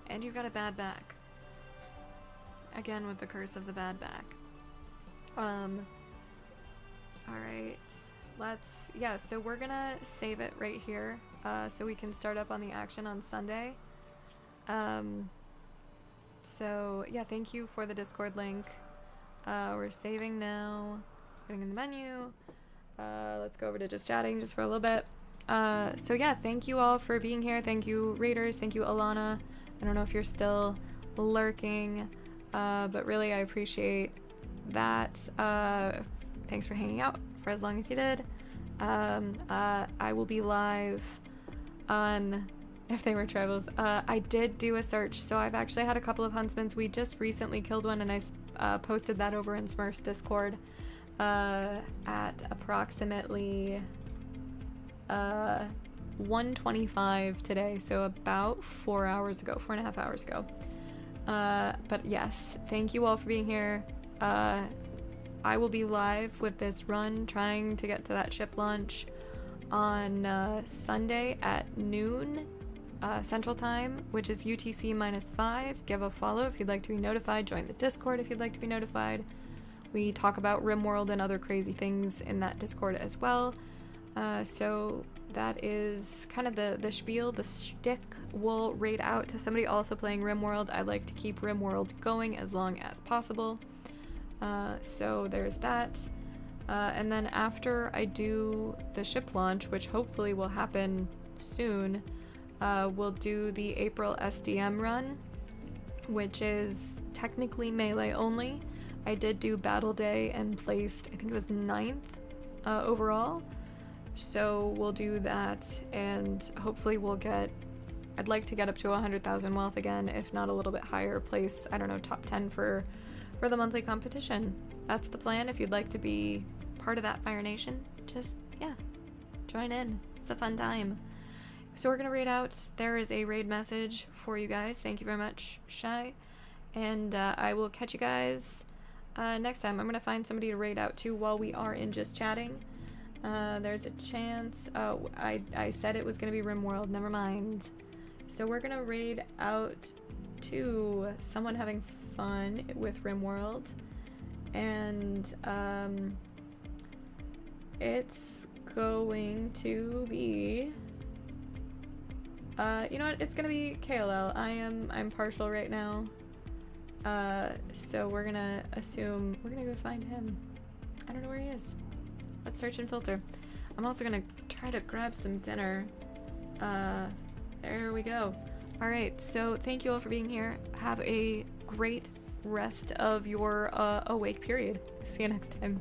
And you've got a bad back. Again, with the curse of the bad back. Alright. Yeah, so we're gonna save it right here, so we can start up on the action on Sunday. So yeah, thank you for the Discord link. We're saving now, putting in the menu. Let's go over to just chatting just for a little bit. So yeah, thank you all for being here. Thank you, Raiders. Thank you, Alana. I don't know if you're still lurking, but really I appreciate that. Thanks for hanging out for as long as you did. I will be live on if they were tribals. I did do a search, so I've actually had a couple of huntsmans. We just recently killed one, and I posted that over in Smurf's Discord at approximately 1:25 today, so about 4.5 hours ago. But yes, thank you all for being here. I will be live with this run trying to get to that ship launch on Sunday at noon Central Time, which is UTC -5. Give a follow if you'd like to be notified. Join the Discord if you'd like to be notified. We talk about RimWorld and other crazy things in that Discord as well. So that is kind of the spiel, the shtick. We'll raid out to somebody also playing RimWorld. I like to keep RimWorld going as long as possible. So there's that. And then after I do the ship launch, which hopefully will happen soon, we'll do the April SDM run, which is technically melee only. I did do Battle Day and placed, I think it was 9th overall. So we'll do that, and hopefully we'll get, I'd like to get up to 100,000 wealth again, if not a little bit higher, place, I don't know, top 10 for the monthly competition. That's the plan. If you'd like to be part of that, Fire Nation, just, yeah, join in. It's a fun time. So we're gonna raid out. There is a raid message for you guys. Thank you very much, Shy. And I will catch you guys next time. I'm gonna find somebody to raid out to while we are in just chatting. There's a chance. Oh, I said it was gonna be RimWorld. Never mind. So we're gonna raid out to someone having fun with RimWorld, and it's going to be. You know what? It's gonna be KLL. I'm partial right now. So we're gonna assume we're gonna go find him. I don't know where he is. Let's search and filter. I'm also gonna try to grab some dinner. There we go. All right. So thank you all for being here. Have a great rest of your awake period. See you next time.